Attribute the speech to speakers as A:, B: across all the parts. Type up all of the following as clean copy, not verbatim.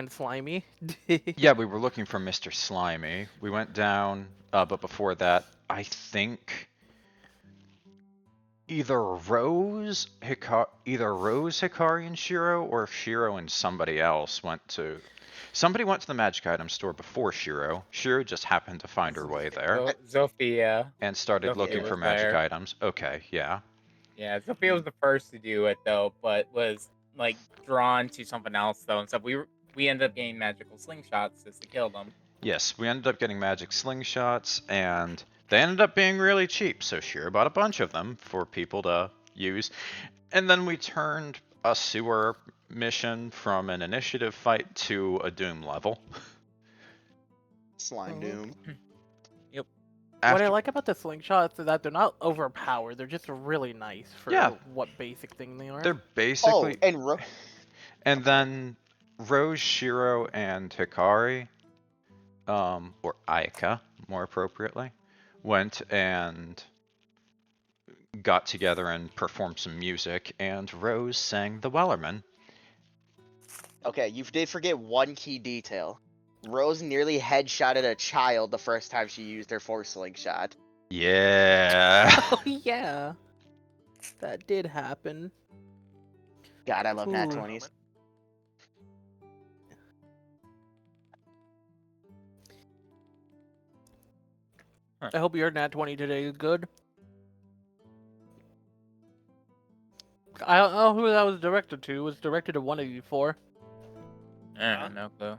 A: and Slimy.
B: Yeah, we were looking for Mr. Slimy. We went down, but before that, I think either Rose, Hikari, and Shiro, or Shiro and somebody else went to. Somebody went to the magic item store before Shiro. Shiro just happened to find her way there
C: Zofia.
B: and started
C: Zofia
B: looking for
C: was
B: magic
C: there.
B: items. Okay, yeah.
C: Yeah, Zofia was the first to do it though, but was like drawn to something else though, and so we ended up getting magical slingshots just to kill them.
B: Yes, we ended up getting magic slingshots, and they ended up being really cheap, so Shiro bought a bunch of them for people to use. And then we turned a sewer mission from an initiative fight to a Doom level.
D: Slime Doom.
C: Yep.
A: What I like about the slingshots is that they're not overpowered. They're just really nice for what basic thing they are.
B: They're basically...
D: Oh,
B: and then Rose, Shiro, and Hikari, or Ayaka, more appropriately, went and got together and performed some music, and Rose sang The Wellerman.
D: Okay, you did forget one key detail. Rose nearly headshotted a child the first time she used her force slingshot.
B: Yeah.
A: Oh yeah, that did happen.
D: God, I love Nat 20s.
A: I hope your Nat 20 today is good. I don't know who that was directed to. It was directed to one of you four.
C: I don't know, though.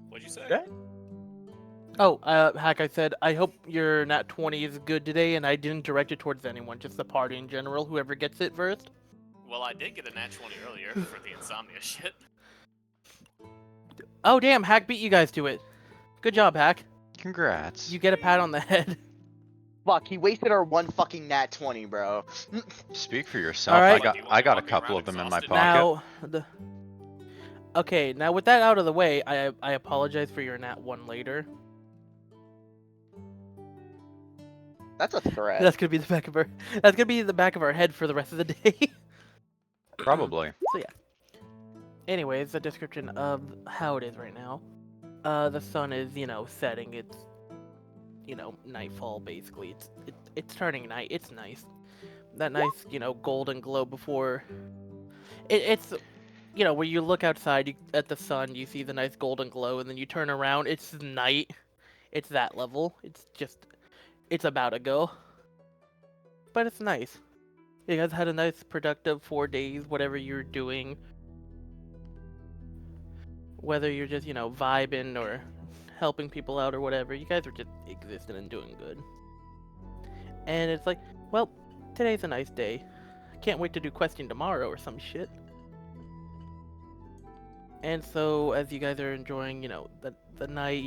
E: What'd you say?
C: Yeah.
A: Oh, Hack, I said, I hope your Nat 20 is good today, and I didn't direct it towards anyone, just the party in general, whoever gets it first.
E: Well, I did get a nat 20 earlier for the insomnia shit.
A: Oh, damn, Hack beat you guys to it. Good job, Hack.
B: Congrats.
A: You get a pat on the head.
D: Fuck, he wasted our one fucking Nat 20, bro.
B: Speak for yourself.
A: All right.
B: I got a couple of them in my pocket.
A: Now, okay, now with that out of the way, I apologize for your Nat 1 later.
D: That's a threat.
A: That's gonna be the back of our. That's gonna be the back of our head for the rest of the day.
B: Probably.
A: So yeah. Anyways, the description of how it is right now. The sun is, setting. It's, nightfall basically. It's turning night. It's nice. That nice, golden glow before. It's, where you look outside at the sun, you see the nice golden glow, and then you turn around, it's night. It's that level. It's about to go. But it's nice. You guys had a nice, productive 4 days, whatever you're doing. Whether you're just, vibing or helping people out or whatever, you guys are just existing and doing good. And it's like, well, today's a nice day. I can't wait to do questing tomorrow or some shit. And so, as you guys are enjoying, the night,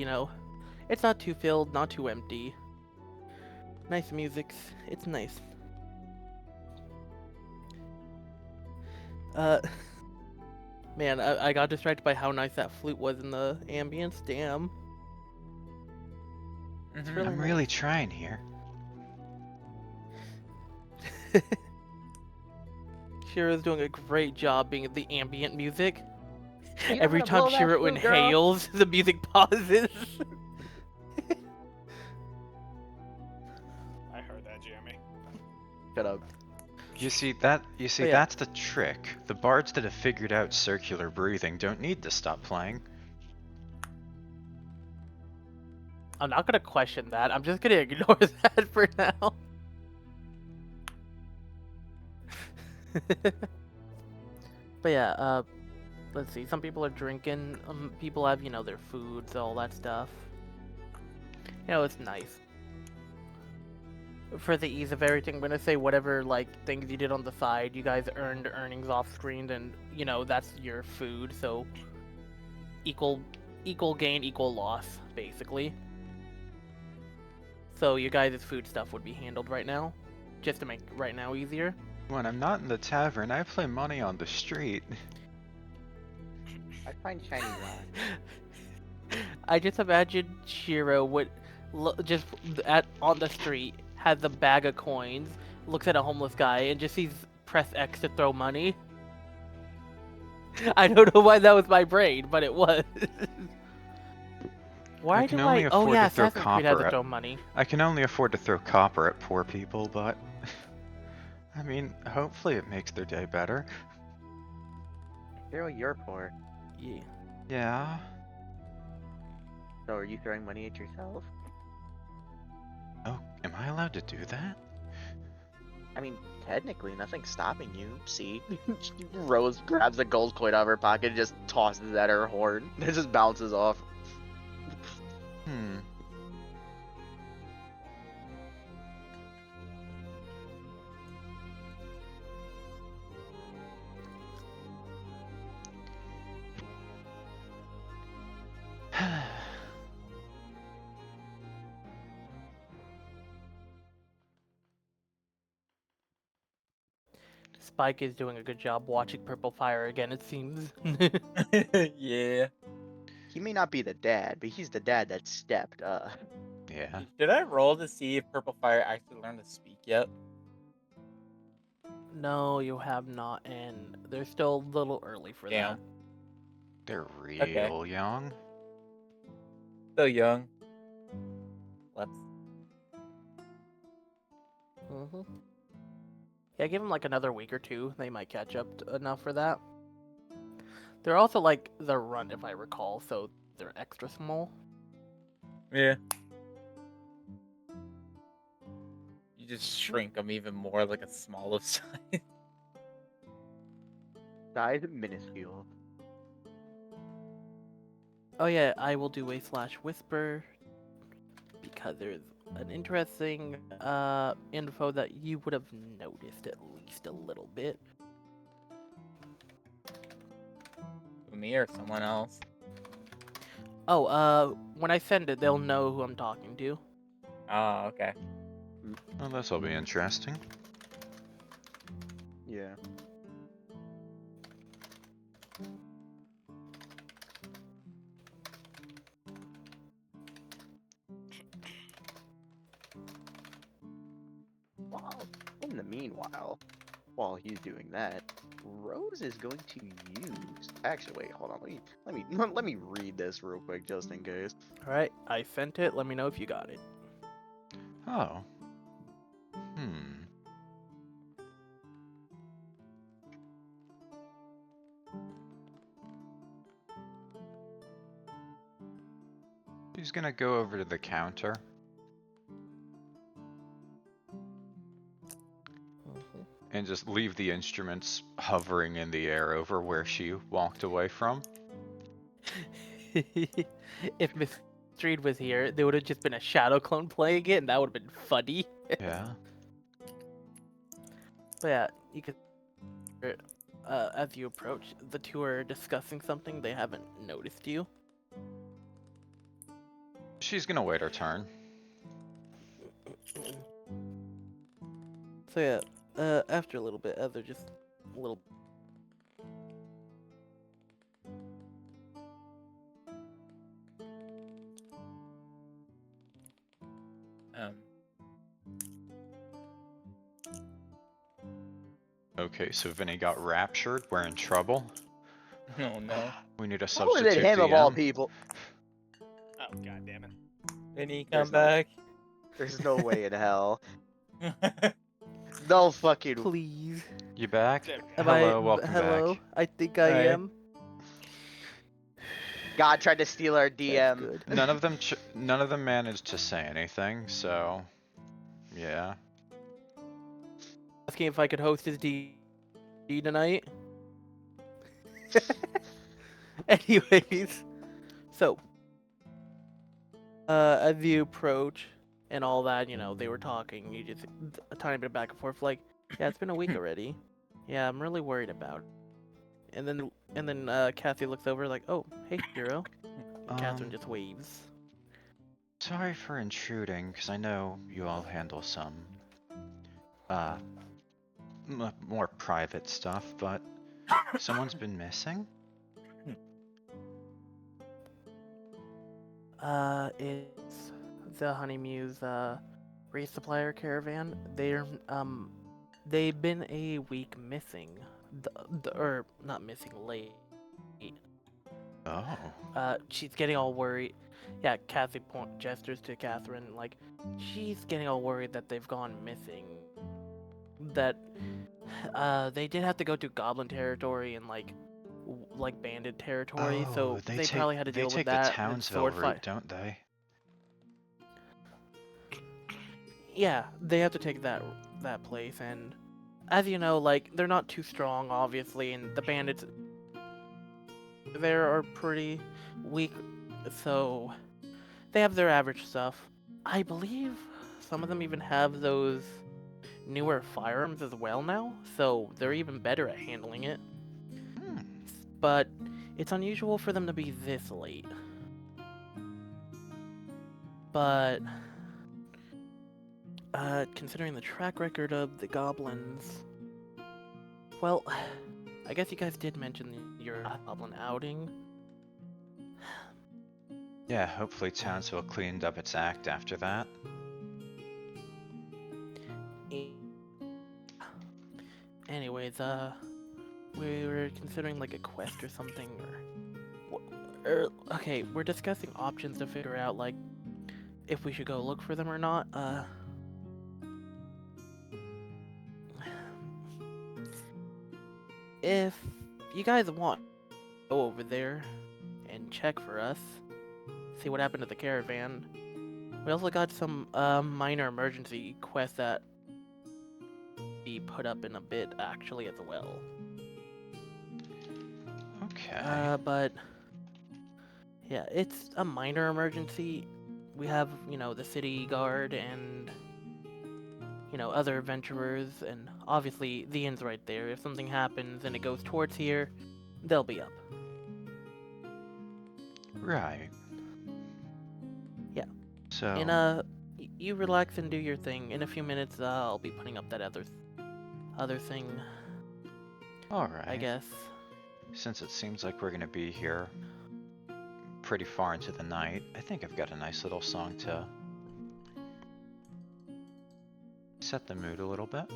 A: it's not too filled, not too empty. Nice music. It's nice. Man, I got distracted by how nice that flute was in the ambience. Damn.
C: Mm-hmm.
B: I'm really trying here.
A: Shiro's doing a great job being the ambient music.
D: You know
A: Every
D: how to
A: time
D: blow that
A: Shiro
D: flute, girl?
A: inhales, the music pauses.
E: I heard that, Jeremy.
D: Shut up.
B: You see,
A: yeah.
B: that's the trick. The bards that have figured out circular breathing don't need to stop playing.
A: I'm not gonna question that. I'm just gonna ignore that for now. But yeah, let's see. Some people are drinking. People have, their foods, all that stuff. It's nice. For the ease of everything, I'm gonna say whatever things you did on the side, you guys earned earnings off screen, and that's your food. So equal gain, equal loss, basically. So your guys' food stuff would be handled right now, just to make right now easier.
B: When I'm not in the tavern, I play money on the street.
D: I find shiny rock.
A: I just imagine Shiro would just on the street, has a bag of coins, looks at a homeless guy, and just sees press X to throw money. I don't know why that was my brain, but it was. Why
B: can
A: do
B: only
A: I? Oh
B: afford
A: yeah,
B: to throw
A: Assassin's Creed had
B: copper
A: to
B: at-
A: throw money.
B: I can only afford to throw copper at poor people, but I mean, hopefully it makes their day better.
D: Hero, you're poor.
A: Yeah.
B: Yeah.
D: So are you throwing money at yourself?
B: Oh, am I allowed to do that?
D: I mean, technically, nothing's stopping you. See? Rose grabs a gold coin out of her pocket and just tosses it at her horn. It just bounces off.
B: Hmm.
A: Spike is doing a good job watching Purple Fire again, it seems.
C: Yeah.
D: He may not be the dad, but he's the dad that stepped up.
B: Yeah.
C: Should I roll to see if Purple Fire actually learned to speak yet?
A: No, you have not, and they're still a little early for
C: Damn.
A: that.
B: They're real young.
C: Still young. Let's.
A: Hmm. Yeah, give them like another week or two. They might catch up enough for that. They're also like the runt, if I recall, so they're extra small.
C: Yeah. You just shrink them even more, like a small of size.
D: Size minuscule.
A: Oh yeah, I will do a slash whisper because there's an interesting info that you would have noticed at least a little bit.
C: Me or someone else.
A: Oh, when I send it, they'll know who I'm talking to.
C: Oh, okay.
B: Well, this'll be interesting.
D: Yeah. Well, in the meanwhile, while he's doing that, Rose is going to use. Actually, wait, hold on. Let me read this real quick, just in case.
A: All right, I sent it. Let me know if you got it.
B: Oh. Hmm. He's gonna go over to the counter.
A: Mhm.
B: And just leave the instruments hovering in the air over where she walked away from.
A: If Miss Street was here, there would have just been a shadow clone playing it, and that would have been funny.
B: Yeah.
A: But yeah, you could. As you approach, the two are discussing something. They haven't noticed you.
B: She's gonna wait her turn.
A: So yeah, after a little bit, they're just a little.
B: Okay, so Viny got raptured. We're in trouble.
C: Oh no.
B: We need a
D: How is
B: substitute
D: it him of all
B: DM.
D: people?
E: Oh, god damn it.
C: Vinny,
D: There's
C: come
D: no-
C: back.
D: There's no way in hell. No fucking.
A: Please.
B: You back?
E: There we go.
B: Hello, welcome
A: Hello.
B: back.
A: I think I
C: Hi.
A: am.
D: God tried to steal our
A: That's
D: DM.
A: good.
B: None of them managed to say anything, so yeah.
A: Asking if I could host his D tonight. Anyways, so as you approach and all that, you know, they were talking. You just a tiny bit back and forth, like, yeah, it's been a week already. Yeah, I'm really worried about it. And then Cathy looks over, like, oh, hey, Shiro. And Catherine just waves.
B: Sorry for intruding, because I know you all handle some more private stuff, but someone's been missing?
A: It's the Honey Mew's resupplier caravan. They've been a week missing, or not missing, late. She's getting all worried. Yeah, Cathy gestures to Catherine, like, she's getting all worried that they've gone missing. That, they did have to go to goblin territory and, like bandit territory, so
B: Oh,
A: they probably had to
B: they
A: deal with
B: take the
A: that and
B: Townsville
A: sword
B: route,
A: fight.
B: don't they?
A: Yeah, they have to take that place, and as you know, like, they're not too strong, obviously, and the bandits there are pretty weak, so they have their average stuff. I believe some of them even have those newer firearms as well now, so they're even better at handling it.
B: Hmm.
A: But it's unusual for them to be this late. But considering the track record of the goblins, well, I guess you guys did mention your goblin outing.
B: Yeah, hopefully Townsville cleaned up its act after that.
A: Anyways, we were considering like a quest or something, or okay, we're discussing options to figure out like if we should go look for them or not. If you guys want, go over there and check for us, see what happened to the caravan. We also got some minor emergency quests that be put up in a bit actually as well.
B: Okay.
A: But yeah, it's a minor emergency. We have, you know, the city guard and, you know, other adventurers, and obviously the inn's right there. If something happens and it goes towards here, they'll be up.
B: Right.
A: Yeah.
B: So.
A: And you relax and do your thing. In a few minutes, I'll be putting up that other thing,
B: Alright.
A: I guess.
B: Since it seems like we're gonna be here pretty far into the night, I think I've got a nice little song to set the mood a little bit.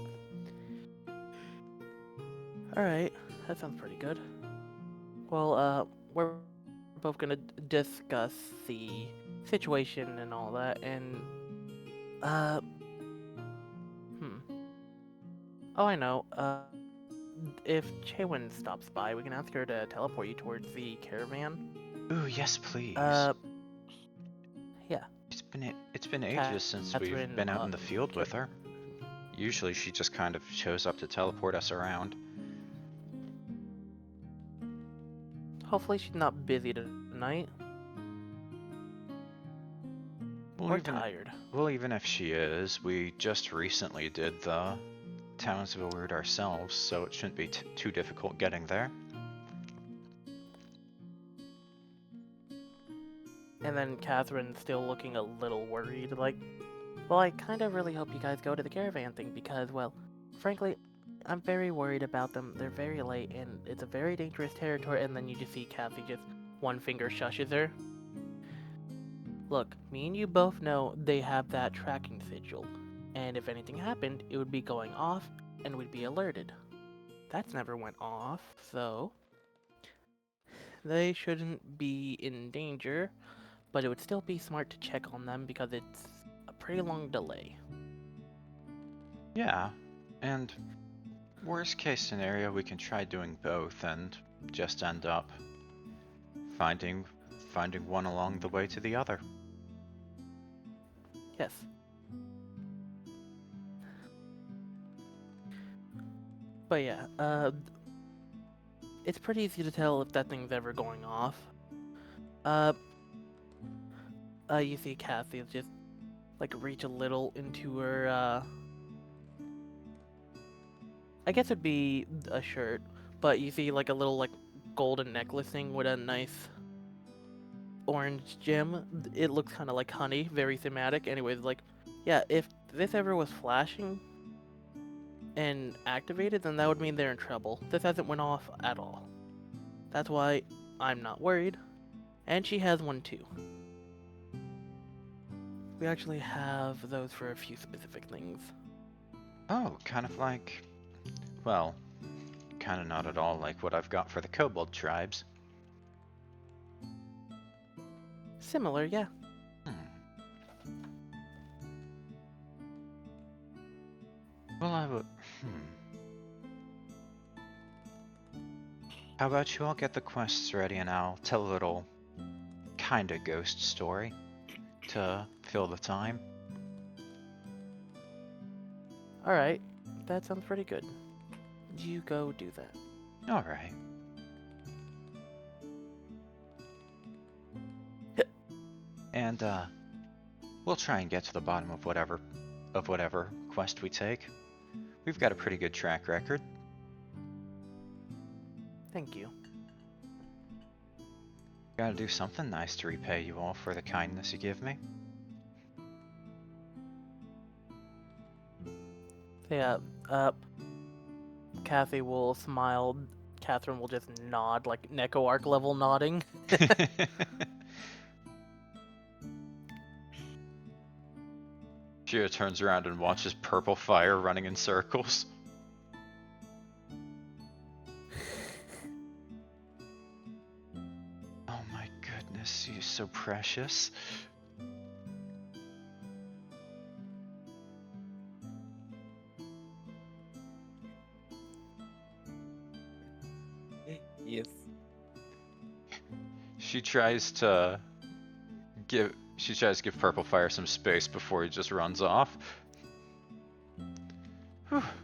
A: Alright, that sounds pretty good. Well, we're both gonna discuss the situation and all that, and, oh, I know, if Chaewynn stops by, we can ask her to teleport you towards the caravan.
B: Ooh, yes, please.
A: Yeah.
B: It's been ages since we've
A: Catherine,
B: been out in the field with her. Usually she just kind of shows up to teleport us around.
A: Hopefully she's not busy tonight. Or tired.
B: Well, even if she is, we just recently did the Townsville route ourselves, so it shouldn't be too difficult getting there.
A: And then Catherine's still looking a little worried, like, well, I kind of really hope you guys go to the caravan thing because, well, frankly, I'm very worried about them. They're very late, and it's a very dangerous territory, and then you just see Cathy just one finger shushes her. Look, me and you both know they have that tracking sigil, and if anything happened, it would be going off, and we'd be alerted. That's never went off, so they shouldn't be in danger, but it would still be smart to check on them because it's a pretty long delay.
B: Yeah, and worst case scenario, we can try doing both and just end up finding one along the way to the other.
A: Yes. But yeah, it's pretty easy to tell if that thing's ever going off. You see Cathy just, like, reach a little into her, I guess it'd be a shirt, but you see, like, a little, like, golden necklace thing with a nice orange gem. It looks kind of like honey, very thematic. Anyways, like, yeah, if this ever was flashing and activated, then that would mean they're in trouble. This hasn't went off at all. That's why I'm not worried. And she has one too. We actually have those for a few specific things.
B: Oh, kind of like, well, kind of not at all like what I've got for the kobold tribes.
A: Similar, yeah.
B: Well, I would. How about you all get the quests ready and I'll tell a little kinda ghost story to fill the time.
A: Alright, that sounds pretty good. You go do that.
B: Alright. And we'll try and get to the bottom of whatever quest we take. We've got a pretty good track record.
A: Thank you.
B: Gotta do something nice to repay you all for the kindness you give me.
A: Yeah, Cathy will smile. Catherine will just nod, like Neko Arc level nodding.
B: Shiro turns around and watches purple fire running in circles. Oh my goodness, you're so precious.
C: Yes.
B: She tries to give Purple Fire some space before he just runs off.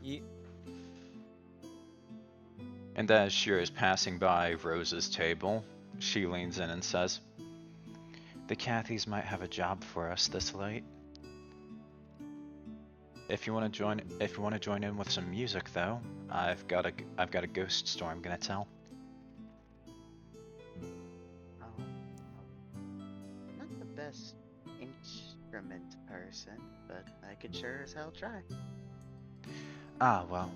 C: Ye-
B: And as Shiro is passing by Rose's table, she leans in and says, "The Cathys might have a job for us this late. If you want to join in with some music, though, I've got a ghost story I'm gonna tell."
D: Not the best instrument person, but I could sure as hell try.
B: Ah, well.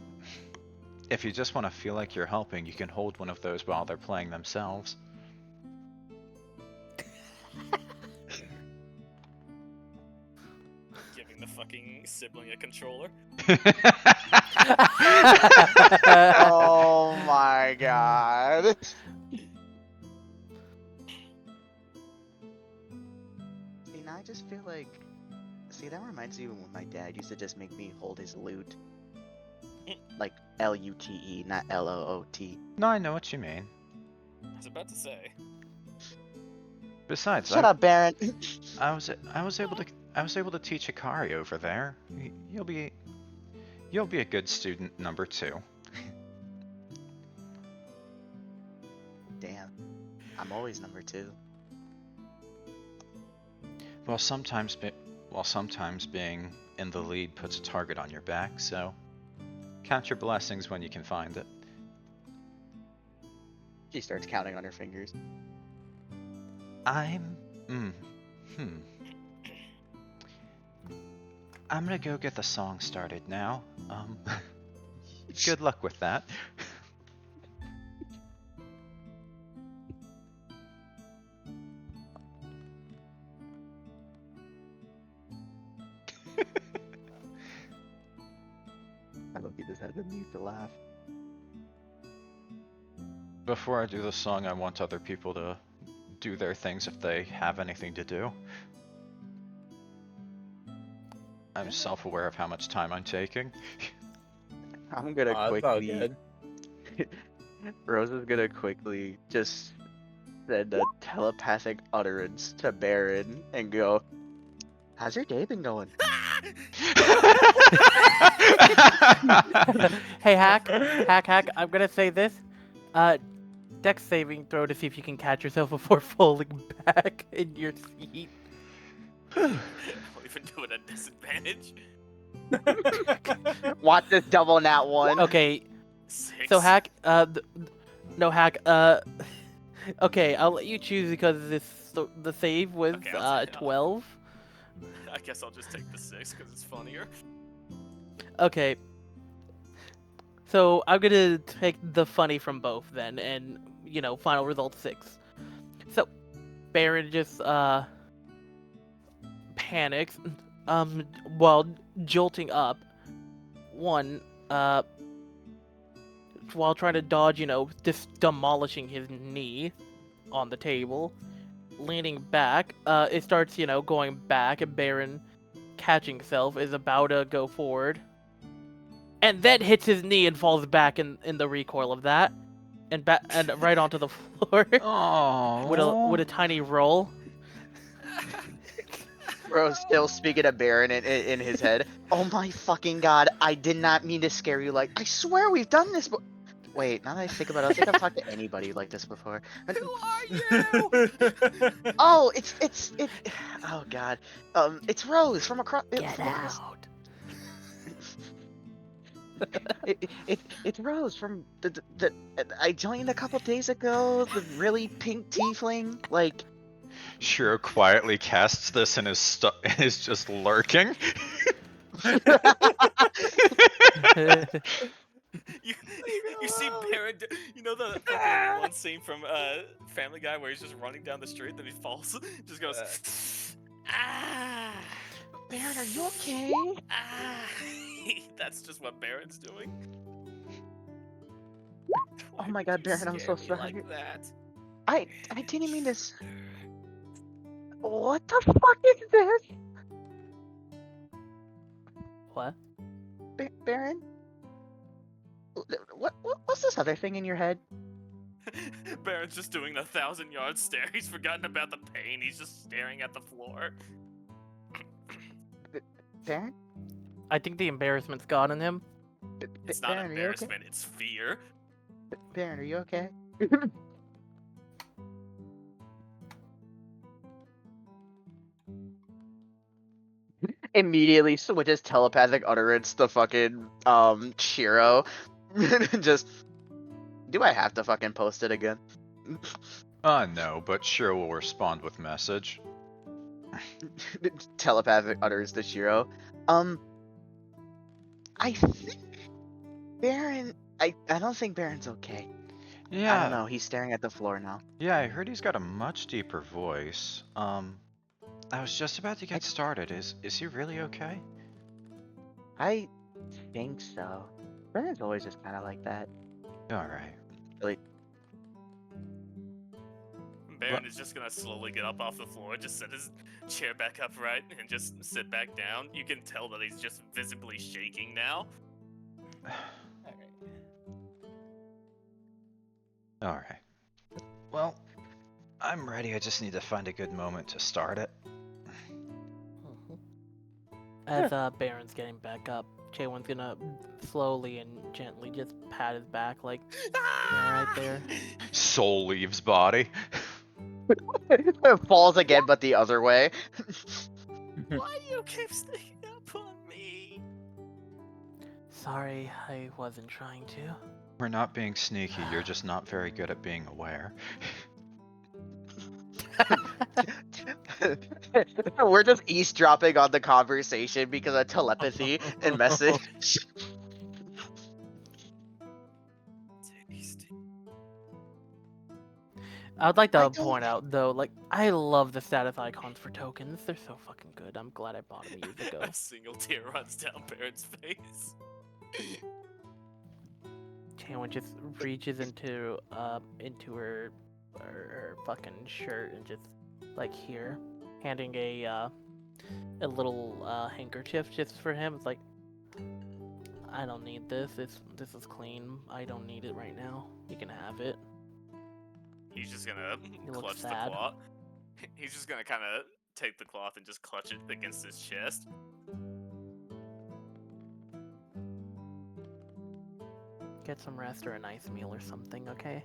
B: If you just want to feel like you're helping, you can hold one of those while they're playing themselves.
E: Giving the fucking sibling a controller.
D: Oh my god. See, now I just feel like... See, that reminds me of when my dad used to just make me hold his lute. Like L-U-T-E, not L-O-O-T.
B: No, I know what you mean.
E: I was about to say.
B: Besides,
D: Shut up, Barron!
B: I was able to teach Hikari over there. You'll be a good student number 2.
D: Damn. I'm always number 2.
B: Well, sometimes being in the lead puts a target on your back, so count your blessings when you can find it.
D: She starts counting on her fingers.
B: I'm gonna go get the song started now. Good luck with that.
D: I hope he just had the need to laugh.
B: Before I do the song, I want other people to do their things if they have anything to do. I'm self-aware of how much time I'm taking.
D: I'm gonna
C: It's all
D: quickly...
C: good.
D: Rose is gonna quickly just send a telepathic utterance to Barron and go, "How's your day been going?"
A: Hey, Hack, I'm gonna say this. Dex saving throw to see if you can catch yourself before falling back in your seat.
E: We'll even do it at disadvantage.
D: Watch this double nat one.
A: Okay,
E: 6.
A: so Hack, no Hack, okay, I'll let you choose because the save was
E: Okay, I'll take it.
A: 12.
E: I guess I'll just take the 6 because it's funnier.
A: Okay. So I'm gonna take the funny from both then, and final result 6. So Barron just panics, while jolting up. One, while trying to dodge, just demolishing his knee on the table, leaning back. It starts, going back, and Barron, catching himself, is about to go forward. And then hits his knee and falls back in the recoil of that. And right onto the floor.
B: Oh.
A: with a tiny roll.
D: Rose still speaking to Barron in his head. Oh my fucking god, I did not mean to scare you. Like, I swear we've done this. Wait, now that I think about it, I don't think I've talked to anybody like this before.
E: Who are you?
D: Oh, oh god. It's Rose from across.
A: Get out.
D: It's Rose from the I joined a couple days ago. The really pink tiefling, like.
B: Shiro quietly casts this and is just lurking.
E: You see Barron, you know the one scene from Family Guy where he's just running down the street, then he falls, just goes, ah.
D: Barron, are you okay?
E: Ah. That's just what Barron's doing.
D: Oh my god, Barron, I'm so sorry.
E: Like that.
D: I didn't mean this. What the fuck is this?
A: What?
D: Barron? What's this other thing in your head?
E: Barron's just doing the 1,000-yard stare. He's forgotten about the pain. He's just staring at the floor.
D: Barron?
A: I think the embarrassment's gone in him.
E: It's not
D: Barron, are you okay?
E: embarrassment, it's fear.
D: Barron, are you okay? Immediately switches telepathic utterance to fucking Shiro. Just, do I have to fucking post it again?
B: No, but Shiro will respond with message.
D: Telepathic utterance to Shiro. I think Barron. I don't think Barron's okay.
B: Yeah.
D: I don't know. He's staring at the floor now.
B: Yeah, I heard he's got a much deeper voice. I was just about to get started. Is he really okay?
D: I think so. Barron's always just kind of like that.
B: Alright.
E: Barron is just gonna slowly get up off the floor, just set his chair back upright, and just sit back down. You can tell that he's just visibly shaking now.
B: Alright. Well, I'm ready. I just need to find a good moment to start it.
A: As Barron's getting back up, Chaewynn's gonna slowly and gently just pat his back, like, right there.
B: Soul leaves body.
D: Falls again, but the other way.
E: Why do you keep sneaking up on me?
A: Sorry, I wasn't trying to.
B: We're not being sneaky. You're just not very good at being aware.
D: We're just eavesdropping on the conversation because of telepathy and message.
A: I would like to point out, though, like, I love the status icons for tokens. They're so fucking good. I'm glad I bought them years ago.
E: A single tear runs down Barron's face.
A: Chaewynn just reaches into her fucking shirt and just, like, here, handing a little handkerchief just for him. It's like, I don't need this. This is clean. I don't need it right now. You can have it.
E: He's just gonna clutch the
A: sad.
E: cloth. He's just gonna kind of take the cloth and just clutch it against his chest.
A: Get some rest or a nice meal or something, okay?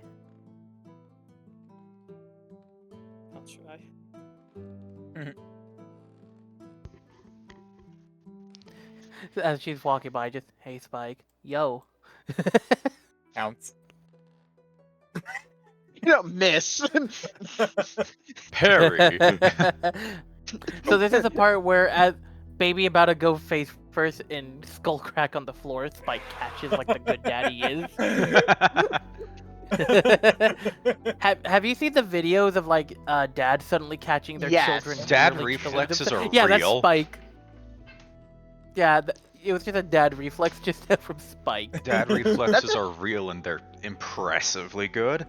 E: I'll try.
A: As she's walking by, just, hey, Spike. Yo.
C: Counts.
D: You don't miss.
B: Parry.
A: So this is the part where, as baby about to go face first in skull crack on the floor, Spike catches like the good daddy is. have you seen the videos of like dad suddenly catching their
D: Yes.
A: children?
B: Dad
A: nearly killing
B: reflexes
A: them?
B: are
A: Yeah, that's
B: real.
A: Spike. Yeah, it was just a dad reflex just from Spike.
B: Dad reflexes are real and they're impressively good.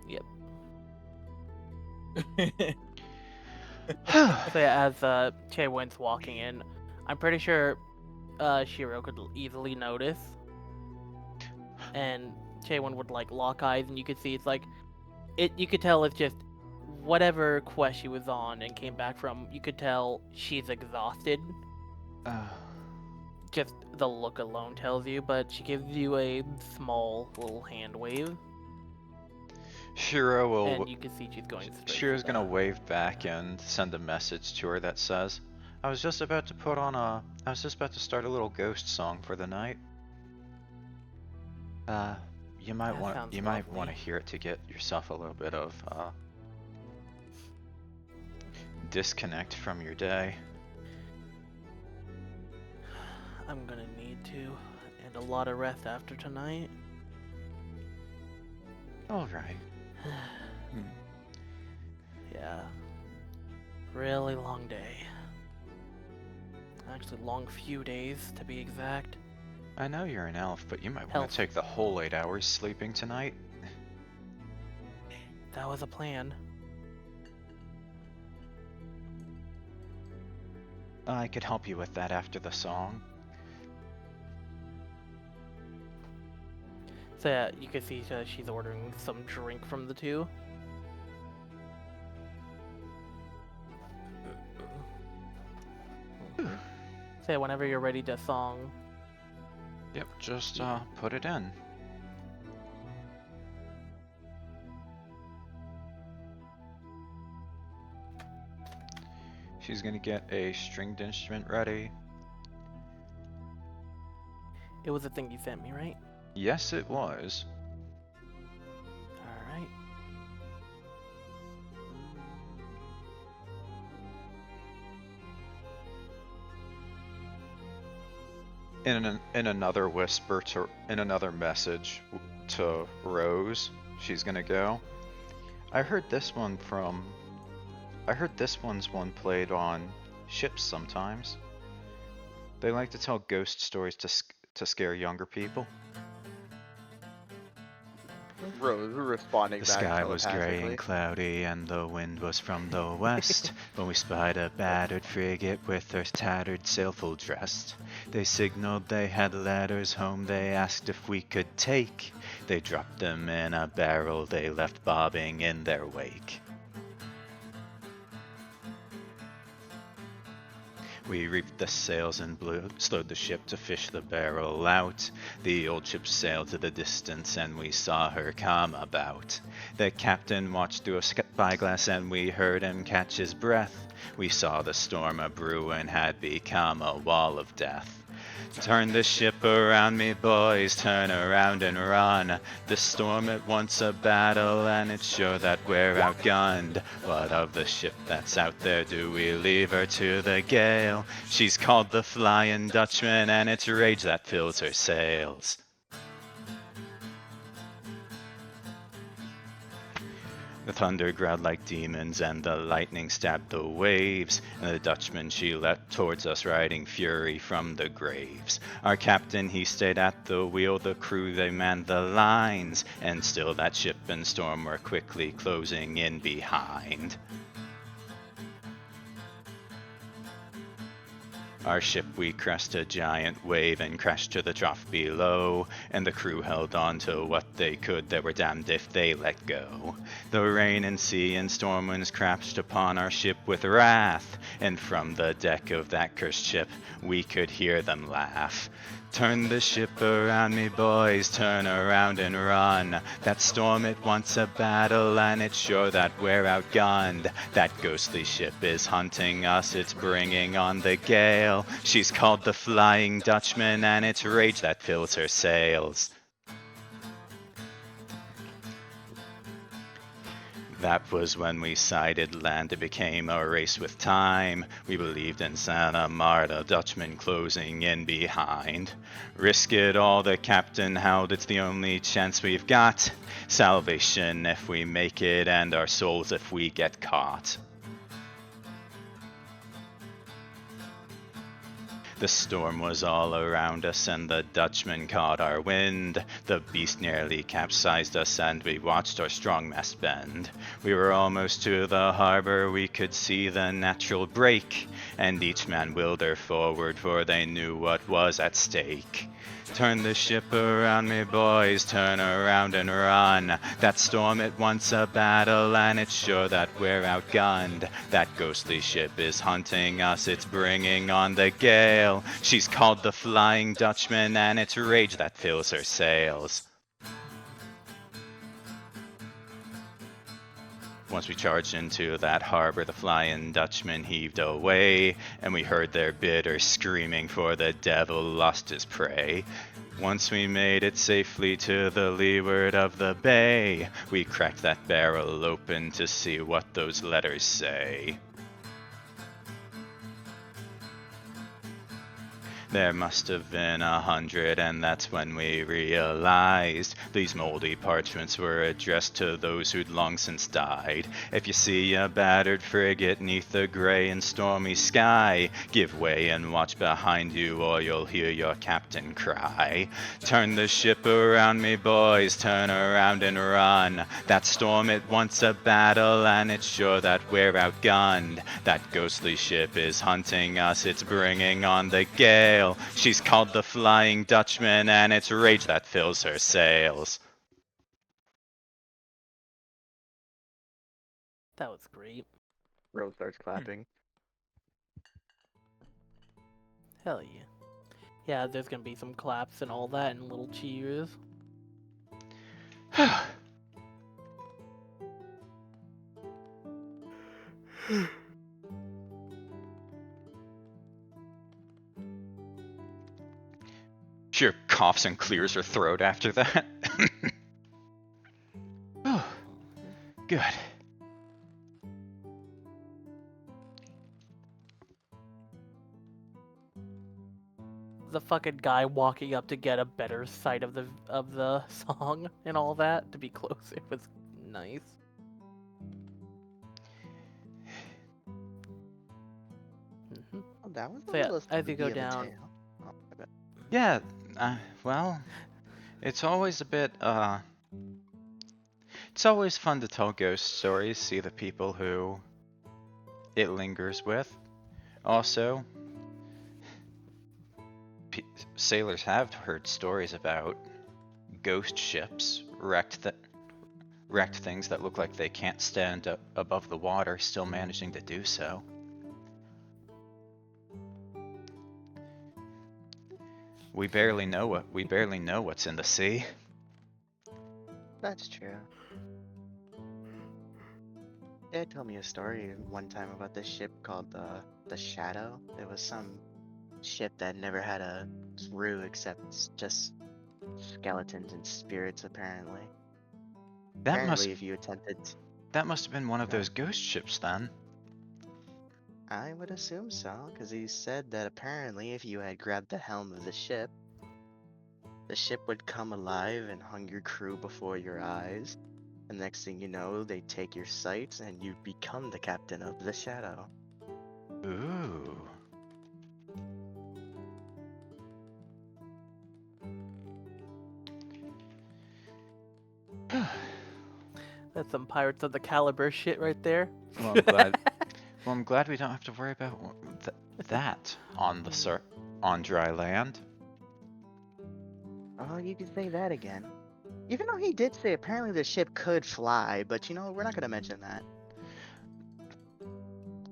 A: Yep. So yeah, as Chaewynn's walking in, I'm pretty sure Shiro could easily notice, and Chaewynn would like lock eyes, and you could see it's like you could tell it's just whatever quest she was on and came back from. You could tell she's exhausted. Just the look alone tells you, but she gives you a small little hand wave,
B: Shiro will.
A: and you can see she's going straight.
B: Shiro's
A: for
B: gonna
A: that.
B: wave back and send a message to her that says, I was just about to start a little ghost song for the night. You might
A: That
B: want
A: sounds
B: to
A: lovely.
B: hear it to get yourself a little bit of disconnect from your day.
A: I'm gonna need to, and a lot of rest after tonight.
B: All right.
A: Yeah. Really long day. Actually, long few days to be exact.
B: I know you're an elf, but you might want
A: Elf.
B: to take the whole 8 hours sleeping tonight.
A: That was a plan.
B: I could help you with that after the song.
A: So yeah, you can see she's ordering some drink from the two. So yeah, whenever you're ready to song.
B: Yep, just put it in. She's gonna get a stringed instrument ready.
A: It was the thing you sent me, right?
B: Yes, it was.
A: Alright.
B: In another whisper in another message to Rose, she's gonna go. I heard this one's one played on ships sometimes. They like to tell ghost stories to scare younger people.
D: Rose responding
B: The
D: back
B: sky was gray
D: telepathically.
B: and cloudy, and the wind was from the west. When we spied a battered frigate with her tattered sail full dressed. They signaled they had letters home they asked if we could take. They dropped them in a barrel they left bobbing in their wake. We reefed the sails and slowed the ship to fish the barrel out. The old ship sailed to the distance and we saw her come about. The captain watched through a spyglass and we heard him catch his breath. We saw the storm a brewing had become a wall of death. Turn the ship around me, boys, turn around and run. The storm at once a battle, and it's sure that we're outgunned. What of the ship that's out there, do we leave her to the gale? She's called the Flying Dutchman, and it's rage that fills her sails. The thunder growled like demons, and the lightning stabbed the waves. And the Dutchman she leapt towards us, riding fury from the graves. Our captain he stayed at the wheel, the crew they manned the lines, and still that ship and storm were quickly closing in behind. Our ship we crest a giant wave and crashed to the trough below, and the crew held on to what they could, they were damned if they let go. The rain and sea and storm winds crashed upon our ship with wrath, and from the deck of that cursed ship we could hear them laugh. Turn the ship around me, boys, turn around and run. That storm it wants a battle, and it's sure that we're outgunned. That ghostly ship is hunting us, it's bringing on the gale. She's called the Flying Dutchman, and it's rage that fills her sails. That was when we sighted land, it became a race with time. We believed in Santa Marta, Dutchman closing in behind. Risk it all, the captain howled, it's the only chance we've got. Salvation if we make it, and our souls if we get caught. The storm was all around us and the Dutchman caught our wind. The beast nearly capsized us and we watched our strong mast bend. We were almost to the harbor, we could see the natural break, and each man willed her forward for they knew what was at stake. Turn the ship around, me boys, turn around and run. That storm, it wants a battle, and it's sure that we're outgunned. That ghostly ship is hunting us, it's bringing on the gale. She's called the Flying Dutchman, and it's rage that fills her sails. Once we charged into that harbor, the Flying Dutchman heaved away, and we heard their bitter screaming, for the devil lost his prey. Once we made it safely to the leeward of the bay, we cracked that barrel open to see what those letters say. There must have been 100, and that's when we realized these moldy parchments were addressed to those who'd long since died. If you see a battered frigate 'neath the gray and stormy sky, give way and watch behind you, or you'll hear your captain cry. Turn the ship around, me boys, turn around and run. That storm, it wants a battle, and it's sure that we're outgunned. That ghostly ship is hunting us, it's bringing on the gale. She's called the Flying Dutchman, and it's rage that fills her sails.
A: That was great.
D: Rose starts clapping.
A: Hell yeah. Yeah, there's gonna be some claps and all that and little cheers.
B: Sure coughs and clears her throat after that. Oh, good.
A: The fucking guy walking up to get a better sight of the song and all that to be close. It was nice. Mhm.
D: Oh, that was a
A: So yeah,
D: little
A: as you go
D: spooky of a
A: down-
D: tale. Oh, my bad.
B: Yeah, well, it's always a bit, it's always fun to tell ghost stories, see the people who it lingers with. Also, sailors have heard stories about ghost ships, wrecked things that look like they can't stand up above the water, still managing to do so. We barely know what's in the sea.
D: That's true. Dad told me a story one time about this ship called the Shadow. It was some ship that never had a crew except just skeletons and spirits, apparently.
B: That must
D: If you attempted,
B: have been one of those ghost ships then.
D: I would assume so, because he said that apparently if you had grabbed the helm of the ship would come alive and hung your crew before your eyes. And next thing you know, they take your sights and you become the captain of the Shadow.
B: Ooh.
A: That's some Pirates of the Caliber shit right there.
B: Well, I'm glad. Well, I'm glad we don't have to worry about that on dry land.
D: Oh, you can say that again. Even though he did say apparently the ship could fly, but you know, we're not gonna mention that.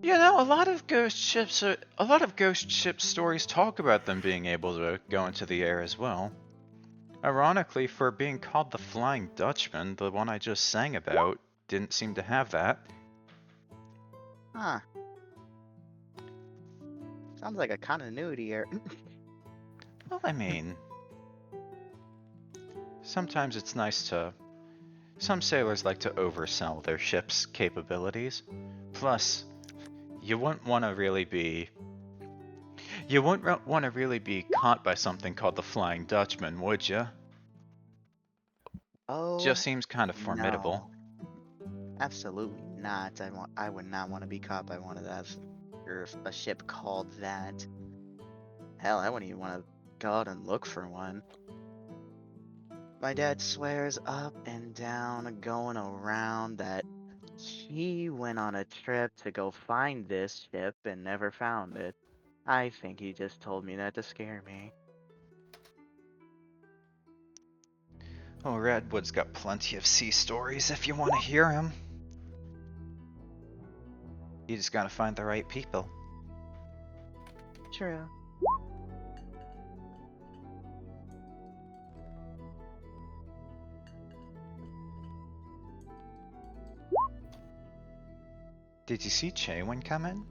B: You know, a lot of ghost ship stories talk about them being able to go into the air as well. Ironically, for being called the Flying Dutchman, the one I just sang about didn't seem to have that.
D: Huh. Sounds like a continuity error.
B: Well, I mean, sometimes it's nice to... Some sailors like to oversell their ship's capabilities. Plus, you wouldn't want to really be... You wouldn't want to really be caught by something called the Flying Dutchman, would you?
D: Oh,
B: Just seems kind of formidable.
D: no. Absolutely not. I would not want to be caught by one of that, or a ship called that. Hell, I wouldn't even want to go out and look for one. My dad swears up and down, going around, that he went on a trip to go find this ship and never found it. I think he just told me that to scare me.
B: Oh, Redwood's got plenty of sea stories if you want to hear them. You just gotta find the right people.
D: True.
B: Did you see Chaewynn come in?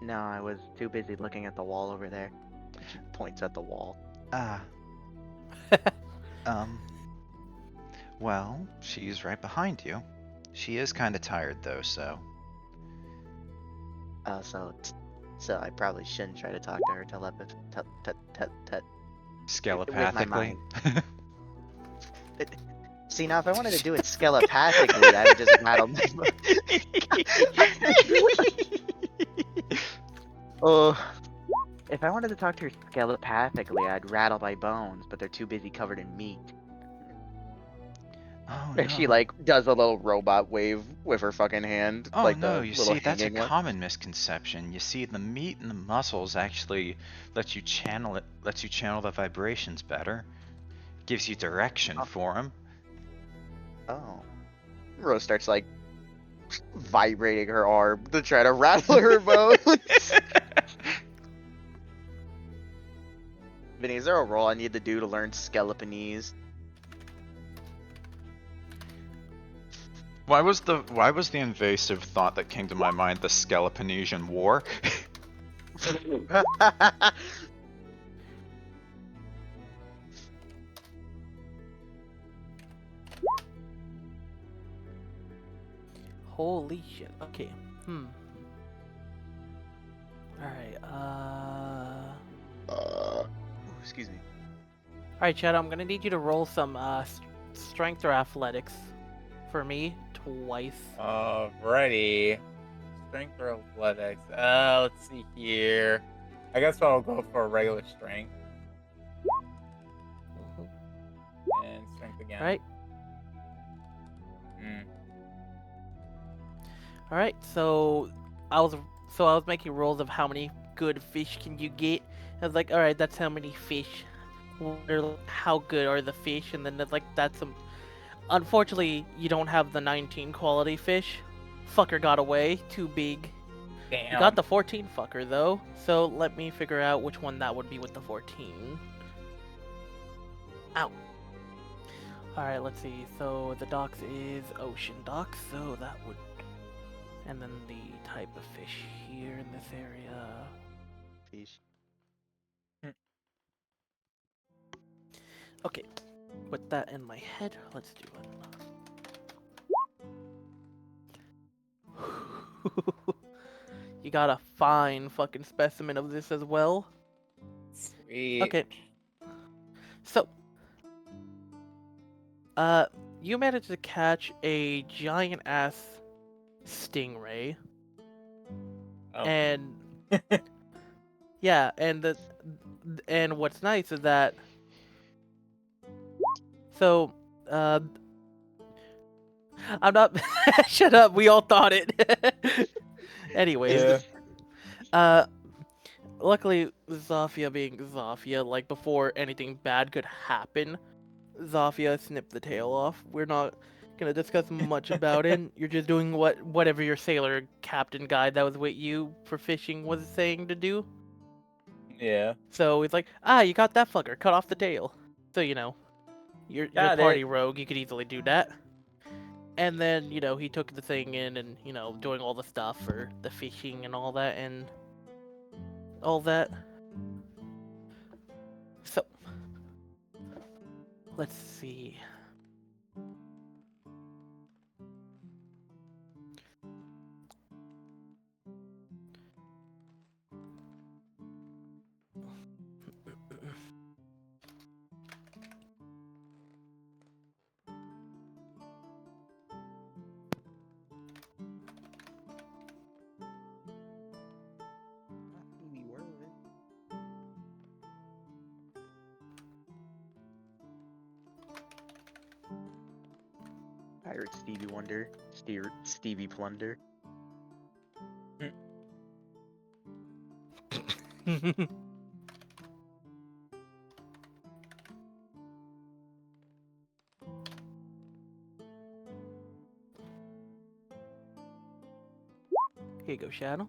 D: No, I was too busy looking at the wall over there. She points at the wall.
B: Ah. Well, she's right behind you. She is kind of tired though, so.
D: So I probably shouldn't try to talk to her
B: Skelepathically.
D: See, now if I wanted to do it skelepathically, I would just rattle my Oh, if I wanted to talk to her skelepathically, I'd rattle my bones, but they're too busy covered in meat.
B: Oh
D: And
B: no.
D: she like does a little robot wave with her fucking hand.
B: Oh
D: like
B: no,
D: the
B: you
D: little
B: see, that's a
D: hanging one.
B: common misconception. You see, the meat and the muscles actually lets you channel the vibrations better. Gives you direction for them.
D: Oh. Rose starts like vibrating her arm to try to rattle her bones. Vinny, is there a role I need to do to learn Skelepanese?
B: Why was the invasive thought that came to my mind the Skelepelesian War?
A: Holy shit. Okay. Alright,
D: Excuse me.
A: Alright, Chad, I'm gonna need you to roll some strength or athletics for me twice.
C: Alrighty. Strength or athletics? Let's see here. I guess I'll go for a regular strength. And strength again.
A: Alright.
C: Hmm.
A: Alright, so I was making rolls of how many good fish can you get. I was like, alright, that's how many fish. How good are the fish? And then it's like, that's some. Unfortunately, you don't have the 19 quality fish. Fucker got away. Too big.
C: Damn.
A: You got the 14 fucker though. So let me figure out which one that would be with the 14. Ow. Alright, let's see. So the docks is ocean docks, so that would. And then the type of fish here in this area.
D: Fish.
A: Okay, with that in my head, let's do it. You got a fine fucking specimen of this as well.
C: Sweet.
A: Okay. So, you managed to catch a giant ass stingray.
C: Oh.
A: And yeah, and what's nice is that I'm not shut up, we all thought it. Anyways, luckily Zofia being Zofia, like before anything bad could happen, Zofia snipped the tail off. We're not gonna discuss much about it. You're just doing whatever your sailor captain guy that was with you for fishing was saying to do.
C: Yeah.
A: So he's like, you got that fucker, cut off the tail. So you're party rogue, you could easily do that. And then, he took the thing in and, doing all the stuff for the fishing and all that and all that. So, let's see.
D: We were. Pirate Stevie Wonder. Stevie Plunder.
A: Here you go, Shadow.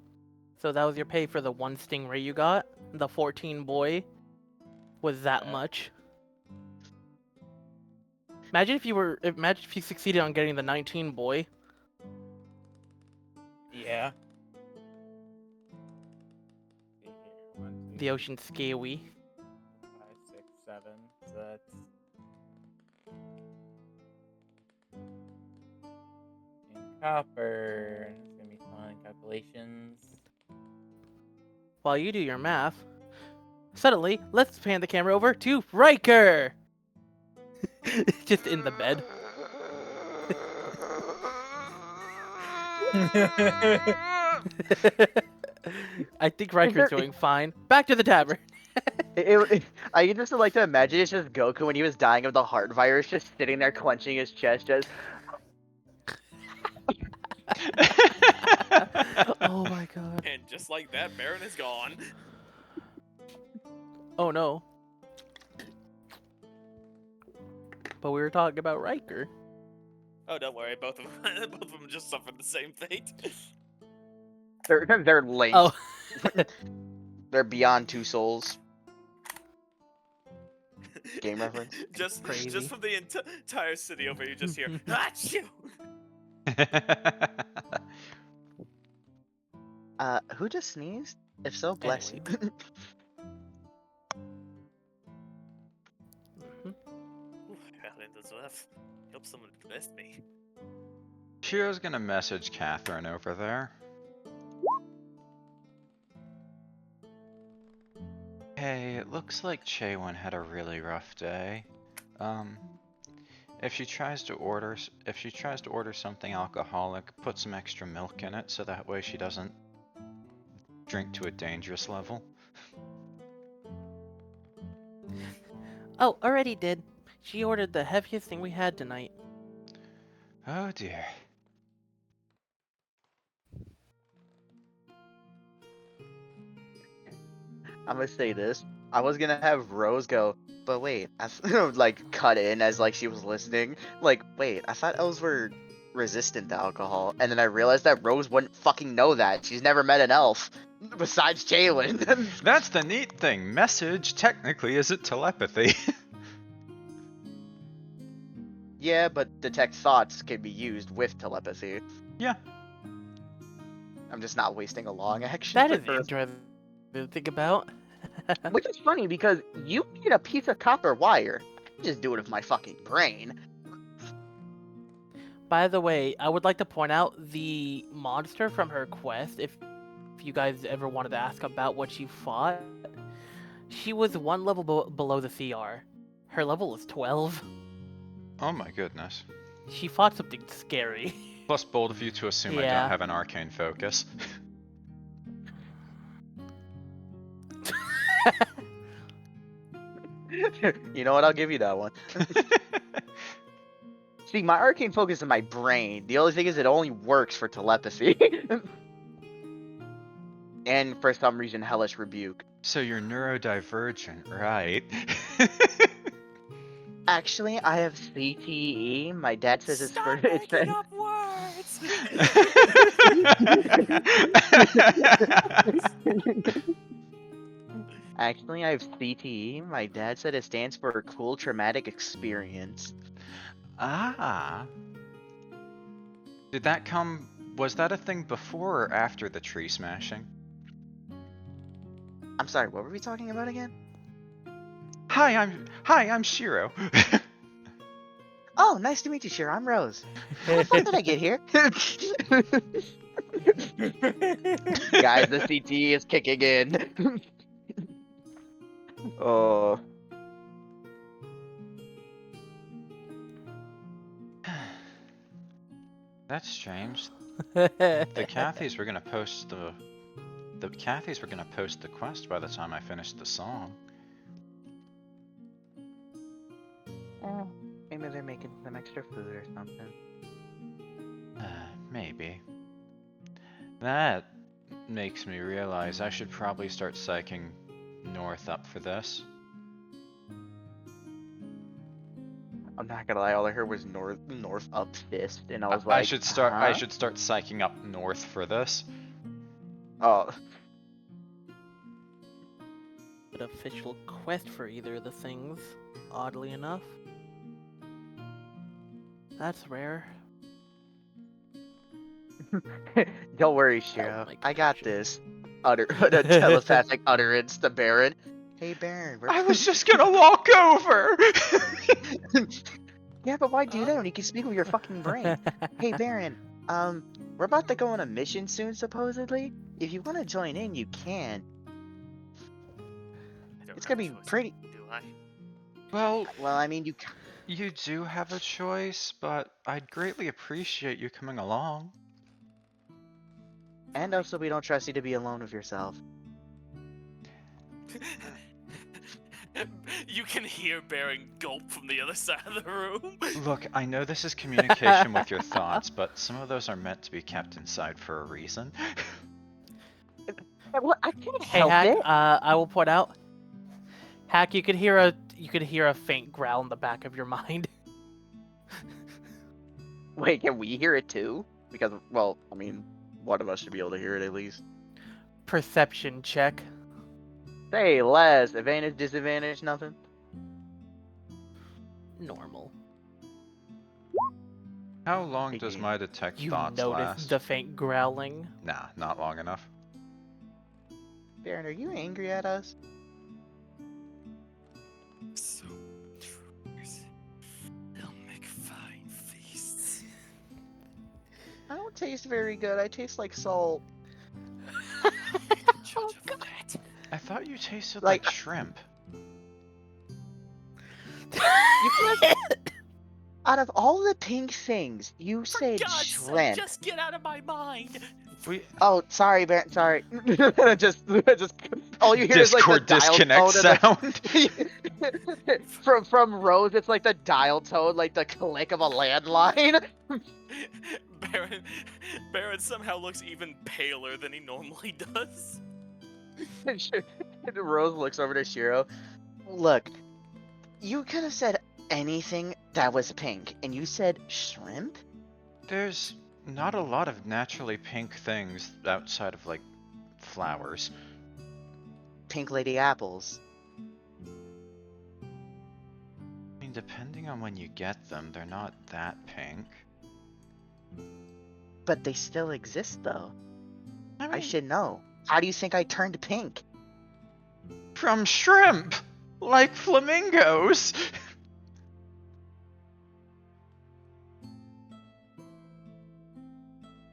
A: So that was your pay for the one stingray you got? The 14 boy was that much? Imagine if you succeeded on getting the 19 boy.
C: Yeah.
A: The ocean scaly.
C: 5, 6, 7. So that's in copper. It's gonna be fun calculations.
A: While you do your math, suddenly, let's pan the camera over to Ryker! Just in the bed. I think Riker's doing fine. Back to the tavern.
D: I just like to imagine it's just Goku when he was dying of the heart virus, just sitting there clenching his chest, just.
A: Oh my god.
E: And just like that, Barron is gone.
A: Oh no. But we were talking about Ryker.
E: Oh, don't worry, both of them just suffered the same fate.
D: They're linked.
A: Oh.
D: They're beyond two souls. Game reference.
E: Just
A: Crazy.
E: from the entire city over, you just hear Achoo!
D: Who just sneezed? If so, bless you.
E: Hope someone blessed me.
B: Shiro's gonna message Catherine over there. Hey, it looks like Chaewynn had a really rough day. If she tries to order something alcoholic, put some extra milk in it so that way she doesn't drink to a dangerous level.
A: Oh, already did. She ordered the heaviest thing we had tonight.
B: Oh dear.
D: I'm gonna say this. I was gonna have Rose go, but wait, like cut in as like she was listening. Like, wait, I thought elves were resistant to alcohol, and then I realized that Rose wouldn't fucking know that. She's never met an elf besides Chaewynn.
B: That's the neat thing. Message technically isn't telepathy.
D: Yeah, but detect thoughts can be used with telepathy.
B: Yeah.
D: I'm just not wasting a long action.
A: That is
D: for-
A: interesting to think about.
D: Which is funny because you need a piece of copper wire. I can just do it with my fucking brain.
A: By the way, I would like to point out the monster from her quest, if you guys ever wanted to ask about what she fought, she was one level below the CR. Her level is 12.
B: Oh my goodness.
A: She fought something scary.
B: Plus bold of you to assume I
A: Yeah.
B: don't have an arcane focus.
D: You know what? I'll give you that one. See, my arcane focus is in my brain. The only thing is it only works for telepathy. And for some reason, Hellish Rebuke.
B: So you're neurodivergent, right?
D: Actually, I have CTE. My dad says it's for...
E: Stop making up words!
D: Actually, I have CTE. My dad said it stands for Cool Traumatic Experience.
B: Ah. Was that a thing before or after the tree smashing?
D: I'm sorry, what were we talking about again?
B: Hi, I'm Shiro.
D: Oh, nice to meet you, Shiro. I'm Rose. How the fuck did I get here? Guys, the CTE is kicking in. Oh.
B: That's strange. The Cathys were gonna post the quest by the time I finished the song.
D: Maybe they're making some extra food or something.
B: maybe. That makes me realize I should probably start psyching north up for this.
D: I'm not gonna lie, all I heard was north up fist, and I was
B: I
D: like,
B: should start.
D: huh?
B: I should start psyching up north for this.
D: Oh,
A: An official quest for either of the things, oddly enough. That's rare.
D: don't worry, Shiro.
A: my
D: I got
A: connection.
D: this. A telepathic utterance to Barron. Hey, Barron.
B: I was just gonna walk over.
D: Yeah, but why do that when you can speak with your fucking brain? Hey, Barron. We're about to go on a mission soon, supposedly. If you want to join in, you can.
E: I don't
D: It's
E: have
D: gonna
E: a
D: be
E: choice,
D: pretty.
E: Do I?
B: Well,
D: Well, I mean,
B: you do have a choice, but I'd greatly appreciate you coming along.
D: and also we don't trust you to be alone with yourself.
E: You can hear Barron gulp from the other side of the room.
B: Look, I know this is communication with your thoughts, but some of those are meant to be kept inside for a reason.
D: Well, I can't
A: Hey,
D: help
A: Hack.
D: it.
A: I will point out. Hack, you could hear a faint growl in the back of your mind.
D: Wait, can we hear it too? Because, well, I mean, one of us should be able to hear it at least.
A: Perception check.
D: Say less. Advantage, disadvantage, nothing.
A: Normal.
B: How long does
D: Again.
B: my detect
A: You
B: thoughts
A: notice
B: last?
A: the faint growling.
B: Nah, not long enough.
D: Barron, are you angry at us?
E: So troopers, they'll make fine feasts.
D: I don't taste very good. I taste like salt.
E: Judge of that.
B: I thought you tasted
D: Like-
B: like shrimp.
D: Out of all the pink things, you
E: For
D: said
E: God's sake,
D: shrimp.
E: just get out of my mind.
B: We
D: Oh, sorry, Barron. Sorry. just. All you hear
B: Discord
D: is like the
B: disconnect
D: dial tone
B: sound.
D: from Rose, it's like the dial tone, like the click of a landline.
E: Barron somehow looks even paler than he normally does.
D: And Rose looks over to Shiro. Look, you could have said anything that was pink, and you said shrimp?
B: There's not a lot of naturally pink things outside of, like, flowers.
D: Pink lady apples.
B: I mean, depending on when you get them, they're not that pink.
D: But they still exist, though.
B: I
D: I
B: mean,
D: should know. How do you think I turned pink?
B: from shrimp! Like flamingos!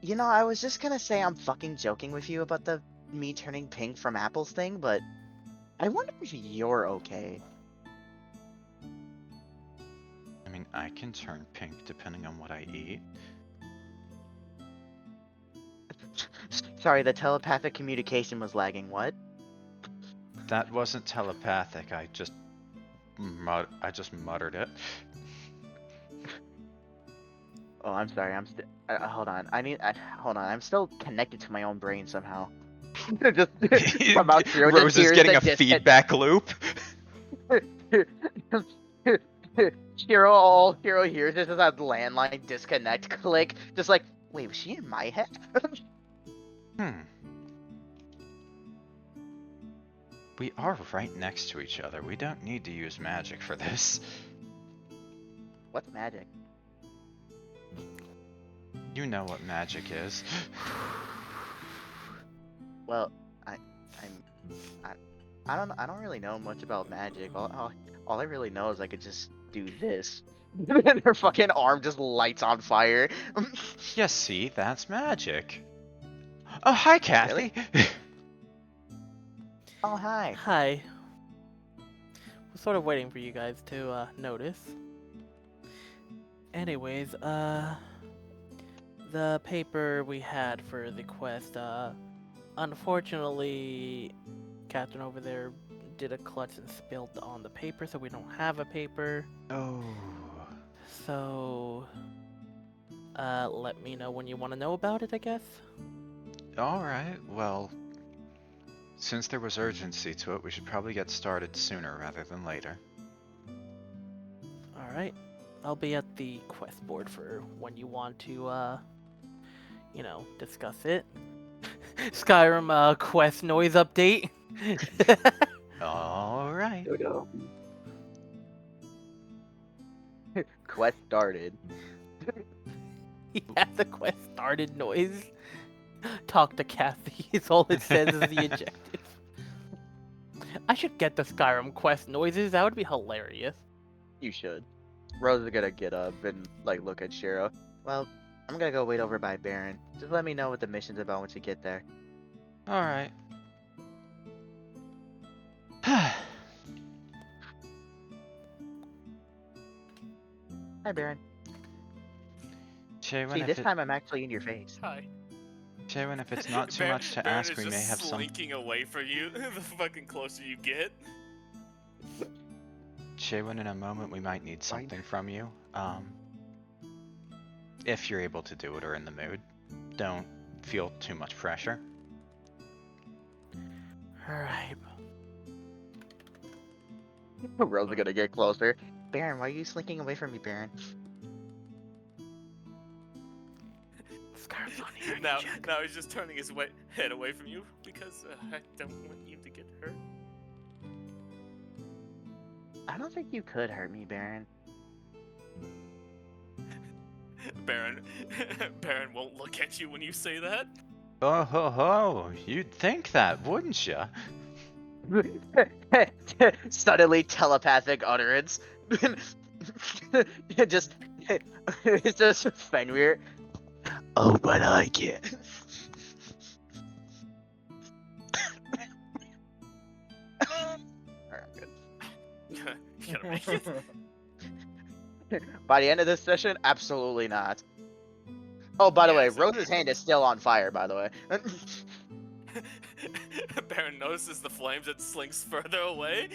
D: You know, I was just gonna say I'm fucking joking with you about the me turning pink from apples thing, but I wonder if you're okay.
B: I mean, I can turn pink depending on what I eat.
D: Sorry, the telepathic communication was lagging. What?
B: That wasn't telepathic, I just muttered it.
D: Oh, I'm sorry. I'm still. Hold on. Hold on. I'm still connected to my own brain somehow. just somehow Shiro just
B: Rose is
D: hears
B: getting
D: the
B: a feedback loop.
D: All Shiro hears is that landline disconnect click. Just like, wait, was she in my head?
B: We are right next to each other. We don't need to use magic for this.
D: What's magic?
B: You know what magic is.
D: Well, I don't really know much about magic. All I really know is I could just do this. And her fucking arm just lights on fire.
B: Yeah, see, that's magic. Oh, hi, Cathy.
D: Oh, hi.
A: Hi. Was sort of waiting for you guys to notice. Anyways, the paper we had for the quest, unfortunately, Captain over there did a clutch and spilled on the paper, so we don't have a paper.
B: Oh.
A: So, Let me know when you want to know about it, I guess.
B: Alright, well, since there was urgency to it, we should probably get started sooner rather than later.
A: Alright. I'll be at the quest board for when you want to, discuss it. Skyrim, quest noise update.
B: Alright.
D: Here we go. Quest started.
A: Yeah, the quest started noise. Talk to Cathy is all it says is the objective. I should get the Skyrim quest noises. That would be hilarious.
D: You should. Rose is gonna get up and look at Shiro. Well, I'm gonna go wait over by Barron. Just let me know what the mission's about once you get there.
B: Alright.
D: Hi, Barron.
B: Chaewynn,
D: See,
B: if
D: this
B: it-
D: time I'm actually in your face.
E: Hi.
B: Chaewynn, if it's not too
E: Barron-
B: much to
E: Barron
B: ask,
E: is
B: we may
E: just
B: have some.
E: slinking away from you the fucking closer you get.
B: Chaewynn, in a moment, we might need something from you. If you're able to do it or in the mood, don't feel too much pressure.
A: Alright.
D: Rose is gonna get closer. Barron, why are you slinking away from me, Barron?
A: Skyrim's on here.
E: Now he's just turning his head away from you because I don't want you to get hurt.
D: I don't think you could hurt me, Barron.
E: Barron won't look at you when you say that.
B: Oh ho ho! You'd think that, wouldn't ya?
D: Suddenly telepathic utterance. just it's just Fenrir. Oh, but I can't. Alright, good.
E: You gotta make it.
D: By the end of this session, absolutely not. Oh, by the
E: Yeah,
D: way,
E: it's
D: Rose's
E: okay.
D: hand is still on fire, by the way.
E: Barron notices the flames and slinks further away.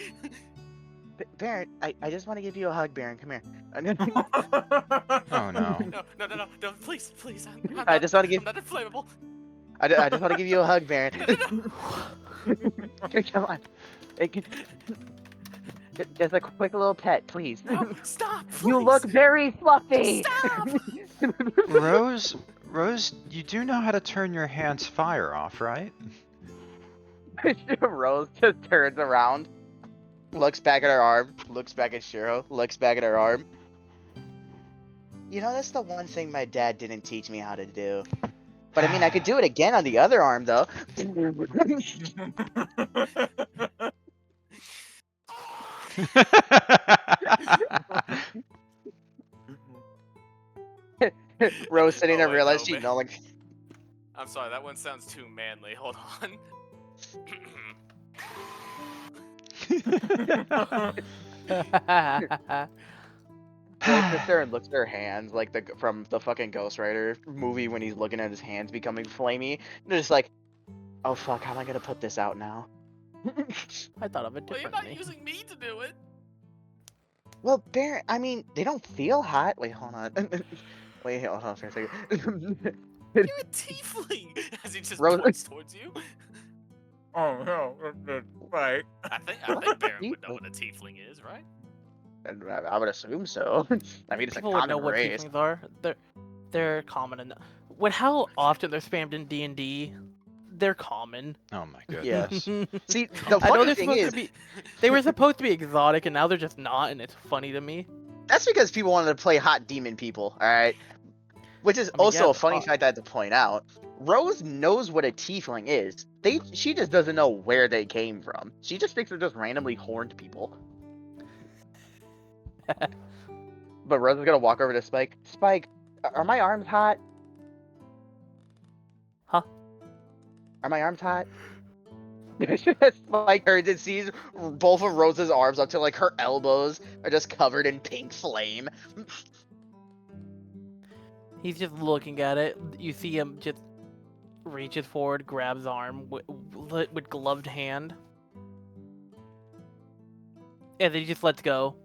D: Barron, I just want to give you a hug, Barron. Come here.
B: Oh no.
E: No, please.
D: I just wanna give-
E: I'm not inflammable.
D: I just want to give you a hug, Barron. Come on. Just a quick little pet, please.
E: No, stop.
D: You look
E: please.
D: very fluffy.
E: Stop.
B: Rose, you do know how to turn your hand's fire off, right?
D: Rose just turns around, looks back at her arm, looks back at Shiro, looks back at her arm. You know, that's the one thing my dad didn't teach me how to do. But I mean, I could do it again on the other arm, though. Rose sitting there
E: Oh, wait,
D: realized
E: no,
D: she know,
E: I'm sorry, that one sounds too manly. Hold on.
D: Rose sits there and looks at her hands, from the fucking Ghost Rider movie when he's looking at his hands becoming flamey. And they're just like, oh fuck, how am I gonna put this out now?
A: I thought of it
E: Well, you're
A: differently.
E: not using me to do it.
D: Well, Barron, I mean, they don't feel hot. Wait, hold on. Wait, hold on for a second.
E: You're a tiefling. As he just
D: Rose-
E: points towards you.
C: Oh no, right.
E: I think Barron would know what a tiefling is, right?
D: I would assume so. I mean, it's
A: People
D: a
A: would know
D: common
A: what
D: race.
A: tieflings are. They're common enough. With how often they're spammed in D&D, they're common.
B: Oh my
D: Yeah.
B: goodness.
D: See, the
A: I know
D: funny
A: they're
D: thing
A: supposed
D: is,
A: to be. They were supposed to be exotic, and now they're just not, and it's funny to me.
D: that's because people wanted to play hot demon people, alright? Which is
A: I mean,
D: also
A: yeah,
D: a funny
A: but-
D: fact I have to point out. Rose knows what a tiefling is. She just doesn't know where they came from. She just thinks they're just randomly horned people. But Rose is gonna walk over to Spike. Spike, are my arms hot?
A: Huh?
D: Are my arms hot? Spike turns and sees both of Rose's arms up to her elbows are just covered in pink flame.
A: He's just looking at it. You see him just reaches forward, grabs arm with gloved hand, and then he just lets go.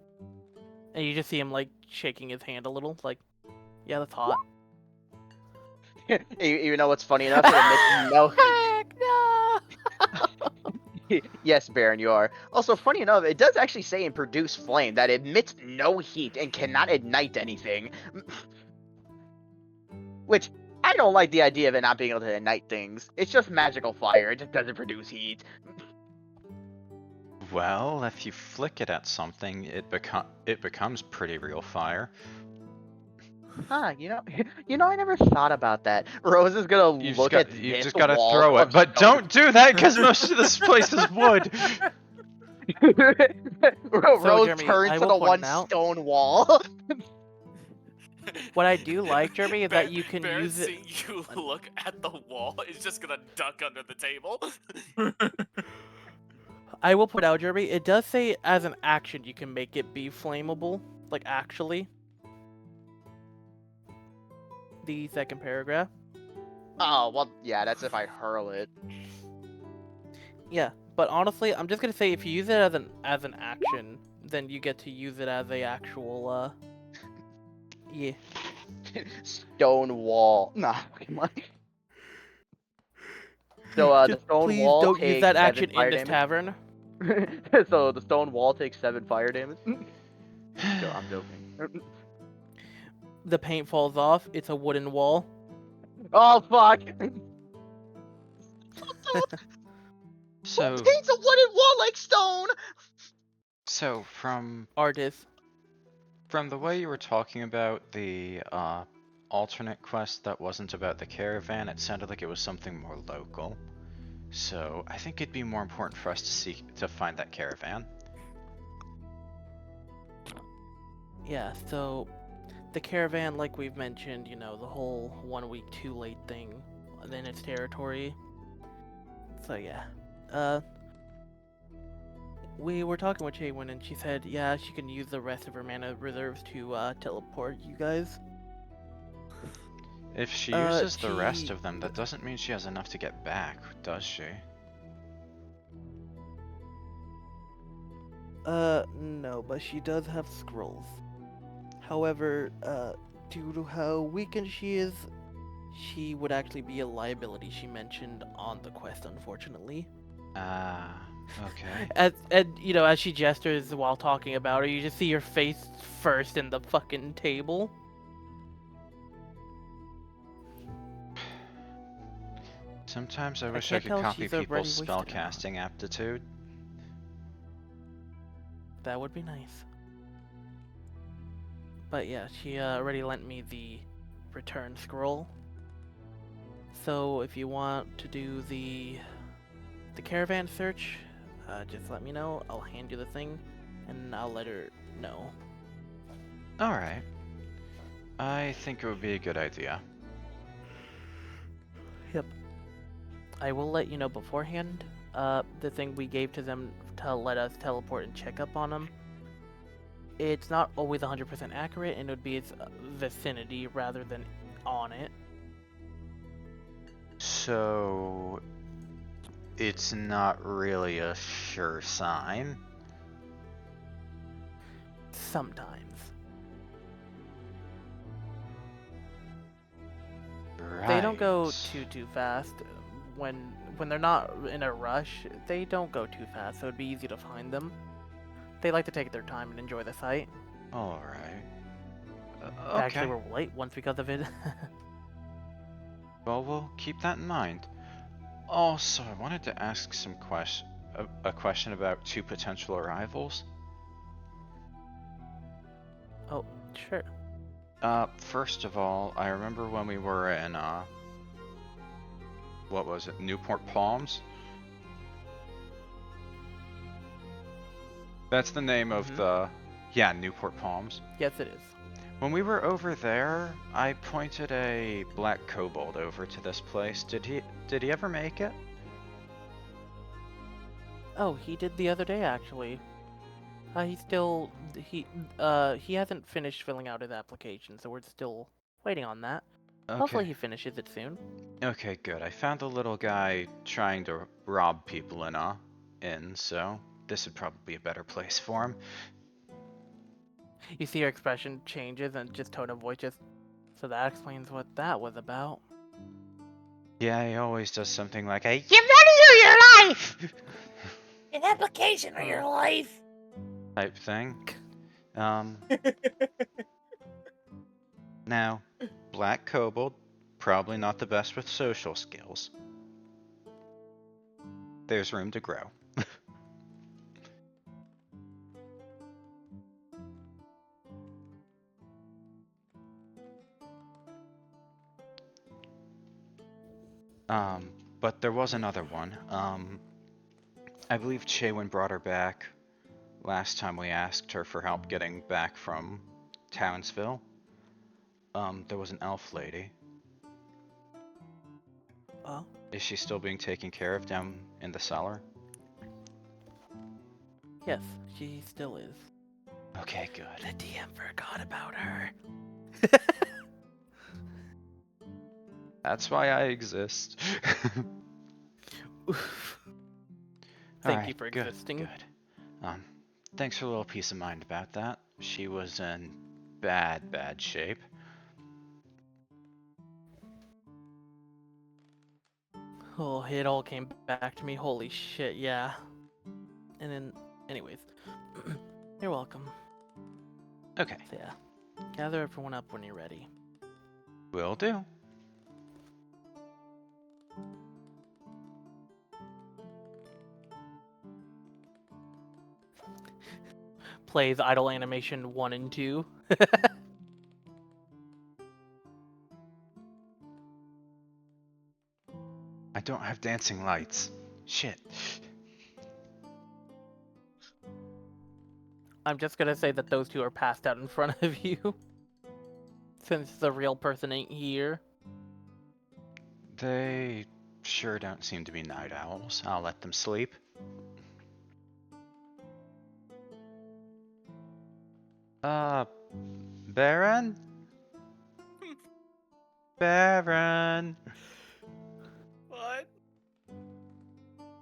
A: And you just see him shaking his hand a little, yeah, that's hot.
D: You know what's funny enough? It emits no.
A: Heck no!
D: Yes, Baron, you are. Also, funny enough, it does actually say in Produce Flame that it emits no heat and cannot ignite anything. Which, I don't like the idea of it not being able to ignite things. It's just magical fire, it just doesn't produce heat.
B: Well, if you flick it at something, it becomes pretty real fire.
D: Huh, you know, I never thought about that. Rose is gonna
B: You
D: look
B: just,
D: at
B: you
D: this
B: just gotta
D: wall
B: throw it,
D: of
B: but
D: stone.
B: don't do that because most of this place is wood.
D: Rose
A: Jeremy,
D: turns
A: I
D: to
A: will
D: the
A: point
D: one
A: out-
D: stone wall.
A: What I do like, Jeremy, is that you can
E: Barron
A: use it.
E: seeing you look at the wall is just gonna duck under the table.
A: I will put out, Jeremy. It does say as an action you can make it be flammable, like actually. The second paragraph.
D: Oh, well, yeah, that's if I hurl it.
A: Yeah, but honestly, I'm just gonna say if you use it as an action, then you get to use it as a actual yeah.
D: Stone wall. Nah, come on. So, the
A: Just
D: stone
A: please
D: wall
A: don't use
D: takes
A: that
D: 7
A: action
D: fire
A: in this
D: damage.
A: tavern.
D: So, the stone wall takes 7 fire damage. So, I'm joking.
A: The paint falls off. It's a wooden wall.
D: Oh, fuck!
B: So,
D: Who paints a wooden wall like stone?
B: so from
A: Artist.
B: the way you were talking about the alternate quest that wasn't about the caravan, it sounded like it was something more local. So I think it'd be more important for us to find that caravan.
A: Yeah, so the caravan, like we've mentioned, you know, the whole 1 week too late thing in its territory. So yeah. We were talking with Chaewynn and she said, yeah, she can use the rest of her mana reserves to teleport you guys.
B: If she uses the rest
A: she-
B: of them, that doesn't mean she has enough to get back, does she?
A: No, but she does have scrolls. However, due to how weakened she is, she would actually be a liability, she mentioned on the quest, unfortunately.
B: Ah, okay.
A: And you know, as she gestures while talking about her, you just see her face first in the fucking table.
B: Sometimes I wish I
A: can't
B: could
A: tell if
B: copy
A: she's already
B: people's
A: wasted or not.
B: spellcasting aptitude.
A: That would be nice. But yeah, she already lent me the return scroll. So if you want to do the caravan search, just let me know. I'll hand you the thing, and I'll let her know.
B: Alright. I think it would be a good idea.
A: Yep. I will let you know beforehand. The thing we gave to them to let us teleport and check up on them. It's not always 100% accurate, and it would be its vicinity rather than on it.
B: So, it's not really a sure sign.
A: Sometimes.
B: Right.
A: They don't go too fast. When they're not in a rush, they don't go too fast, so it'd be easy to find them. They like to take their time and enjoy the site.
B: Alright.
A: Actually,
B: Okay.
A: we're late once because of it.
B: Well, we'll keep that in mind. Also, I wanted to ask a question about 2 potential arrivals.
A: Oh, sure.
B: First of all, I remember when we were in, what was it, Newport Palms? That's the name of yeah, Newport Palms.
A: Yes, it is.
B: When we were over there, I pointed a black kobold over to this place. Did he ever make it?
A: Oh, he did the other day, actually. He hasn't finished filling out his application, so we're still waiting on that. Hopefully he finishes it soon.
B: Okay, good. I found a little guy trying to rob people in a inn, so this would probably be a better place for him.
A: You see her expression changes and just tone of voice just... So that explains what that was about.
B: Yeah, he always does something like a, "You value your life!"
C: An application of your life.
B: type thing. Now, Black Kobold, probably not the best with social skills. There's room to grow. But there was another one. I believe Chaewynn brought her back last time we asked her for help getting back from Townsville. There was an elf lady.
A: Oh.
B: Is she still being taken care of down in the cellar?
A: Yes, she still is.
B: Okay, good.
A: The DM forgot about her.
B: That's why I exist.
A: Thank you
B: Alright,
A: for
B: good,
A: existing.
B: Good. Thanks for a little peace of mind about that. She was in bad shape.
A: Oh, it all came back to me. Holy shit, yeah. And then, anyways, you're welcome.
B: Okay,
A: So yeah, gather everyone up when you're ready.
B: will do.
A: Plays idle animation 1 and 2.
B: I don't have dancing lights. Shit.
A: I'm just gonna say that those two are passed out in front of you. Since the real person ain't here.
B: They sure don't seem to be night owls. I'll let them sleep. Barron? Barron!
E: What?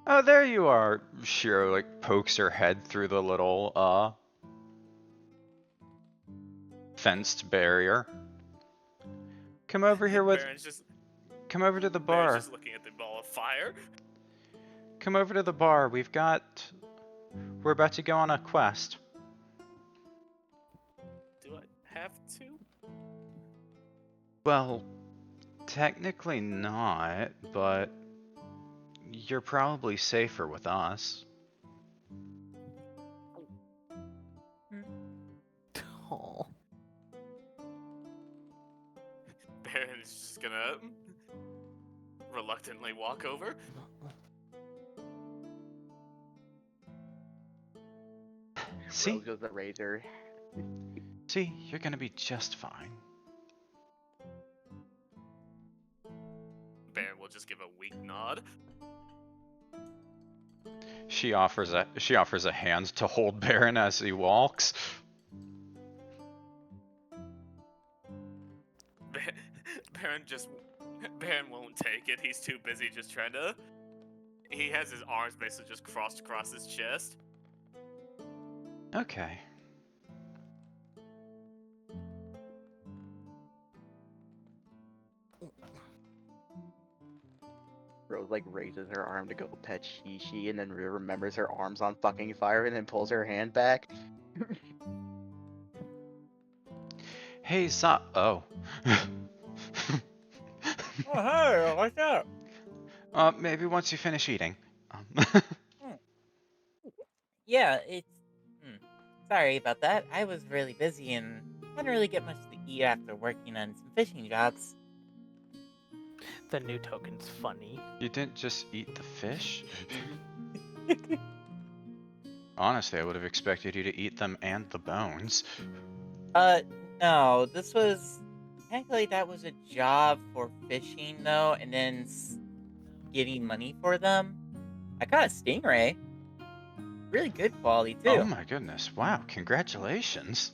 B: Oh, there you are. Shiro, like, pokes her head through the little, fenced barrier. Come over here with... Come over to the
E: Barron's
B: bar.
E: just looking at the ball of fire.
B: Come over to the bar. We're about to go on a quest.
E: Do I have to?
B: Well, technically not, but you're probably safer with us.
A: Oh.
E: Barron's just gonna reluctantly walk over.
B: See?
D: Rose goes the razor.
B: See, you're gonna be just fine.
E: Barron will just give a weak nod.
B: She offers a hand to hold Barron as he walks.
E: Barron won't take it. He's too busy just trying to. He has his arms basically just crossed across his chest.
B: Okay.
D: Rose like raises her arm to go pet Shishi and then remembers her arm's on fucking fire and then pulls her hand back.
B: Hey, oh.
C: Oh, hey, what's up?
B: Maybe once you finish eating.
C: Yeah, it's... Sorry about that. I was really busy and didn't really get much to eat after working on some fishing jobs.
A: The new token's funny.
B: You didn't just eat the fish? Honestly, I would have expected you to eat them and the bones.
C: No, this was... Technically, that was a job for fishing, though, and then getting money for them. I caught a stingray. Really good quality, too.
B: Oh my goodness, wow, congratulations.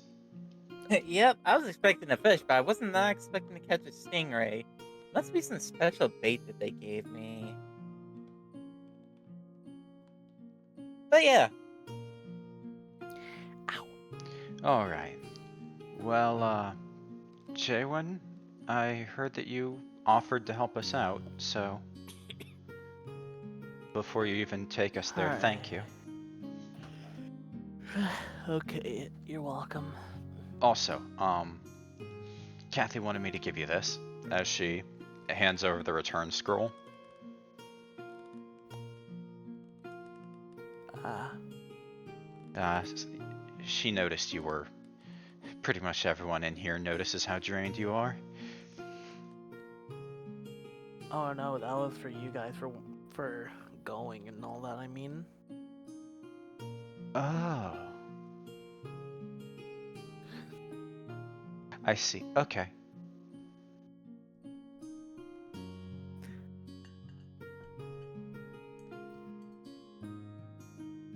C: Yep, I was expecting a fish, but I wasn't not expecting to catch a stingray. Must be some special bait that they gave me. But yeah.
B: Alright. Well, Chaewynn, I heard that you offered to help us out, so before you even take us there, thank you.
A: Okay, you're welcome.
B: Also, Cathy wanted me to give you this as she hands over the return scroll. She noticed you were. Pretty much everyone in here notices how drained you are.
A: Oh no, that was for you guys for going and all that. I mean.
B: Oh. I see. Okay.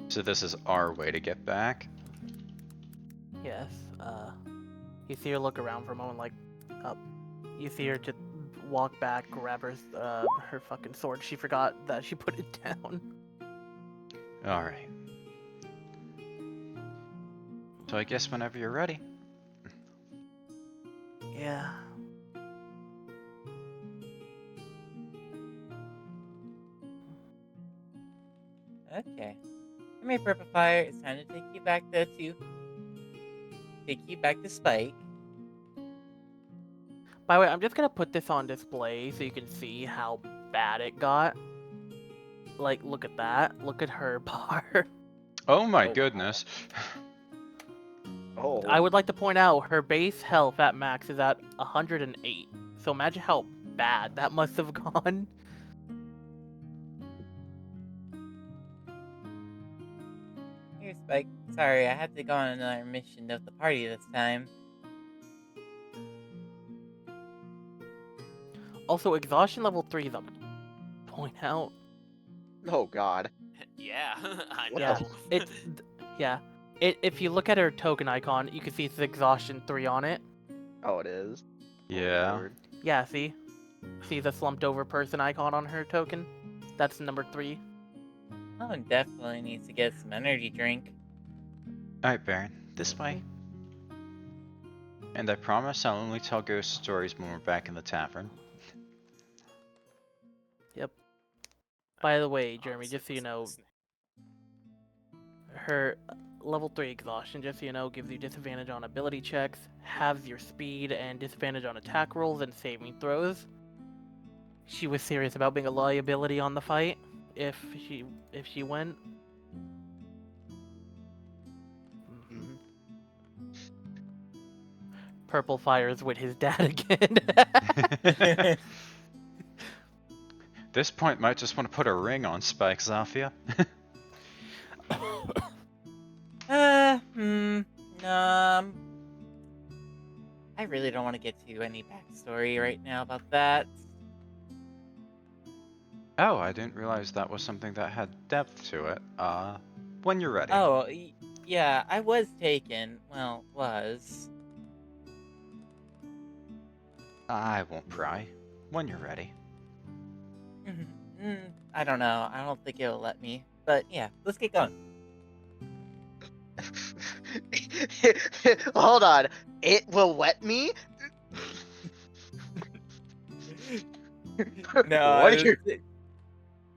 B: So this is our way to get back?
A: Yes. You see her look around for a moment, like, you see her just walk back, grab her fucking sword. She forgot that she put it down.
B: Alright. So I guess whenever you're ready.
A: Yeah.
C: Okay. Come here, Purple Fire. It's time to take you back to Spike.
A: By the way, I'm just gonna put this on display so you can see how bad it got. Like, look at that. Look at her bar.
B: Oh my
C: Oh,
B: goodness.
D: Oh.
A: I would like to point out her base health at max is at 108. So imagine how bad that must have gone.
C: Here, Spike. Sorry, I had to go on another mission of the party this time.
A: Also, exhaustion level 3 is a point out.
D: Oh God.
E: Yeah, I know.
A: Yeah, if you look at her token icon, you can see it's exhaustion 3 on it.
D: Oh, it is.
B: Yeah.
D: Lord.
A: Yeah, see? See the slumped over person icon on her token? That's number 3.
C: Oh, definitely needs to get some energy drink.
B: Alright, Barron. This way. And I promise I'll only tell ghost stories when we're back in the tavern.
A: Yep. By the way, Jeremy, just so you know, her level 3 exhaustion, just so you know, gives you disadvantage on ability checks, halves your speed, and disadvantage on attack rolls and saving throws. She was serious about being a liability on the fight if she went. Mhm. Purple Fire's with his dad again.
B: This point might just want to put a ring on Spike, Zofia.
C: I really don't want to get to any backstory right now about that.
B: Oh, I didn't realize that was something that had depth to it. When you're ready.
C: Oh, yeah, I was taken. Well, was.
B: I won't pry. When you're ready.
C: I don't know. I don't think it'll let me. But yeah, let's get going.
D: Hold on. It will wet me?
C: No,
D: What are you...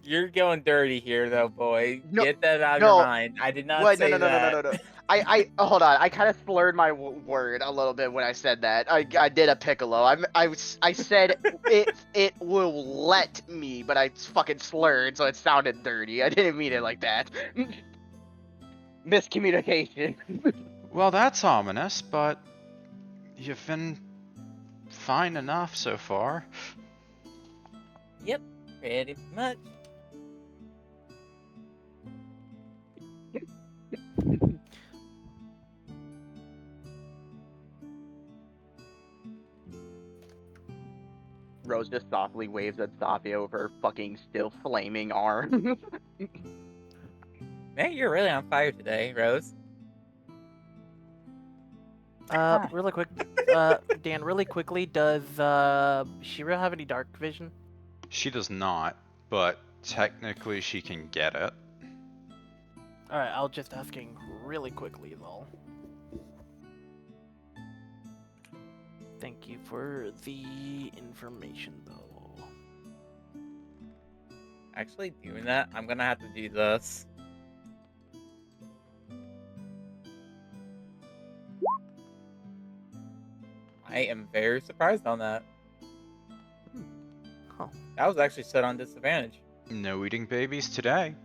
C: you're going dirty here, though, boy.
D: No,
C: Get that out of
D: no.
C: your mind. I did not
D: Wait,
C: say
D: no.
C: that.
D: I hold on. I kind of slurred my word a little bit when I said that. I did a piccolo. I said it will let me, but I fucking slurred, so it sounded dirty. I didn't mean it like that. Miscommunication.
B: Well, that's ominous, but you've been fine enough so far.
C: Yep, pretty much.
D: Rose just softly waves at Zofia with her fucking still flaming arm.
C: Man, you're really on fire today, Rose.
A: Really quick, Dan, really quickly, does Shiro have any dark vision?
B: She does not, but technically she can get it.
A: Alright, I'll just asking really quickly though. Thank you for the information, though.
C: Actually, doing that, I'm gonna have to do this. I am very surprised on that.
A: Huh.
C: That was actually set on disadvantage.
B: No eating babies today.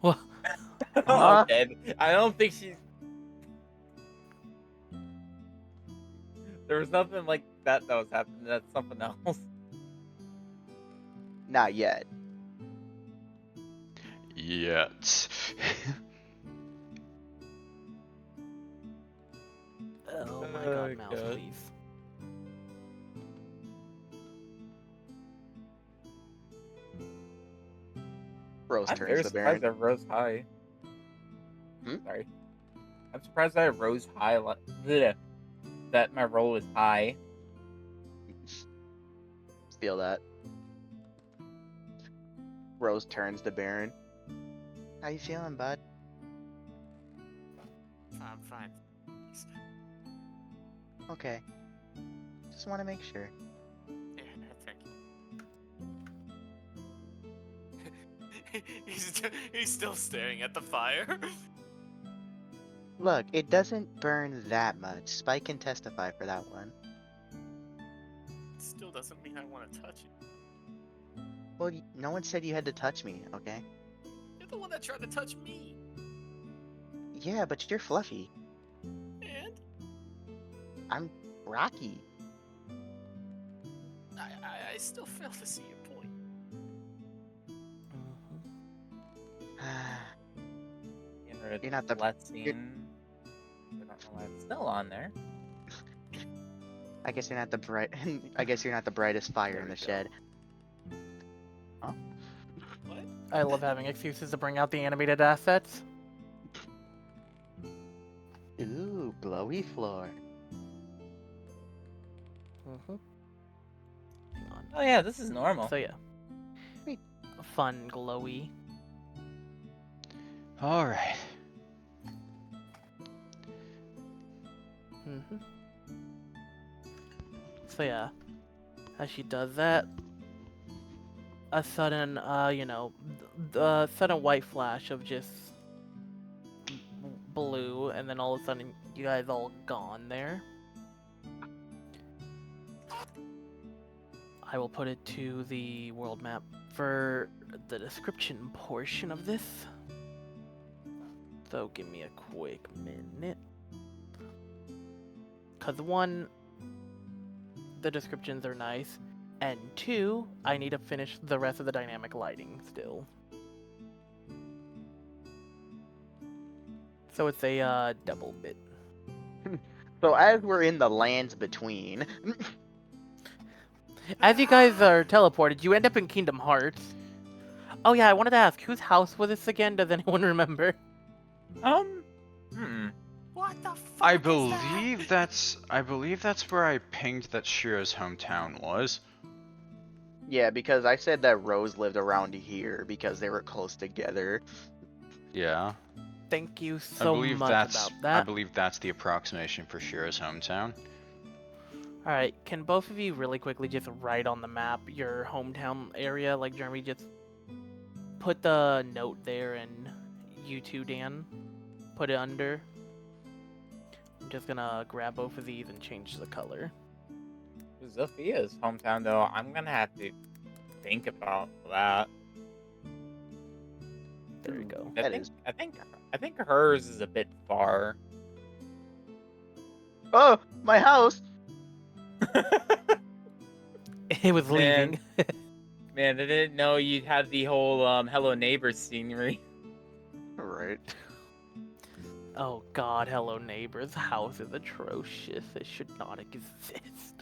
A: Well,
C: Okay, I don't think she's. There was nothing like that was happening. That's something else.
D: Not yet.
B: Yet.
A: oh my
C: Oh,
A: god, mouse,
C: God.
A: please.
D: Rose
C: I'm
D: turns
C: very
D: the
C: surprised
D: Baron.
C: that Rose high.
D: Hmm?
C: Sorry. I'm surprised that I rose high. That my roll was high.
D: Feel that. Rose turns the Baron. How you feeling, bud?
E: I'm fine.
D: Okay. Just want to make sure.
E: Yeah, thank you. he's still staring at the fire.
D: Look, it doesn't burn that much. Spike can testify for that one.
E: Still doesn't mean I want to touch it.
D: Well, no one said you had to touch me, okay?
E: You're the one that tried to touch me.
D: Yeah, but you're fluffy.
E: And
D: I'm rocky.
E: I still fail to see your point.
D: You're not the-
C: blessing. I don't know why it's still on there.
D: I guess you're not the I guess you're not the brightest fire
A: There
D: in
A: we
D: the
A: go.
D: shed.
E: What?
A: I love having excuses to bring out the animated assets.
D: Ooh, glowy floor.
A: Hang on.
C: Oh yeah, this is normal.
A: So yeah.
D: Sweet.
A: Fun, glowy.
B: Alright.
A: So yeah, as she does that, a sudden, the sudden white flash of just blue, and then all of a sudden you guys all gone there. I will put it to the world map for the description portion of this. So give me a quick minute. Cause one, the descriptions are nice, and two, I need to finish the rest of the dynamic lighting still. So it's a double bit.
D: So as we're in the lands between,
A: As you guys are teleported, you end up in Kingdom Hearts. Oh yeah, I wanted to ask, whose house was this again? Does anyone remember?
E: What the fuck?
B: I
E: is
B: believe that's where I pinged that Shiro's hometown was.
D: yeah, because I said that Rose lived around here because they were close together.
B: Yeah.
A: Thank you
B: I
A: so
B: believe
A: much
B: that's
A: about that.
B: I believe that's the approximation for Shiro's hometown.
A: Alright, can both of you really quickly just write on the map your hometown area? Like Jeremy, just put the note there, and you too, Dan, put it under. I'm just gonna grab both of these and change the color.
C: Zofia's hometown, though, I'm gonna have to think about that.
A: There you go.
C: I think hers is a bit far.
D: Oh, my house!
A: It was
C: Man.
A: leaving.
C: Man, I didn't know you'd have the whole Hello Neighbors scenery.
D: Right.
A: Oh god, hello neighbors. House is atrocious. It should not exist.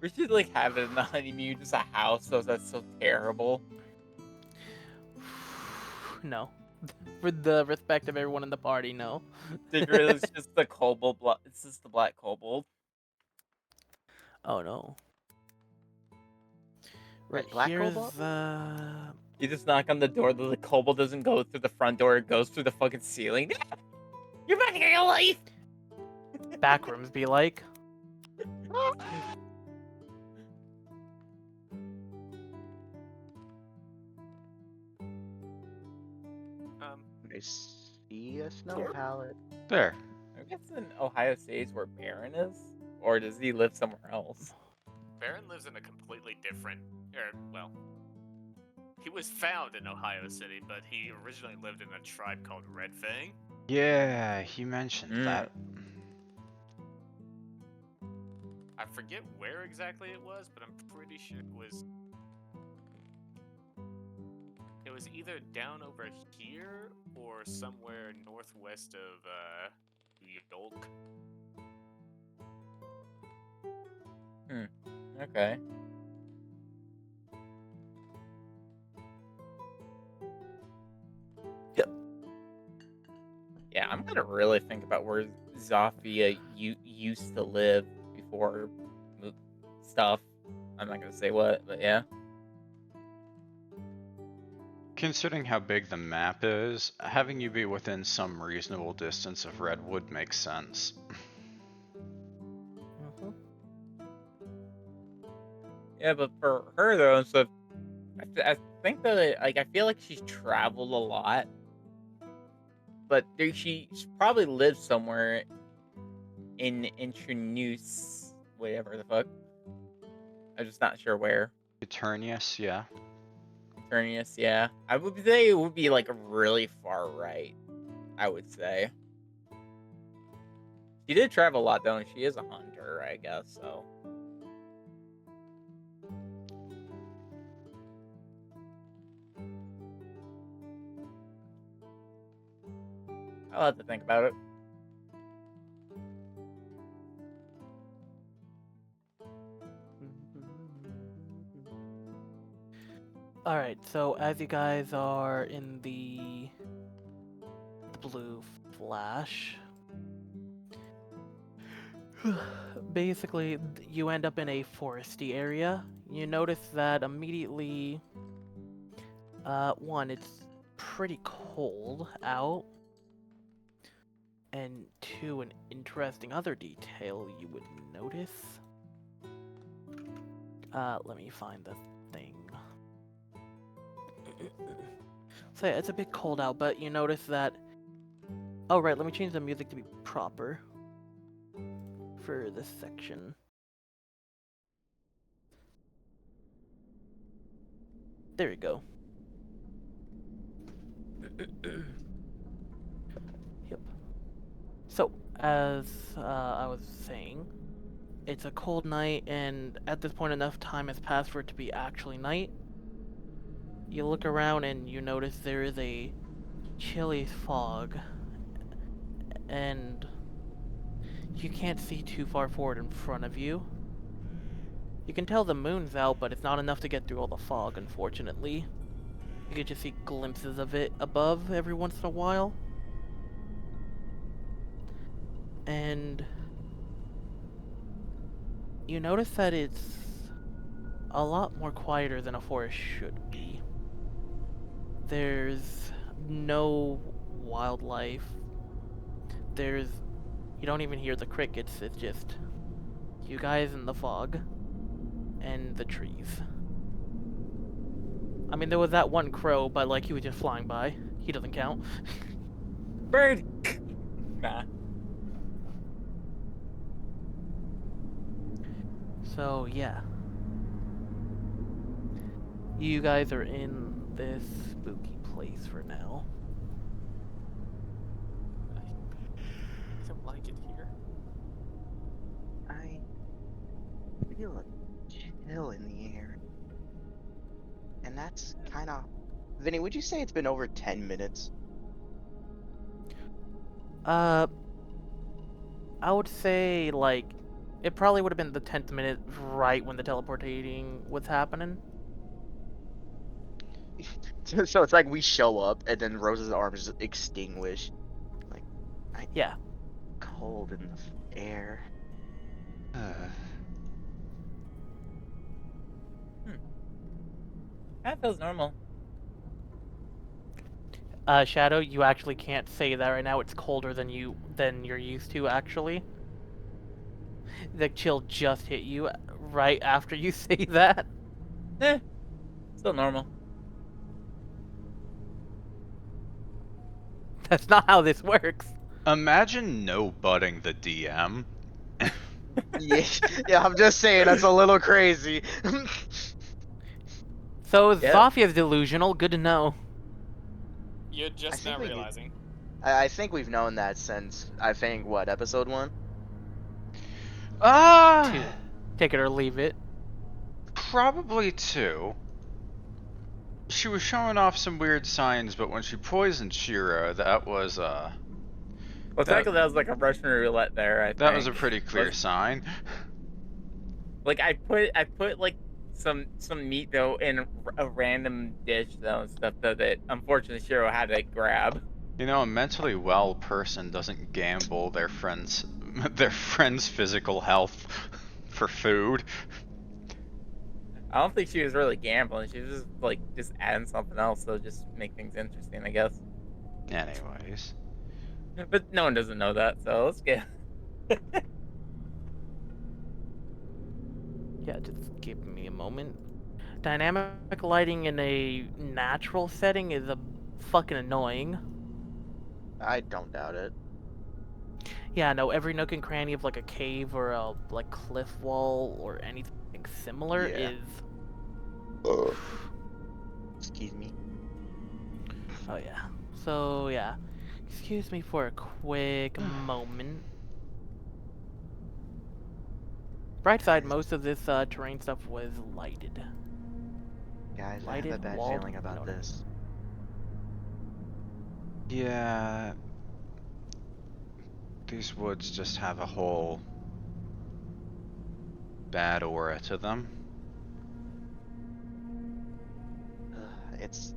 C: We should like have it in the Honey Mew, just a house, so that's so terrible.
A: No. For the respect of everyone in the party, no.
C: It's just the kobold. It's just the black kobold.
A: Oh no. Right,
D: Black
A: here's
D: Cobalt?
C: You just knock on the door, the kobold doesn't go through the front door, it goes through the fucking ceiling. You're about to get your life!
A: backrooms be like?
D: I see a snow palette.
B: There.
C: I guess in Ohio State is where Barron is, or does he live somewhere else?
E: Barron lives in a completely different, well, he was found in Ohio City, but he originally lived in a tribe called Red Fang.
B: Yeah, he mentioned that.
E: I forget where exactly it was, but I'm pretty sure it was either down over here or somewhere northwest of New York.
C: Okay.
A: Yep.
C: Yeah, I'm gonna really think about where Zofia used to live before stuff. I'm not gonna say what, but yeah.
B: Considering how big the map is, having you be within some reasonable distance of Redwood makes sense.
C: Yeah, but for her though, so I think that I feel like she's traveled a lot, but she probably lives somewhere in Internus, whatever the fuck. I'm just not sure where.
B: Eternius, yeah.
C: Internus, yeah. I would say it would be like really far right. I would say. She did travel a lot though, and she is a hunter, I guess. So. I'll have to think about it.
A: Alright, so as you guys are in the blue flash, basically you end up in a foresty area. You notice that immediately, one, it's pretty cold out, and two, an interesting other detail you would notice. Let me find the thing. So yeah, it's a bit cold out, but you notice that... Oh right, let me change the music to be proper for this section. There we go. Yep. So, as I was saying, it's a cold night, and at this point enough time has passed for it to be actually night. You look around and you notice there is a chilly fog, and you can't see too far forward in front of you. You can tell the moon's out, but it's not enough to get through all the fog, unfortunately. You can just see glimpses of it above every once in a while. And you notice that it's a lot more quieter than a forest should be. There's no wildlife. You don't even hear the crickets, it's just you guys in the fog and the trees. I mean, there was that one crow, but like he was just flying by. He doesn't count.
C: Bird! Nah.
A: So, yeah. You guys are in this spooky place for now.
E: I don't like it here.
D: I feel a chill in the air. And that's kind of... Vinny, would you say it's been over 10 minutes?
A: I would say, like, it probably would have been the 10th minute right when the teleportating was happening.
D: So it's like we show up and then Rose's arms just extinguish. Like,
A: Yeah.
D: cold in the air.
C: That feels normal.
A: Shadow, you actually can't say that right now. It's colder than you're used to, actually. The chill just hit you right after you say that.
C: Still normal.
A: That's not how this works.
B: Imagine no butting the DM.
D: Yeah, yeah, I'm just saying that's a little crazy.
A: So
C: Yeah.
A: Zofia's delusional. Good to know.
E: You're just
D: think
E: now
D: we need-
E: realizing.
D: I think we've known that since what, episode 1?
A: Two. Take it or leave it.
B: Probably 2. She was showing off some weird signs, but when she poisoned Shiro, that was
C: Well,
B: That-
C: technically that was like a Russian roulette there. I
B: that was a
C: think.
B: pretty clear
C: Was-
B: sign.
C: Like I put like some meat though in a random dish though and stuff though that unfortunately Shiro had to grab.
B: You know, a mentally well person doesn't gamble their friends' physical health for food.
C: I don't think she was really gambling. She was just adding something else to just make things interesting, I guess.
B: Anyways,
C: But no one doesn't know that, so let's get.
A: Yeah, just give me a moment. Dynamic lighting in a natural setting is a fucking annoying.
D: I don't doubt it.
A: Yeah, no, every nook and cranny of like a cave or a like cliff wall or anything similar
D: Yeah.
A: is.
D: Excuse me.
A: Oh yeah. So yeah, excuse me for a quick moment. Bright side, most of this terrain stuff was lighted.
D: Guys, I have a
A: Lighted,
D: bad
A: walled,
D: feeling about
A: no.
D: this.
B: yeah, these woods just have a whole bad aura to them.
D: It's...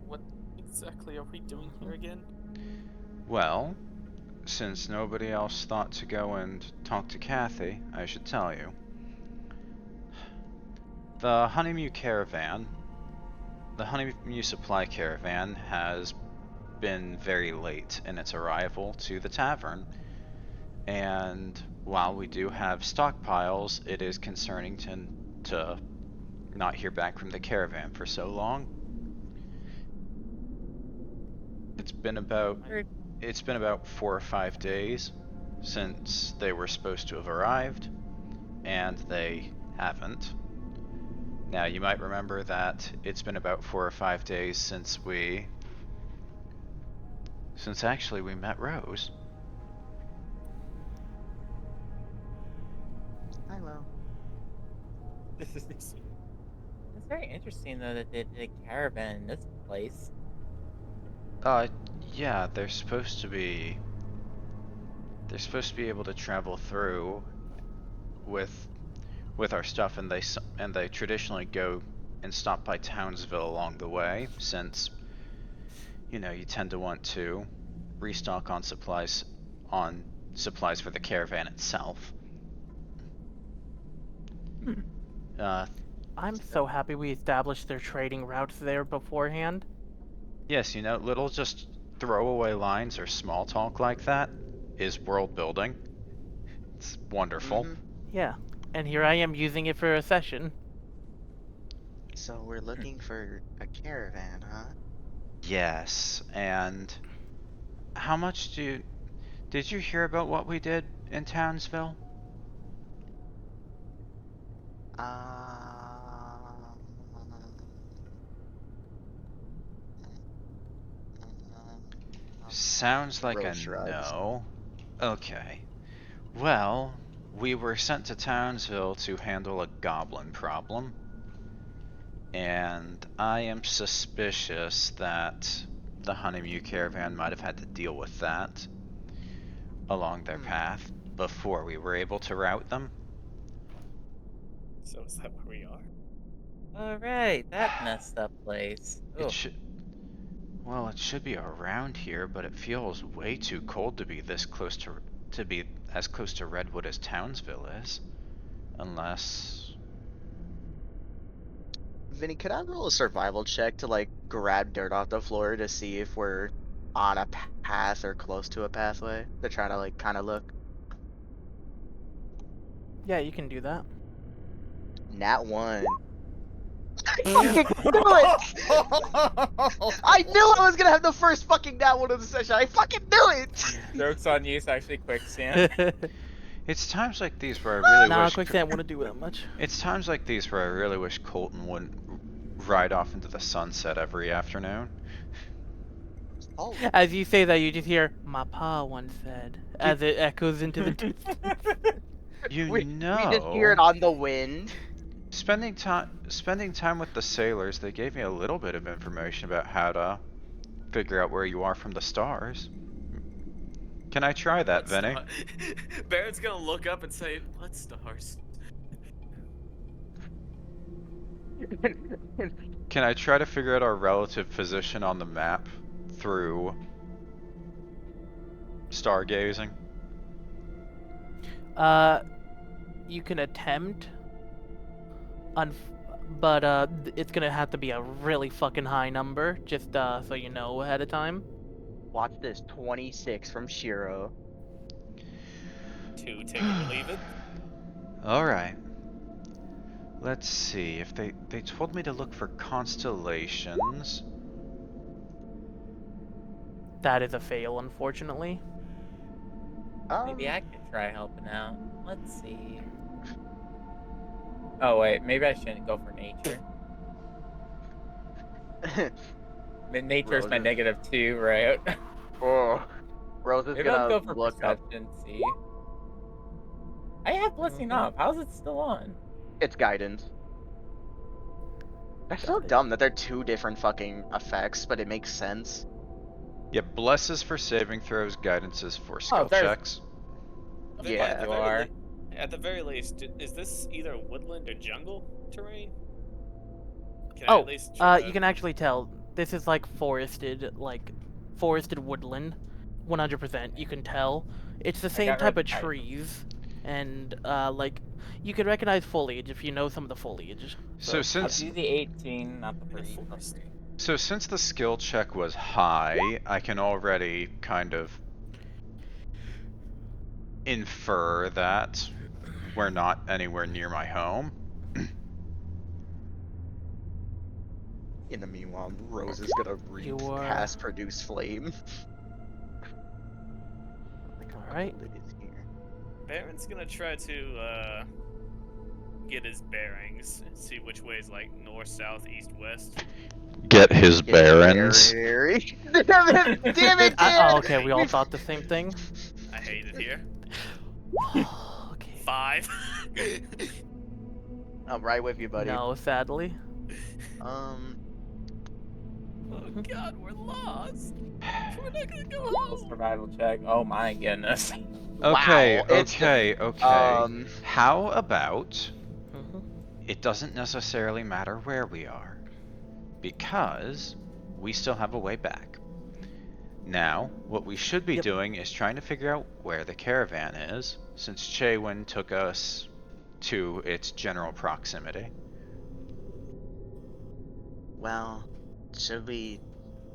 E: What exactly are we doing here again?
B: Well, since nobody else thought to go and talk to Cathy, I should tell you. The Honey Mew caravan, the Honey Mew supply caravan, has been very late in its arrival to the tavern. And while we do have stockpiles, it is concerning to not hear back from the caravan for so long. It's been about 4 or 5 days since they were supposed to have arrived, and they haven't. Now, you might remember that it's been about 4 or 5 days since actually we met Rose.
D: Hello.
C: It's very interesting though that they did a caravan in this place.
B: Yeah, they're supposed to be able to travel through with our stuff, and they traditionally go and stop by Townsville along the way, since you tend to want to restock on supplies for the caravan itself.
A: I'm so happy we established their trading routes there beforehand.
B: Yes, little just throwaway lines or small talk like that is world building. It's wonderful.
D: Mhm.
A: Yeah, and here I am using it for a session.
D: So we're looking for a caravan, huh?
B: Yes, and how much did you hear about what we did in Townsville? Sounds like a
D: Rose shrugs.
B: no. Okay. Well, we were sent to Townsville to handle a goblin problem. And I am suspicious that the Honey Mew caravan might have had to deal with that along their path before we were able to route them.
E: So is that where we are?
C: Alright, that messed up place.
B: It
C: Ugh.
B: should be around here, but it feels way too cold to be this close to be as close to Redwood as Townsville is. Unless
D: Vinny, could I roll a survival check to grab dirt off the floor to see if we're on a path or close to a pathway? To try to kind of look.
A: Yeah, you can do that.
D: Nat 1. I fucking knew it! I knew I was gonna have the first fucking nat 1 of the session. I fucking knew it!
C: Joke's on you, it's actually quicksand.
B: It's times like these where I really
A: Nah,
B: wish.
A: quicksand wouldn't do that much.
B: It's times like these where I really wish Colton wouldn't ride off into the sunset every afternoon.
D: Oh,
A: As you say that, you just hear, "My pa once said," as it echoes into the distance.
D: we just hear it
B: know,
D: on the wind.
B: spending time with the sailors, they gave me a little bit of information about how to figure out where you are from the stars. Can I try that,
E: What
B: Viny?
E: star- Barron's gonna look up and say, "What stars?"
B: Can I try to figure out our relative position on the map through stargazing?
A: You can attempt, but it's gonna have to be a really fucking high number, just so you know ahead of time.
D: Watch this, 26 from Shiro.
E: 2, take it or leave it.
B: Alright. Let's see, if they told me to look for constellations.
A: That is a fail, unfortunately.
C: Maybe I could try helping out. Let's see. Oh wait, maybe I shouldn't go for nature. Nature's my
D: Roses.
C: -2, right?
D: Oh, Rose is
C: Maybe I'll
D: gonna
C: go for
D: look up.
C: perception. See. I have blessing off. How's it still on?
D: It's guidance. That's so
A: Got it.
D: dumb that they're two different fucking effects, but it makes sense.
B: Yeah, bless is for saving throws, guidance is for skill
C: there's-
B: checks.
E: Viny,
D: Yeah.
E: at the
C: You
E: very
C: are.
E: at the very least, is this either woodland or jungle terrain? Can I
A: Oh,
E: at least try
A: you can actually tell this is like forested woodland, 100%. You can tell it's the same
C: got
A: type
C: rid
A: of
C: of
A: trees, and like you can recognize foliage if you know some of the foliage.
B: So
C: I'll
B: since
C: do the 18, not the
E: in a
C: 3.
E: forest?
B: since the skill check was high, I can already kind of infer that we're not anywhere near my home.
D: In the meanwhile, Rose is gonna
A: You are-
D: mass produce flame.
A: Alright.
D: It is here.
E: Barron's gonna try to get his bearings, see which way is like north, south, east, west.
B: Get his
D: Get
B: barons.
D: Barry. Damn it! Damn it!
A: Oh, okay, we all thought the same thing.
E: I hate it here.
A: Okay.
E: 5.
D: I'm right with you, buddy.
A: No, sadly.
E: Oh god, we're lost. We're not gonna go
C: Little
E: home.
C: survival check. Oh my goodness.
B: Okay,
D: Wow, it's-
B: okay.
D: Um,
B: How about
A: Mhm.
B: it doesn't necessarily matter where we are, because we still have a way back. Now, what we should be
A: Yep.
B: doing is trying to figure out where the caravan is, since Chaewynn took us to its general proximity.
D: well, should we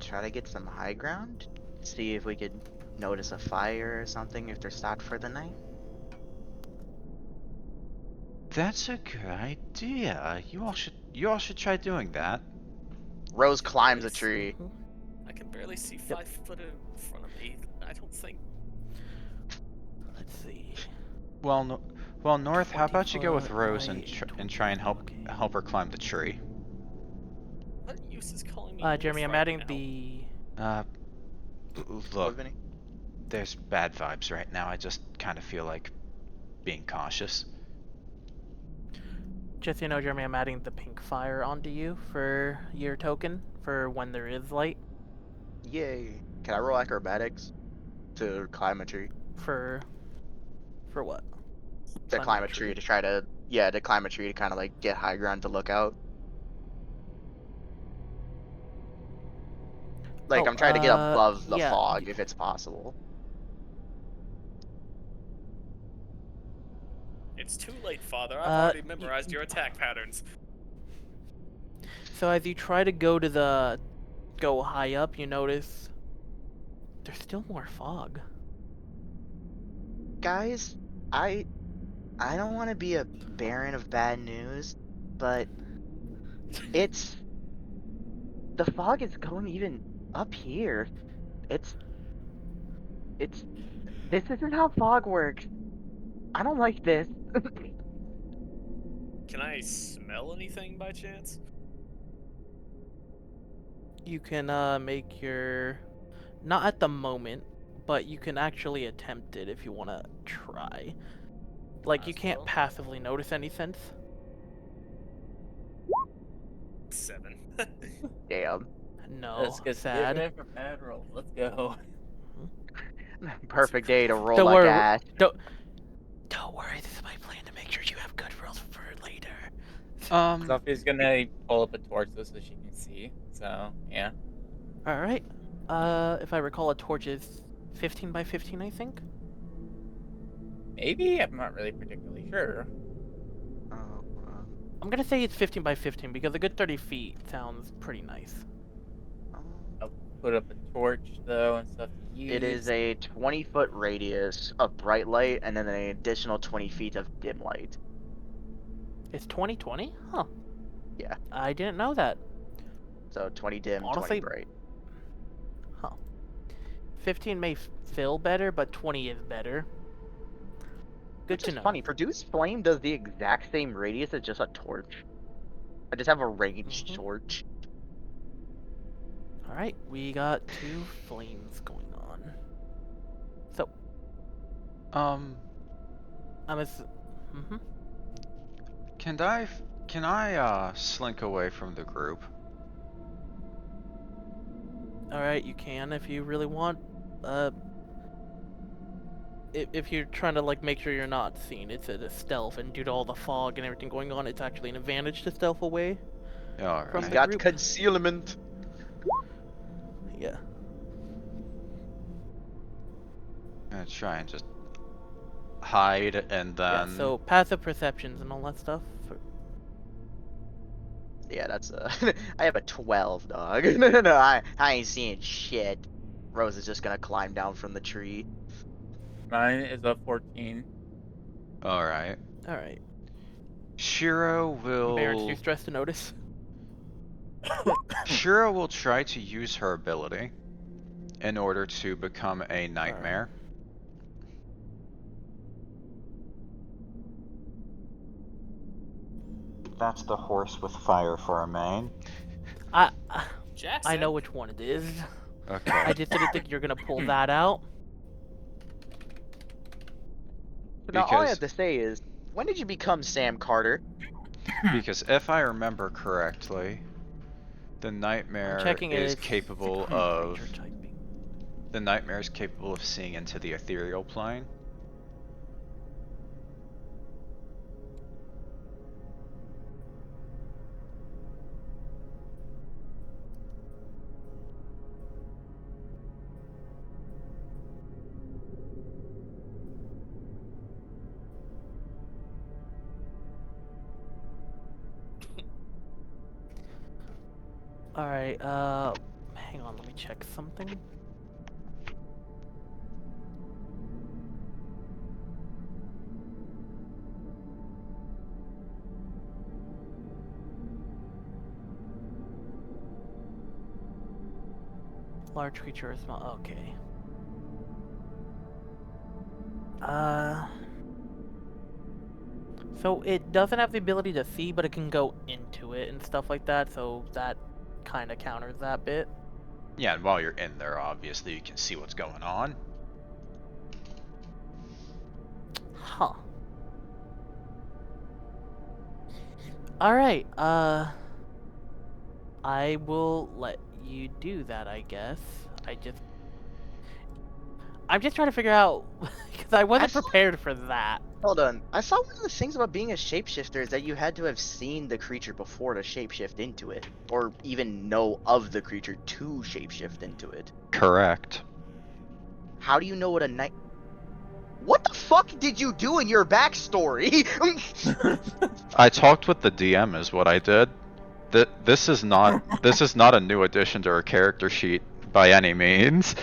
D: try to get some high ground? See if we could notice a fire or something if they're stopped for the night?
B: That's a good idea. You all should try doing that.
D: Rose climbs a tree.
E: I can barely see 5 foot in front of me. I don't think.
A: Let's see.
B: Well, North, how about you go with
A: 20
B: Rose and
A: foot,
B: try and help
A: okay.
B: her climb the tree?
E: What use is calling me?
A: Jeremy,
E: north
A: I'm
E: right
A: adding
E: now?
A: the.
B: Look,
D: Vinny?
B: there's bad vibes right now. I just kind of feel like being cautious.
A: Just so you know, Jeremy, I'm adding the pink fire onto you for your token for when there is light.
D: Yay. Can I roll acrobatics to climb a tree?
A: For what?
D: To
A: Climb
D: climb
A: a
D: a tree
A: tree.
D: to try to, yeah, to climb a tree to kind of like get high ground to look out. Like,
A: Oh,
D: I'm trying to get above the
A: yeah,
D: fog if it's possible.
E: It's too late, Father. I've already
A: y-
E: memorized your attack patterns.
A: So as you try to go high up, you notice there's still more fog.
D: Guys, I I don't want to be a Baron of bad news, but it's the fog is going even up here. It's this isn't how fog works. I don't like this.
E: Can I smell anything by chance?
A: You can make your, not at the moment, but you can actually attempt it if you want to try. Like, you
E: Might as
A: can't
E: well.
A: passively notice any sense.
E: 7.
D: Damn.
A: No,
C: Let's get
A: sad.
C: in for bad rolls. Let's go.
D: Perfect day to roll
A: Don't
D: like
A: worry,
D: ass.
A: Don't worry, this is my plan to make sure you have good rolls for later.
C: Zofia's gonna pull up a torch so she can see. So yeah.
A: Alright. If I recall, a torch is 15 by 15, I think?
C: Maybe? I'm not really particularly sure.
D: Oh,
A: I'm gonna say it's 15 by 15 because a good 30 feet sounds pretty nice.
C: I'll put up a torch though and stuff to use.
D: it is a 20-foot radius of bright light and then an additional 20 feet of dim light.
A: It's 2020? Huh.
D: Yeah.
A: I didn't know that.
D: So 20 dim,
A: Honestly,
D: 20 bright.
A: 15 may feel better, but 20 is better. Good
D: Which
A: to
D: is
A: know.
D: funny. Produce flame does the exact same radius as just a torch. I just have a ranged
A: Mhm.
D: torch.
A: Alright, we got 2 flames going on. So, I'm
B: Can I slink away from the group?
A: Alright, you can if you really want. If you're trying to like make sure you're not seen, it's a stealth, and due to all the fog and everything going on, it's actually an advantage to stealth away.
B: All
A: From
B: right.
A: the
D: Got
A: group.
D: concealment.
A: Yeah.
B: I'm gonna try and just hide and then.
A: Yeah, so passive perceptions and all that stuff.
D: Yeah, that's I have a 12, dog. No, I ain't seeing shit. Rose is just gonna climb down from the tree.
C: Mine is a 14.
B: All right.
A: Alright.
B: Shiro
A: Barron's too
B: will.
A: stressed to notice.
B: Shiro will try to use her ability in order to become a nightmare. That's the horse with fire for a mane.
A: I
E: Jackson.
A: know which one it is.
B: Okay.
A: I just didn't think you're gonna pull that out.
D: Now all I have
B: Because
D: to say is, when did you become Sam Carter?
B: because if I remember correctly, the
A: I'm
B: nightmare
A: checking
B: is
A: its
B: capable of
A: creature typing.
B: seeing into the ethereal plane.
A: Alright, hang on, let me check something. Large creature or small, okay. So it doesn't have the ability to see, but it can go into it and stuff like that, so that kind of counters that bit.
B: Yeah, and while you're in there, obviously you can see what's going on.
A: Huh. Alright, I will let you do that, I guess. I'm just trying to figure out, because I wasn't prepared for that.
D: Hold on. I saw one of the things about being a shapeshifter is that you had to have seen the creature before to shapeshift into it, or even know of the creature to shapeshift into it.
B: Correct.
D: How do you know what a night? What the fuck did you do in your backstory?
B: I talked with the DM is what I did. This is not a new addition to our character sheet by any means.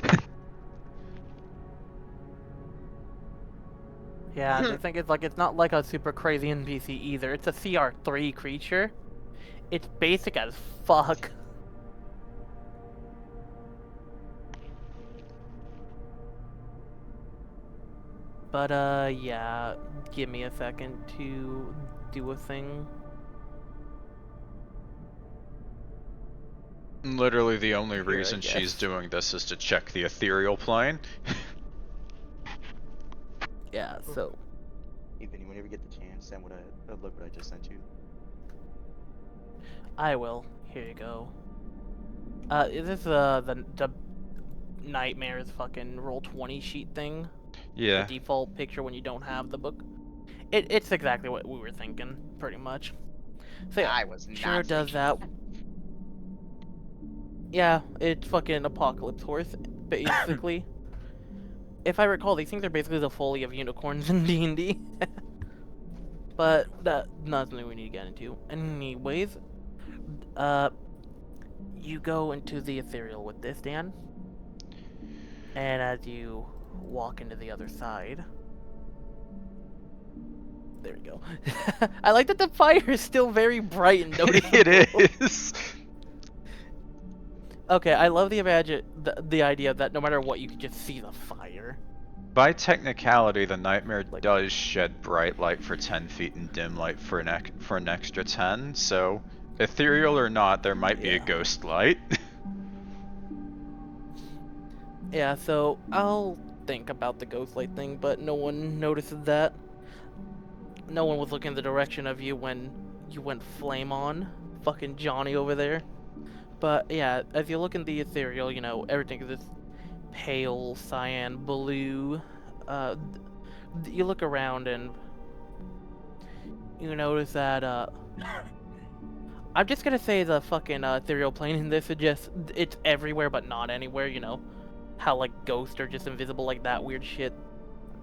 A: Yeah, the thing is, like, it's not like a super crazy NPC either. It's a CR3 creature. It's basic as fuck. But, yeah, give me a second to do a thing.
B: Literally the only
A: Here, I
B: reason she's
A: guess.
B: doing this is to check the ethereal plane.
A: Yeah, so...
D: Even whenever you get the chance, send look what I just sent you.
A: I will. Here you go. Is this, the Nightmares fucking Roll20 sheet thing?
B: Yeah.
A: The default picture when you don't have the book? It's exactly what we were thinking, pretty much. So yeah,
D: I was not
A: Shiro does
D: thinking
A: that. Yeah, it's fucking Apocalypse Horse, basically. If I recall, these things are basically the folly of unicorns in D&D. But that's not something we need to get into. Anyways, you go into the ethereal with this, Dan. And as you walk into the other side... There we go. I like that the fire is still very bright and noticeable.
B: It is.
A: Okay, I love the idea that no matter what, you can just see the fire.
B: By technicality, the nightmare
A: Like-
B: does shed bright light for 10 feet and dim light for an extra 10, so ethereal or not, there might be a
A: Yeah.
B: ghost light.
A: Yeah, so I'll think about the ghost light thing, but no one notices that. No one was looking in the direction of you when you went flame on. Fucking Johnny over there. But yeah, as you look in the ethereal, you know, everything is this pale cyan blue. You look around and you notice that, I'm just gonna say the fucking ethereal plane in this is just, it's everywhere but not anywhere, you know? How, like, ghosts are just invisible, like that weird shit.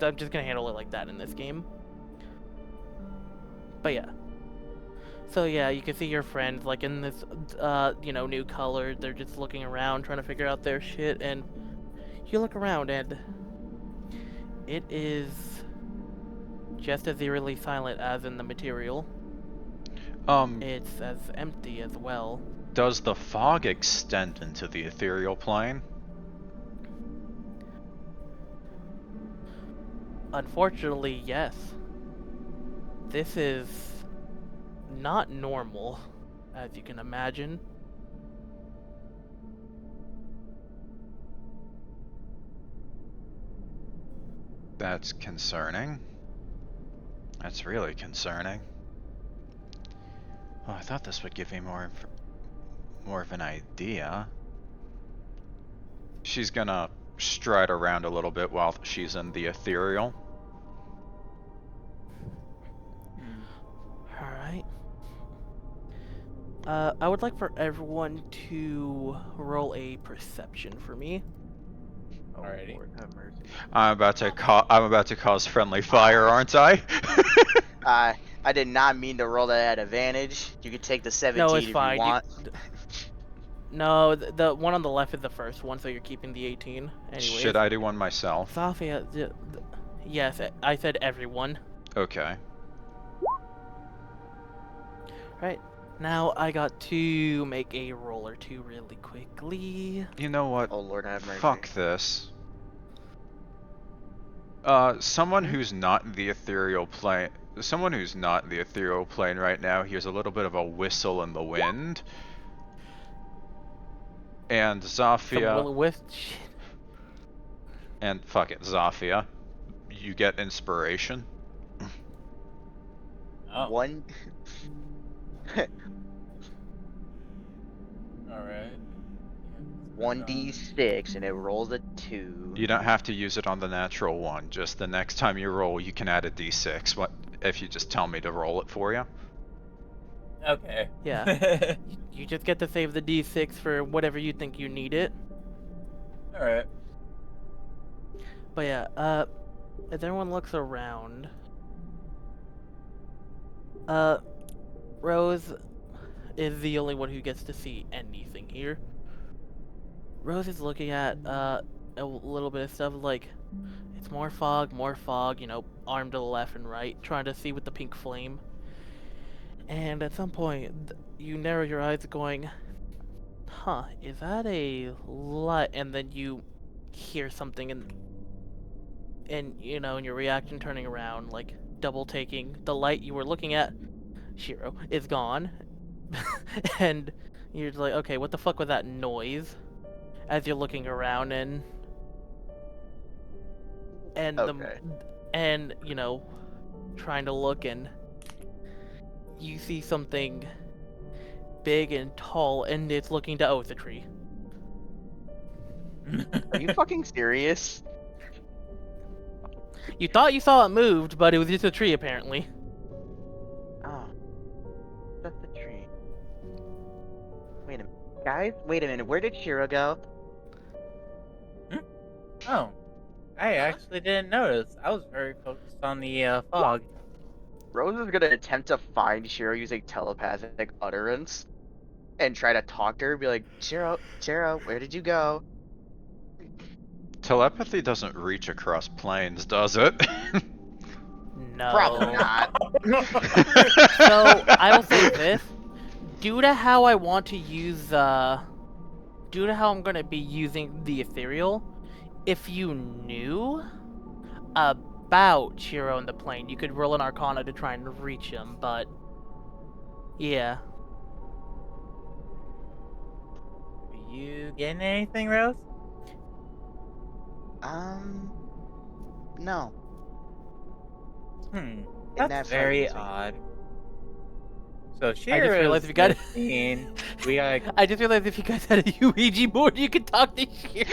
A: I'm just gonna handle it like that in this game. But yeah. So yeah, you can see your friends, like, in this, you know, new color. They're just looking around, trying to figure out their shit, and you look around, and it is just as eerily silent as in the material. It's as empty as well.
B: Does the fog extend into the ethereal plane?
A: Unfortunately, yes. This is not normal, as you can imagine.
B: That's concerning. That's really concerning. Oh, I thought this would give me more of an idea. She's gonna stride around a little bit while she's in the ethereal.
A: Alright. I would like for everyone to roll a perception for me.
D: Oh,
E: Alrighty.
D: Lord have mercy.
B: I'm about to cause friendly fire, aren't I?
D: I did not mean to roll that at advantage. You could take the 17
A: No, it's
D: if
A: fine.
D: you want.
A: No, the one on the left is the first one, so you're keeping the 18. Anyways.
B: Should I do one myself?
A: Zofia, yes, I said everyone.
B: Okay.
A: Right. Now I got to make a roll or two really quickly.
B: You know what?
D: Oh Lord have mercy.
B: Fuck this. Someone who's not in the ethereal plane. Someone who's not in the ethereal plane right now hears a little bit of a whistle in the wind. And Zofia.
A: Shit.
B: And fuck it, Zofia. You get inspiration.
C: Oh,
D: One.
C: alright.
D: 1d6 and it rolls a 2.
B: You don't have to use it on the natural one. Just the next time you roll, you can add a d6. What if you just tell me to roll it for you?
C: Okay.
A: Yeah. You just get to save the d6 for whatever you think you need it.
C: Alright.
A: But yeah, as everyone looks around, Rose is the only one who gets to see anything here. Rose is looking at, a little bit of stuff like, It's more fog, you know, arm to the left and right, trying to see with the pink flame. And at some point, you narrow your eyes going, huh, is that a light? And then you hear something and you know, in your reaction turning around, like double taking, the light you were looking at, Shiro, is gone. And you're like, okay, what the fuck was that noise? As you're looking around and
D: Okay.
A: and you know, trying to look, and you see something big and tall, and it's looking down. Oh, it's a tree.
D: Are you fucking serious?
A: You thought you saw it moved, but it was just a tree apparently.
D: Oh. That's the tree. Wait a minute. Guys, wait a minute. Where did Shiro go?
C: Oh, I actually didn't notice. I was very focused on the fog.
D: Rose is gonna attempt to find Shiro using telepathic utterance and try to talk to her, be like, Shiro, where did you go?
B: Telepathy doesn't reach across planes, does it?
A: No.
D: Probably not.
A: So I will say this: due to how I want to use, due to how I'm gonna be using the ethereal, if you knew about Shiro and the plane, you could roll an Arcana to try and reach him. But yeah,
C: Are you getting anything, Rose?
D: No.
C: Hmm.
D: that
C: That's
D: fight
C: very
D: was weak.
C: odd. So
A: I just realized
C: Shiro's
A: if you got
C: 15. We got
A: I just realized if you guys had a Ouija board, you could talk to Shiro.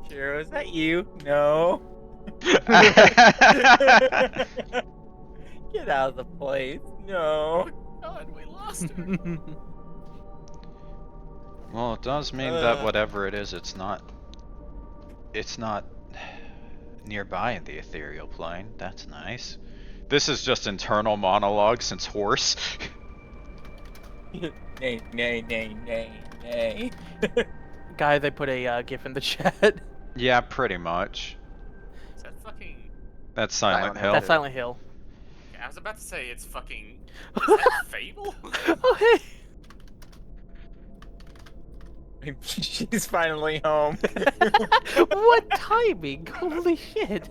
C: Shiro. Is that you? No. Get out of the place. No.
E: God, we lost her.
B: Well, it does mean that whatever it is, it's not nearby in the ethereal plane. That's nice. This is just internal monologue since horse.
C: Nay, nay, nay, nay, nay.
A: Guys, I put a GIF in the chat.
B: Yeah, pretty much.
E: Is that fucking...
B: That's Silent
D: Silent
B: Hill.
A: That's Silent Hill.
E: Okay, I was about to say it's fucking... Is that Fable?
A: Oh, hey.
C: She's finally home.
A: What timing? Holy shit.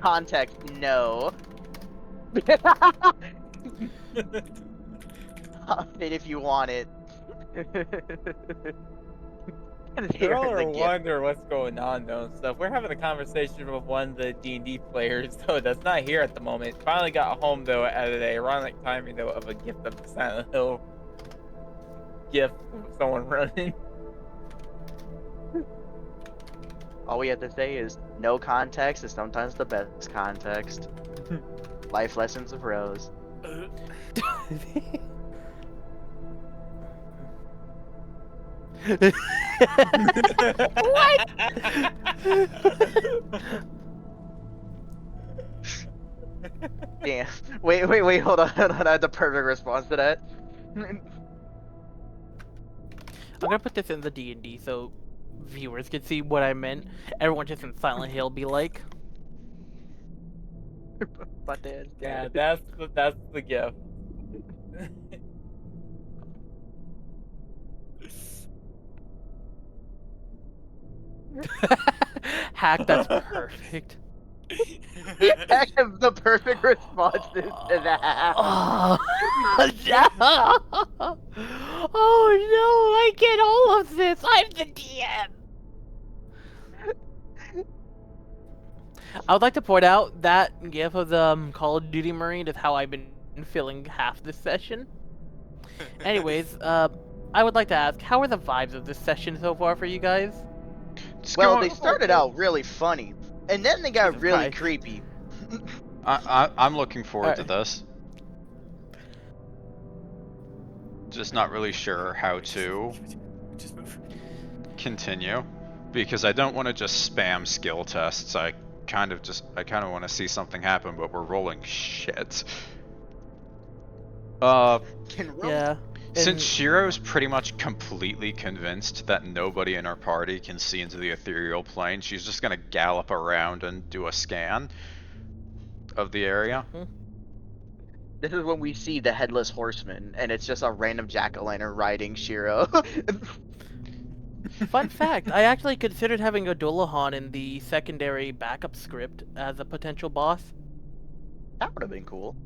D: Context, no. Pop it if you want it.
C: You're all wonder what's going on though and stuff. We're having a conversation with one of the D&D players though that's not here at the moment. Finally got home though at an ironic timing though of a gift of the Silent Hill gift of someone running.
D: All we have to say is no context is sometimes the best context. Life lessons of Rose.
A: What?
D: Damn. Wait, hold on. I had the perfect response to that.
A: I'm gonna put this in the D&D so viewers can see what I meant. Everyone just in Silent Hill be like.
D: But then,
C: Yeah, that's the gift.
A: Hack, that's perfect.
D: the perfect response is to that.
A: Oh, no! Oh no, I get all of this! I'm the DM! I would like to point out that GIF of the Call of Duty Marine is how I've been feeling half this session. Anyways, I would like to ask, how are the vibes of this session so far for you guys?
B: It's
D: Well,
B: going-
D: they started out really funny, and then they got
A: Jesus
D: really
A: Christ.
D: creepy.
B: I'm looking forward to
A: Alright.
B: this. Just not really sure how to
E: Just move.
B: continue because I don't want to just spam skill tests. I kind of want to see something happen, but we're rolling shit.
D: Can Rose
A: Yeah.
B: Since
A: And-
B: Shiro's pretty much completely convinced that nobody in our party can see into the ethereal plane, she's just gonna gallop around and do a scan of the area.
D: This is when we see the headless horseman, and it's just a random jack-o'-lantern riding Shiro.
A: Fun fact, I actually considered having a Dullahan in the secondary backup script as a potential boss.
D: That would have been cool.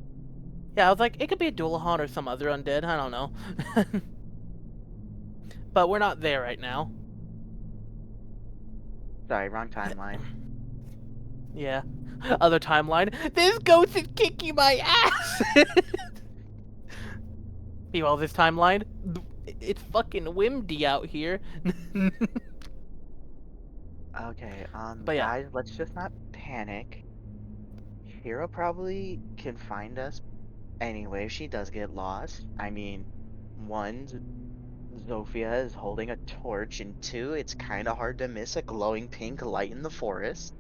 A: Yeah, I was like, it could be a Dullahan or some other undead, I don't know. But we're not there right now.
D: Sorry, wrong timeline.
A: Yeah. Other timeline. This ghost is kicking my ass! Meanwhile, this timeline, it's fucking windy out here.
D: Okay,
A: But yeah.
D: guys, let's just not panic. Shiro probably can find us anyway if she does get lost. I mean, one, Zofia is holding a torch, and two, it's kind of hard to miss a glowing pink light in the forest.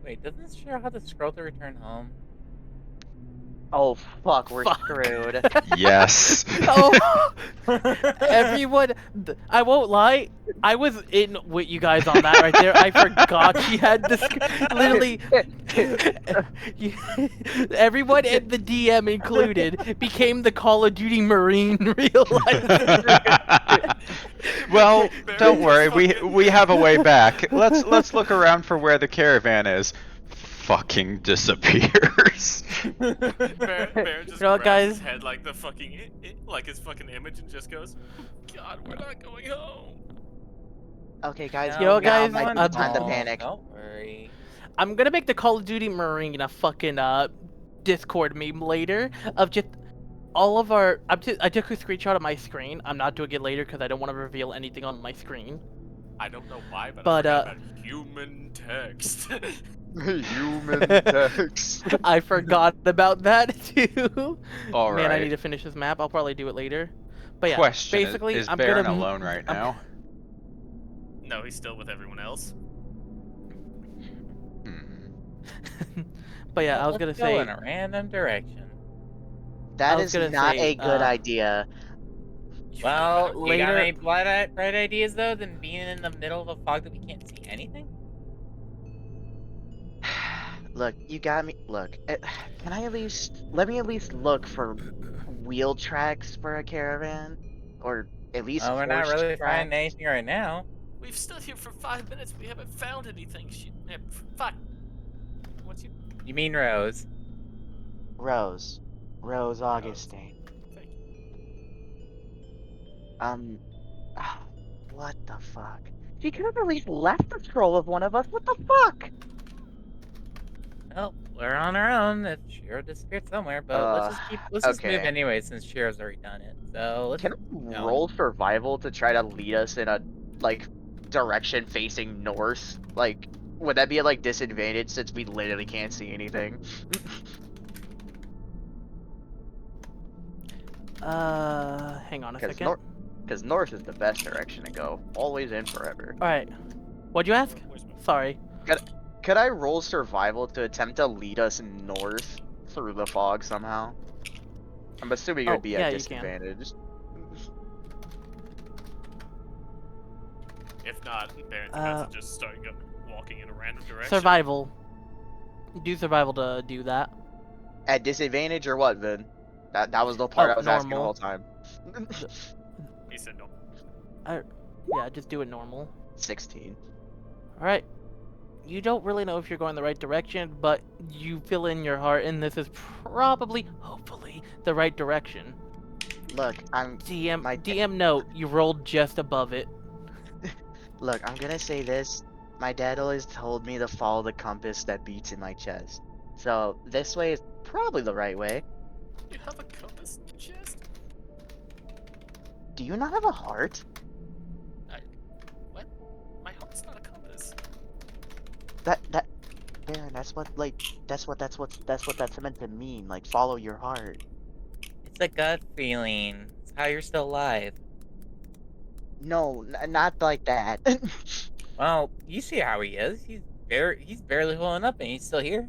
C: Wait, doesn't Shiro have to scroll to return home?
D: Oh fuck, we're
A: Fuck.
D: screwed.
B: Yes.
A: Oh, everyone, I won't lie, I was in with you guys on that right there. I forgot she had this. Literally, everyone and the DM included became the Call of Duty Marine real life.
B: Well,
E: Barry
B: don't
E: just
B: worry.
E: fucking-
B: We have a way back. Let's look around for where the caravan is. Fucking disappears.
E: Barron just
A: You know what,
E: grabs his
A: guys?
E: head like the fucking like his fucking image and just goes, God, we're not going home.
D: Okay, guys,
A: You know,
D: now
A: guys,
D: might
A: I'm-
D: be time to panic.
C: Don't worry.
A: I'm gonna make the Call of Duty Marine a fucking Discord meme later of just all of our. I took a screenshot of my screen. I'm not doing it later because I don't want to reveal anything on my screen.
E: I don't know why, but
A: But,
E: I forgot about human text.
D: Human text.
A: I forgot about that too.
B: All
A: Man, I
B: right.
A: need to finish this map. I'll probably do it later. But yeah,
B: Question:
A: basically,
B: is
A: I'm
B: Barron
A: gonna
B: alone right
A: I'm-
B: now?
E: No, he's still with everyone else.
A: But yeah, I was
C: Let's
A: gonna
C: go
A: say.
C: in a random direction.
D: That
A: was
D: is
A: gonna
D: not
A: say,
D: a good idea.
C: Well, you
A: Later-
C: got any bright ideas though than being in the middle of a fog that we can't see anything?
D: Look, you got me. Look, can I at least let me at least look for wheel tracks for a caravan, or at least
C: Oh, we're not
D: horse
C: really
D: tracks?
C: finding anything right now.
E: We've stood here for 5 minutes. We haven't found anything. Fuck. What's your...
C: You mean Rose?
D: Rose Augustine.
E: Thank you.
D: What the fuck? She could have at least left the scroll of one of us. What the fuck?
C: Well, we're on our own. If Shiro disappeared somewhere, but let's just move
D: okay.
C: anyway since Shiro's already done it. So let's.
D: Can we roll survival to try to lead us in a like direction facing north? Like, would that be a like disadvantage since we literally can't see anything?
A: Hang on a
D: Because
A: second.
D: north is the best direction to go. Always and forever.
A: All right. What'd you ask?
E: Where's my...
A: Sorry.
D: Could I roll survival to attempt to lead us north through the fog somehow? I'm assuming it would
A: Oh,
D: be
A: yeah,
D: a
A: you can.
D: disadvantage.
E: If not, Barron's about to just start walking in a random direction.
A: Survival. Do survival to do that.
D: At disadvantage or what, Vin? That was the part I was asking the
A: normal.
D: whole time.
E: He said no.
A: Yeah, just do it normal.
D: 16.
A: All right. You don't really know if you're going the right direction, but you feel in your heart, and this is probably, hopefully, the right direction.
D: Look, I'm
A: DM note, you rolled just above it.
D: Look, I'm gonna say this. My dad always told me to follow the compass that beats in my chest. So this way is probably the right way.
E: You have a compass in your chest?
D: Do you not have a heart?
E: What? My heart's not a compass.
D: Baron, that's what that's meant to mean. Like, follow your heart.
C: It's a gut feeling. It's how you're still alive.
D: No, not like that.
C: Well, you see how he is. He's barely holding up, and he's still here.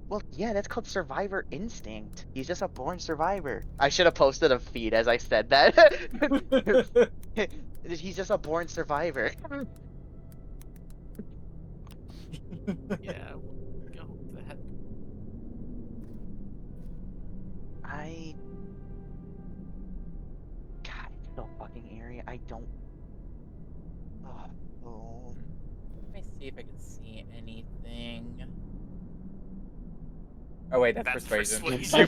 D: Well, yeah, that's called survivor instinct. He's just a born survivor. I should have posted a feed as I said that. He's just a born survivor.
E: Yeah. Go that.
D: God, it's so fucking eerie. I don't. Oh.
C: Let me see if I can see anything. Oh wait, that's persuasion.
B: You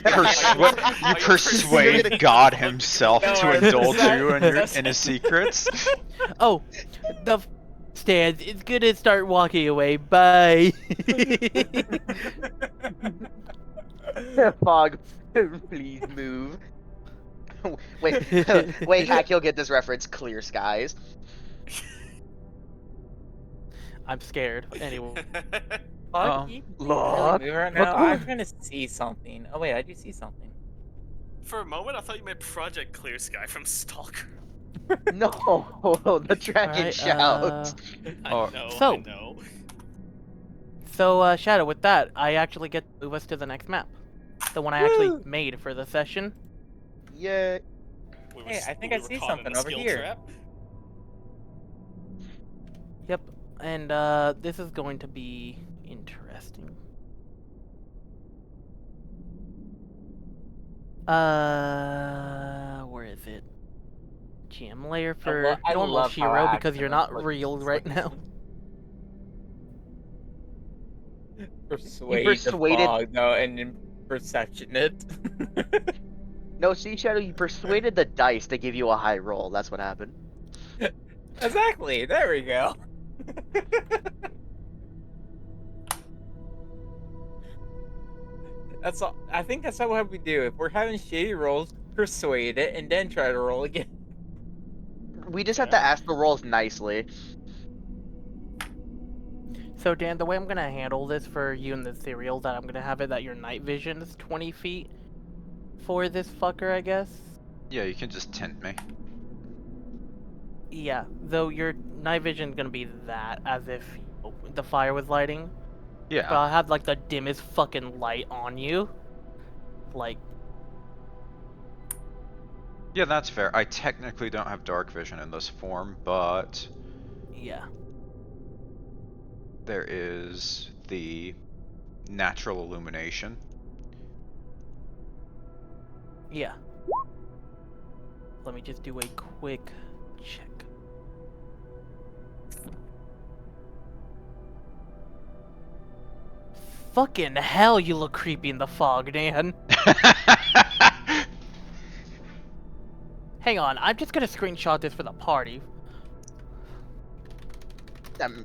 B: persuade God himself
C: No,
B: to
C: it's
B: indulge
C: not-
B: you in his secrets.
A: Oh, the stands. It's gonna start walking away. Bye.
D: Fog, please move. wait, Hack, you'll get this reference. Clear skies.
A: I'm scared. Anyway.
C: Fuck, you
D: Look.
C: really move right now? I'm trying to see something. Oh wait, I do see something.
E: For a moment, I thought you meant Project Clear Sky from Stalker.
D: No, the dragon
A: Alright,
D: shouts.
E: I
B: Oh.
E: know,
A: So-
E: I know.
A: So, Shadow, with that, I actually get to move us to the next map. The one I actually made for the session.
D: Yeah.
E: We
C: Hey, I think
E: we
C: I
E: were
C: see
E: caught in
C: something
E: a
C: over
E: skill
C: here.
E: trap.
A: Yep. And, this is going to be interesting. Where is it? GM layer for
C: I
A: normal
C: love how
A: Shiro
C: I
A: because you're
C: accidentally
A: not
C: clicked
A: real right now.
C: Persuade
D: persuaded-
C: the fog, though, and then perception it.
D: No, see, Shadow, you persuaded the dice to give you a high roll. That's what happened.
C: Exactly. There we go. That's all. I think that's what we do. If we're having shitty rolls, persuade it, and then try to roll again.
D: We just have to ask the rolls nicely.
A: So Dan, the way I'm gonna handle this for you and the cereal, that I'm gonna have it that your night vision is 20 feet for this fucker, I guess.
B: Yeah, you can just tint me.
A: Yeah, though your night vision is gonna be that, as if the fire was lighting. But
B: Yeah.
A: I'll have like the dimmest fucking light on you. Like,
B: Yeah, that's fair. I technically don't have dark vision in this form, but
A: yeah.
B: there is the natural illumination.
A: Yeah. Let me just do a quick check. Fucking hell, you look creepy in the fog, Dan. Hang on, I'm just gonna screenshot this for the party.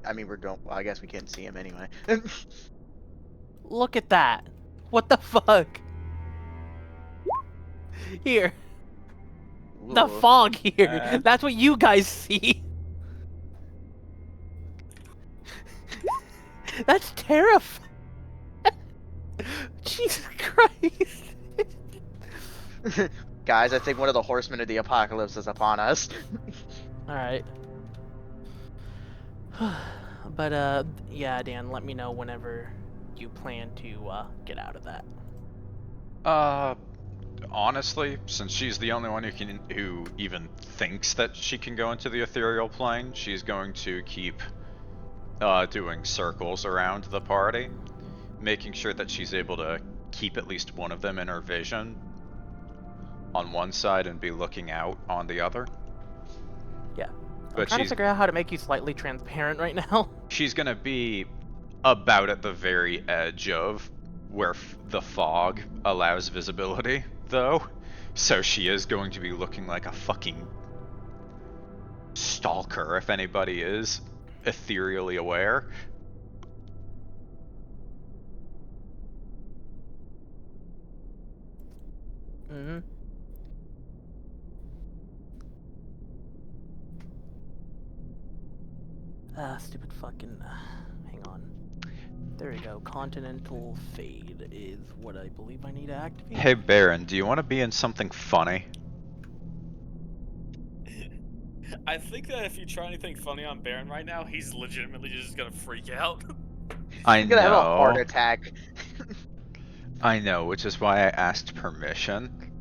D: I mean, we're going. Well, I guess we can't see him anyway.
A: Look at that. What the fuck? Here. The
D: Ooh.
A: fog here. That's what you guys see. That's terrifying. Jesus Christ.
D: Guys, I think one of the horsemen of the apocalypse is upon us.
A: Alright. But, yeah, Dan, let me know whenever you plan to, get out of that.
B: Honestly, since she's the only one who even thinks that she can go into the ethereal plane, she's going to keep doing circles around the party, making sure that she's able to keep at least one of them in her vision on one side and be looking out on the other.
A: Yeah. I'm
B: But
A: trying to figure out how to make you slightly transparent right now.
B: she's gonna be about at the very edge of where the fog allows visibility, though. So she is going to be looking like a fucking stalker if anybody is ethereally aware.
A: Mm-hmm. Stupid fucking. Hang on. There we go. Continental Fade is what I believe I need to activate.
B: Hey Barron, do you want to be in something funny?
E: I think that if you try anything funny on Barron right now, he's legitimately just gonna freak out.
B: I
D: He's gonna have a heart
B: know.
D: attack.
B: I know, which is why I asked permission.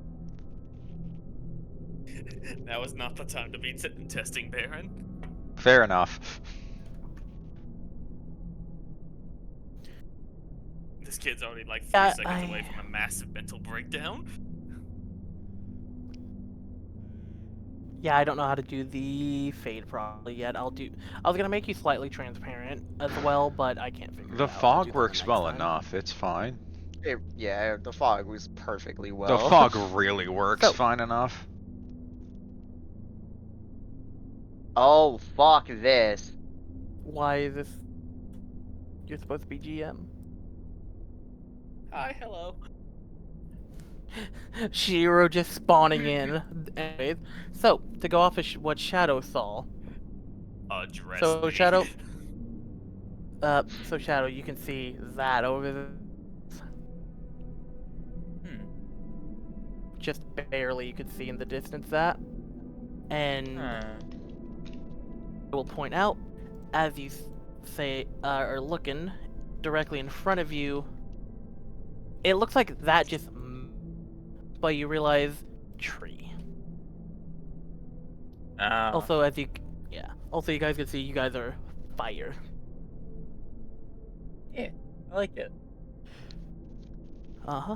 E: Now is not the time to be testing Barron.
B: Fair enough.
E: This kid's already like 3
A: Yeah,
E: seconds away from a massive mental breakdown.
A: Yeah, I don't know how to do the fade properly yet. I was gonna make you slightly transparent as well, but I can't figure
B: The
A: it out. I'll do
B: fog
A: that
B: works
A: next
B: well
A: time.
B: enough, it's fine.
D: Yeah, the fog was perfectly
B: The
D: well.
B: fog really works
A: So-
B: fine enough.
D: Oh, fuck this.
A: Why is this? You're supposed to be GM.
E: Hi, hello.
A: Shiro just spawning in. Anyways, so to go off of what Shadow saw.
E: Address
A: So
E: me.
A: Shadow, so Shadow, you can see that over there. Just barely, you can see in the distance that, and I will point out as you say are looking directly in front of you. It looks like that just, but you realize tree. Also, as you, also you guys can see, you guys are fire.
C: Yeah, I like it.
A: Uh huh.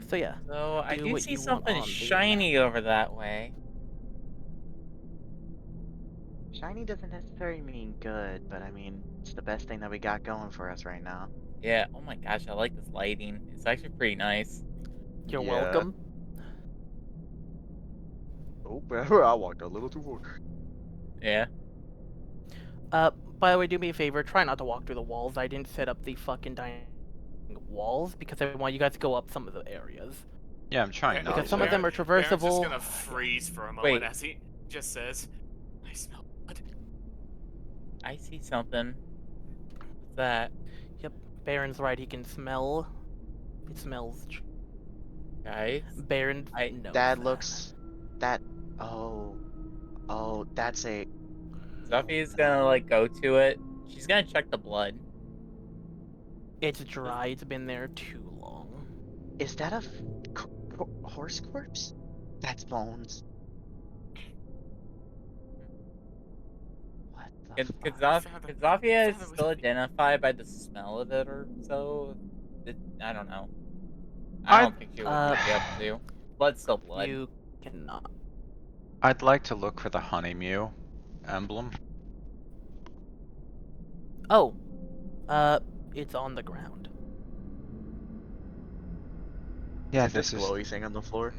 A: So yeah.
C: So I
A: do
C: do
A: what
C: see
A: you want
C: something
A: on the
C: shiny over that way.
D: Shiny doesn't necessarily mean good, but I mean, it's the best thing that we got going for us right now.
C: Yeah, oh my gosh, I like this lighting. It's actually pretty nice.
A: You're
D: Yeah.
A: welcome.
D: Oh, I walked a little too far.
C: Yeah.
A: By the way, do me a favor, try not to walk through the walls. I didn't set up the fucking dynamic walls because I want you guys to go up some of the areas.
B: Yeah, I'm trying not
A: Because
B: to.
A: some of them are
E: Barron's just
A: traversable.
E: gonna freeze for a moment
C: Wait.
E: as he just says, I smell blood.
C: I see something. What's that?
A: Yep, Barron's right. He can smell. It smells.
C: Guys?
A: Barron
C: I-
A: knows
D: That looks. That. Oh. Oh, that's a.
C: Zofia's gonna like go to it. She's gonna check the blood.
A: It's dry. It's been there too long.
D: Is that a horse corpse? That's bones. What the
C: Could
D: fuck?
C: Zofia
E: Father was
C: still
E: pretty-
C: identify by the smell of it or so? I don't know.
B: I-
C: I don't think she would be able to. Blood's still blood.
A: You cannot.
B: I'd like to look for the Honey Mew emblem.
A: Oh, it's on the ground.
B: Yeah,
D: Is this
B: this is
D: glowy thing on the floor?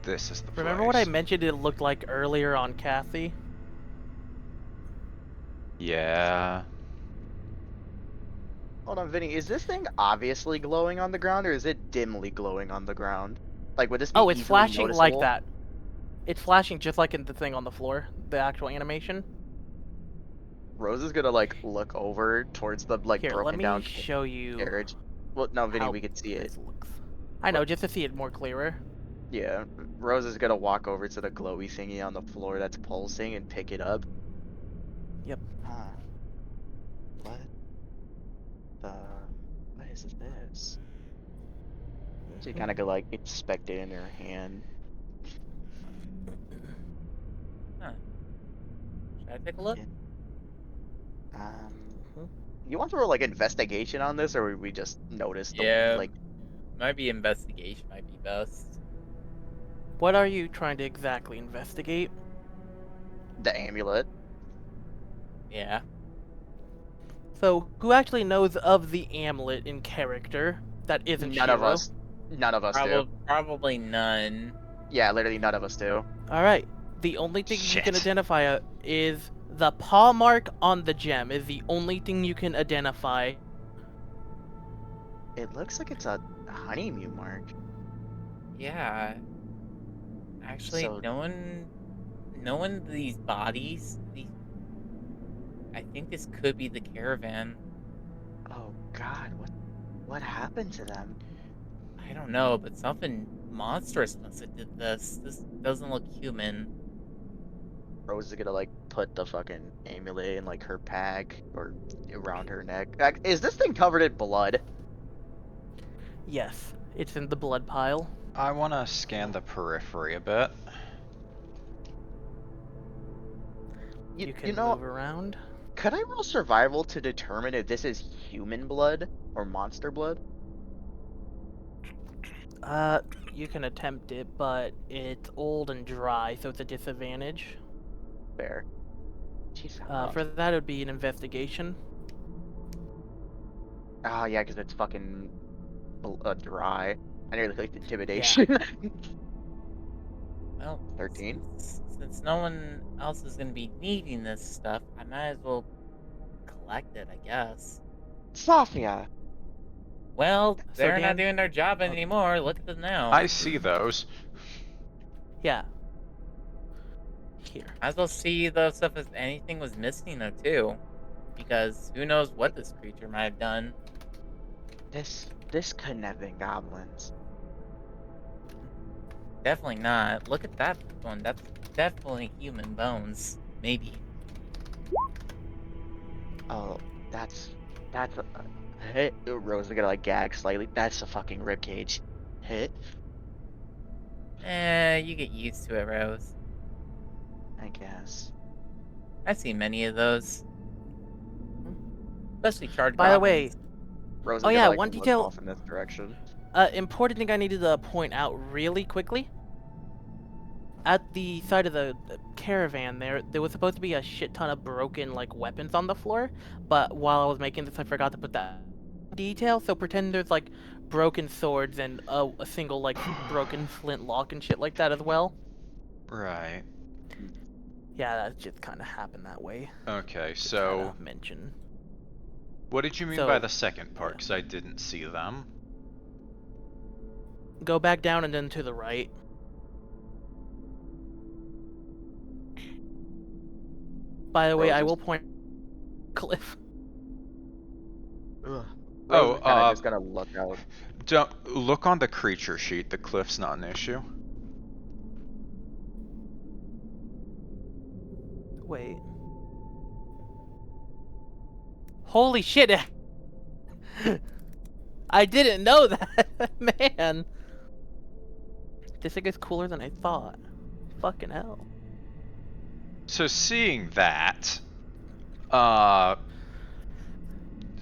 B: the place.
A: Remember what I mentioned? It looked like earlier on Cathy.
B: Yeah.
D: Hold on, Vinny. Is this thing obviously glowing on the ground, or is it dimly glowing on the ground? Like, would this be
A: Oh, it's
D: easily
A: flashing like
D: noticeable?
A: that. It's flashing just like in the thing on the floor, the actual animation.
D: Rose is gonna like look over towards the like
A: Here, let
D: broken
A: me
D: down
A: show you
D: carriage. Well, no, Vinny,
A: how
D: we could see it.
A: this looks. I know, just to see it more clearer.
D: Yeah, Rose is gonna walk over to the glowy thingy on the floor that's pulsing and pick it up.
A: Yep.
D: Huh. What? What is this? She kind of go like inspect it in her hand.
C: Should I take a look?
D: You want to roll like investigation on this, or would we just notice the
C: Yeah.
D: like
C: Maybe investigation might be best.
A: What are you trying to exactly investigate?
D: the amulet?
C: Yeah.
A: So, who actually knows of the amulet in character that isn't
D: None of
A: Shiro?
D: us. None of us do.
C: Probably none.
D: Yeah, literally none of us do.
A: Alright. The only thing you can
B: Shit.
A: identify is the paw mark on the gem is the only thing you can identify.
D: It looks like it's a Honey Mew mark.
C: Yeah. Actually,
D: So-
C: knowing these bodies, I think this could be the caravan.
D: Oh God, what happened to them?
C: I don't know, but something monstrous must have did this. This doesn't look human.
D: Rose is gonna like put the fucking amulet in like her pack or around her neck. Like, is this thing covered in blood?
A: Yes, it's in the blood pile.
B: I want to scan the periphery a bit.
A: You can
D: you know,
A: move around.
D: could I roll survival to determine if this is human blood or monster blood?
A: You can attempt it, but it's old and dry, so it's a disadvantage.
D: Fair. Jeez,
A: For that, it would be an investigation.
D: oh yeah, because it's fucking dry. I nearly clicked intimidation.
C: Well,
D: 13.
C: Since no one else is gonna be needing this stuff, I might as well collect it, I guess.
D: Zofia!
C: Well,
A: So
C: they're
A: Dan-
C: not doing their job anymore. Look at them now.
B: I see those.
A: Yeah. Here.
C: Might as well see though stuff if anything was missing though too, because who knows what this creature might have done.
D: This couldn't have been goblins.
C: Definitely not. Look at that one. That's definitely human bones. Maybe.
D: Oh, that's a hit. Rose is gonna like gag slightly. That's a fucking ribcage. Hit.
C: You get used to it, Rose.
D: I guess.
C: I've seen many of those. Especially charged
A: By the way,
C: goblins.
D: Rose is
A: Oh,
D: gonna,
A: yeah,
D: like,
A: one
D: look
A: detail-
D: off in this direction.
A: Important thing I needed to point out really quickly. At the side of the caravan there was supposed to be a shit ton of broken, like, weapons on the floor, but while I was making this, I forgot to put that detail, so pretend there's, like, broken swords and a single, like, broken flintlock and shit like that as well.
B: Right.
A: Yeah, that just kind of happened that way.
B: Okay,
A: Just
B: so
A: gotta mention.
B: what did you mean
A: So-
B: by the second part? Because I didn't see them.
A: Go back down and then to the right. By the way, I
D: Roses.
A: will point cliff.
D: Ugh.
B: Oh,
D: Rose is kinda just gonna look out.
B: Don't look on the creature sheet. The cliff's not an issue.
A: Wait. Holy shit! I didn't know that, man. This thing is cooler than I thought. Fucking hell.
B: So seeing that,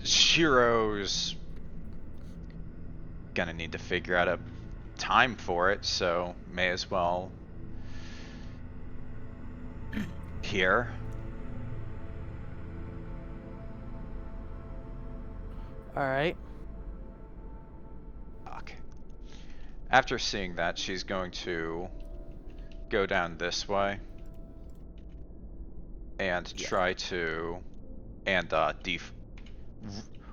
B: Shiro's gonna need to figure out a time for it, so may as well here.
A: Alright.
B: Fuck. After seeing that, she's going to go down this way and try to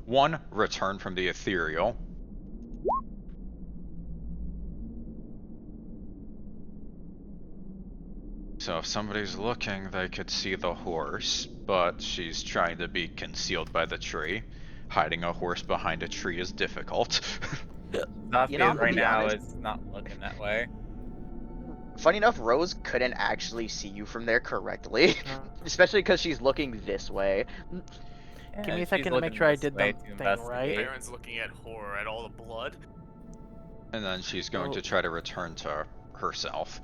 B: one, return from the ethereal. So if somebody's looking, they could see the horse, but she's trying to be concealed by the tree. Hiding a horse behind a tree is difficult.
C: Zofia
D: You know, I'm gonna
C: right
D: be
C: now
D: honest.
C: is not looking that way.
D: Funny enough, Rose couldn't actually see you from there correctly, especially because she's looking this way.
A: Give me a
C: she's
A: second to make
C: looking
A: sure I
C: this
A: did
C: way
A: the
C: to
A: thing right.
C: investigate.
E: Barron's looking at horror at all the blood.
B: And then she's going to
A: Oh.
B: try to return to herself.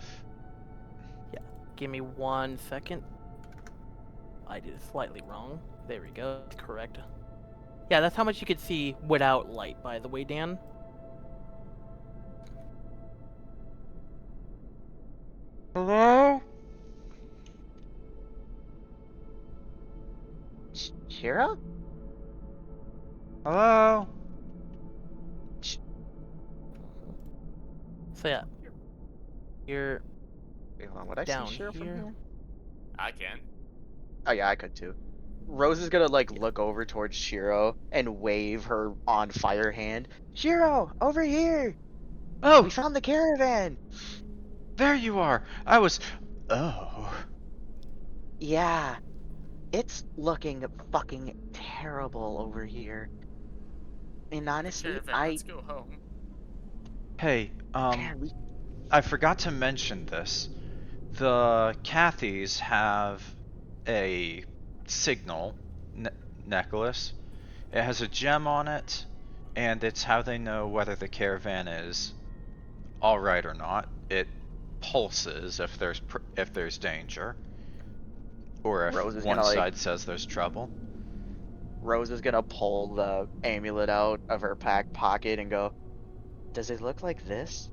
A: Give me 1 second. I did it slightly wrong. There we go. Correct. Yeah, that's how much you could see without light, by the way, Dan.
B: Hello?
D: Shiro?
B: Hello?
A: So yeah. You're
D: Wait, hold on, would I
A: down
D: see Shiro from
A: here.
D: here?
E: I can.
D: Oh yeah, I could too. Rose is gonna like look over towards Shiro and wave her on fire hand. Shiro, over here!
B: Oh,
D: We found the caravan!
B: there you are. I was... Oh.
D: Yeah, it's looking fucking terrible over here. And
E: The
D: honestly,
E: caravan, let's go home.
B: Hey,
D: man,
B: I forgot to mention this. The Cathys have a signal necklace. It has a gem on it, and it's how they know whether the caravan is all right or not. It pulses if there's danger, or if
D: Rose is
B: one
D: gonna
B: side says there's trouble.
D: Rose is gonna pull the amulet out of her pocket and go, "Does it look like this?"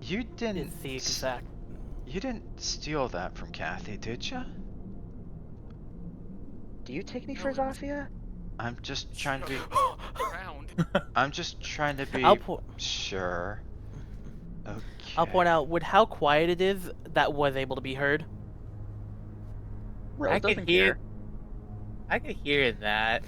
B: You didn't.
A: It's the exact.
B: You didn't steal that from Cathy, did you?
D: Do you take me
E: No,
D: for
E: it's-
D: Zofia?
B: I'm just trying to be.
E: Around.
B: I'm just trying to be
A: I'll po-
B: sure. Okay.
A: I'll point out with how quiet it is, that was able to be heard.
D: Rose
C: I could
D: doesn't
C: hear.
D: care.
C: I could hear that,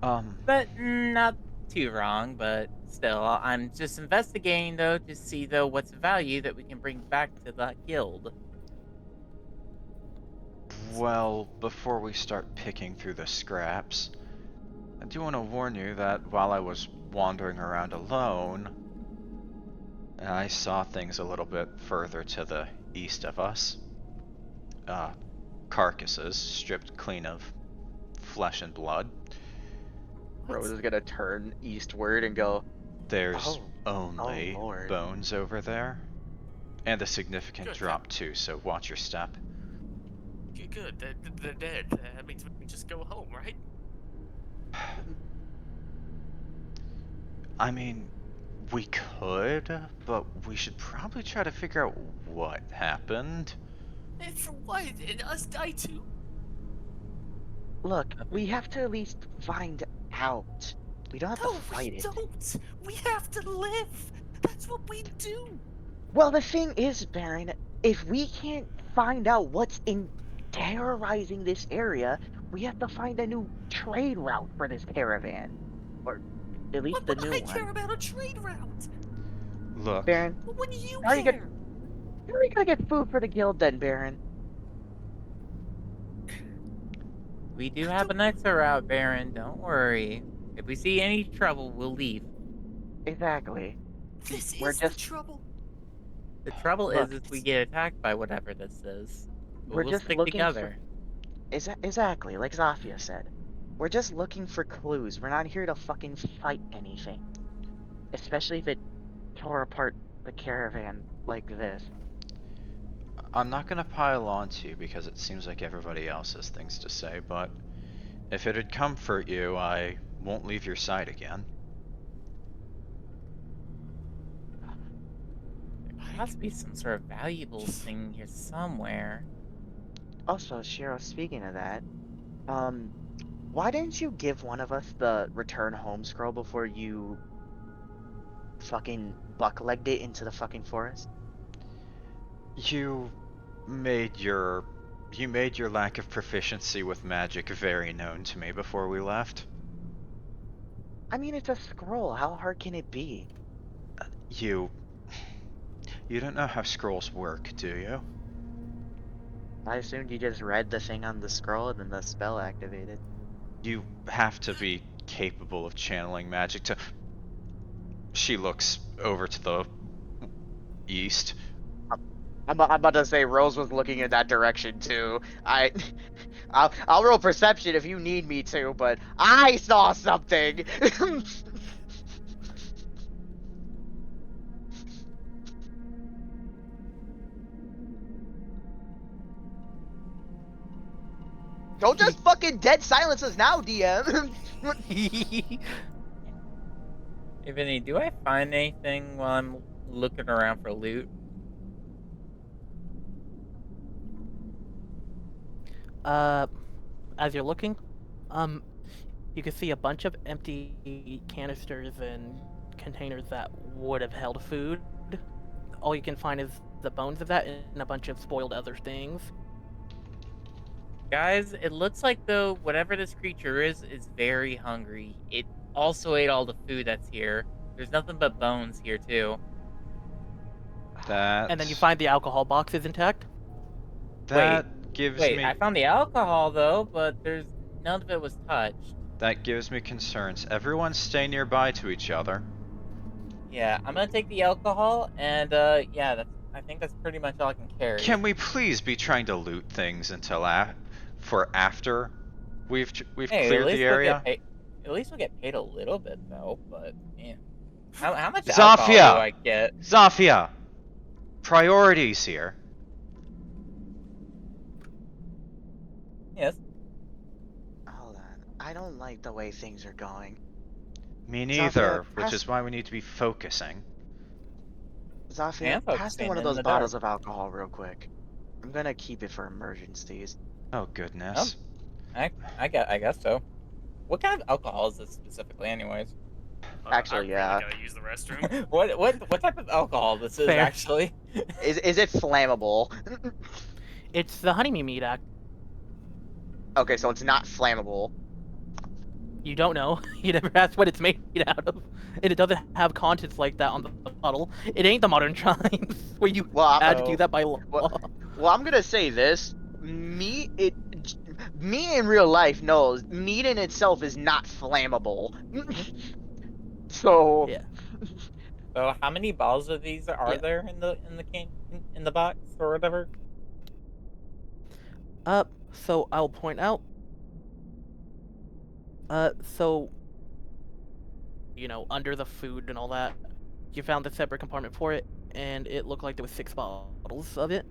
C: but not too wrong. But still, I'm just investigating though to see though what's of value that we can bring back to the guild.
B: Well, before we start picking through the scraps, I do want to warn you that while I was wandering around alone, I saw things a little bit further to the east of us. Carcasses stripped clean of flesh and blood.
D: Rose is gonna turn eastward and go,
B: There's
D: Oh
B: only
D: Lord.
B: bones over there. And a significant
E: Good,
B: drop too, so watch your step.
E: Good, they're dead. That means we can just go home, right?
B: I mean, we could, but we should probably try to figure out what happened.
E: And for what? And us die too?
D: "Look, we have to at least find out. We don't have
E: No,
D: to fight
E: we
D: it."
E: don't. We have to live. That's what we do.
D: Well, the thing is, Baron, if we can't find out what's terrorizing this area, we have to find a new trade route for this caravan. Or at least
E: What
D: the
E: would
D: new
E: I care
D: one.
E: about a trade route?
B: Look,
D: Baron,
E: What would you
D: How are you
E: care?
D: gonna- how are we gonna get food for the guild then, Baron?
C: We do have an exit route, Baron. Don't worry. If we see any trouble, we'll leave.
D: Exactly.
E: This
D: We're
E: is
D: just-
E: the trouble.
C: The trouble
D: Look,
C: is if we get attacked by whatever this is. But
D: We're
C: we'll
D: just
C: stick
D: looking
C: together.
D: Exactly, like Zofia said. We're just looking for clues. We're not here to fucking fight anything. Especially if it tore apart the caravan like this.
B: I'm not gonna pile on to you because it seems like everybody else has things to say, but if it'd comfort you, I won't leave your side again.
C: There must be some sort of valuable thing here somewhere.
D: Also, Shiro, speaking of that, why didn't you give one of us the return home scroll before you fucking buck-legged it into the fucking forest?
B: You made your lack of proficiency with magic very known to me before we left.
D: I mean, it's a scroll. How hard can it be?
B: You don't know how scrolls work, do you?
D: I assumed you just read the thing on the scroll and then the spell activated.
B: You have to be capable of channeling magic to... She looks over to the east.
D: I'm about to say Rose was looking in that direction too. I'll roll perception if you need me to, but I saw something. Don't just fucking dead silence us now, DM.
C: Hey, Vinny, do I find anything while I'm looking around for loot?
A: As you're looking, you can see a bunch of empty canisters and containers that would have held food. All you can find is the bones of that and a bunch of spoiled other things.
C: Guys, it looks like though whatever this creature is very hungry. It also ate all the food that's here. There's nothing but bones here too.
B: That.
A: And then you find the alcohol box is intact.
B: That gives
C: Wait,
B: me.
C: I found the alcohol though, but there's none of it was touched.
B: That gives me concerns. Everyone stay nearby to each other.
C: Yeah, I'm gonna take the alcohol, and yeah, I think that's pretty much all I can carry.
B: Can we please be trying to loot things until after we've
C: Hey,
B: cleared the area?
C: At least we'll get paid a little bit though, but man. How much
B: Zofia!
C: alcohol do I get?
B: Zofia! Priorities here.
C: Yes.
D: Hold on. I don't like the way things are going.
B: Me
D: Zofia,
B: neither, which
D: pass-
B: is why we need to be focusing.
D: Zofia,
C: Yeah,
D: pass me
C: focusing
D: one of
C: in
D: those
C: the
D: bottles
C: dark.
D: of alcohol real quick. I'm gonna keep it for emergencies.
B: Oh goodness.
C: I guess so. What kind of alcohol is this specifically, anyways?
D: Actually,
E: I
D: yeah.
E: really gotta use the restroom.
C: what type of alcohol this is
A: Fair.
C: actually?
D: Is it flammable?
A: It's the Honey Mew Mead Act.
D: Okay, so it's not flammable.
A: You don't know. You never asked what it's made out of. And it doesn't have contents like that on the bottle. It ain't the modern times where you
D: Well,
A: had to do that by law.
D: Well, I'm gonna say this. Me in real life knows meat in itself is not flammable. So
A: Yeah.
C: So how many bottles of these are
A: Yeah.
C: there in the in the box or whatever?
A: So I'll point out. So, you know, under the food and all that, you found the separate compartment for it, and it looked like there was 6 bottles of it.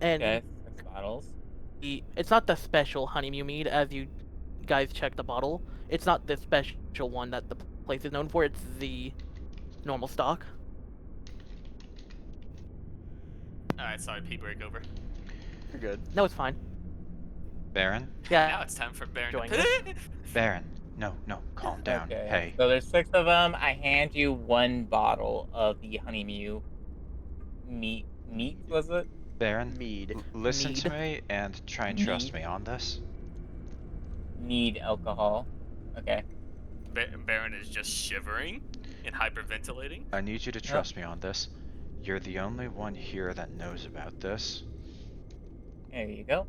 A: And
C: Okay, 6 bottles.
A: it's not the special Honey Mew mead, as you guys check the bottle. It's not the special one that the place is known for. It's the normal stock.
E: Alright, sorry, pee break over.
D: you're good.
A: No, it's fine.
B: Baron?
A: Yeah.
E: Now it's time for Baron
A: Join
E: to
B: Baron. No, calm down.
C: Okay.
B: Hey.
C: So there's 6 of them. I hand you 1 bottle of the Honey Mew meat was it?
B: Baron,
D: Mead.
B: listen to
A: Mead.
B: me and try and trust
C: Mead.
B: me on this.
C: Mead alcohol. Okay.
E: Baron is just shivering and hyperventilating.
B: I need you to trust me on this. You're the only one here that knows about this.
C: There you go.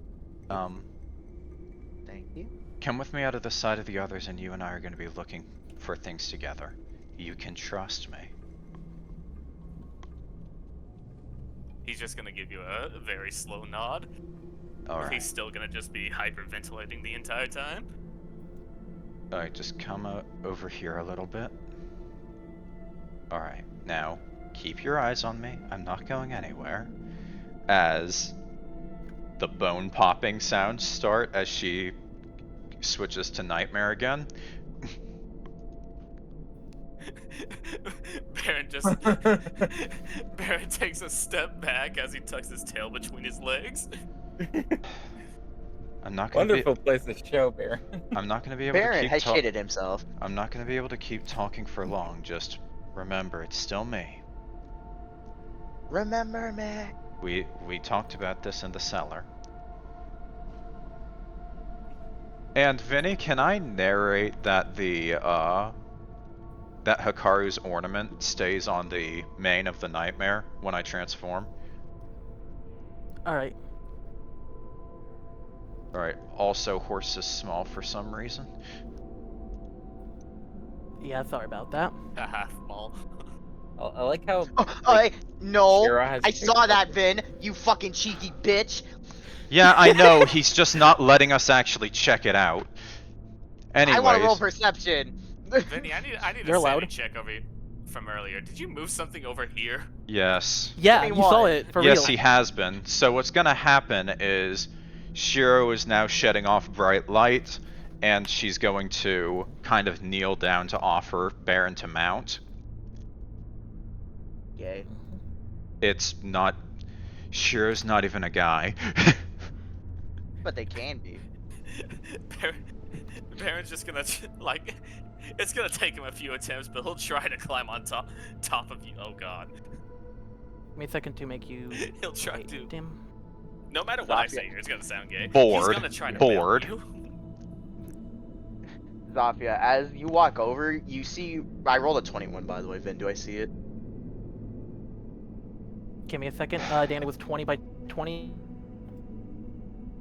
D: Thank you.
B: Come with me out of the side of the others and you and I are going to be looking for things together. You can trust me.
E: He's just gonna give you a very slow nod.
B: Alright.
E: He's still gonna just be hyperventilating the entire time.
B: Alright, just come over here a little bit. Alright, now, keep your eyes on me. I'm not going anywhere. As the bone popping sounds start as she switches to nightmare again.
E: Baron takes a step back as he tucks his tail between his legs.
B: I'm not gonna
C: Wonderful place to show, Baron.
B: I'm not gonna be able to
D: Baron
B: keep
D: has
B: talking.
D: shitted himself.
B: I'm not gonna be able to keep talking for long. Just remember, it's still me.
D: Remember me.
B: We talked about this in the cellar. And Viny, can I narrate that that Hikaru's ornament stays on the mane of the nightmare when I transform?
A: Alright.
B: Alright, also horse is small for some reason.
A: Yeah, sorry about that.
E: Haha, small.
C: I like how
D: No,
C: Shiro has
D: I
C: big
D: saw that,
C: purpose.
D: Vin. You fucking cheeky bitch.
B: Yeah, I know, he's just not letting us actually check it out.
D: I want to roll
B: Anyways,
D: perception.
E: Vinny, I need
A: You're
E: a sanity
A: allowed.
E: check from earlier. Did you move something over here?
B: yes.
A: Yeah,
D: Give me
A: you saw
D: one.
A: it, for
B: Yes,
A: real.
B: he has been. So what's gonna happen is Shiro is now shedding off bright light, and she's going to kind of kneel down to offer Barron to mount.
D: Yay.
B: It's not... Shiro's not even a guy.
D: But they can be.
E: Baron's just gonna like. It's gonna take him a few attempts, but he'll try to climb on top of you. Oh god.
A: Give me a second to make you.
E: He'll try
A: wait,
E: to.
A: dim.
E: No matter what I say here, it's gonna sound gay.
B: Bored.
E: He's gonna try to
B: Bored.
E: mount you.
D: Zofia, as you walk over, you see. I rolled a 21, by the way, Vin. Do I see it?
A: Give me a second. Danny was 20 by 20.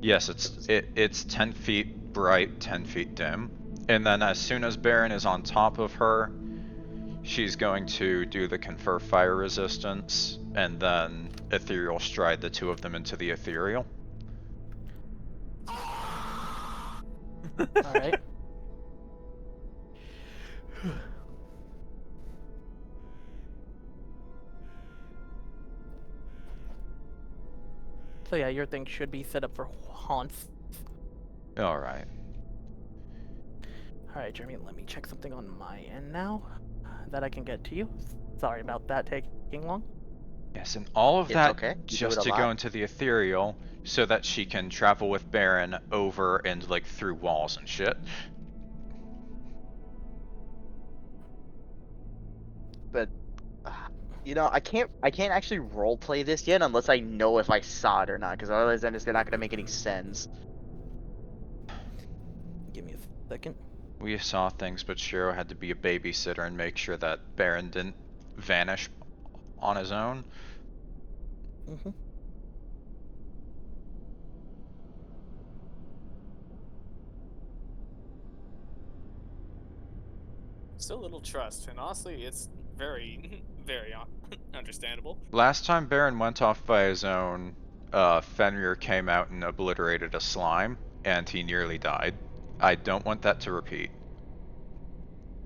B: Yes, it's 10 feet bright, 10 feet dim. And then as soon as Barron is on top of her, she's going to do the confer fire resistance, and then ethereal stride the two of them into the ethereal.
A: Alright. So yeah, your thing should be set up for haunts.
B: Alright.
A: Alright, Jeremy, let me check something on my end now that I can get to you. Sorry about that taking long.
B: Yes, and all of
D: It's
B: that
D: okay. You do
B: just
D: it a
B: to
D: lot.
B: go into the ethereal so that she can travel with Barron over and like through walls and shit.
D: But you know, I can't actually roleplay this yet unless I know if I saw it or not, because otherwise then it's not gonna make any sense.
A: Give me a second.
B: We saw things, but Shiro had to be a babysitter and make sure that Barron didn't vanish on his own.
A: Mm-hmm.
E: Still a little trust, and honestly, it's very, very understandable.
B: Last time Barron went off by his own, Fenrir came out and obliterated a slime, and he nearly died. I don't want that to repeat.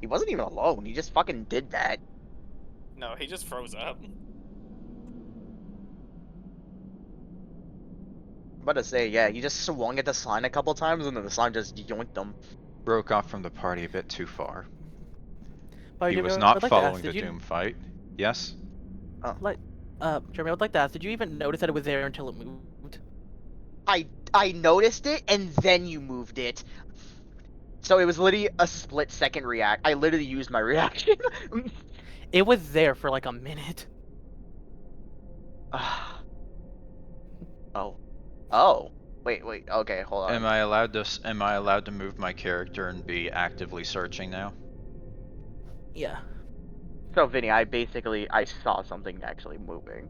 D: He wasn't even alone. He just fucking did that.
E: No, he just froze up.
D: I'm about to say, yeah, he just swung at the slime a couple times and then the slime just yoinked him.
B: Broke off from the party a bit too far.
A: But
B: He
A: Jeremy,
B: was
A: I
B: not
A: would like to ask,
B: following the
A: did you-
B: Doom fight. Yes?
A: Jeremy, I would like to ask, did you even notice that it was there until it moved?
D: I noticed it and then you moved it. So it was literally a split second react. I literally used my reaction.
A: It was there for like a minute.
D: Oh. Wait, okay, hold on.
B: Am I allowed to move my character and be actively searching now?
A: Yeah.
D: So Vinny, I saw something actually moving.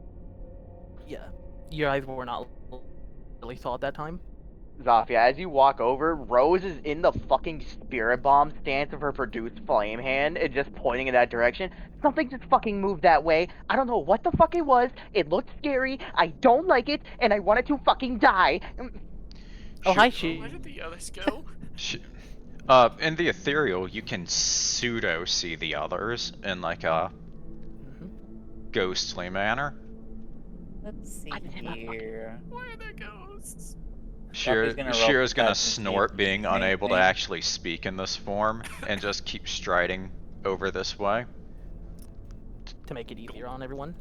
A: Yeah. Your eyes were not really saw at that time.
D: Zofia, as you walk over, Rose is in the fucking spirit bomb stance of her produced flame hand and just pointing in that direction. Something just fucking moved that way. I don't know what the fuck it was. It looked scary. I don't like it, and I wanted to fucking die.
A: Oh, hi,
E: Where
A: she.
E: did the others go?
B: In the ethereal, you can pseudo see the others in like a ghostly manner.
C: Let's see here.
E: Why are there ghosts?
C: Duffy's gonna roll
B: Shiro's gonna
C: perception, see if
B: snort
C: he
B: being
C: sees
B: unable to
C: anything.
B: actually speak in this form and just keep striding over this way.
A: To make it easier on everyone.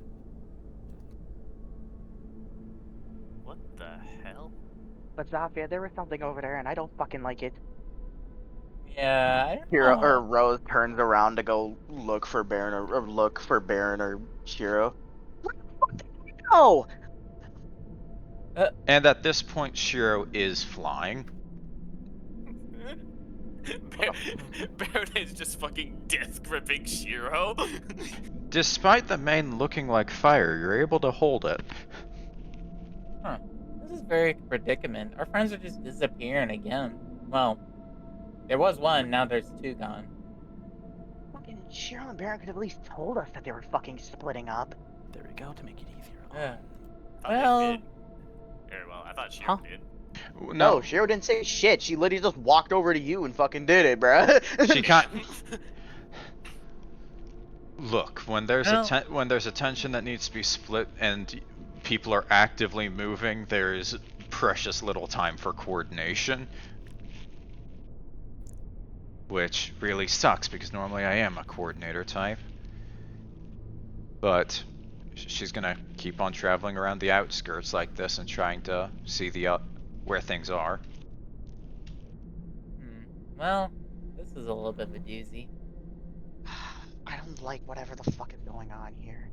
E: What the hell?
D: But Zofia, there was something over there, and I don't fucking like it.
C: Yeah, I don't
D: Hero
C: know.
D: or Rose turns around to go look for Barron or Shiro. Where the fuck did we go?
B: And at this point, Shiro is flying.
E: Barron is just fucking death gripping Shiro.
B: Despite the mane looking like fire, you're able to hold it.
C: Huh. This is very predicament. Our friends are just disappearing again. Well, there was one, now there's two gone.
D: Fucking Shiro and Barron could have at least told us that they were fucking splitting up.
A: There we go, to make it easier.
C: Yeah.
E: Thought they
C: Well-
E: did. Very well. I thought Shiro
A: Huh?
E: did.
D: No, Shiro didn't say shit. She literally just walked over to you and fucking did it, bruh.
B: She can't. Look, when there's
C: Well-
B: when there's a tension that needs to be split and people are actively moving, there's precious little time for coordination. Which really sucks because normally I am a coordinator type. But she's gonna keep on traveling around the outskirts like this and trying to see where things are.
C: Well, this is a little bit of a doozy.
D: I don't like whatever the fuck is going on here.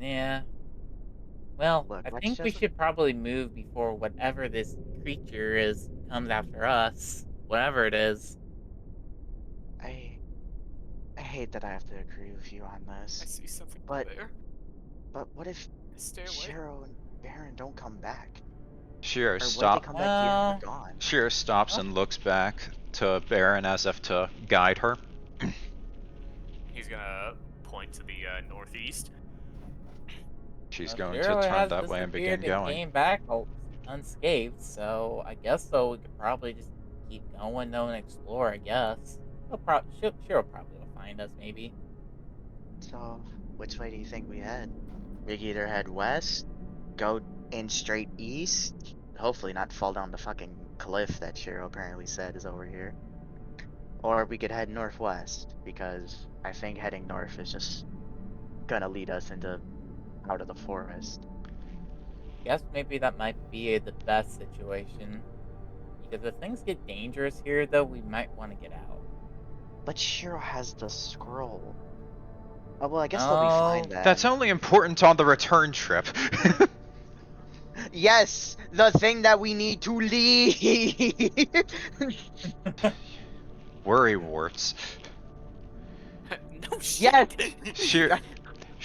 C: Yeah. Well,
D: Look,
C: I
D: let's
C: think we
D: just-
C: should probably move before whatever this creature is comes after us. Whatever it is.
D: I hate that I have to agree with you on
E: I
D: this.
E: see something
D: But-
E: there.
D: But what if
E: Stay away.
D: Shiro and Barron don't come back.
B: Shiro
D: Or when they
B: stop.
D: come back, yeah, they're gone.
B: Shiro stops and looks back to Barron as if to guide her.
E: He's gonna point to the northeast.
B: She's
C: Well,
B: going
C: Shiro
B: to turn
C: has
B: that way and begin
C: disappeared
B: going.
C: Came back unscathed, so I guess so. We could probably just keep going though and explore. I guess. Shiro probably will find us, maybe.
D: So, which way do you think we head? We could either head west, go in straight east, hopefully not fall down the fucking cliff that Shiro apparently said is over here. Or we could head northwest, because I think heading north is just gonna lead us out of the forest.
C: Guess maybe that might be the best situation. Because if things get dangerous here, though, we might want to get out.
D: But Shiro has the scroll. Oh, well, I guess they'll be fine then.
B: That's only important on the return trip.
D: Yes, the thing that we need to leave.
B: Worry warts.
E: No shit.
F: Yes!
B: Shiro,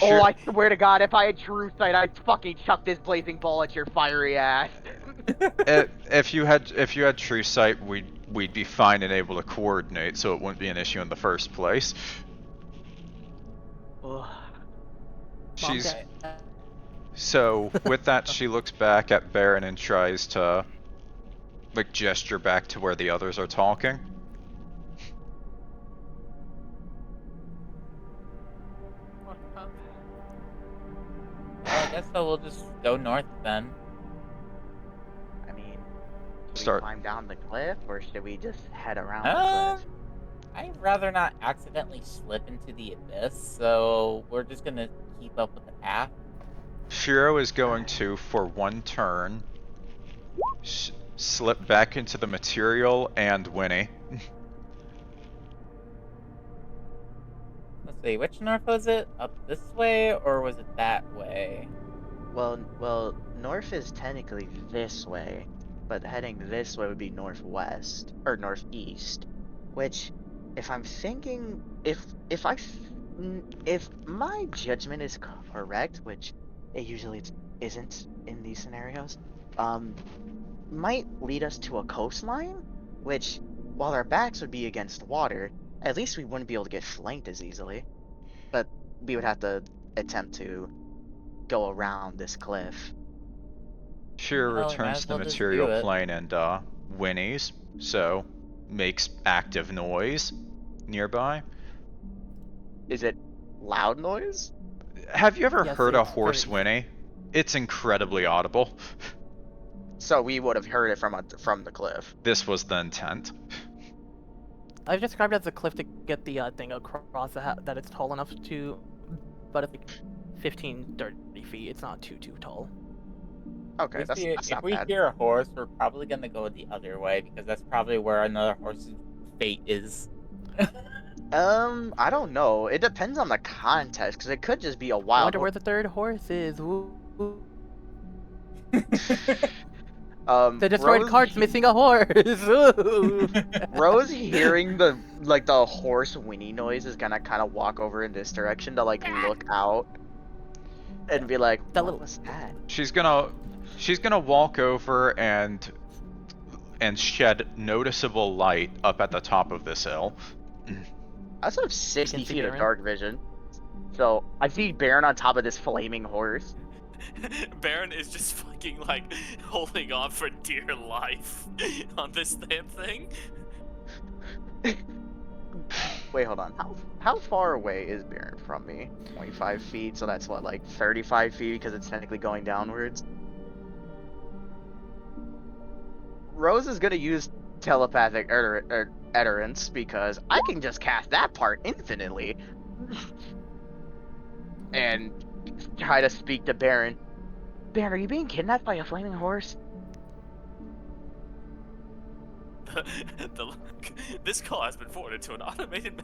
F: Oh, I swear to God, if I had true sight, I'd fucking chuck this blazing ball at your fiery ass.
B: if you had true sight, we'd be fine and able to coordinate, so it wouldn't be an issue in the first place.
F: Ugh.
B: She's
C: Okay.
B: so with that, she looks back at Barron and tries to like gesture back to where the others are talking.
C: Well, I guess so. We'll just go north then.
D: I mean, should
B: Start.
D: we climb down the cliff, or should we just head around
C: Um,
D: the cliff?
C: I'd rather not accidentally slip into the abyss, so we're just gonna keep up with the path.
B: Shiro is going to, for one turn, slip back into the material and Winnie.
C: Let's see, which north was it? Up this way, or was it that way?
D: Well, north is technically this way, but heading this way would be northwest or northeast. Which, if I'm thinking, if my judgment is correct, which it usually isn't in these scenarios, might lead us to a coastline. Which, while our backs would be against water, at least we wouldn't be able to get flanked as easily. But we would have to attempt to go around this cliff.
B: Shiro
C: Well, we might
B: returns
C: as
B: to the
C: well just do
B: material
C: it.
B: plane and whinnies, so makes active noise nearby.
D: Is it loud noise?
B: Have you ever
A: Yes,
B: heard a
A: it's
B: horse
A: very-
B: whinny? It's incredibly audible.
D: So we would have heard it from the cliff.
B: This was the intent.
A: I've described it as a cliff to get the thing across that it's tall enough to, but it's like 15, 30 feet. It's not too tall.
D: Okay, that's
C: If
D: not
C: we
D: bad.
C: hear a horse, we're probably gonna go the other way because that's probably where another horse's fate is.
D: I don't know. It depends on the context, because it could just be a
A: I
D: wild.
A: wonder where the third horse is. Woo. The destroyed
D: Rose,
A: cart's missing a horse. Ooh.
D: Rose hearing the horse whinny noise is gonna kind of walk over in this direction to like look out and be like,
A: That
D: "What
A: little-
D: was that?"
B: She's gonna walk over and shed noticeable light up at the top of this hill.
D: I still have 60
A: can see
D: feet of
A: Barron.
D: dark vision, so I see Barron on top of this flaming horse.
E: Barron is just fucking like holding on for dear life on this damn thing.
D: Wait, hold on. How far away is Barron from me? 25 feet, so that's what, like 35 feet, because it's technically going downwards. Rose is gonna use telepathic utterance because I can just cast that part infinitely. And try to speak to Barron. Barron, are you being kidnapped by a flaming horse?
E: This call has been forwarded to an automated.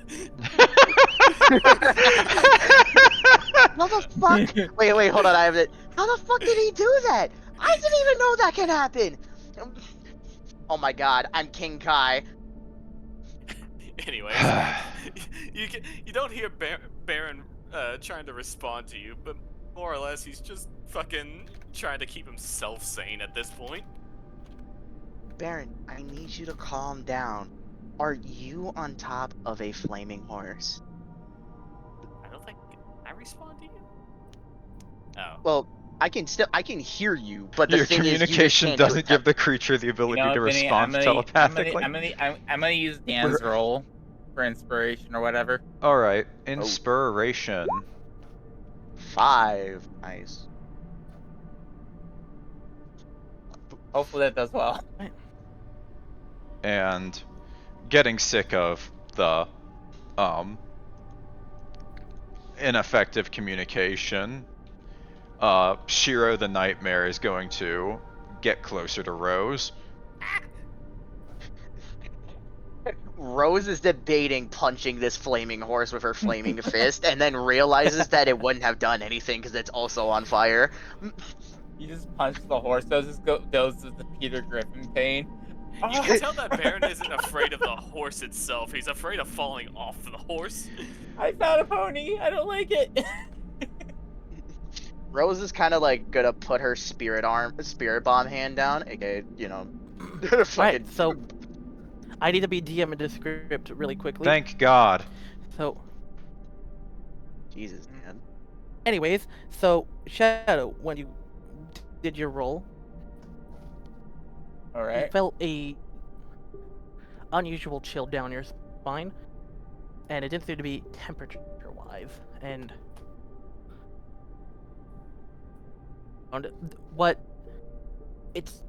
D: How the fuck? Wait, hold on. I have it. How the fuck did he do that? I didn't even know that can happen. Oh my god, I'm King Kai.
E: Anyways, you don't hear Barron trying to respond to you, but More or less, he's just fucking trying to keep himself sane at this point.
D: Barron, I need you to calm down. Are you on top of a flaming horse?
E: I don't think I respond to you. Oh.
D: Well, I can hear you, but the
B: Your
D: thing is, you just
B: communication
D: can't do
B: doesn't
D: it.
B: give the creature the ability to
C: Vinny,
B: respond telepathically.
C: I'm gonna use Dan's roll for inspiration or whatever.
B: Alright, inspiration.
D: 5. Nice.
C: Hopefully that does well.
B: And getting sick of the ineffective communication, Shiro the Nightmare is going to get closer to Rose.
D: Rose is debating punching this flaming horse with her flaming fist, and then realizes that it wouldn't have done anything because it's also on fire.
C: You just punch the horse. Those is the Peter Griffin pain.
E: You can tell that Barron isn't afraid of the horse itself. He's afraid of falling off the horse.
C: I found a pony. I don't like it.
D: Rose is kind of like gonna put her spirit bomb hand down, aka,
A: Right, so I need to be DM in this script really quickly.
B: Thank God.
A: So,
D: Jesus, man.
A: anyways, so Shadow, when you did your roll,
C: All
A: you
C: right.
A: felt a unusual chill down your spine, and it didn't seem to be temperature-wise. And what? It's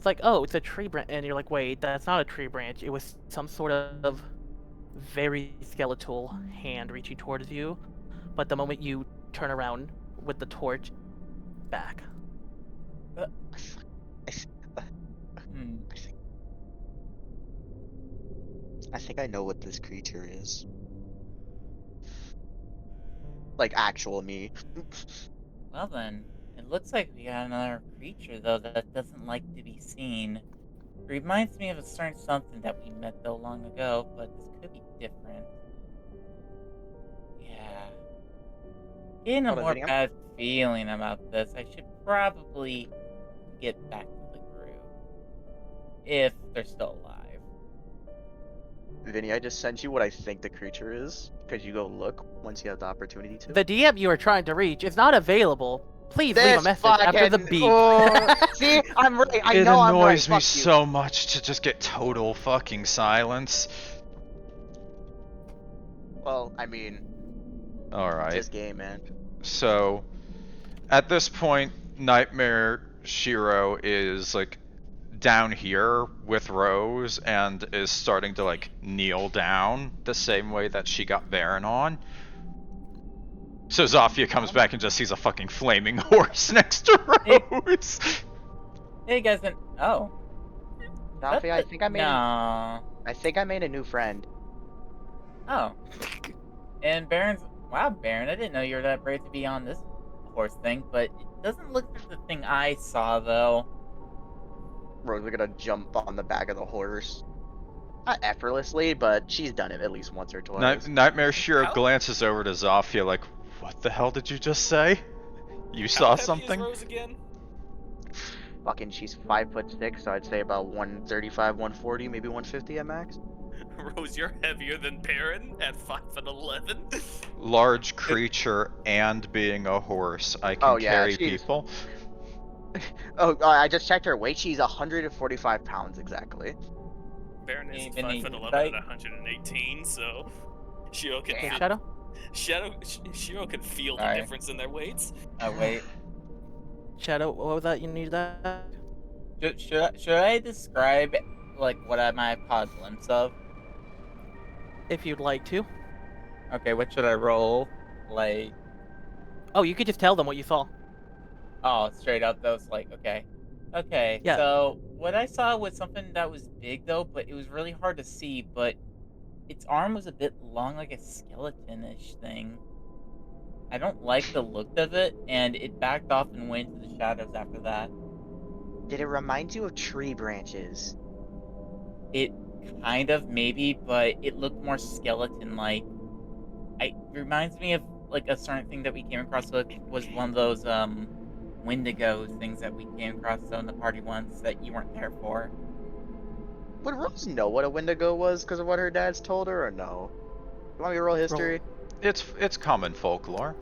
A: like, oh, it's a tree branch, and you're like, wait, that's not a tree branch. It was some sort of very skeletal hand reaching towards you, but the moment you turn around with the torch, back.
D: I think I know what this creature is. Like actual me.
C: Well then, it looks like we got another creature though that doesn't like to be seen. Reminds me of a certain something that we met though long ago, but this could be different. Yeah. Getting a
D: Hold on,
C: more
D: Vinny,
C: bad feeling about this. I should probably get back to the group. If they're still alive.
D: Vinny, I just sent you what I think the creature is. Could you go look once you have the opportunity to?
A: The DM you are trying to reach is not available. Please leave a message after the beep.
D: See, I'm right. I
B: It
D: know I'm right.
B: annoys me
D: Fuck you.
B: so much to just get total fucking silence.
D: Well, I mean,
B: Alright.
D: it's this game, man.
B: So, at this point, Nightmare Shiro is like down here with Rose and is starting to like kneel down the same way that she got Barron on. So Zofia comes back and just sees a fucking flaming horse next to Rose.
C: Hey guys, oh.
D: Zofia, I think I made.
C: No.
D: I think I made a new friend.
C: Oh. And Barron's. Wow, Barron, I didn't know you were that brave to be on this horse thing, but it doesn't look like the thing I saw, though.
D: Rose is gonna jump on the back of the horse. Not effortlessly, but she's done it at least once or twice.
B: Nightmare Shiro
E: How-
B: glances over to Zofia like, what the hell did you just say? You
E: How
B: saw
E: heavy is
B: something?
E: Rose again?
D: Fucking, she's 5'6", so I'd say about 135, 140, maybe 150 at max.
E: Rose, you're heavier than Barron at 5'11".
B: Large creature and being a horse, I can
D: Oh, yeah,
B: carry
D: she's-
B: people.
D: Oh, I just checked her weight. She's 145 pounds exactly.
E: Barron is
C: Even
E: 5'11"
C: like-
E: at 118, so Shiro can
A: Okay,
E: feel,
A: Shadow?
E: Shiro can feel the
C: Alright.
E: difference in their weights.
C: Oh, wait.
A: Shadow, what was that? You need that?
C: Should I describe, like, what I might have caught a glimpse of?
A: If you'd like to.
C: Okay, what should I roll? Like,
A: Oh, you could just tell them what you saw.
C: oh, straight up, those, like, okay. Okay,
A: Yeah.
C: so what I saw was something that was big, though, but it was really hard to see, but its arm was a bit long, like a skeleton-ish thing. I don't like the look of it, and it backed off and went into the shadows after that.
D: Did it remind you of tree branches?
C: It kind of, maybe, but it looked more skeleton-like. It reminds me of, like a certain thing that we came across was one of those Wendigo things that we came across in the party once that you weren't there for?
D: Would Rose know what a Wendigo was because of what her dad's told her, or no? You want me to roll history?
B: It's common folklore.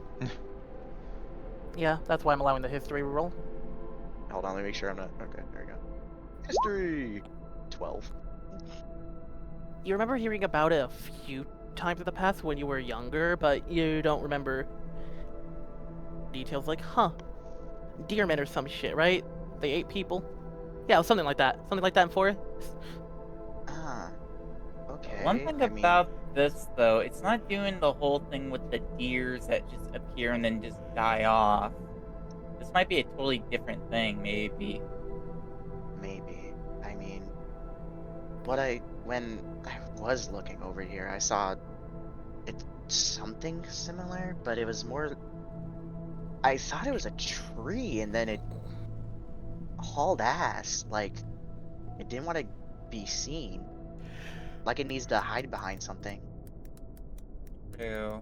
A: Yeah, that's why I'm allowing the history roll.
D: Hold on, let me make sure I'm not. Okay, there we go. History 12.
A: You remember hearing about it a few times in the past when you were younger, but you don't remember details like, deermen or some shit, right? They ate people? Yeah, something like that. Something like that in Forest?
D: Ah, okay.
C: One thing about this, though, it's not doing the whole thing with the deers that just appear and then just die off. This might be a totally different thing, maybe.
D: Maybe. I mean, when I was looking over here, I saw it's something similar, but it was more. I thought it was a tree, and then it hauled ass. Like, it didn't want to be seen. Like it needs to hide behind something.
C: True.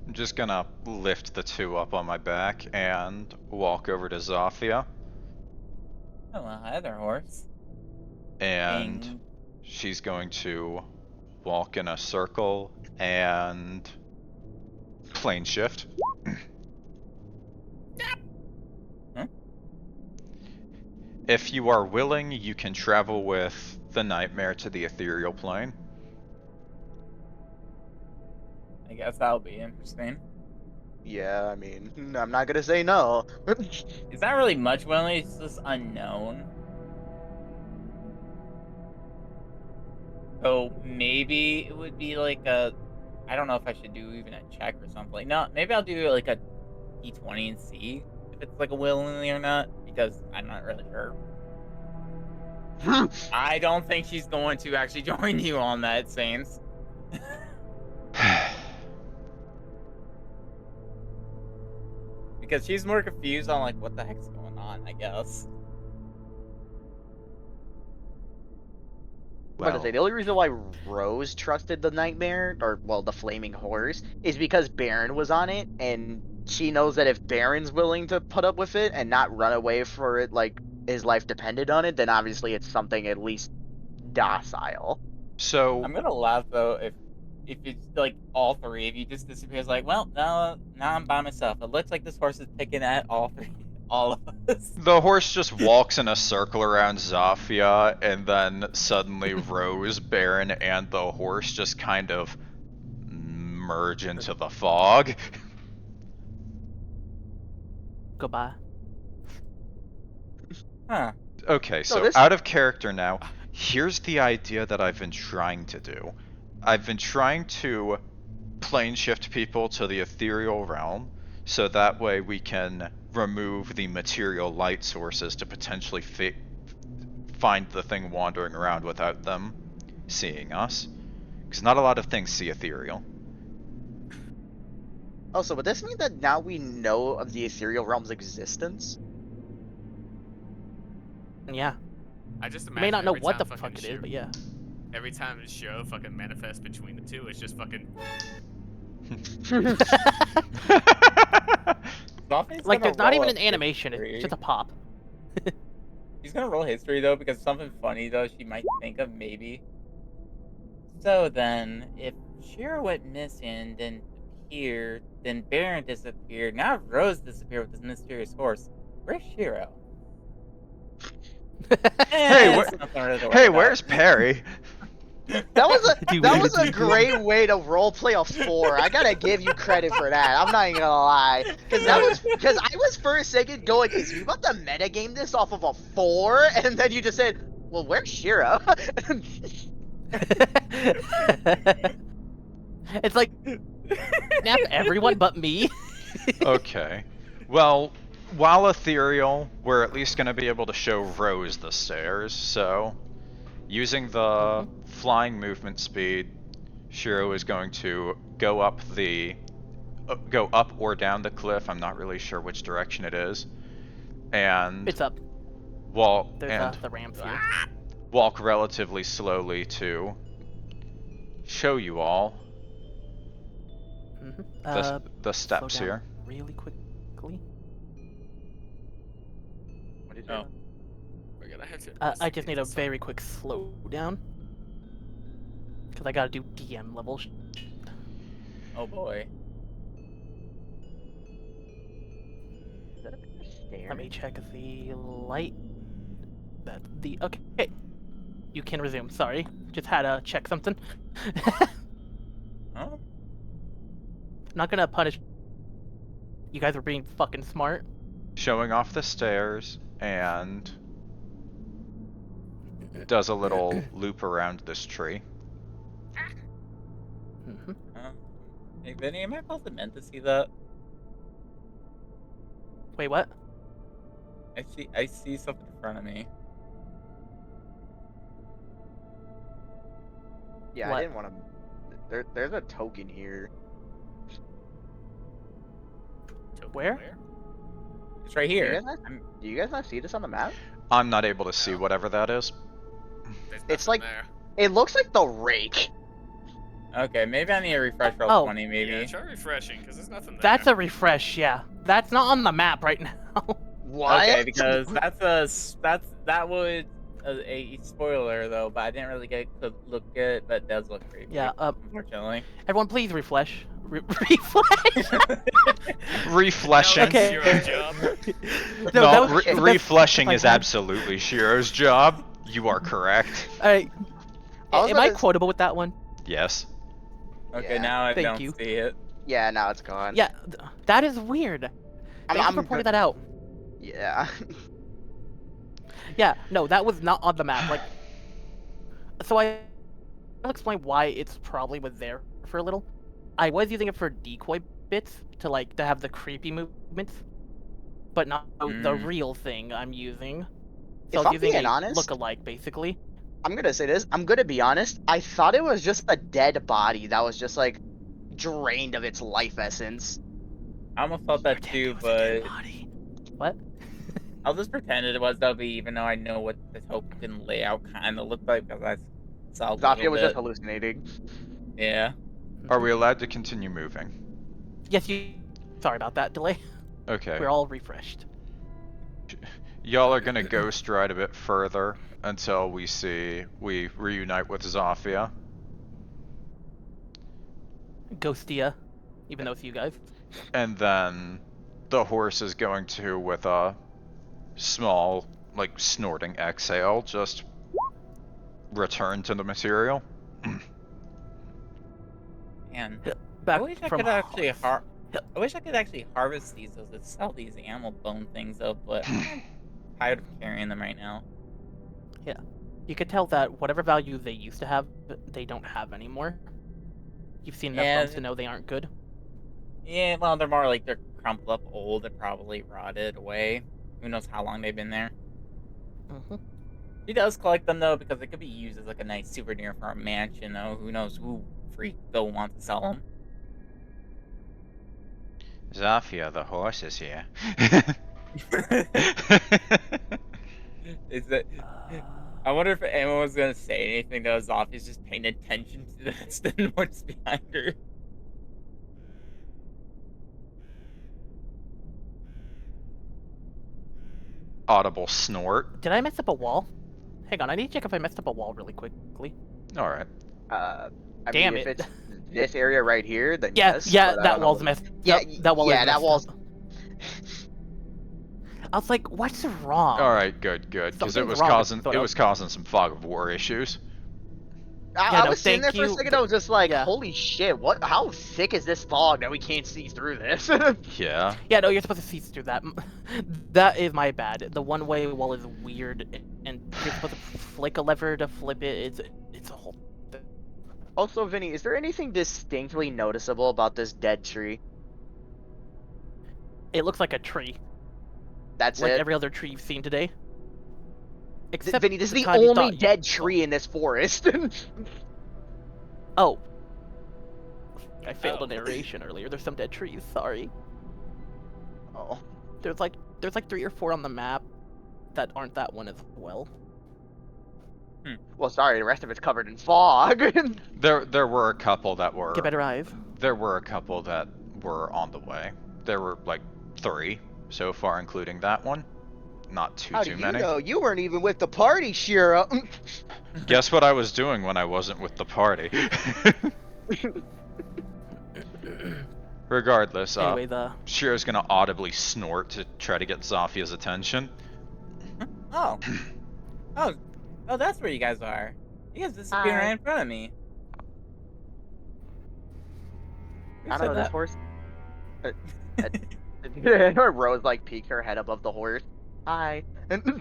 B: I'm just gonna lift the two up on my back and walk over to Zofia.
C: Oh, well, hi there, horse.
B: And
C: Ding.
B: she's going to walk in a circle and plane shift. If you are willing, you can travel with the nightmare to the ethereal plane.
C: I guess that'll be interesting.
D: Yeah, I mean, I'm not gonna say no.
C: It's not really much willingly, it's just unknown. So maybe it would be like a... I don't know if I should do even a check or something. No, maybe I'll do like a D20 and see if it's like a willingly or not, because I'm not really sure. I don't think she's going to actually join you on that, Saints. Because she's more confused on like what the heck's going on, I guess.
D: I'm gonna say the only reason why Rose trusted the nightmare, or well, the flaming horse, is because Barron was on it, and she knows that if Barron's willing to put up with it and not run away for it, like his life depended on it, then obviously it's something at least docile.
B: So
C: I'm gonna laugh though if it's like all three of you just disappears. Like, well, now I'm by myself. It looks like this horse is picking at all of us.
B: the horse just walks in a circle around Zofia, and then suddenly Rose, Barron, and the horse just kind of merge into the fog.
A: Goodbye.
C: Huh.
B: Okay, so
D: this-
B: out of character now, here's the idea that I've been trying to do. I've been trying to plane shift people to the ethereal realm, so that way we can remove the material light sources to potentially find the thing wandering around without them seeing us. Because not a lot of things see ethereal.
D: Also, would this mean that now we know of the ethereal realm's existence?
A: Yeah.
E: I just
A: You
E: imagine
A: may not know
E: every
A: what the
E: time
A: fuck it
E: fucking
A: is, but yeah.
E: Every time Shiro fucking manifests between the two, it's just fucking.
A: Like, there's not even an animation, it's just a pop.
C: She's gonna roll history though, because something funny though she might think of maybe. So then, if Shiro went missing, then appeared, then Barron disappeared, now Rose disappeared with this mysterious horse. Where's Shiro?
B: Hey,
C: It's nothing really to worry
B: Hey,
C: about.
B: where's Perry?
D: That was a
A: Dude,
D: that was a
A: dude.
D: great way to roleplay a 4. I gotta give you credit for that. I'm not even gonna lie, because I was for a second going, is we about to metagame this off of a 4? And then you just said, well, where's Shiro?
A: It's like, snap everyone but me.
B: Okay. Well, while ethereal, we're at least going to be able to show Rose the stairs, so using the flying movement speed, Shiro is going to go up or down the cliff. I'm not really sure which direction it is. And
A: It's up.
B: while
A: There's the ramp here.
B: walk relatively slowly to show you all the steps
A: slow down
B: here.
A: really quickly.
F: What is
E: Oh.
F: it?
E: We're gonna have to.
A: I just need a
E: investigate this
A: very quick slow down. Because I gotta do DM level.
C: Oh boy.
F: Is that a bit of stairs?
A: Let me check the light. Okay. You can resume. Sorry, just had to check something.
C: Oh.
A: Not gonna punish. You guys are being fucking smart.
B: Showing off the stairs and does a little loop around this tree.
A: Mhm.
C: Hey, Vinny, am I also meant to see that?
A: Wait, what?
C: I see something in front of me.
F: Yeah,
A: What?
F: I didn't want to. There's a token here.
E: token
A: Where?
C: It's right
F: Do you
C: here.
F: guys not, do you guys not see this on the map?
B: I'm not able to see whatever that is.
E: There's
F: It's
E: nothing
F: like-
E: there.
F: It looks like the rake.
C: Okay, maybe I need a refresh roll
A: Oh.
C: 20, maybe.
E: Yeah, try refreshing, because there's nothing there.
A: That's a refresh. Yeah, that's not on the map right now.
F: What?
C: Okay, because that was a spoiler though, but I didn't really get to look at it, but it does look creepy.
A: Yeah.
C: Unfortunately.
A: Everyone, please refresh. Refresh.
B: Refleshing.
A: Okay.
E: Shiro's job.
A: No, that was- that's-
B: refleshing is
A: like-
B: absolutely Shiro's job. You are correct.
A: Alright.
F: I was
A: Am I
F: gonna s-
A: quotable with that one?
B: Yes.
C: Okay,
F: Yeah,
C: now I
A: thank
C: don't
A: you.
C: see it.
F: Yeah, now it's gone.
A: Yeah, that is weird. Thank you for pointing that out.
F: Yeah.
A: Yeah, no, that was not on the map. Like, so I'll explain why it's probably was there for a little. I was using it for decoy bits to have the creepy movements, but not the real thing I'm using. So
F: If
A: I was
F: I'm
A: using
F: being
A: a
F: honest-
A: look-alike, basically.
F: I'm gonna say this. I'm gonna be honest. I thought it was just a dead body that was just like drained of its life essence.
C: I almost thought that too,
A: Pretend it was a dead
C: but
A: body. What?
C: I'll just pretend it was though, even though I know what the token layout kind of looked like because I saw a
F: Zofia
C: little
F: was
C: bit.
F: just hallucinating.
C: Yeah.
B: Are we allowed to continue moving?
A: Yes, you. Sorry about that delay.
B: Okay.
A: We're all refreshed.
B: Y'all are gonna ghost ride a bit further until we reunite with Zofia.
A: Ghostia, even though it's you guys.
B: And then the horse is going to, with a small, snorting exhale, just return to the material.
C: Man,
A: Back
C: I wish I
A: from
C: could actually
A: Hogs.
C: I wish I could actually harvest these though, to sell these animal bone things though, but I'm tired of carrying them right now.
A: You could tell that whatever value they used to have, they don't have anymore. You've seen enough
C: Yeah,
A: bones to know they aren't good.
C: Yeah, well, they're more like they're crumpled up, old, and probably rotted away. Who knows how long they've been there?
A: Mm-hmm.
C: He does collect them though because they could be used as like a nice souvenir for a mansion though. Who knows who freak though wants to sell them?
B: Zofia, the horse is here.
C: Is it? I wonder if anyone was gonna say anything though. Zofia's just paying attention to this than what's behind her.
B: Audible snort.
A: Did I mess up a wall? Hang on, I need to check if I messed up a wall really quickly.
B: Alright.
F: I
A: Damn
F: mean, if
A: it.
F: it's this area right here, then
A: Yeah,
F: yes.
A: yeah,
F: but I
A: that
F: don't know
A: wall's
F: what-
A: messed.
F: Yeah,
A: that wall
F: yeah,
A: is
F: that
A: messed
F: wall's.
A: up. I was like, what's wrong?
B: Alright, good, because it
A: Something's
B: was
A: wrong with
B: causing
A: the
B: it was causing some fog of war issues.
A: Yeah,
F: I
A: no,
F: was sitting there
A: thank
F: for a
A: you.
F: second. I was just like,
A: Yeah.
F: "Holy shit! What? How thick is this fog that we can't see through this?"
B: Yeah.
A: Yeah, no, you're supposed to see through that. That is my bad. The one-way wall is weird, and you're supposed to flick a lever to flip it. It's a whole thing.
F: Also, Vinny, is there anything distinctly noticeable about this dead tree?
A: It looks like a tree,
F: That's
A: like
F: it.
A: every other tree you've seen today. Except
F: Vinny, this is the
A: time you
F: only
A: thought you-
F: dead tree in this forest.
A: Oh. I failed
E: Oh.
A: a narration earlier. There's some dead trees. Sorry.
F: Oh.
A: There's like 3 or 4 on the map that aren't that one as well.
F: Well, sorry, the rest of it's covered in fog.
B: There were a couple that were
A: Get better eyes.
B: There were a couple that were on the way. There were like 3 so far, including that one. Not
F: How do
B: too
F: you
B: many.
F: know? You weren't even with the party, Shiro.
B: Guess what I was doing when I wasn't with the party. Regardless,
A: Anyway, the
B: Shiro's gonna audibly snort to try to get Zofia's attention.
C: Oh. Oh, that's where you guys are. You guys disappeared
F: Hi.
C: right in front of me. Who
F: I
C: said
F: don't know, this
C: that?
F: horse. Rose like peeked her head above the horse. Hi.
C: So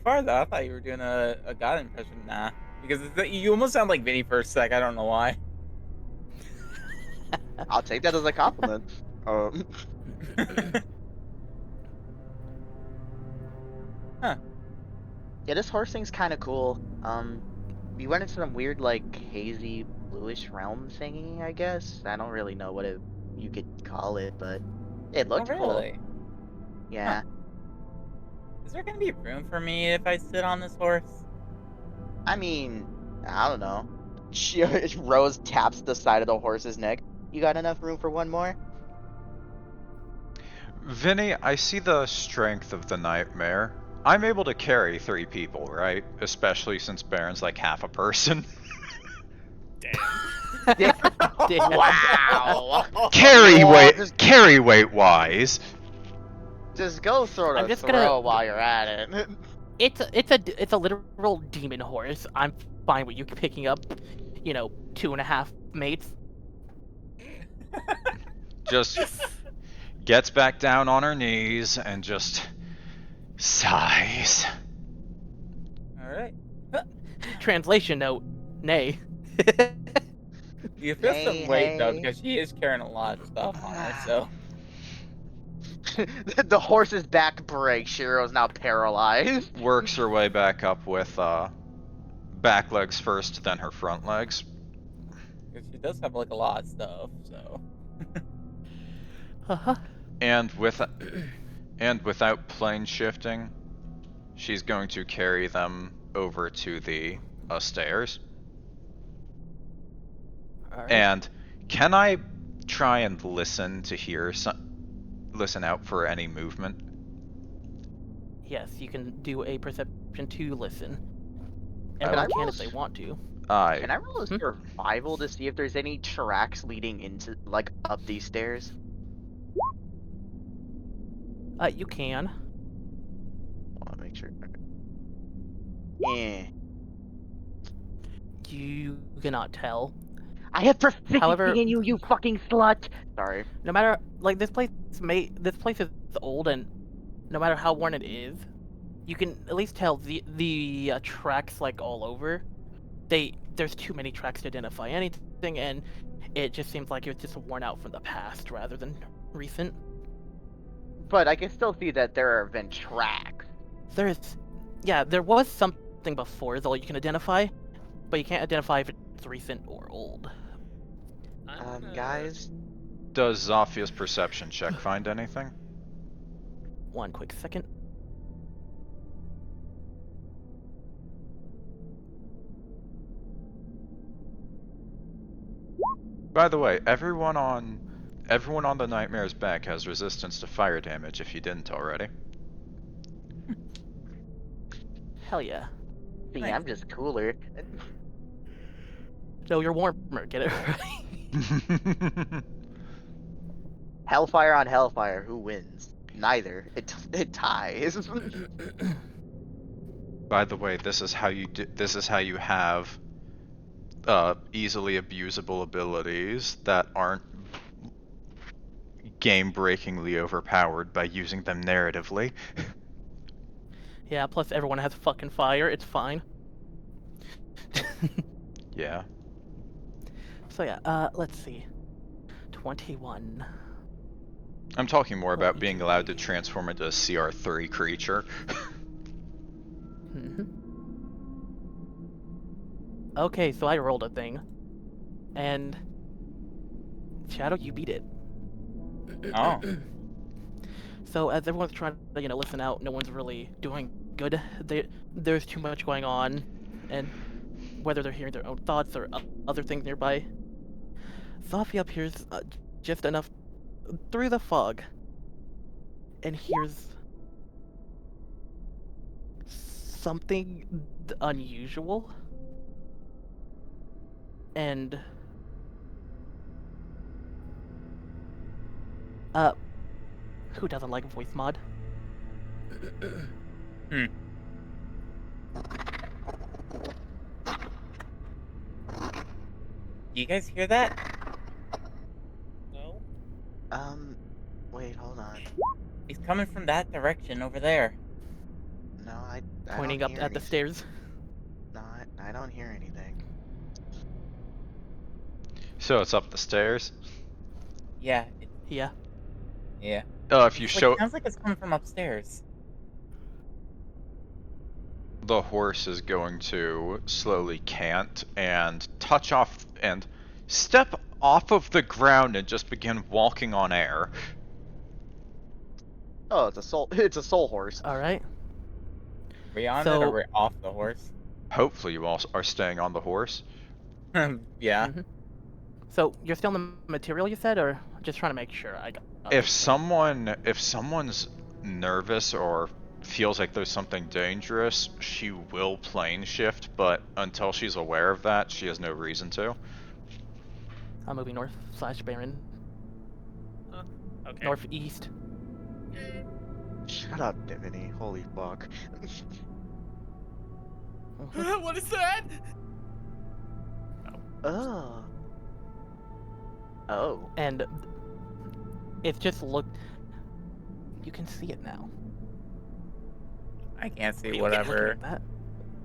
C: far though, I thought you were doing a god impression. Nah. Because you almost sound like Viny for a sec, I don't know why.
F: I'll take that as a compliment.
C: Huh.
F: Yeah, this horse thing's kind of cool. We went into some weird, like, hazy, bluish realm thingy, I guess. I don't really know what you could call it, but it looked
C: Oh,
F: cool.
C: really?
F: Yeah.
C: Is there gonna be room for me if I sit on this horse?
F: I mean, I don't know. Rose taps the side of the horse's neck. You got enough room for one more?
B: Vinny, I see the strength of the nightmare. I'm able to carry 3 people, right? Especially since Barron's like half a person.
E: Damn.
A: Damn.
F: Wow!
B: Carry
F: Well,
B: weight,
F: just-
B: carry weight wise.
F: Just go throw
A: I'm
F: a
A: just
F: throw
A: gonna-
F: while you're at it.
A: It's a literal demon horse. I'm fine with you picking up, 2.5 mates.
B: Just gets back down on her knees and just sighs.
C: Alright.
A: Translation note: nay.
C: You feel
F: Hey,
C: some weight though,
F: hey.
C: because she is carrying a lot of stuff on her, so.
F: The horse's back breaks. Shiro's now paralyzed.
B: Works her way back up with back legs first, then her front legs.
C: Because she does have like a lot of stuff, so.
A: Uh-huh.
B: And without plane shifting, she's going to carry them over to the stairs.
A: Alright.
B: And can I try and listen to hear listen out for any movement?
A: Yes, you can do a perception to listen.
B: Can
A: Everyone
F: I
A: can
F: roll
A: if they want to.
F: Can I roll a
A: Hmm?
F: survival to see if there's any tracks leading into, like, up these stairs?
A: You can.
F: I want to make sure. Yeah.
A: You cannot tell.
F: I have proficiency
A: However-
F: in you, you fucking slut! Sorry.
A: No matter, like, this place is old, and no matter how worn it is, you can at least tell the tracks, like, all over. There's too many tracks to identify anything, and it just seems like it was just worn out from the past rather than recent.
F: But I can still see that there have been tracks.
A: There was something before though you can identify, but you can't identify if it's recent or old.
F: Guys,
B: Does Zofia's perception check find anything?
A: One quick second.
B: By the way, everyone on the Nightmare's back has resistance to fire damage if you didn't already.
A: Hell yeah.
F: see,
C: Nice.
F: I'm just cooler.
A: No, you're warmer. Get it right.
F: Hellfire on Hellfire, who wins? Neither. It ties.
B: By the way, this is how you have easily abusable abilities that aren't game-breakingly overpowered by using them narratively.
A: Yeah. Plus, everyone has fucking fire. It's fine.
B: Yeah.
A: So yeah. Let's see. 21.
B: I'm talking more about
A: me
B: being allowed to transform into a CR3 creature.
A: Mm-hmm. Okay, so I rolled a thing, and Shadow, you beat it.
C: Oh.
A: So as everyone's trying to, listen out, no one's really doing good. There's too much going on, and whether they're hearing their own thoughts or other things nearby, Zofia appears just enough through the fog, and hears something unusual, and who doesn't like voice mod?
C: Do you guys hear that?
E: No.
D: Wait, hold on.
C: He's coming from that direction over there.
D: No, I
A: Pointing
D: don't
A: up
D: hear
A: at the
D: anything.
A: stairs.
D: No, I don't hear anything.
B: So it's up the stairs.
C: Yeah.
A: Yeah.
C: Yeah.
B: If you
C: It
B: show
C: sounds like it's coming from upstairs.
B: the horse is going to slowly cant and touch off and step off of the ground and just begin walking on air.
F: Oh, it's a soul. It's a soul horse.
A: All right.
C: Are we on it
A: So-
C: or we're off the horse?
B: Hopefully you all are staying on the horse.
C: Yeah.
A: Mhm. So you're still in the material, you said, or just trying to make sure I got.
B: If someone's nervous or feels like there's something dangerous, she will plane shift, but until she's aware of that, she has no reason to.
A: I'm moving north / Barron,
E: Okay.
A: northeast.
D: Shut up, Viny. Holy fuck.
A: Mhm.
E: What is that?
F: Oh. Oh.
A: And it's just you can see it now.
C: I can't see
E: Looking
C: whatever.
A: Looking at that.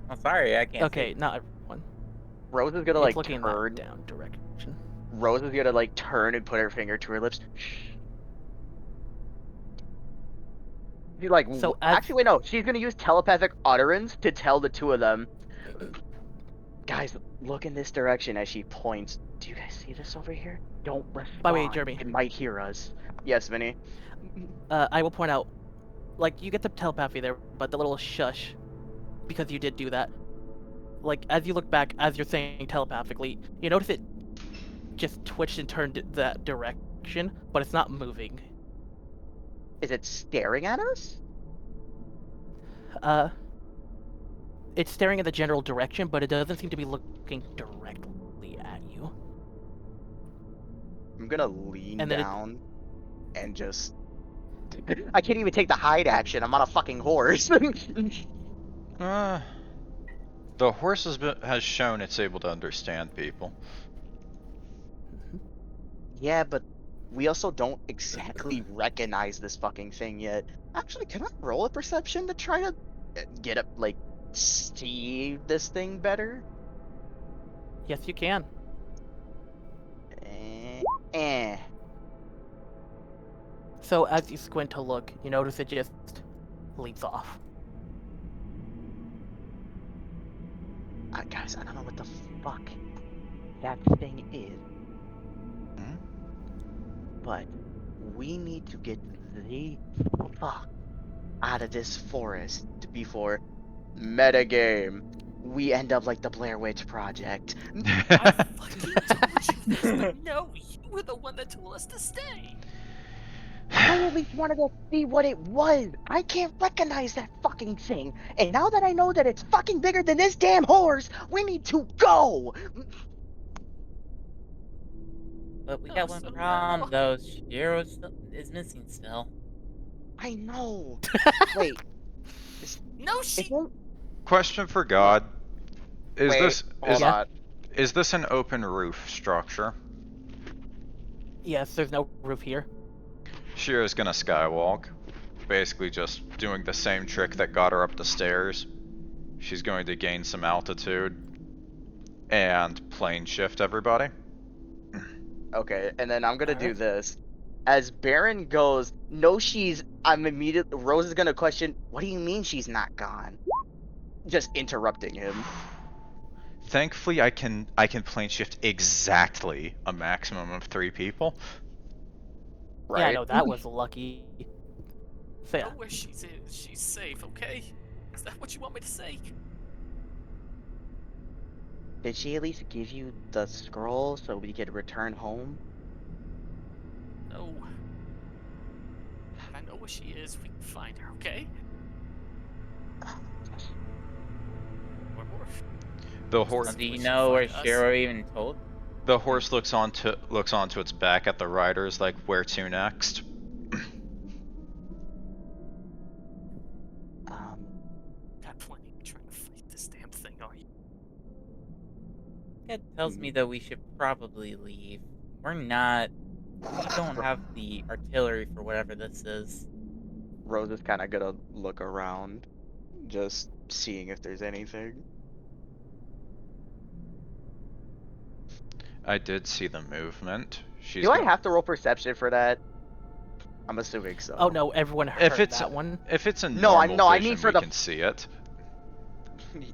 C: I'm sorry, I can't
A: Okay,
C: see.
A: not everyone.
F: Rose is gonna
A: It's
F: like
A: looking in
F: turn.
A: that down direction.
F: Rose is gonna like turn and put her finger to her lips. She like
A: So as-
F: actually wait no, she's gonna use telepathic utterance to tell the two of them. Guys, look in this direction as she points. Do you guys see this over here? Don't respond.
A: By the way, Jeremy.
F: It might hear us. Yes, Viny.
A: I will point out, like, you get the telepathy there, but the little shush, because you did do that. Like, as you look back, as you're saying telepathically, you notice it just twitched and turned that direction, but it's not moving.
F: Is it staring at us?
A: It's staring in the general direction, but it doesn't seem to be looking directly at you.
F: I'm gonna lean
A: And then it-
F: down and just. I can't even take the hide action. I'm on a fucking horse.
B: The horse has shown it's able to understand people.
F: Yeah, but we also don't exactly recognize this fucking thing yet. Actually, can I roll a perception to try to get up, like, see this thing better?
A: Yes, you can.
F: Eh.
A: So as you squint to look, you notice it just leaps off.
F: Guys, I don't know what the fuck that thing is.
B: Hmm?
F: But we need to get the fuck out of this forest before metagame. We end up like the Blair Witch Project.
E: I fucking told you this, but no, you were the one that told us to stay.
F: I at least wanted to see what it was. I can't recognize that fucking thing. And now that I know that it's fucking bigger than this damn horse, we need to go.
C: But we
E: Oh,
C: got one
E: so
C: problem
E: no.
C: though. Shiro is missing still.
F: I know. Wait,
E: No, she.
F: isn't...
B: Question for God. Is
F: Wait,
B: this
F: hold on.
B: is this an open roof structure?
A: Yes, there's no roof here.
B: Shiro's gonna skywalk. Basically just doing the same trick that got her up the stairs. She's going to gain some altitude and plane shift everybody.
F: Okay, and then I'm gonna do
A: Alright.
F: this. As Barron goes, no, I'm immediately. Rose is gonna question, what do you mean she's not gone? Just interrupting him.
B: Thankfully, I can plane shift exactly a maximum of 3 people.
F: Right?
A: Yeah, no, that was lucky. So yeah,
E: know where she's safe, okay? Is that what you want me to say?
F: Did she at least give you the scroll so we could return home?
E: No. I know where she is. We can find her, okay? Or more.
B: The horse.
E: That's
C: Do you
E: where she
C: know where
E: find us.
C: Shiro even told?
B: The horse looks onto its back at the riders, like, where to next?
E: Not planning on trying to fight this damn thing, are you?
C: That tells me that we should probably leave. We don't have the artillery for whatever this is.
D: Rose is kind of gonna look around, just seeing if there's anything.
B: I did see the movement. She's
F: Do I
B: gonna-
F: have to roll perception for that? I'm assuming so.
A: oh no, everyone heard
B: If it's
A: that one.
B: if it's a
F: No, I-
B: normal
F: no, I
B: vision,
F: mean for
B: we
F: the-
B: can see it.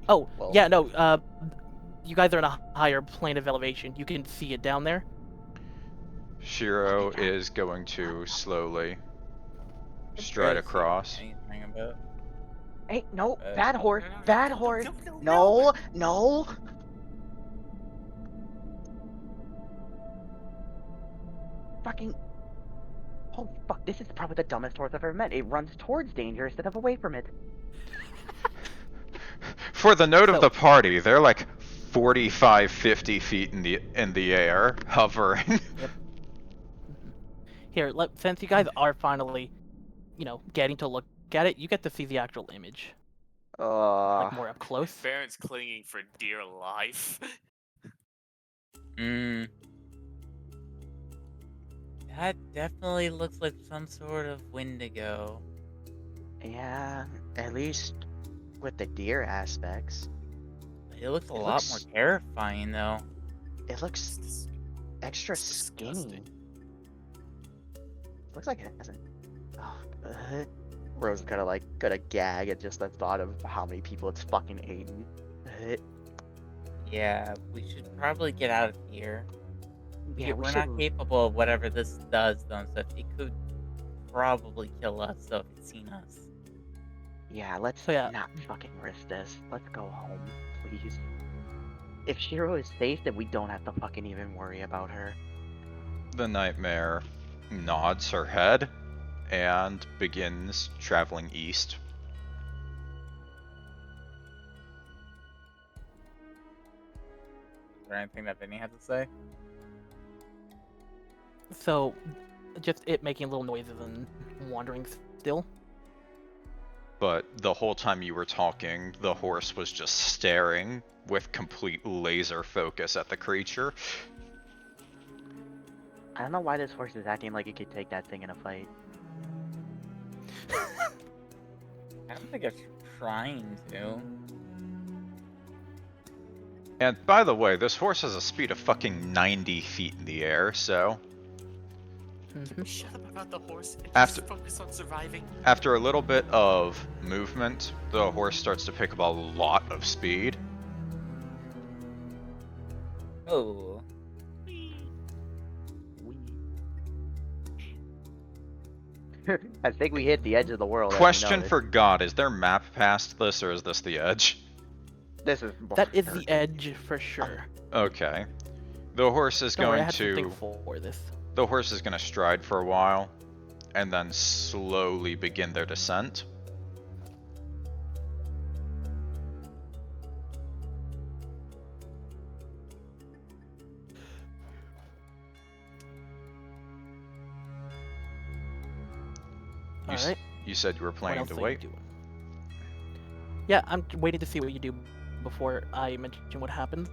A: Oh
F: Well,
A: yeah, no. You guys are in a higher plane of elevation. You can see it down there.
B: Shiro is going to slowly stride
C: Barely see
B: across.
C: anything about-
F: Hey, no,
C: Uh,
F: bad horse,
E: no,
F: bad
E: no,
F: horse.
E: no.
F: No, no. Fucking. Oh fuck! This is probably the dumbest horse I've ever met. It runs towards danger instead of away from it.
B: For the note
A: So-
B: of the party, they're like 45, 50 feet in the air, hovering.
A: Here, since you guys are finally, getting to look at it, you get to see the actual image, like more up close.
E: Barron's clinging for dear life.
C: That definitely looks like some sort of Wendigo.
F: Yeah, at least with the deer aspects.
C: It looks a
F: It
C: lot
F: looks-
C: more terrifying though.
F: It looks extra
E: it's
F: skinny.
E: disgusting.
F: Looks like it hasn't. Oh, Rose is gonna gag at just the thought of how many people it's fucking eaten.
C: Yeah, we should probably get out of here.
F: Yeah, we
C: We're
F: should.
C: not capable of whatever this does, though, so it could probably kill us, so if it's seen us.
F: Yeah, let's
A: So, yeah.
F: not fucking risk this. Let's go home, please. If Shiro is safe, then we don't have to fucking even worry about her.
B: The nightmare nods her head and begins traveling east.
C: Is there anything that Viny had to say?
A: So, just it making little noises and wandering still.
B: But the whole time you were talking, the horse was just staring with complete laser focus at the creature.
F: I don't know why this horse is acting like it could take that thing in a fight.
C: I don't think it's trying to.
B: And by the way, this horse has a speed of fucking 90 feet in the air, so
A: Mhm.
E: Shut up about the horse and
B: After-
E: just focus on surviving.
B: after a little bit of movement, the horse starts to pick up a lot of speed.
C: Oh.
F: I think we hit the edge of the world. as we
B: Question
F: know it.
B: for God, is there map past this or is this the edge?
F: This is.
A: That is the edge for sure.
B: Okay. The horse is
A: Don't worry, I
B: going
A: had to
B: to
A: think for this.
B: the horse is going to stride for a while and then slowly begin their descent. You,
A: All right.
B: you said you were
A: What
B: planning
A: else
B: to
A: are you
B: wait.
A: doing? Yeah, I'm waiting to see what you do before I mention what happens.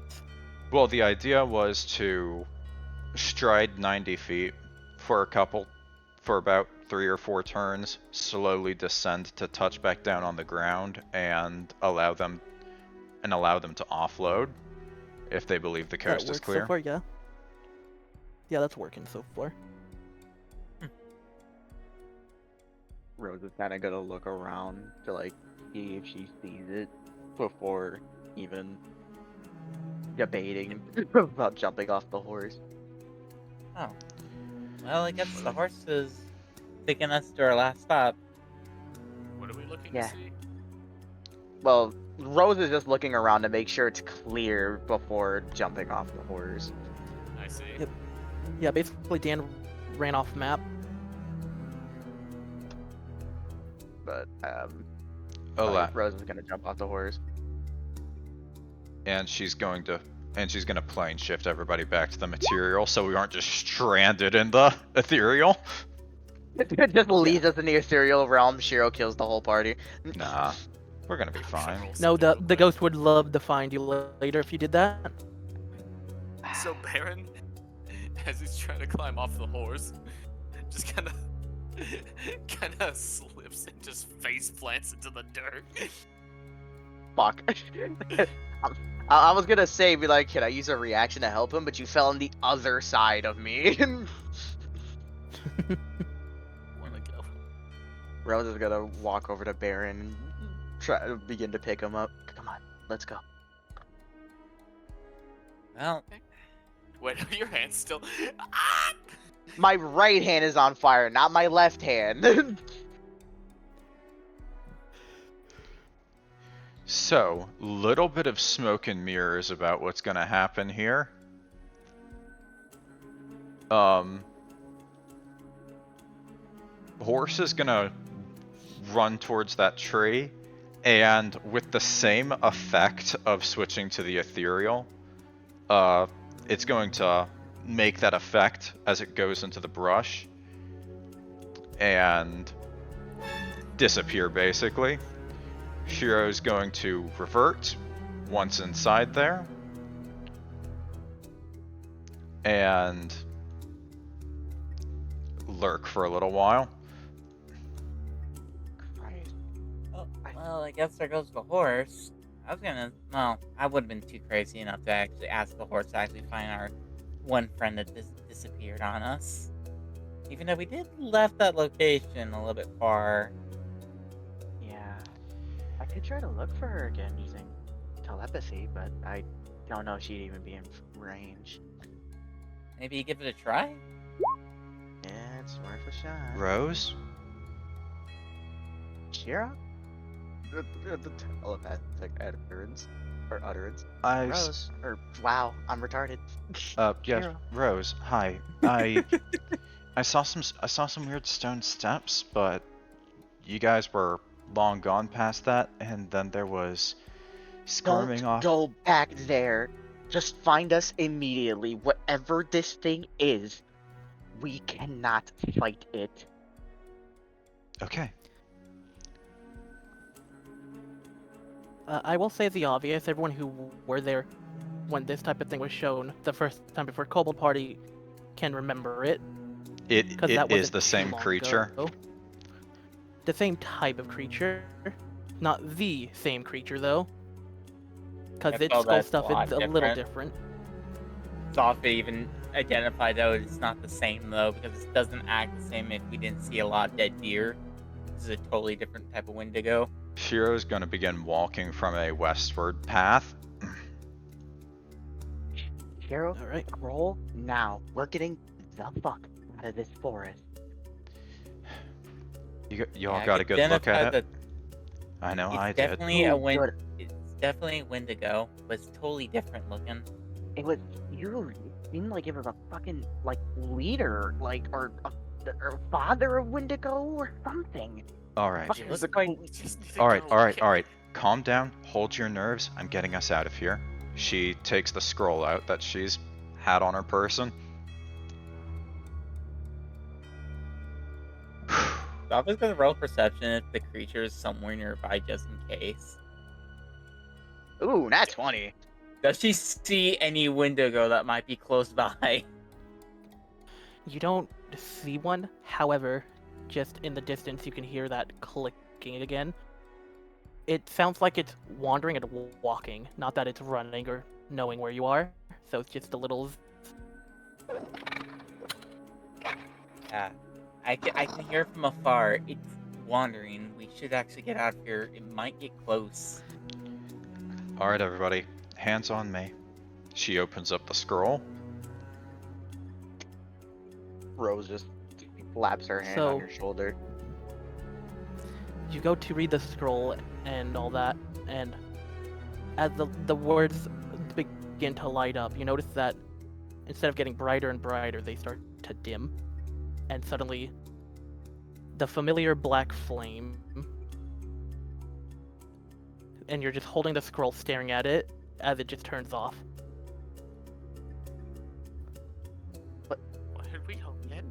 B: Well, the idea was to stride 90 feet for about 3 or 4 turns, slowly descend to touch back down on the ground, and allow them to offload if they believe the
A: That
B: coast is
A: works
B: clear.
A: so far, yeah. Yeah, that's working so far.
D: Rose is kind of gonna look around to see if she sees it before even debating about jumping off the horse.
C: Oh. Well, I guess the horse is taking us to our last stop.
E: What are we looking
F: Yeah.
E: to see?
F: Well, Rose is just looking around to make sure it's clear before jumping off the horse.
E: I see.
A: Yep. Yeah, basically Dan ran off map.
F: But
B: Ola,
F: Rose is gonna jump off the horse.
B: and she's going to plane shift everybody back to the material, so we aren't just stranded in the ethereal.
F: It just leaves us in the ethereal realm. Shiro kills the whole party.
B: Nah, we're gonna be
E: I'm sure
B: fine.
E: we'll
A: No,
E: still
A: the
E: do it.
A: ghost would love to find you later if you did that.
E: So Barron, as he's trying to climb off the horse, just kind of slips and just face plants into the dirt.
F: Fuck. I was gonna say, be like, can I use a reaction to help him? But you fell on the other side of me.
E: Wanna go?
F: Rose is gonna walk over to Barron and try to begin to pick him up. Come on, let's go.
C: Well,
E: Wait, are your hands still? Ah!
F: My right hand is on fire, not my left hand.
B: So, little bit of smoke and mirrors about what's gonna happen here. Horse is gonna run towards that tree, and with the same effect of switching to the ethereal, it's going to make that effect as it goes into the brush and disappear, basically. Shiro's going to revert once inside there, and lurk for a little while.
C: well, I guess there goes the horse. I was gonna, well, I would have been too crazy enough to actually ask the horse to actually find our one friend that disappeared on us. Even though we did left that location a little bit far.
F: Yeah, I could try to look for her again using telepathy, but I don't know if she'd even be in range.
C: Maybe give it a try?
F: Yeah, it's worth a shot.
B: Rose?
F: Shiro? The telepathic utterance. Or utterance.
B: I
F: Rose. Or, wow, I'm retarded.
B: yes,
F: Shiro.
B: Rose. Hi. I saw some weird stone steps, but you guys were long gone past that, and then there was squirming
F: Don't
B: off.
F: go back there. Just find us immediately. Whatever this thing is, we cannot fight it.
B: Okay.
A: I will say the obvious. Everyone who were there when this type of thing was shown the first time before Kobold Party can remember it.
B: It
A: 'cause that
B: is
A: wasn't
B: the
A: too
B: same
A: long
B: creature.
A: ago. The same type of creature. Not the same creature, though. Because
C: I
A: its
C: felt
A: skull
C: that's a
A: stuff
C: lot
A: is a little different.
C: Zofia even identified though it's not the same though, because it doesn't act the same if we didn't see a lot of dead deer. This is a totally different type of Wendigo.
B: Shiro is going to begin walking from a westward path.
F: Shiro,
A: Alright.
F: roll now. We're getting the fuck out of this forest.
B: Y'all
C: I
B: got a
C: could
B: good look at
C: identify
B: it? I know
C: It's
B: I did.
C: definitely a
F: Good.
C: It's definitely a Wendigo, but it's totally different looking.
F: It was you. It seemed like it was a fucking like leader, like or father of Wendigo or something.
B: Alright.
F: Fuck, it was a complete-
E: Just need to
B: Alright,
E: go.
B: alright,
E: Okay.
B: alright. Calm down, hold your nerves. I'm getting us out of here. She takes the scroll out that she's had on her person.
C: Zofia's gonna roll perception if the creature is somewhere nearby just in case.
F: Ooh, nat 20.
C: Does she see any Wendigo that might be close by?
A: You don't see one, however, just in the distance you can hear that clicking again. It sounds like it's wandering and walking, not that it's running or knowing where you are. So it's just a little.
C: Yeah, I can hear from afar. It's wandering. We should actually get out of here. It might get close.
B: Alright, everybody. Hands on me. She opens up the scroll.
F: Rose just slaps her hand
A: So-
F: on your shoulder.
A: you go to read the scroll and all that, and as the words begin to light up, you notice that instead of getting brighter and brighter, they start to dim, and suddenly the familiar black flame, and you're just holding the scroll staring at it as it just turns off.
E: What did we all get?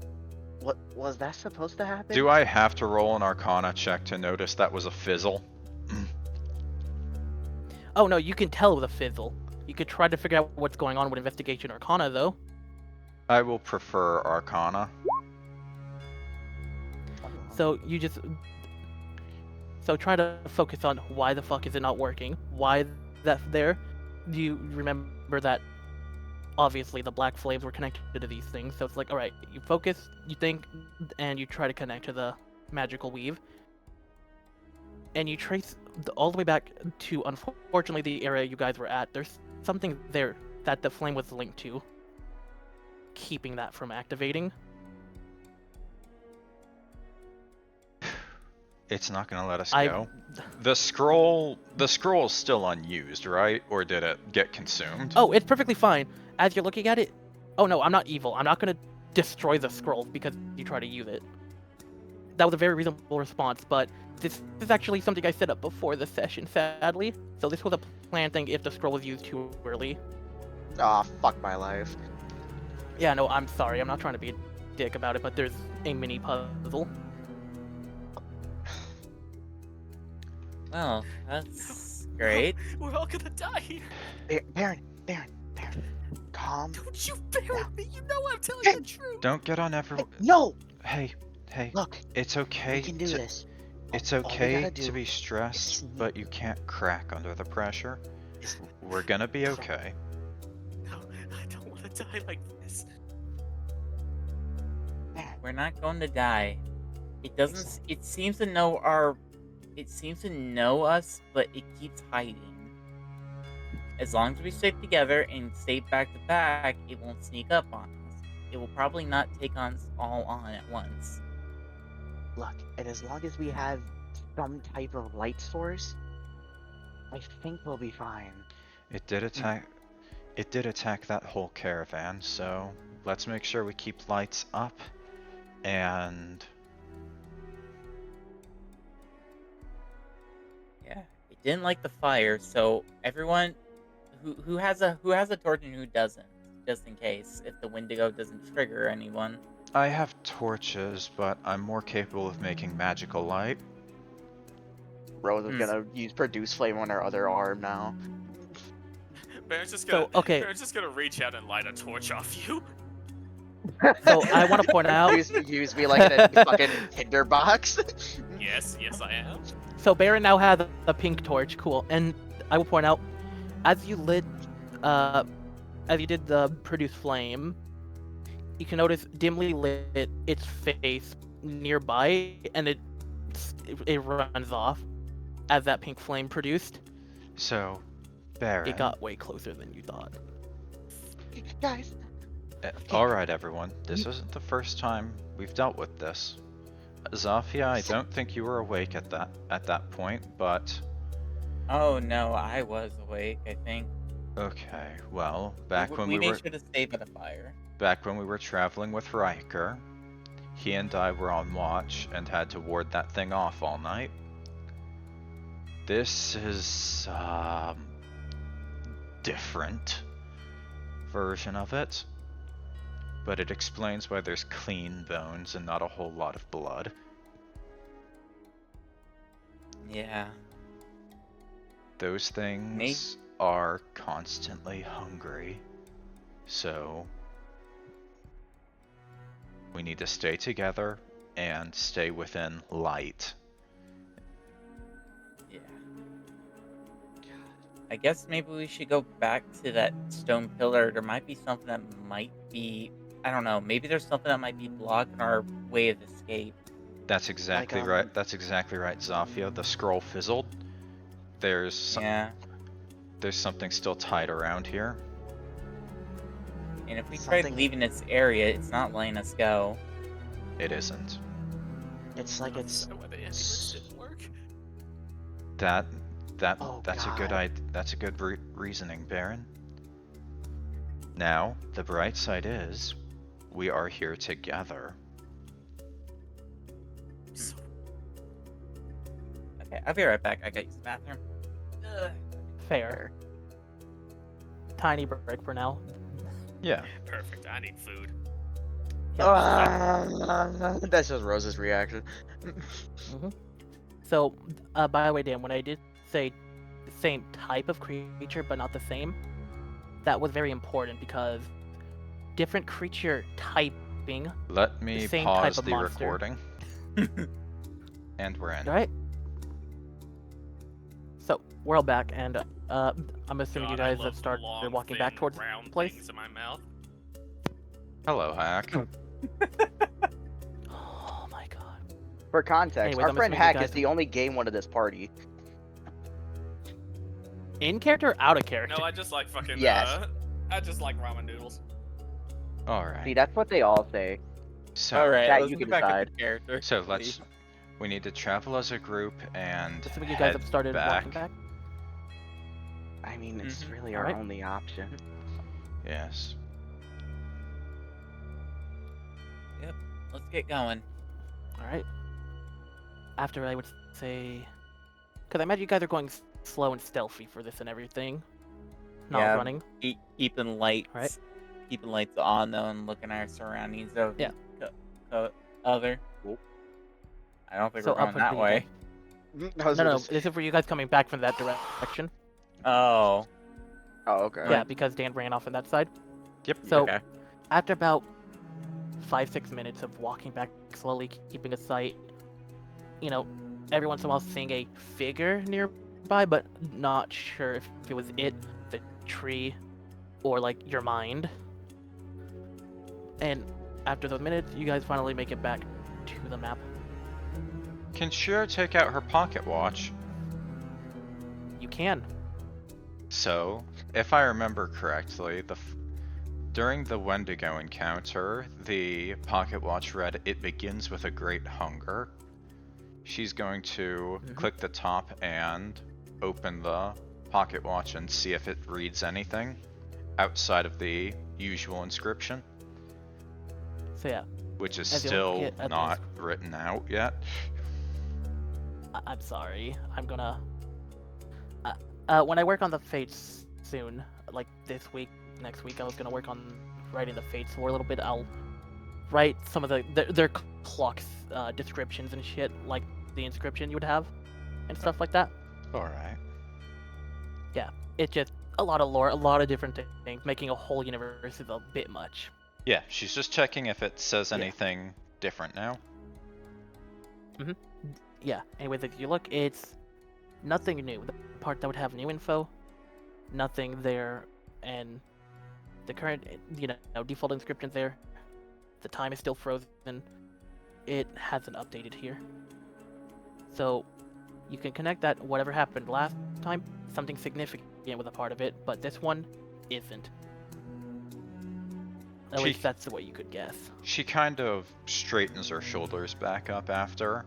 F: What was that supposed to happen?
B: Do I have to roll an Arcana check to notice that was a fizzle?
A: Oh no, you can tell it was a fizzle. You could try to figure out what's going on with Investigation Arcana, though.
B: I will prefer Arcana.
A: So you just... So try to focus on why the fuck is it not working? Why that's there? Do you remember that obviously the black flames were connected to these things? So it's like, alright, you focus, you think, and you try to connect to the magical weave. And you trace all the way back to, unfortunately, the area you guys were at. There's something there that the flame was linked to, keeping that from activating.
B: It's not gonna let us go. The scroll is still unused, right? Or did it get consumed?
A: Oh, it's perfectly fine. As you're looking at it, oh no, I'm not evil. I'm not gonna destroy the scroll because you try to use it. That was a very reasonable response, but this is actually something I set up before the session, sadly. So this was a planned thing if the scroll was used too early.
F: Aw, fuck my life.
A: Yeah, no, I'm sorry. I'm not trying to be a dick about it, but there's a mini puzzle.
C: Well, that's great.
E: We're all gonna die here.
F: Barron, calm.
E: Don't you bear with me. You know I'm telling the truth.
B: Don't get on everyone.
F: No!
B: Hey,
F: Look,
B: it's okay.
F: we can do this.
B: It's
F: All we
B: okay
F: gotta
B: to
F: do
B: be stressed,
F: is-
B: but you can't crack under the pressure. We're gonna be okay.
E: No, I don't want to die like this.
C: We're not going to die. It doesn't. It seems to know our. It seems to know us, but it keeps hiding. As long as we stick together and stay back to back, it won't sneak up on us. It will probably not take us all on at once.
F: Look, and as long as we have some type of light source, I think we'll be fine.
B: It did attack. It did attack that whole caravan, so let's make sure we keep lights up and
C: Yeah, it didn't like the fire, so everyone who has a torch and who doesn't, just in case if the Wendigo doesn't trigger anyone.
B: I have torches, but I'm more capable of making magical light.
F: Rose is gonna use produce flame on her other arm now.
E: Barron's just gonna.
A: So, okay.
E: Barron's just gonna reach out and light a torch off you.
A: So I want to point out...
F: Use me like in a fucking tinderbox.
E: Yes, I am.
A: So Barron now has a pink torch, cool. And I will point out, as you did the produce flame, you can notice dimly lit its face nearby, and it runs off as that pink flame produced.
B: So, Barron.
A: It got way closer than you thought.
F: Guys,
B: Alright everyone, this isn't the first time we've dealt with this. Zofia, I don't think you were awake at that point, but...
C: Oh no, I was awake, I think.
B: Okay, well, back when we were...
C: should have stayed by the fire.
B: Back when we were traveling with Ryker, he and I were on watch and had to ward that thing off all night. This is different version of it, but it explains why there's clean bones and not a whole lot of blood.
C: Yeah.
B: Those things are constantly hungry, so we need to stay together and stay within light.
C: Yeah. I guess maybe we should go back to that stone pillar. There might be something that might be... I don't know. Maybe there's something that might be blocking our way of escape.
B: That's exactly right. That's exactly right, Zofia. The scroll fizzled. There's something still tied around here.
C: And if we try leaving this area, it's not letting us go.
B: It isn't.
F: it's like it's
E: What the ambulance didn't work.
D: Oh,
B: That's
D: God.
B: a good reasoning, Barron. Now, the bright side is, we are here together.
E: So,
C: Okay, I'll be right back. I gotta use the bathroom.
A: Fair. Tiny break for now.
B: Yeah.
E: perfect. I need food.
D: That's just Rose's reaction.
A: So, by the way, Dan, when I did say the same type of creature but not the same, that was very important because different creature typing,
B: Let me
A: same
B: pause
A: type of
B: the
A: monster.
B: recording. And we're in.
A: right? So, we're all back, and I'm assuming you
E: God, I
A: guys have
E: love
A: started
E: long,
A: walking back
E: thin,
A: towards the
E: round
A: place.
E: things in my mouth.
B: Hello, Hack.
A: Oh my god.
F: For context,
A: Anyways,
F: our
A: I'm
F: friend
A: assuming you
F: Hack
A: guys
F: is the only game one of this party.
A: In character or out of character?
E: No, I just like fucking.
F: Yes.
E: I just like ramen noodles.
F: See,
B: Alright.
F: that's what they all say.
B: So,
C: Alright,
F: That
C: let's
F: you
C: get
F: can
C: back
F: decide.
C: into character.
B: so let's. We need to travel as a group and
A: Assuming you guys
B: head
A: have started walking
B: back.
A: back.
D: I mean, it's
C: Mhm.
D: really our
A: Alright.
D: only option.
B: Yes.
C: Let's get going.
A: Alright. After, I would say... Because I imagine you guys are going slow and stealthy for this and everything. Not
C: Yeah.
A: running.
C: Keeping lights.
A: Right.
C: Keeping lights on though, and looking at our surroundings. Of
A: Yeah.
C: Other.
D: Oop.
C: I don't think
A: So
C: we're going
A: up would
C: that
A: be
C: way.
D: I was
A: No,
D: gonna
A: no,
D: say-
A: this is for you guys coming back from that direction.
C: Oh.
D: Oh, okay.
A: Yeah, because Dan ran off on that side.
B: Yep.
A: So,
C: Okay.
A: after about 5-6 minutes of walking back slowly, keeping a sight, you know, every once in a while seeing a figure nearby, but not sure if it was it, the tree, or like your mind. And after those minutes, you guys finally make it back to the map.
B: Can Shiro take out her pocket watch?
A: You can.
B: So, if I remember correctly, during the Wendigo encounter, the pocket watch read, "It begins with a great hunger." She's going to click the top and open the pocket watch and see if it reads anything outside of the usual inscription,
A: So yeah,
B: which is
A: As you
B: still
A: look at the
B: not written out yet.
A: I'm sorry. I'm gonna. When I work on the fates soon, like this week, next week, I was gonna work on writing the fates lore a little bit. I'll write some of their clocks descriptions and shit, like the inscription you would have, and stuff like that.
B: Alright.
A: It's just a lot of lore, a lot of different things. Making a whole universe is a bit much.
B: Yeah, she's just checking if it says
A: Yeah.
B: anything different now.
A: Yeah. Anyways, if you look, it's nothing new. The part that would have new info, nothing there, and the current, default inscriptions there. The time is still frozen. It hasn't updated here. So you can connect that whatever happened last time, something significant was a part of it, but this one isn't. At
B: She-
A: least that's the way you could guess.
B: She kind of straightens her shoulders back up after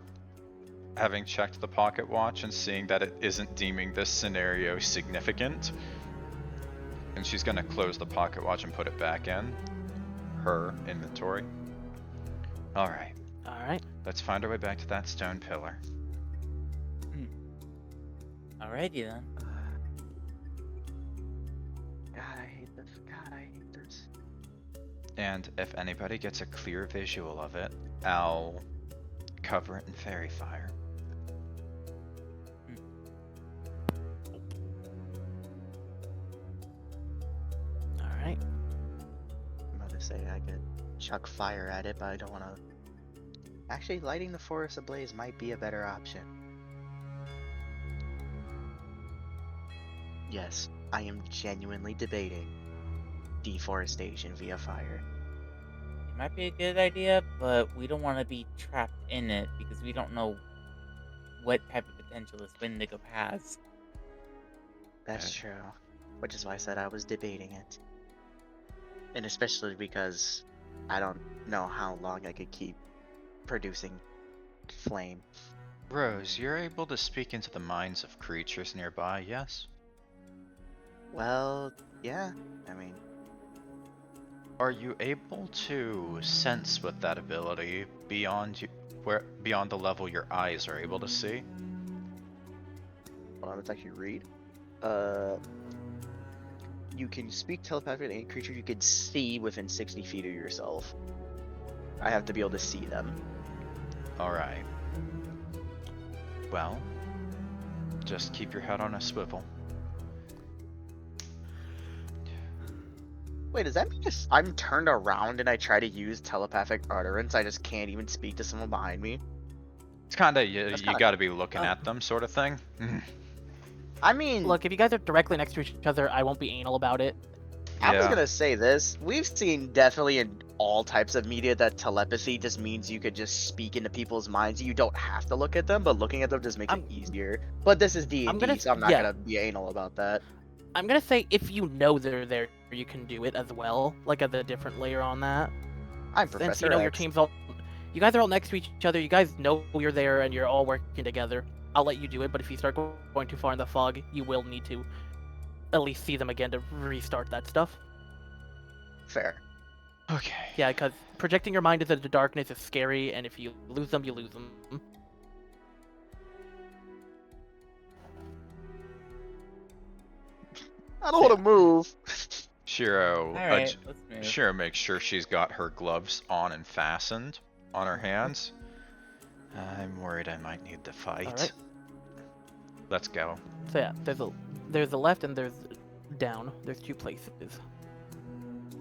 B: having checked the pocket watch and seeing that it isn't deeming this scenario significant. And she's gonna close the pocket watch and put it back in her inventory. Alright,
A: Alright.
B: let's find our way back to that stone pillar.
C: Alrighty then.
D: God, I hate this. God, I hate this.
B: And if anybody gets a clear visual of it, I'll cover it in Faerie Fire.
A: Alright.
D: I'm about to say I could chuck fire at it, but I don't want to. Actually, lighting the forest ablaze might be a better option. Yes, I am genuinely debating deforestation via fire.
C: It might be a good idea, but we don't want to be trapped in it because we don't know what type of potential this Wendigo has.
D: That's
B: Okay.
D: true. Which is why I said I was debating it. And especially because I don't know how long I could keep producing flame.
B: Rose, you're able to speak into the minds of creatures nearby, yes?
F: Well, yeah. I mean,
B: Are you able to sense with that ability beyond beyond the level your eyes are able to see?
F: hold on, let's actually read. Uh, you can speak telepathically to any creature you can see within 60 feet of yourself. I have to be able to see them.
B: Alright. Well, just keep your head on a swivel.
F: Wait, does that mean I'm turned around and I try to use telepathic utterance? I just can't even speak to someone behind me?
B: It's kinda, you
F: That's kinda-
B: gotta be looking at them sort of thing.
F: I mean,
A: Look, if you guys are directly next to each other, I won't be anal about it.
F: I was
B: Yeah.
F: gonna say this. We've seen definitely in all types of media that telepathy just means you could just speak into people's minds. You don't have to look at them, but looking at them just makes it easier. But this is D&D, so I'm not gonna be anal about that.
A: I'm gonna say if you know they're there, you can do it as well, like as a different layer on that.
F: I'm
A: Since
F: Professor
A: you know your
F: X.
A: team's all, you guys are all next to each other. You guys know you're there, and you're all working together. I'll let you do it, but if you start going too far in the fog, you will need to at least see them again to restart that stuff.
F: Fair.
B: Okay.
A: Yeah, because projecting your mind into the darkness is scary, and if you lose them, you lose them.
F: I don't want to move.
B: Shiro,
C: Alright, let's move.
B: Shiro makes sure she's got her gloves on and fastened on her hands. I'm worried I might need to fight.
A: Alright.
B: Let's go.
A: So yeah, there's a left and there's down. There's two places.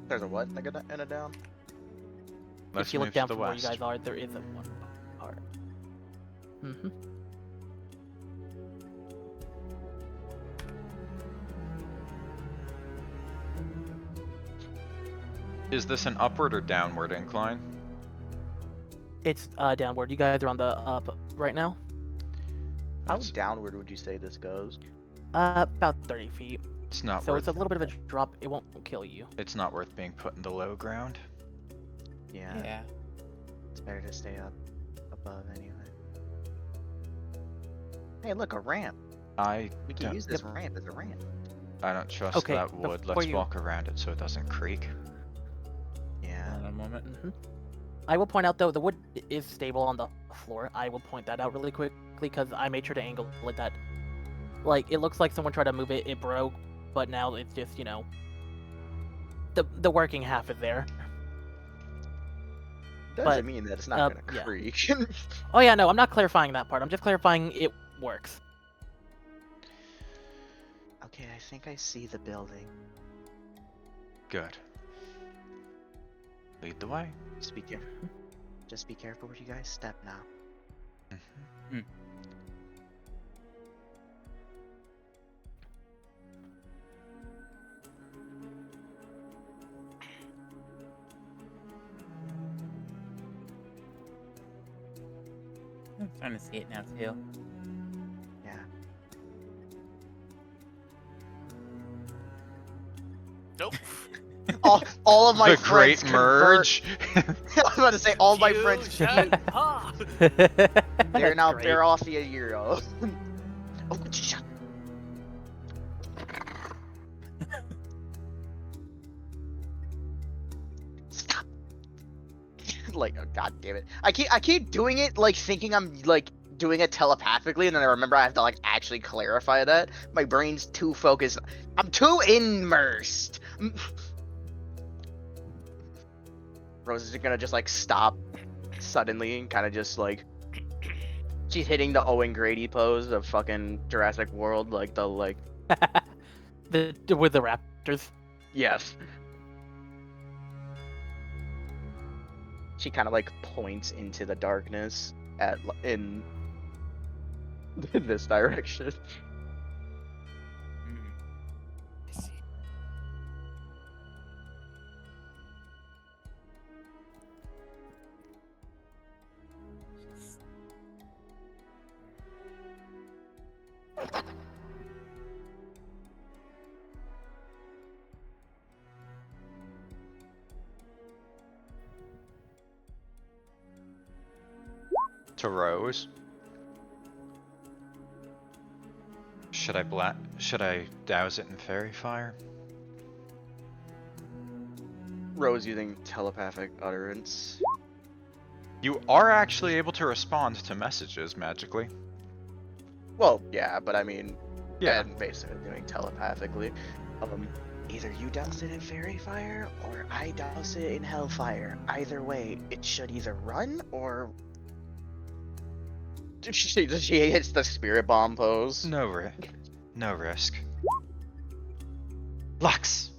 F: There's a what? Like and a down?
B: Let's
A: if you
B: move
A: look down
B: to the
A: from where
B: west.
A: you guys are, there is a one part. Mm-hmm.
B: Is this an upward or downward incline?
A: It's downward. You guys are on the up right now.
F: How
B: That's-
F: downward would you say this goes?
A: About 30 feet.
B: It's not
A: So
B: worth.
A: it's a little bit of a drop. It won't kill you.
B: It's not worth being put in the low ground.
F: Yeah,
C: Yeah.
F: it's better to stay up above anyway. Hey, look, a ramp.
B: I
F: We can
B: don't-
F: use this ramp as a ramp.
B: don't trust
A: Okay,
B: that wood.
A: before
B: Let's
A: you-
B: walk around it so it doesn't creak.
F: Yeah.
C: Hold on a moment.
A: Mm-hmm. I will point out though the wood is stable on the floor. I will point that out really quickly because I made sure to angle it that, like, it looks like someone tried to move it, it broke, but now it's just, you know, the working half is there.
F: Doesn't
A: But,
F: mean that it's not gonna
A: yeah.
F: creak.
A: Oh yeah, no, I'm not clarifying that part. I'm just clarifying it works.
F: Okay, I think I see the building.
B: Good. Lead the way.
F: Just be careful. Just be careful where you guys step now.
B: Mhm.
C: I'm starting to see it now too.
F: Yeah.
E: Nope.
F: All of my
B: The great
F: friends convert-
B: merge.
F: I was about to say all my friends.
E: Fusion. Ha!
F: They're now
A: Great.
F: they're off the Euro. Oh, shut. Stop. Like, oh, god damn it. I keep doing it like thinking I'm like doing it telepathically, and then I remember I have to like actually clarify that. My brain's too focused. I'm too immersed. Rose is gonna just like stop suddenly and kind of just like she's hitting the Owen Grady pose of fucking Jurassic World, like the like
A: with the raptors.
F: yes. She kind of like points into the darkness at in this direction.
C: Mm.
E: I see.
B: To Rose. Should I douse it in Faerie Fire?
D: Rose using telepathic utterance.
B: You are actually able to respond to messages magically.
D: Well, yeah, but I mean,
B: Yeah.
D: and basically doing telepathically. Either you douse it in Faerie Fire or I douse it in Hellfire. Either way, it should either run or she hits the spirit bomb pose.
B: No risk. Lux!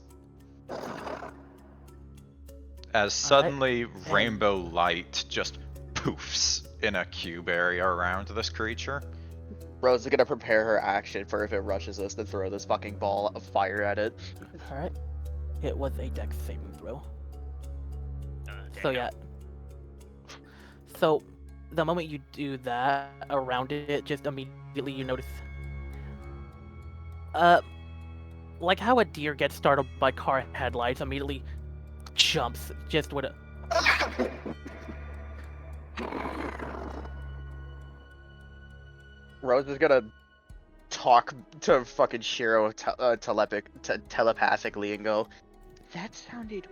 B: As suddenly rainbow light just poofs in a cube area around this creature.
D: Rose is gonna prepare her action for if it rushes us to throw this fucking ball of fire at it.
A: Alright. It was a dex saving throw. So
E: Damn.
A: yeah. So the moment you do that around it, just immediately you notice like how a deer gets startled by car headlights, immediately jumps just with a
D: Rose is gonna talk to fucking Shiro telepathically and go, "That sounded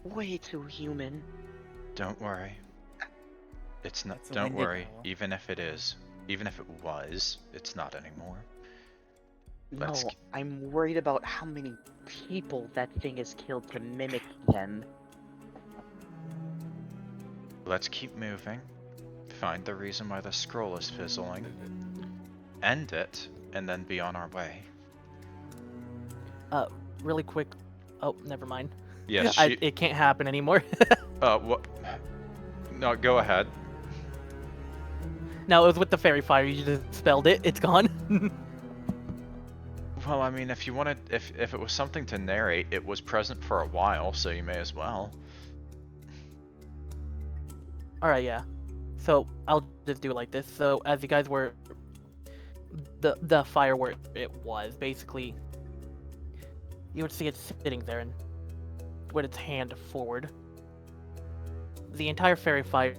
D: way too human."
B: Don't worry. It's not.
C: It's a
B: Don't worry.
C: Wendigo.
B: Even if it was, it's not anymore.
F: No,
B: Let's
F: I'm worried about how many people that thing has killed to mimic them.
B: Let's keep moving. Find the reason why the scroll is fizzling. End it, and then be on our way.
A: really quick. Oh, never mind.
B: Yes.
A: It can't happen anymore.
B: What? No, go ahead.
A: No, it was with the Faerie Fire. You just spelled it. It's gone.
B: Well, I mean, if you wanted, if it was something to narrate, it was present for a while, so you may as well.
A: Alright, yeah. So I'll just do it like this. So as you guys were the fire where it was, basically you would see it sitting there and with its hand forward. The entire Faerie Fire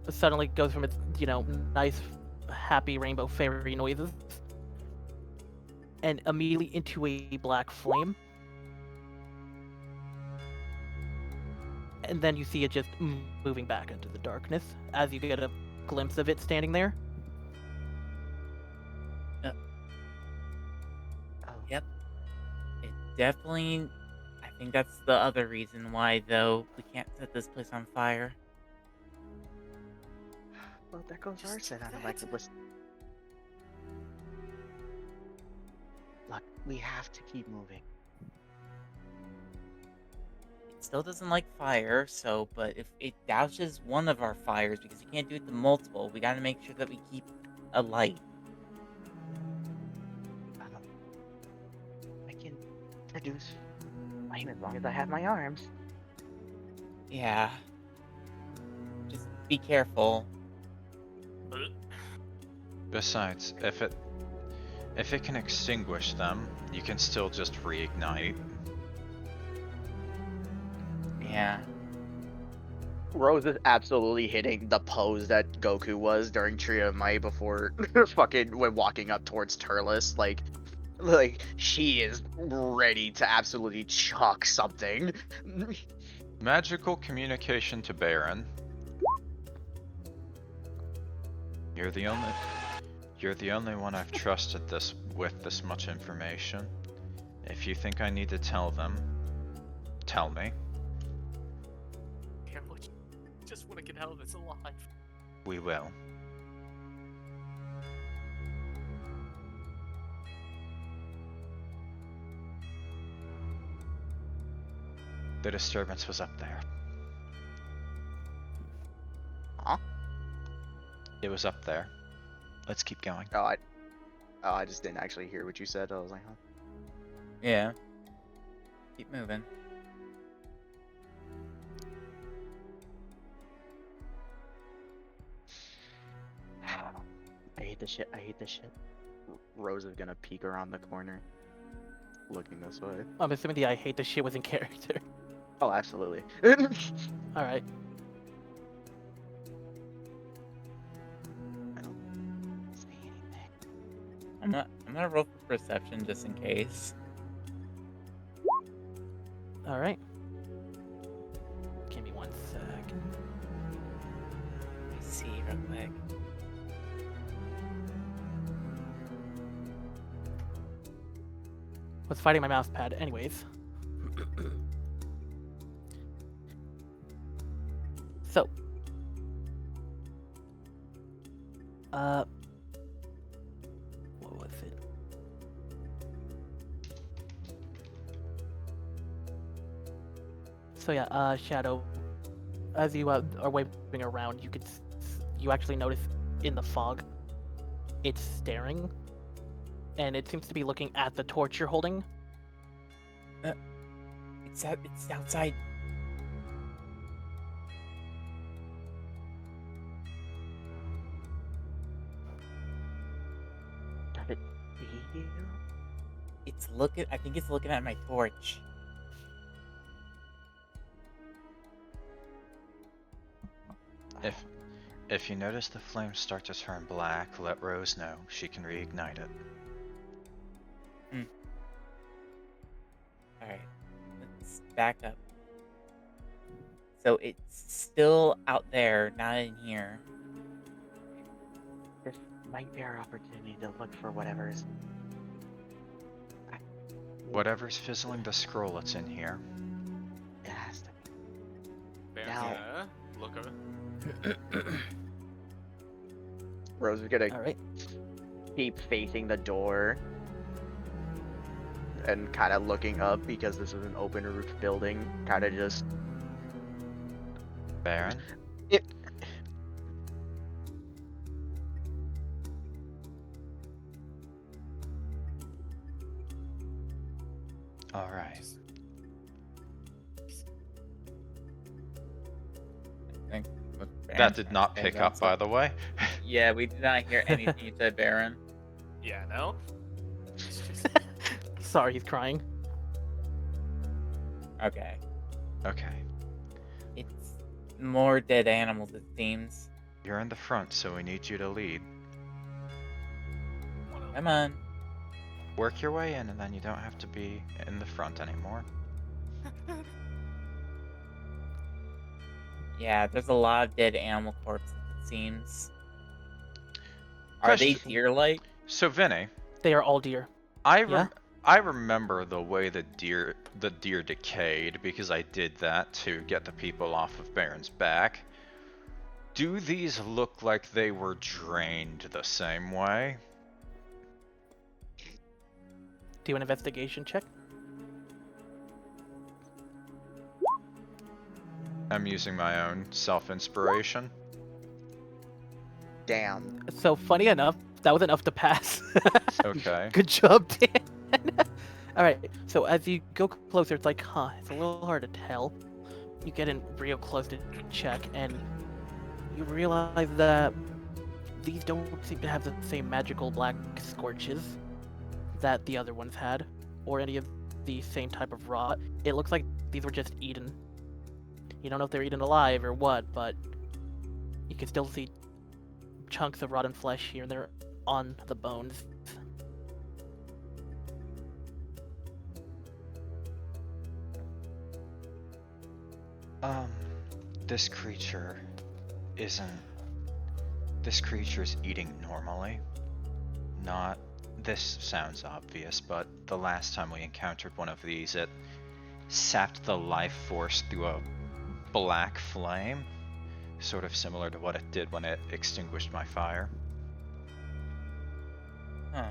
A: suddenly goes from its, nice happy rainbow fairy noises and immediately into a black flame. And then you see it just moving back into the darkness as you get a glimpse of it standing there.
C: Yep. It definitely. I think that's the other reason why, though, we can't set this place on fire.
F: Well, there goes
E: Just
F: arson.
E: do
F: I don't
E: that.
F: like to listen. Look, we have to keep moving.
C: It still doesn't like fire, so, but if it douses one of our fires, because you can't do it to multiple, we gotta make sure that we keep a light.
F: I can produce flame as long as I have my arms.
C: Yeah. Just be careful.
B: Besides, if it can extinguish them, you can still just reignite.
C: Yeah.
D: Rose is absolutely hitting the pose that Goku was during Trio of Might before fucking when walking up towards Turles. Like she is ready to absolutely chuck something.
B: Magical communication to Barron. You're the only one I've trusted with this much information. If you think I need to tell them, tell me.
E: Damn, I just want to get out of this alive.
B: We will. The disturbance was up there.
D: Huh?
B: It was up there. Let's keep going.
D: I just didn't actually hear what you said. I was like, huh?
C: Yeah. Keep moving.
D: I hate this shit. I hate this shit. Rose is gonna peek around the corner, looking this way.
A: I'm assuming the I hate this shit was in character.
D: Oh, absolutely.
A: Alright.
D: I don't see anything.
C: I'm gonna roll for perception just in case.
A: All right. Give me 1 second.
C: Let me see real quick.
A: Was fighting my mouse pad, anyways. So. What was it? So yeah, Shadow, as you are waving around, you actually notice in the fog, it's staring, and it seems to be looking at the torch you're holding.
C: It's outside.
F: Does it see you?
C: I think it's looking at my torch.
B: If you notice the flames start to turn black, let Rose know. She can reignite it.
C: Alright, let's back up. So it's still out there, not in here.
F: This might be our opportunity to look for whatever's.
B: Whatever's fizzling the scroll, it's in here.
F: It has to be.
E: Baron's
F: Now-
E: gonna look over.
F: Rose is gonna
A: All right.
F: keep facing the door and kind of looking up because this is an open roof building. Kind of just.
B: Barron? Alright.
C: I think what
B: That
C: Baron
B: did not
C: said
B: pick
C: that's
B: up, by the way.
C: Yeah, we did not hear anything you said, Baron.
E: Yeah, no?
A: Sorry, he's crying.
C: Okay.
B: Okay.
C: It's more dead animals, it seems.
B: You're in the front, so we need you to lead.
C: Come on.
B: Work your way in, and then you don't have to be in the front anymore.
C: Yeah, there's a lot of dead animal corpses, it seems. Are they
B: Question.
C: deer-like?
B: So, Viny,
A: They are all deer.
B: I remember the way the deer decayed because I did that to get the people off of Barron's back. Do these look like they were drained the same way?
A: Do an investigation check.
B: I'm using my own self-inspiration.
F: Damn.
A: So funny enough, that was enough to pass.
B: Okay.
A: Good job, Dan. All right. So as you go closer, it's like, huh? It's a little hard to tell. You get in real close to check, and you realize that these don't seem to have the same magical black scorches that the other ones had, or any of the same type of rot. It looks like these were just eaten. You don't know if they're eaten alive or what, but you can still see chunks of rotten flesh here and there on the bones.
B: This creature isn't. This creature's eating normally. Not. This sounds obvious, but the last time we encountered one of these, it sapped the life force through a black flame. Sort of similar to what it did when it extinguished my fire.
C: Huh.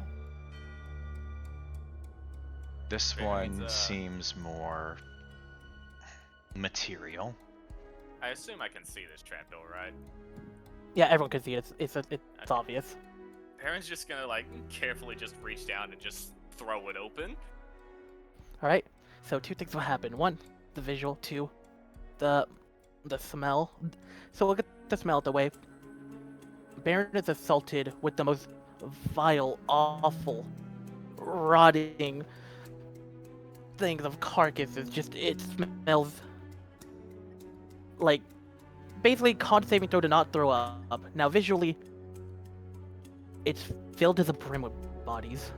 B: This
E: Barron
B: one
E: needs,
B: seems more material.
E: I assume I can see this trapdoor, right?
A: Yeah, everyone can see it. It's obvious.
E: Baron's just gonna, like, carefully just reach down and just throw it open.
A: All right. So two things will happen. One, the visual. Two, the smell. So look at the smell at the way. Barron is assaulted with the most vile, awful, rotting things of carcasses. Just it smells like basically con saving throw to not throw up. Now visually, it's filled to the brim with bodies.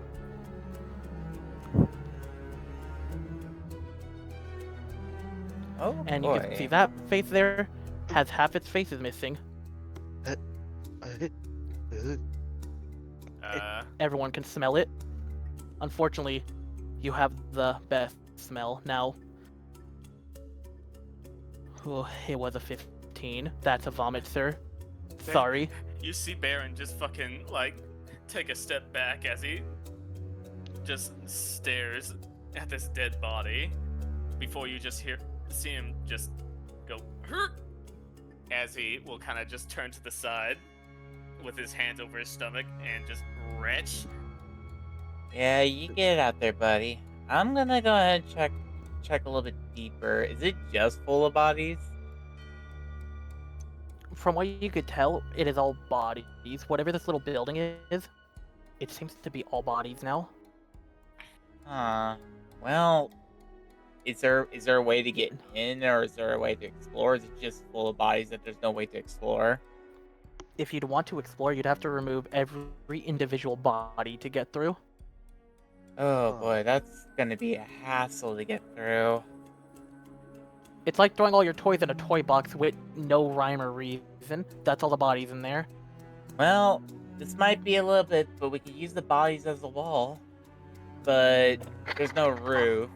C: Oh
A: And
C: boy.
A: you can see that face there has half its face is missing. Everyone can smell it. Unfortunately, you have the best smell now. Oh, it was a 15. That's a vomit, sir. Sorry.
E: You see Barron just fucking, like, take a step back as he just stares at this dead body before you just see him just go, "Hurt," as he will kind of just turn to the side with his hands over his stomach and just retch.
C: Yeah, you get it out there, buddy. I'm gonna go ahead and check a little bit deeper. Is it just full of bodies?
A: From what you could tell, it is all bodies. Whatever this little building is, it seems to be all bodies now.
C: Huh. Well, is there a way to get in, or is there a way to explore? Is it just full of bodies that there's no way to explore?
A: If you'd want to explore, you'd have to remove every individual body to get through.
C: Oh boy, that's gonna be a hassle to get through.
A: It's like throwing all your toys in a toy box with no rhyme or reason. That's all the bodies in there.
C: Well, this might be a little bit, but we could use the bodies as a wall. But there's no roof.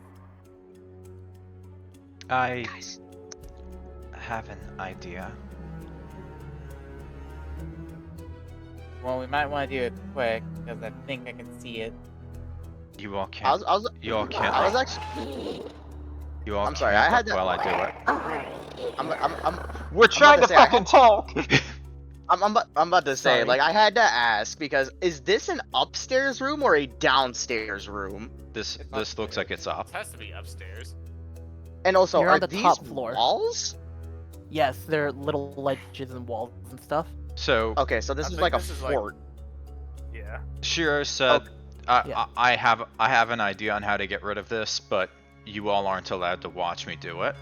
B: I have an idea.
C: Well, we might want to do it quick, because I think I can see it.
B: You all can't. You all can't.
D: I was actually.
B: You all
D: I'm sorry,
B: can't
D: I had
B: look
D: to-
B: while I do it.
D: I'm
B: We're
D: trying to fucking
B: talk.
D: I'm about to say,
A: Sorry.
D: like, I had to ask because is this an upstairs room or a downstairs room?
B: This looks like it's up.
E: It has to be upstairs.
D: And also,
A: You're
D: are
A: on the
D: these
A: top floor.
D: walls?
A: Yes, there are little ledges and walls and stuff.
B: So
D: Okay, so this
E: I
D: is
E: think
D: like a
E: this is like-
D: fort.
E: Yeah.
B: Shiro said,
A: Yeah.
B: I have an idea on how to get rid of this, but you all aren't allowed to watch me do it.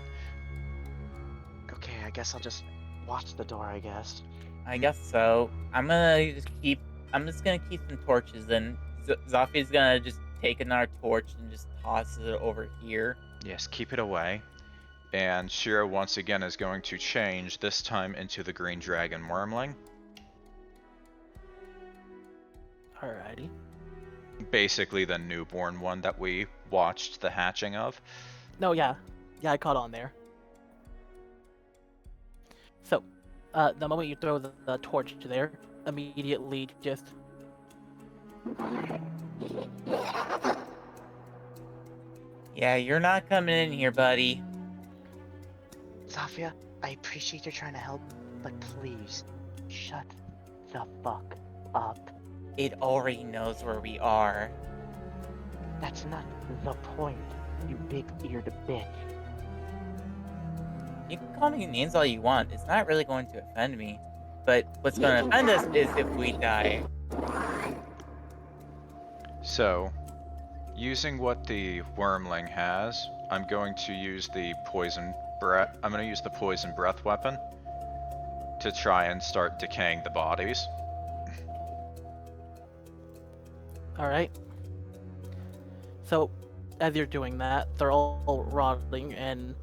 D: Okay, I guess I'll just watch the door, I guess.
C: I guess so. I'm just gonna keep some torches, and Zofia's gonna just take another torch and just toss it over here.
B: Yes, keep it away. And Shiro once again is going to change, this time into the green dragon wormling.
A: Alrighty.
B: Basically the newborn one that we watched the hatching of.
A: No, yeah. Yeah, I caught on there. So, the moment you throw the torch there, immediately just...
C: Yeah, you're not coming in here, buddy.
F: Zofia, I appreciate you trying to help, but please, shut the fuck up.
C: It already knows where we are.
F: That's not the point, you big-eared bitch.
C: You can call me names all you want. It's not really going to offend me. But what's going to offend us is if we die.
B: So, using what the wormling has, I'm going to use the poison breath. I'm going to use the poison breath weapon to try and start decaying the bodies.
A: Alright. So, as you're doing that, they're all rotting, and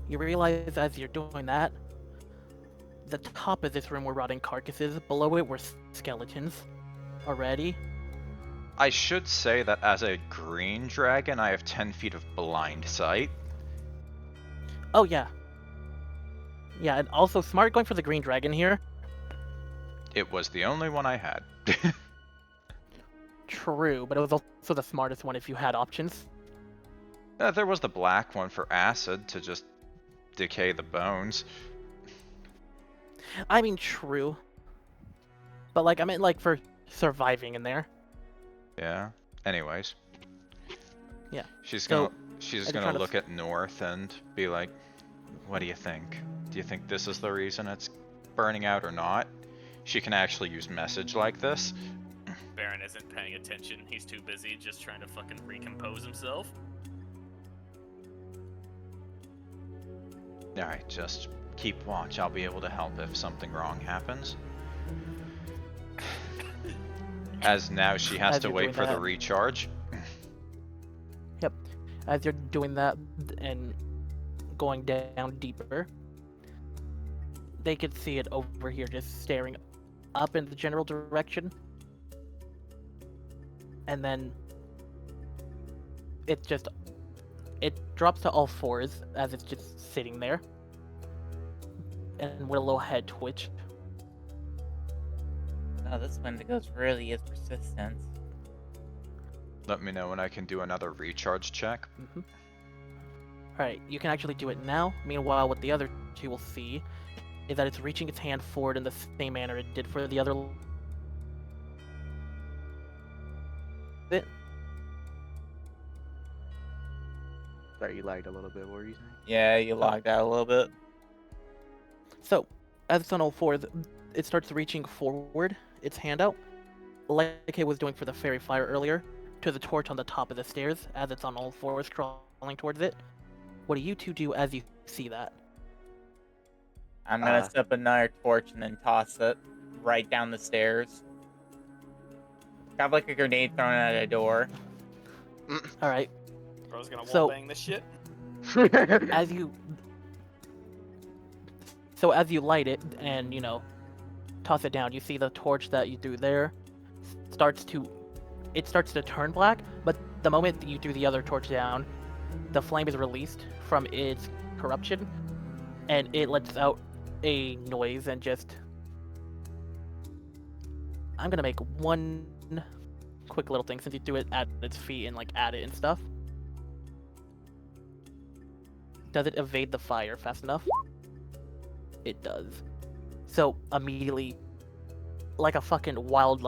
A: you realize as you're doing that, the top of this room were rotting carcasses, below it were skeletons already.
B: I should say that as a green dragon, I have 10 feet of blind sight.
A: Oh, yeah. Yeah, and also smart going for the green dragon here.
B: It was the only one I had.
A: True, but it was also the smartest one if you had options.
B: There was the black one for acid to just decay the bones.
A: I mean, true. But, like, I meant, like, for surviving in there.
B: Yeah. Anyways.
A: Yeah.
B: She's
A: So,
B: gonna she's
A: I'm
B: gonna
A: trying to
B: look at North and be like, "What do you think? Do you think this is the reason it's burning out or not?" She can actually use message like this.
E: Barron isn't paying attention. He's too busy just trying to fucking recompose himself.
B: Alright, just keep watch. I'll be able to help if something wrong happens. As now she has
A: As
B: to
A: you're
B: wait
A: doing
B: for the
A: that.
B: recharge.
A: As you're doing that and going down deeper, they could see it over here just staring up in the general direction. And then it drops to all fours as it's just sitting there. And with a little head twitch.
C: Oh, this Wendigo's really is persistent.
B: Let me know when I can do another recharge check.
A: Alright, you can actually do it now. Meanwhile, what the other two will see is that it's reaching its hand forward in the same manner it did for the other bit.
F: Sorry, you lagged a little bit. What were you saying?
C: Yeah, you logged out a little bit.
A: So, as it's on all fours, it starts reaching forward, its hand out, like it was doing for the Faerie Fire earlier, to the torch on the top of the stairs, as it's on all fours crawling towards it. What do you two do as you see that?
C: I'm gonna set up another torch and then toss it right down the stairs. Have like a grenade thrown at a door.
A: Alright,
E: Bro's gonna
A: So-
E: wallbang this shit.
A: as you... So as you light it and, toss it down, you see the torch that you threw there starts to turn black, but the moment that you threw the other torch down, the flame is released from its corruption, and it lets out a noise and just... I'm gonna make one quick little thing since you threw it at its feet and at it and stuff. Does it evade the fire fast enough? It does. So immediately, like a fucking wild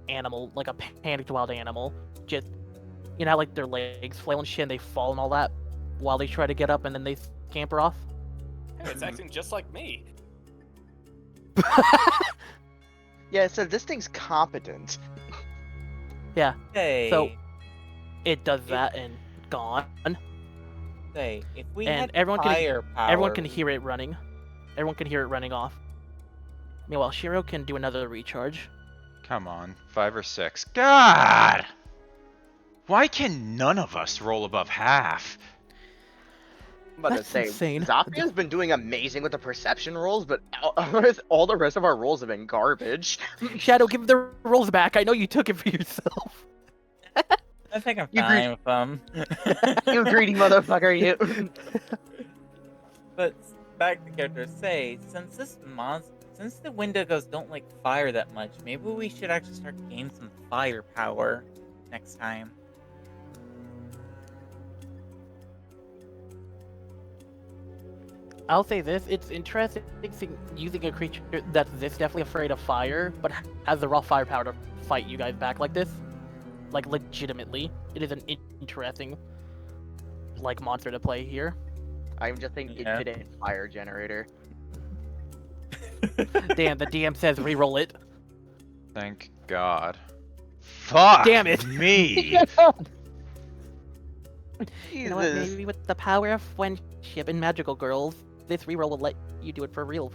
A: animal, like a panicked wild animal, just how their legs flail and shit and they fall and all that while they try to get up and then they scamper off.
E: Hey, it's acting just like me.
F: Yeah, so this thing's competent.
C: Hey,
A: So it does that and gone.
C: hey, if we
A: and
C: had
A: everyone can-
C: firepower,
A: Everyone can hear it running. Everyone can hear it running off. Meanwhile, Shiro can do another recharge.
B: Come on, 5 or 6. God! Why can none of us roll above half?
F: I'm about
A: That's
F: to say,
A: insane.
F: Zofia's been doing amazing with the perception rolls, but all the rest of our rolls have been garbage.
A: Shadow, give the rolls back. I know you took it for yourself.
C: I think I'm
F: You
C: fine with them.
F: You greedy motherfucker, you.
C: But back to character, say, since the Wendigos don't like fire that much, maybe we should actually start gaining some firepower next time.
A: I'll say this, it's interesting using a creature that's this definitely afraid of fire, but has the raw firepower to fight you guys back like this. Like, legitimately. It is an interesting, monster to play here.
F: I'm just an
C: Yeah.
F: infinite fire generator.
A: Damn, the DM says re-roll it.
B: Thank God. Fuck
A: Damn it.
B: me!
A: You know what,
F: Jesus.
A: maybe with the power of friendship and magical girls, this re-roll will let you do it for real,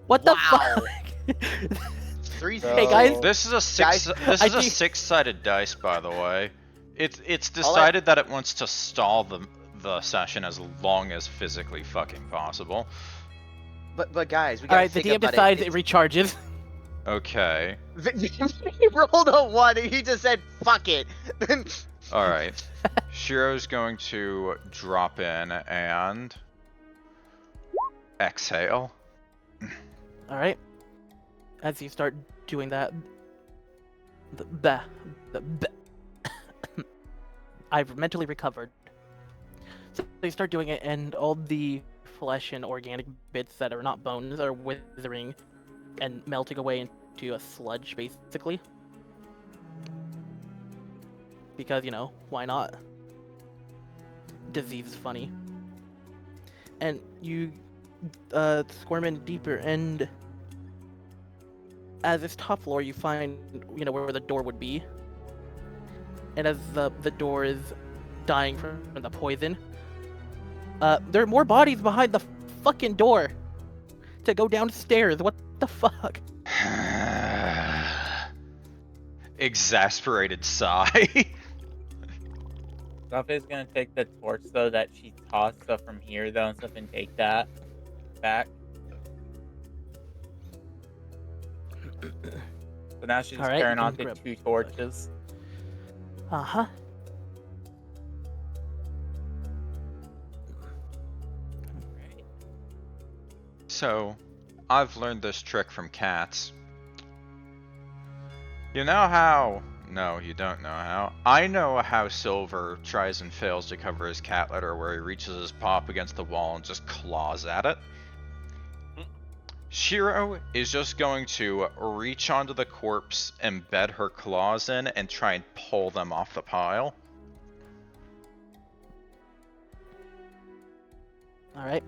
A: What the
F: Wow.
A: fuck?
F: 3
C: Bro.
A: Hey, guys.
B: This is a
F: Guys,
B: this
A: I
B: is a
A: think-
B: 6-sided dice, by the way. It's decided that it wants to stall the session as long as physically fucking possible.
F: But guys, we gotta
A: Alright, the
F: think
A: DM
F: about
A: decides
F: it.
A: it recharges.
B: Okay.
F: He rolled a 1 and he just said, fuck it.
B: All right. Shiro's going to drop in and exhale.
A: Alright. As you start doing that, I've mentally recovered. So you start doing it, and all the flesh and organic bits that are not bones are withering and melting away into a sludge, basically. Because, why not? Disease is funny. And you squirm in deeper, and as this top floor, you find, where the door would be. And as the door is dying from the poison, there are more bodies behind the fucking door to go downstairs. What the fuck?
B: exasperated sigh.
C: Zofia's gonna take the torch though that she tossed stuff from here though and stuff and take that back. So now she's
A: Alright,
C: carrying
A: you
C: on
A: can
C: to
A: grab-
C: 2 torches.
A: Uh-huh.
B: So, I've learned this trick from cats. You know how... No, you don't know how. I know how Silver tries and fails to cover his cat litter, where he reaches his paw up against the wall and just claws at it. Shiro is just going to reach onto the corpse, embed her claws in, and try and pull them off the pile.
A: Alright.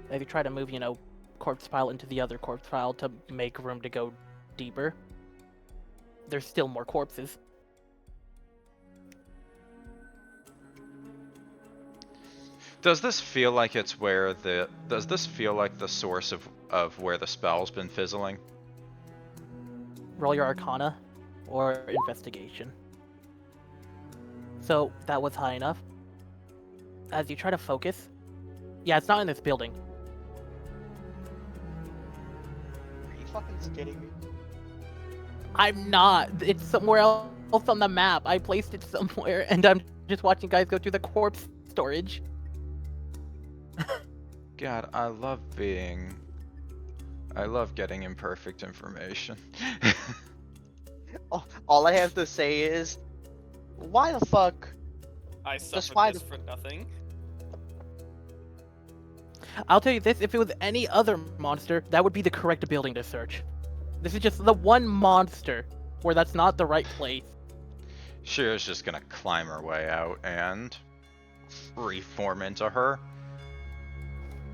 A: Maybe try to move, you know, corpse pile into the other corpse pile to make room to go deeper. There's still more corpses.
B: Does this feel like it's where the... Does this feel like the source of where the spell's been fizzling?
A: Roll your Arcana or Investigation. So, that was high enough. As you try to focus... Yeah, it's not in this building.
F: Are you fucking kidding me?
A: I'm not. It's somewhere else on the map. I placed it somewhere, and I'm just watching guys go through the corpse storage.
B: God, I love getting imperfect information.
F: All I have to say is, why the fuck?
E: I
F: Just
E: suffered
F: why
E: this for nothing.
A: I'll tell you this, if it was any other monster, that would be the correct building to search. This is just the one monster where that's not the right place.
B: Shiro's just gonna climb her way out and reform into her.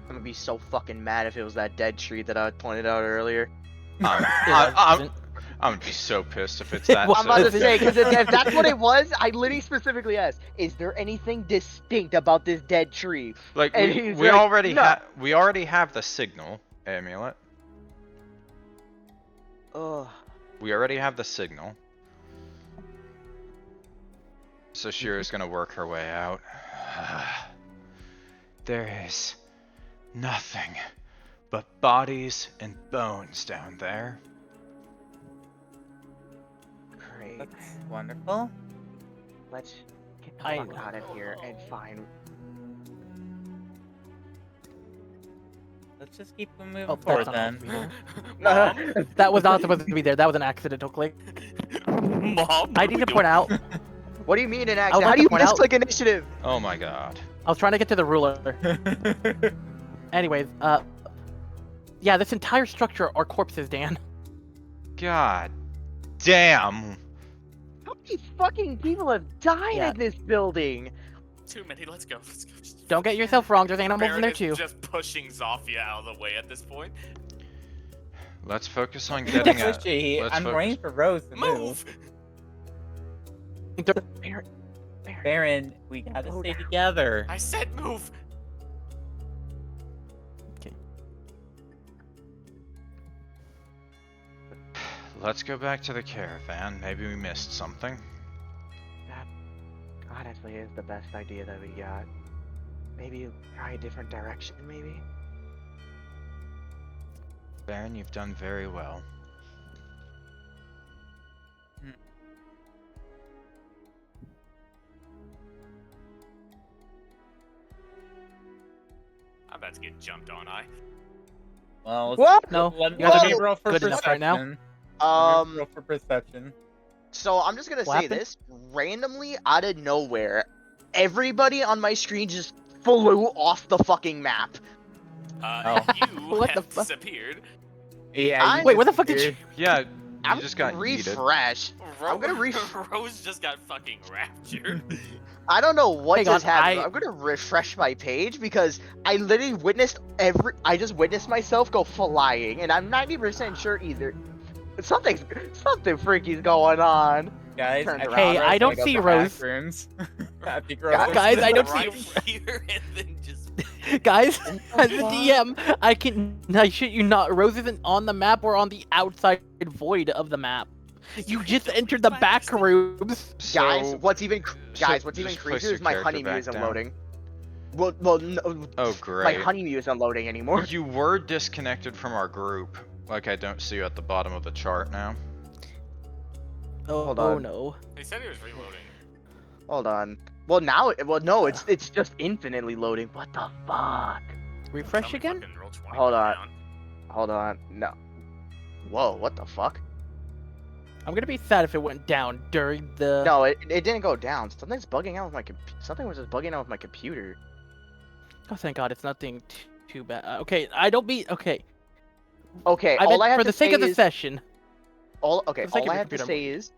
F: I'm gonna be so fucking mad if it was that dead tree that I pointed out earlier.
B: I'm gonna be so pissed if it's that.
A: Well,
F: I'm about to
B: so-
F: say, because if that's what it was, I literally specifically asked, is there anything distinct about this dead tree?
B: Like
F: and
B: we,
F: he's
B: we
F: like,
B: already
F: "No."
B: have the signal amulet.
F: Ugh.
B: We already have the signal. So Shiro's gonna work her way out. There is nothing but bodies and bones down there.
F: Great.
C: That's wonderful.
F: Let's get the
A: I
F: fuck out of here and find.
C: Let's just keep moving
A: Oh,
C: forward
A: that's not
C: then.
A: supposed to be there. That was not supposed to be there. That was an accidental click.
E: Mom,
A: I need to point out,
F: What do you mean an
A: I
F: accident?
A: would
F: How
A: like
F: do
A: to
F: you
A: point out-
F: misclick initiative?
B: Oh my god.
A: I was trying to get to the ruler. Anyways, yeah, this entire structure are corpses, Dan.
B: God damn.
F: How many fucking people have died
A: Yeah.
F: in this building?
E: Too many. Let's go. Let's go.
A: Don't get yourself wrong, there's animals in
E: Barron
A: there
E: is
A: too.
E: just pushing Zofia out of the way at this point.
B: Let's focus on getting a.
C: Pushy.
B: let's
C: I'm
B: focus-
C: waiting for Rose to move.
E: Move!
C: Barron, we gotta
F: Slow
C: stay
F: down.
C: together.
E: I said move.
B: Let's go back to the caravan. Maybe we missed something.
F: That honestly is the best idea that we got. Maybe try a different direction, maybe?
B: Barron, you've done very well.
E: I'm about to get jumped on, I.
C: Well,
F: What?
A: No,
C: let
A: you
C: me
A: guys are
C: roll for
A: good enough right now.
C: perception. Let me roll for perception.
F: So I'm just gonna
A: What
F: say
A: happened?
F: this, randomly out of nowhere, everybody on my screen just flew off the fucking map.
E: You
A: What the
E: have
A: fuck?
E: disappeared.
C: Yeah.
A: Wait, where the fuck did you...
B: Yeah, you
F: I'm
B: just got yeeted.
F: refresh. I'm gonna
E: Rose just got fucking raptured.
F: I don't know what
A: Hang
F: just
A: on,
F: happened. I'm gonna refresh my page because I literally witnessed I just witnessed myself go flying, and I'm 90% sure either something freaky's going on.
C: Guys,
F: Turned
C: I
F: around.
C: think
A: Hey,
C: Rose
A: I don't
C: gonna go
A: see
C: for
A: Rose.
C: bathrooms. I think
F: Guys,
C: Rose-
A: Guys, I don't
E: right
A: see...
E: here and then just.
A: Guys, as the DM, I shit you not, Rose isn't on the map or on the outside void of the map. You just entered the back rooms.
F: Guys,
B: So-
F: what's even
B: so
F: what's even
B: just place
F: crazier
B: your
F: is my
B: character
F: Honey Mew
B: back
F: isn't
B: down.
F: loading. No,
B: Oh,
F: my
B: great.
F: Honey Mew isn't loading anymore.
B: You were disconnected from our group. Like, I don't see you at the bottom of the chart now.
F: Hold
A: Oh
F: on.
A: no.
E: He said he was reloading.
F: Hold on. Well, now, no, it's just infinitely loading. What the fuck?
A: Refresh
E: Tell me
A: again?
E: fucking roll 20
F: Hold on.
E: down.
F: Hold on. No. Whoa, what the fuck?
A: I'm gonna be sad if it went down during the.
F: No, it didn't go down. Something's bugging out with my something was just bugging out with my computer.
A: Oh, thank God, it's nothing too bad. Okay, I don't be. Okay.
F: Okay,
A: I
F: all
A: meant
F: I have
A: for
F: to
A: the sake
F: say
A: of the
F: is
A: session.
F: all
A: for the sake
F: all
A: of
F: I
A: your
F: have to
A: computer,
F: say is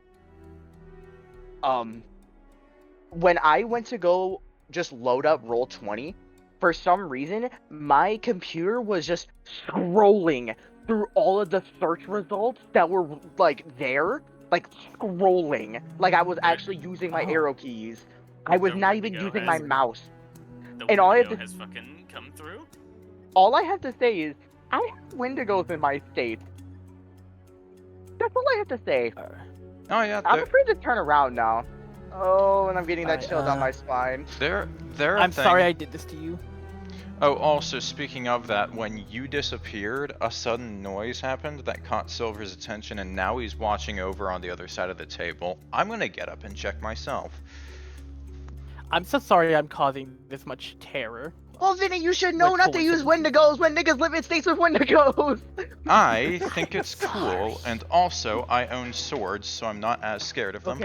F: when I went to go just load up Roll20, for some reason my computer was just scrolling through all of the search results that were like there, like scrolling, like I was actually using my
A: Oh.
F: arrow keys. I was
E: The
F: not even
E: Wendigo
F: using my
E: has-
F: mouse.
E: The
F: And all I have
E: Wendigo
F: to-
E: has fucking come through.
F: All I have to say is I have Wendigos in my state. That's all I have to say.
B: Oh yeah,
F: I'm afraid to turn around now. Oh, and I'm getting that
A: Alright,
F: chill down my spine.
B: they're a
A: I'm
B: thing.
A: sorry I did this to you.
B: Oh, also, speaking of that, when you disappeared, a sudden noise happened that caught Silver's attention, and now he's watching over on the other side of the table. I'm gonna get up and check myself.
A: I'm so sorry I'm causing this much terror.
F: Well, Viny, you should know
A: What
F: not to use Wendigos when niggas live in states with Wendigos.
B: I think it's
A: Sorry.
B: cool, and also, I own swords, so I'm not as scared of them.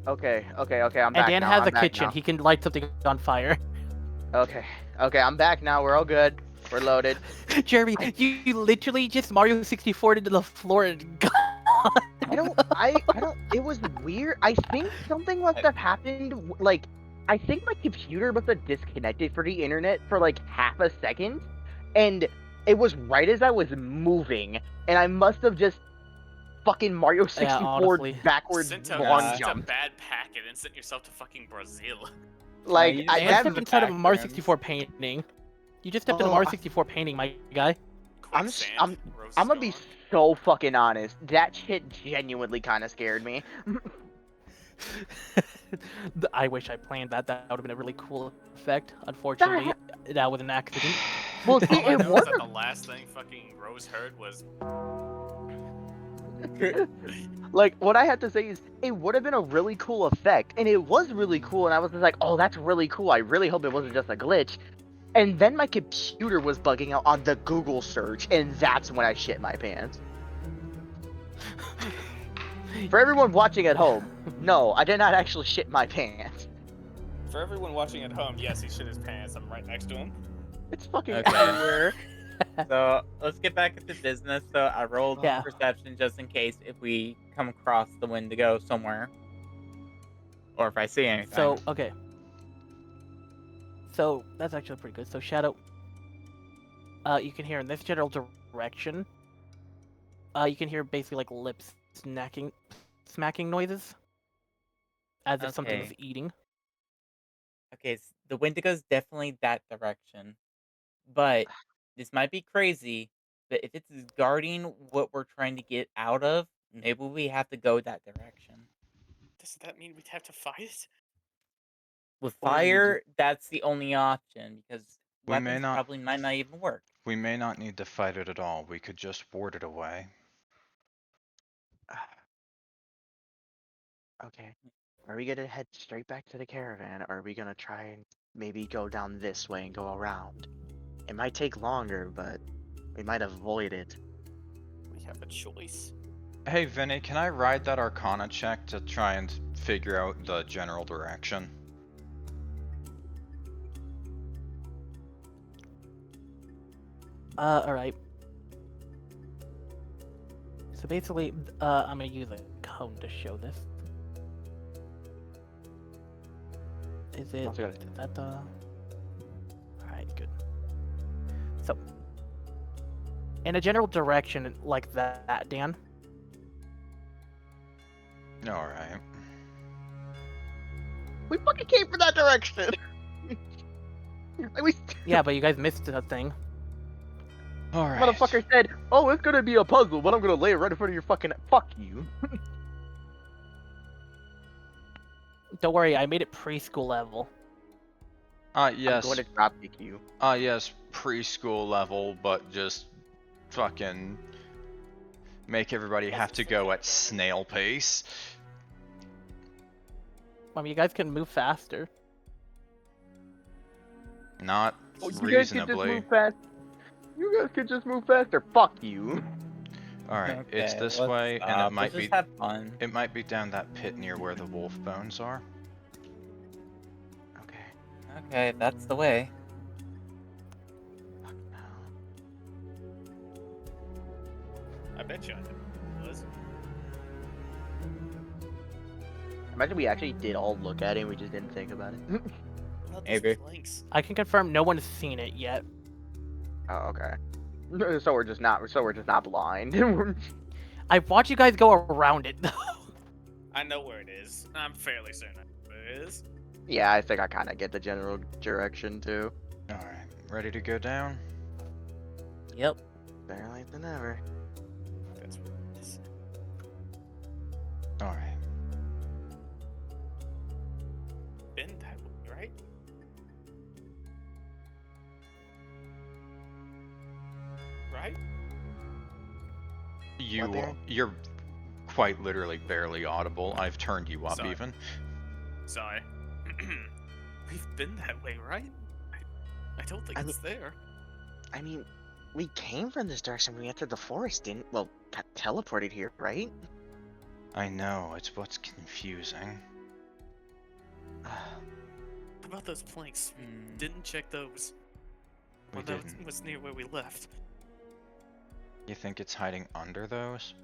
F: Okay. Okay. I'm
A: And
F: back
A: Dan
F: now.
A: has
F: I'm
A: a
F: back
A: kitchen.
F: now.
A: He can light something on fire.
F: Okay. I'm back now. We're all good. We're loaded.
A: Jeremy, you literally just Mario 64 into the floor and gone.
F: I don't. It was weird. I think something must have happened. Like, I think my computer must have disconnected for the internet for like half a second, and it was right as I was moving, and I must have just fucking Mario 64
A: honestly.
F: backwards
E: Sent a
F: long jump.
E: bad packet and sent yourself to fucking Brazil.
F: Like,
C: you
F: I
C: just
A: Dan
F: have.
A: stepped inside of a Mario
C: backgrounds.
A: 64 painting. You just stepped in a
F: Oh,
A: Mario
F: I-
A: 64 painting, my guy.
E: Quicksand, Rose
F: I'm
E: is
F: gonna be
E: gone.
F: so fucking honest. That shit genuinely kind of scared me.
A: I wish I planned that. That would have been a really cool effect. Unfortunately, that was an accident.
F: Well, see,
E: All I
F: it
E: know is
F: was
E: that the last thing fucking Rose heard was
F: like what I had to say is it would have been a really cool effect, and it was really cool, and I was just like, oh, that's really cool. I really hope it wasn't just a glitch. And then my computer was bugging out on the Google search, and that's when I shit my pants. For everyone watching at home, no, I did not actually shit my pants.
E: for everyone watching at home. Yes, he shit his pants. I'm right next to him.
F: It's fucking
C: Okay.
F: everywhere.
C: So let's get back into business. So I rolled
A: Yeah.
C: perception just in case if we come across the Wendigo somewhere, or if I see anything.
A: So, okay. So, that's actually pretty good. So, Shadow, you can hear in this general direction, you can hear basically like lips smacking noises. As if something's
C: Okay.
A: eating.
C: Okay, the Wendigo's definitely that direction, but this might be crazy. But if it's guarding what we're trying to get out of, maybe we have to go that direction.
E: Does that mean we'd have to fight it?
C: With
F: Or you
C: fire, that's the only option because
B: We may
C: weapons
B: not-
C: probably might not even work.
B: We may not need to fight it at all. We could just ward it away.
D: Okay. Are we gonna head straight back to the caravan, or are we gonna try and maybe go down this way and go around? It might take longer, but we might avoid it.
E: We have a choice.
B: Hey, Vinny, can I ride that Arcana check to try and figure out the general direction?
A: Alright. So basically, I'm gonna use a cone to show this. Is it?
D: Sounds good.
A: Is that the? Alright, good. So, in a general direction like that, Dan.
B: Alright.
F: We fucking came for that direction. Like, we
A: Yeah, but you guys missed a thing.
B: Alright.
F: motherfucker said, "Oh, it's gonna be a puzzle, but I'm gonna lay it right in front of your fucking." Fuck you.
A: Don't worry, I made it preschool level.
B: Yes.
F: I'm going to dropkick you.
B: Yes, preschool level, but just fucking make everybody have to go at snail pace.
A: I mean, you guys can move faster.
B: Not
F: Oh, you guys can just
B: reasonably.
F: move fast. You guys can just move faster. Fuck you.
B: Alright, it's
C: Okay,
B: this
C: let's
B: way, and
C: stop.
B: it might
C: Let's
B: be
C: just have fun.
B: it might be down that pit near where the wolf bones are.
F: Okay.
C: Okay, that's the way.
F: Fuck no.
E: I bet you I did. Was.
F: Imagine we actually did all look at it and we just didn't think about it.
C: Maybe.
E: Planks.
A: I can confirm no one's seen it yet.
F: Oh, okay. So we're just not blind.
A: I've watched you guys go around it, though.
E: I know where it is. I'm fairly certain I know where it is.
F: Yeah, I think I kind of get the general direction too.
B: Alright, ready to go down?
C: Yep.
F: Better late than never.
E: That's where it is.
B: Alright.
E: Been that way, right? Right?
B: You're quite literally barely audible. I've turned you up
E: Sorry.
B: even.
E: Sorry. We've been that way, right? I don't think
F: I
E: it's there.
F: I mean, we came from this direction when we entered the forest, didn't? Well, got teleported here, right?
B: I know, it's what's confusing.
E: How about those planks?
C: Hmm.
E: Didn't check those.
B: We
E: Well, that
B: didn't.
E: was near where we left.
B: You think it's hiding under those?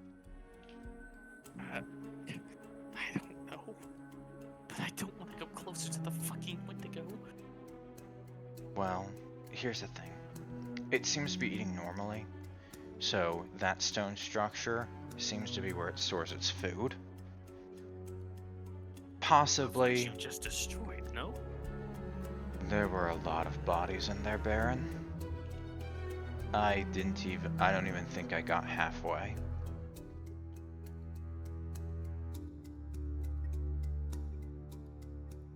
E: I don't know. But I don't want to go closer to the fucking Wendigo.
B: Well, here's the thing. It seems to be eating normally, so that stone structure seems to be where it stores its food. Possibly,
E: You just destroyed, no?
B: there were a lot of bodies in there, Baron. I don't even think I got halfway.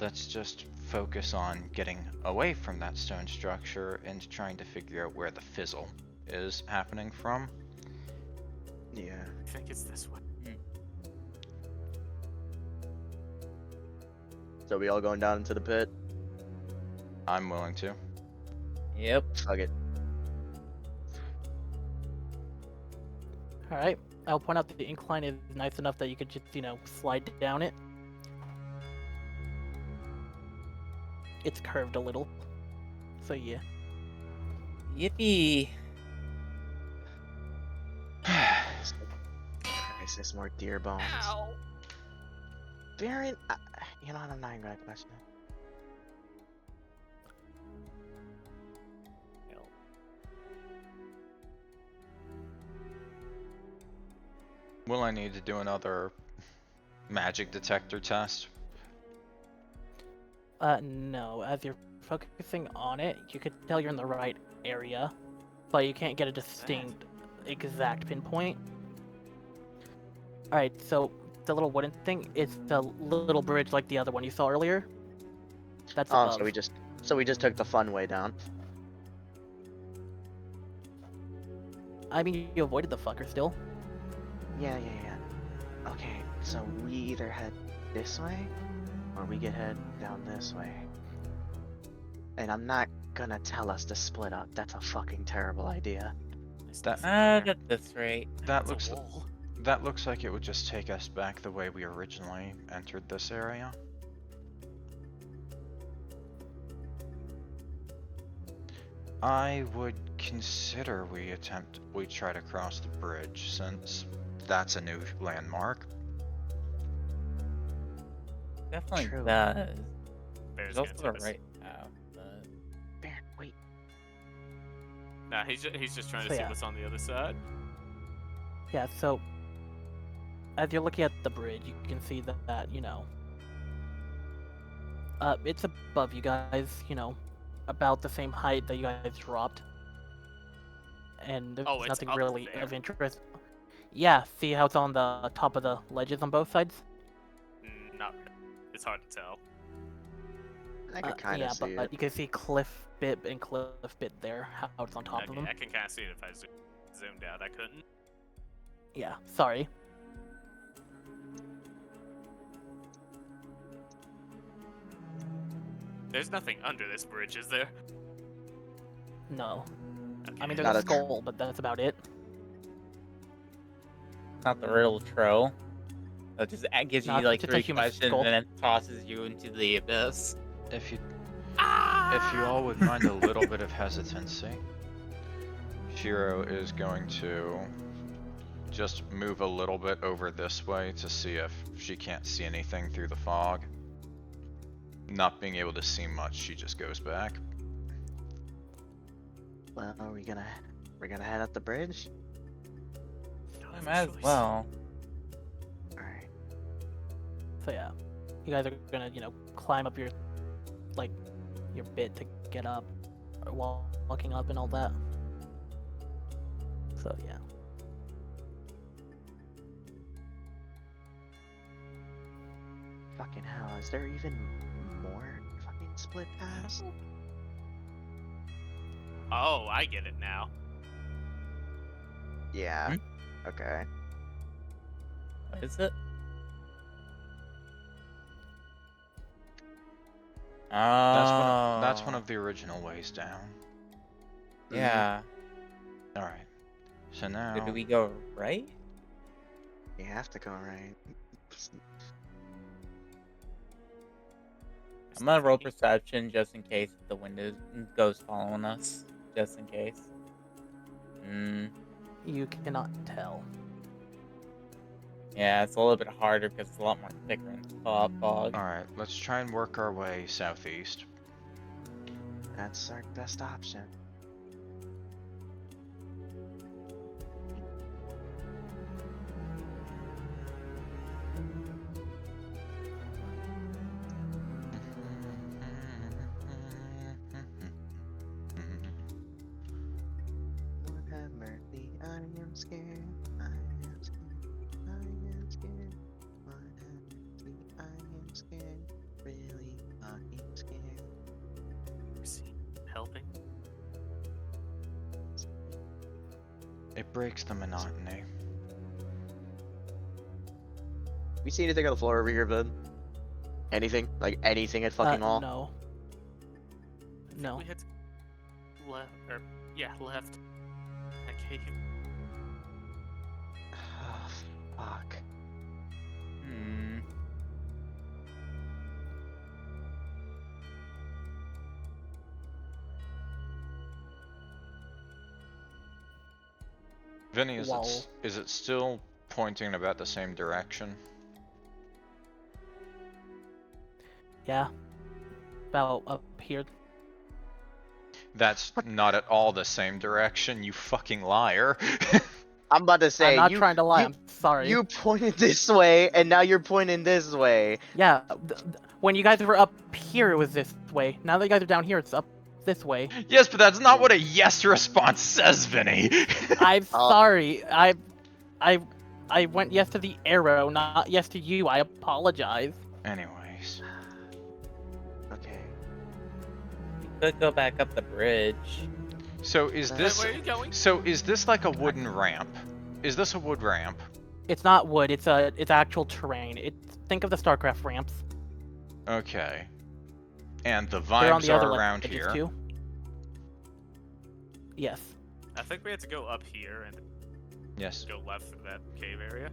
B: Let's just focus on getting away from that stone structure and trying to figure out where the fizzle is happening from.
F: Yeah.
E: I think it's this one.
F: So we all going down into the pit?
B: I'm willing to.
C: Yep.
F: Fuck it.
A: Alright, I'll point out that the incline is nice enough that you could just, slide down it. It's curved a little. So yeah.
C: Yippee.
F: Christ, there's more deer bones.
E: Ow!
F: Baron, you know what? I'm not even gonna question it.
B: Will I need to do another magic detector test?
A: No. As you're focusing on it, you could tell you're in the right area, but you can't get a distinct, exact pinpoint. Alright, so the little wooden thing is the little bridge like the other one you saw earlier. That's
F: Oh,
A: above.
F: so we just took the fun way down.
A: I mean, you avoided the fucker still.
F: Yeah. Okay, so we either head this way, or we could head down this way. And I'm not gonna tell us to split up. That's a fucking terrible idea.
B: That
C: At this rate.
B: that
E: It's
B: looks
E: a wall.
B: that looks like it would just take us back the way we originally entered this area. I would consider we try to cross the bridge since that's a new landmark.
C: Definitely
F: True.
C: does.
E: Bear's
C: There's
E: gonna
C: also
E: tip
C: the
E: us.
C: right path, but...
F: Baron, wait.
E: Nah, he's just trying to
A: So
E: see
A: yeah.
E: what's on the other side.
A: Yeah, so as you're looking at the bridge, you can see that, it's above you guys, about the same height that you guys dropped. And there's
E: Oh, it's
A: nothing
E: up
A: really
E: there.
A: of interest. Yeah, see how it's on the top of the ledges on both sides?
E: Not really. It's hard to tell.
D: I could kind of
A: yeah,
D: see
A: but
D: it.
A: you can see Cliff Bit and Cliff Bit there, how it's on top of
E: Okay,
A: them.
E: I can kind of see it if I zoomed out. I couldn't.
A: Yeah, sorry.
E: There's nothing under this bridge, is there?
A: No.
E: Okay.
A: I mean, there's
D: Not
A: a
D: a tr-
A: skull, but that's about it.
C: Not the riddle troll. That just gives you
A: No, it's
C: like
A: just a
C: 3
A: human
C: questions
A: skull.
C: and then tosses you into the abyss.
B: If you all would mind a little bit of hesitancy, Shiro is going to just move a little bit over this way to see if she can't see anything through the fog. Not being able to see much, she just goes back.
D: Well, we're gonna head up the bridge.
E: You don't
C: I
E: have
C: might
E: a
C: as
E: choice.
C: well.
D: All right.
A: So yeah, you guys are gonna, climb up your bit to get up, or walking up and all that. So yeah.
D: Fucking hell, is there even more fucking split paths?
E: Oh, I get it now.
D: Yeah. Okay.
C: What is it? Oh.
B: That's one of the original ways down.
C: Yeah.
B: Alright. So now
C: So do we go right?
D: You have to go right.
C: I'm gonna roll perception just in case the window goes following us. Just in case.
A: You cannot tell.
C: Yeah, it's a little bit harder because it's a lot more thicker in fog.
B: Alright, let's try and work our way southeast.
D: That's our best option. Lord have mercy, I am scared. I am scared. I am scared. Lord have mercy, I am scared. Really fucking scared.
E: Is he helping?
B: It breaks the monotony.
D: We see anything on the floor over here, bud? Anything? Like anything at fucking all?
A: No.
E: I think
A: No.
E: we had to left, or yeah, left. That cave.
D: Oh, fuck.
C: Hmm.
B: Viny, is
A: Whoa.
B: it still pointing in about the same direction?
A: Yeah. About up here.
B: That's not at all the same direction, you fucking liar.
D: I'm about to say,
A: I'm not
D: you,
A: trying to lie.
D: you,
A: I'm sorry.
D: you pointed this way, and now you're pointing this way.
A: Yeah. When you guys were up here, it was this way. Now that you guys are down here, it's up this way.
B: Yes, but that's not what a yes response says, Viny.
A: I'm sorry. I went yes to the arrow, not yes to you. I apologize.
B: Anyways.
D: Okay.
C: Could go back up the bridge.
B: So is this
E: Where are you going?
B: so is this like a wooden ramp? Is this a wood ramp?
A: It's not wood. It's actual terrain. Think of the StarCraft ramps.
B: Okay. And the
A: They're on
B: vibes
A: the other
B: are around
A: edges
B: here.
A: too. Yes.
E: I think we had to go up here and
B: Yes.
E: go left through that cave area.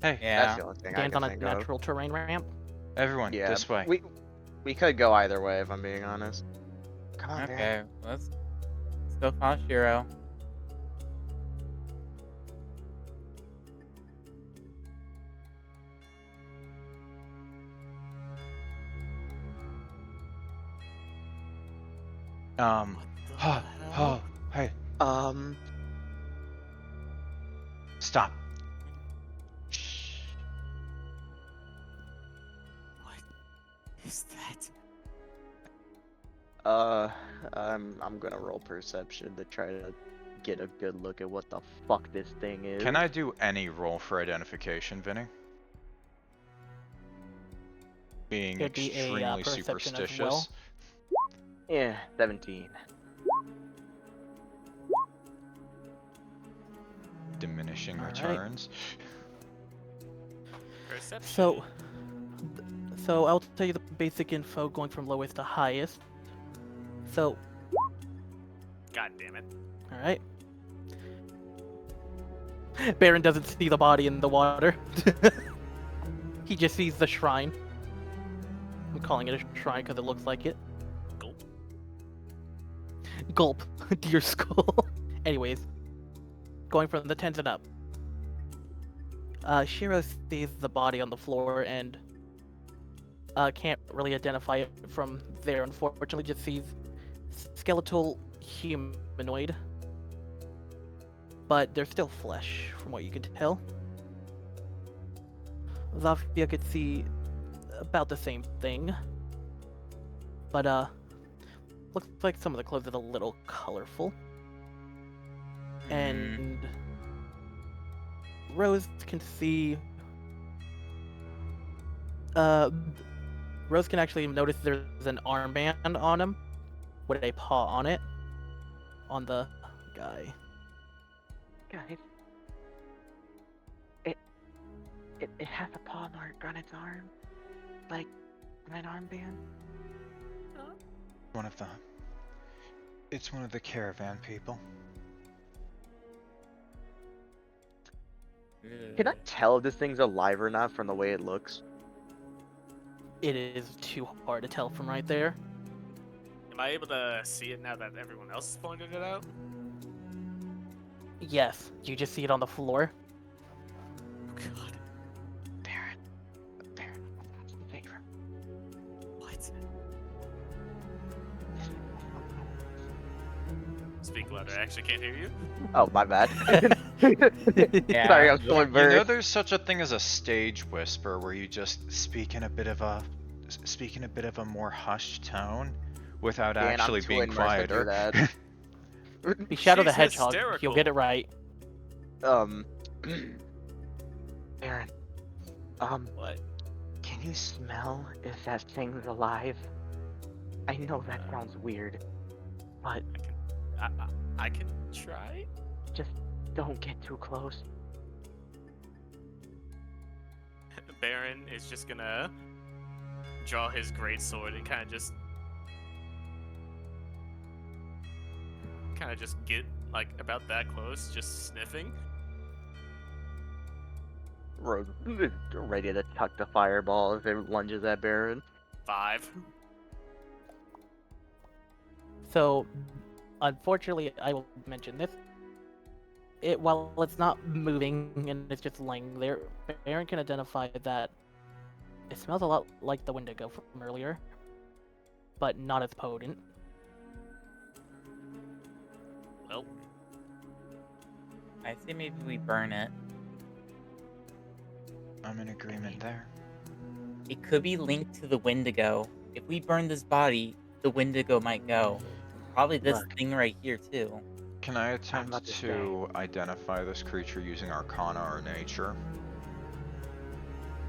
B: Hey,
C: Yeah.
D: That's the only thing I
A: Stands
D: can
A: on a
D: think of.
A: natural terrain ramp.
B: everyone,
D: Yeah,
B: this way.
D: we could go either way if I'm being honest. Come on, Barron.
C: Okay, let's go follow Shiro.
B: Um,
E: What the hell?
B: hey,
D: Um,
B: stop.
E: What is that?
D: I'm gonna roll perception to try to get a good look at what the fuck this thing is.
B: Can I do any roll for identification, Viny? being
A: It'd be a
B: extremely
A: perception as
B: superstitious.
A: well.
F: Yeah, 17.
B: Diminishing
A: All right.
B: returns.
E: Perception.
A: So I'll tell you the basic info going from lowest to highest. So,
E: God damn it.
A: all right. Barron doesn't see the body in the water. He just sees the shrine. I'm calling it a shrine because it looks like it.
E: Gulp.
A: Gulp. Deer skull. Anyways, going from the 10s and up. Shiro sees the body on the floor and can't really identify it from there, unfortunately. Just sees skeletal humanoid. But they're still flesh, from what you can tell. Zofia could see about the same thing. But, looks like some of the clothes are a little colorful. And Rose can see... Rose can actually notice there's an armband on him with a paw on it. On the guy.
F: Guys, it has a paw mark on its arm, like an armband.
B: It's one of the caravan people.
F: Can I tell if this thing's alive or not from the way it looks?
A: It is too hard to tell from right there.
E: Am I able to see it now that everyone else has pointed it out?
A: Yes, you just see it on the floor.
E: God.
F: Barron, that's the favor.
E: What? Speak louder. I actually can't hear you.
F: Oh, my bad.
C: Yeah.
F: Sorry, I'm
B: You
F: so embarrassed.
B: know there's such a thing as a stage whisper where you just speak in a bit of a more hushed tone without
F: Yeah, and I'm
B: actually
F: too
B: being
F: immersed to do
B: quieter.
F: that.
A: Be Shadow the
E: She's
A: Hedgehog. You'll
E: hysterical.
A: get it right.
F: Barron,
E: What?
F: can you smell if that thing's alive? I know that sounds weird, but
E: I can try.
F: just don't get too close.
E: Barron is just gonna draw his greatsword and kind of just get like about that close, just sniffing.
F: Rose is ready to tuck the fireball if it lunges at Barron.
E: 5.
A: So, unfortunately, I will mention this. While it's not moving and it's just laying there, Barron can identify that it smells a lot like the Wendigo from earlier, but not as potent.
E: Well,
C: I say maybe we burn it.
B: I'm in agreement there.
C: It could be linked to the Wendigo. If we burn this body, the Wendigo might go. Probably this
F: Look.
C: thing right here too.
B: Can I
F: about
B: attempt
F: to
B: to identify this creature using Arcana or Nature?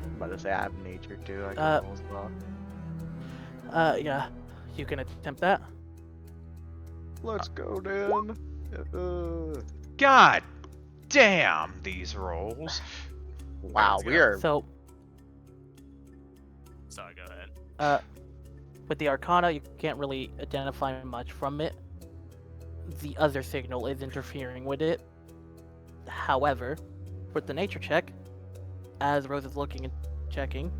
F: I'm about to say I have nature too. I can
A: Uh,
F: roll as well.
A: Yeah, you can attempt that.
D: Let's go, Dan.
B: God damn these rolls.
F: Wow,
E: let's
F: we
E: go.
F: are.
A: So,
E: sorry, go ahead.
A: with the Arcana, you can't really identify much from it. The other signal is interfering with it. However, with the nature check, as Rose is looking and checking,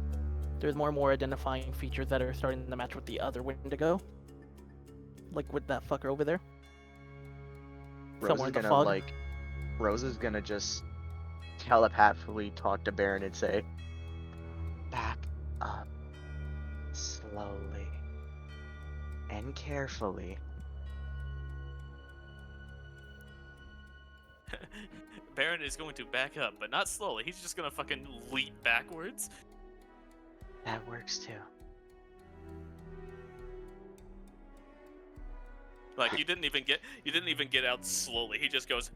A: there's more and more identifying features that are starting to match with the other Wendigo. Like with that fucker over there.
D: Rose
A: Somewhere
D: is
A: in the
D: gonna
A: fog.
D: Rose is gonna just telepathically talk to Barron and say,
F: Back up. Slowly. And carefully.
E: Barron is going to back up, but not slowly. He's just gonna fucking leap backwards.
F: That works too.
E: Like you didn't even get out slowly. He just goes.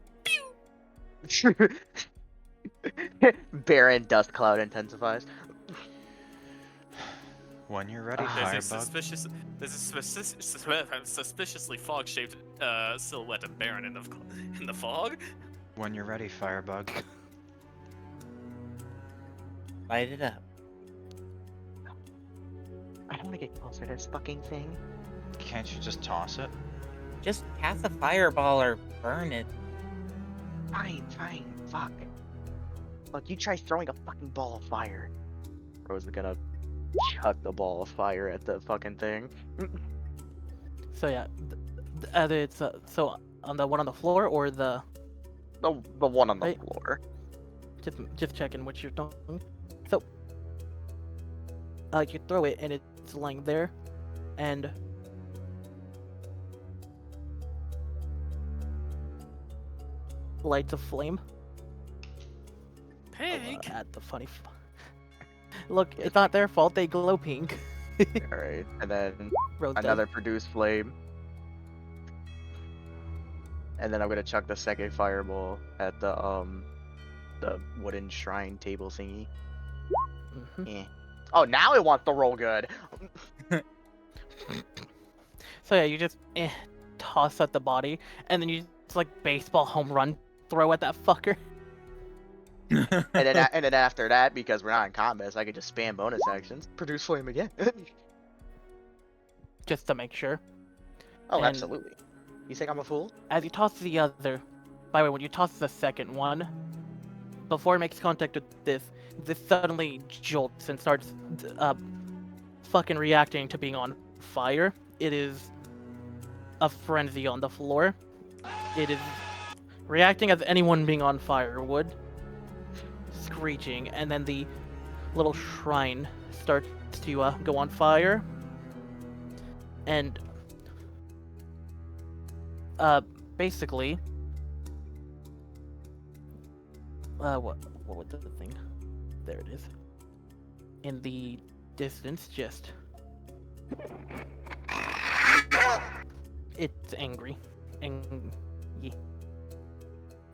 F: Barron dust cloud intensifies.
B: When you're ready,
E: There's
B: Firebug.
E: a suspiciously fog-shaped silhouette of Barron in the fog.
B: When you're ready, Firebug.
C: Light it up.
F: I don't want to get closer to this fucking thing.
B: Can't you just toss it?
C: Just cast a fireball or burn it.
F: Fine, fuck. Look, you try throwing a fucking ball of fire. Rose is gonna chuck the ball of fire at the fucking thing.
A: So yeah, it's so on the one on the floor or the
F: The one on the
A: Right.
F: floor.
A: just checking what you're doing. So you throw it and it's lying there, and lights a flame.
E: Pink.
A: At the funny. Look, it's not their fault. They glow pink.
F: Alright, and then
A: Rose does.
F: another produce flame. And then I'm gonna chuck the second fireball at the wooden shrine table thingy.
A: Mhm.
F: Oh, now it wants to roll good.
A: So yeah, you just toss at the body, and then you just like baseball home run throw at that fucker.
F: And then after that, because we're not in combat, so I can just spam bonus actions. Produce flame again.
A: Just to make sure.
F: Oh,
A: And-
F: absolutely. You think I'm a fool?
A: As you toss the other, by the way, when you toss the second one, before it makes contact with this suddenly jolts and starts fucking reacting to being on fire. It is a frenzy on the floor. It is reacting as anyone being on fire would, screeching, and then the little shrine starts to go on fire, and basically, what was the thing? There it is. In the distance, just it's angry,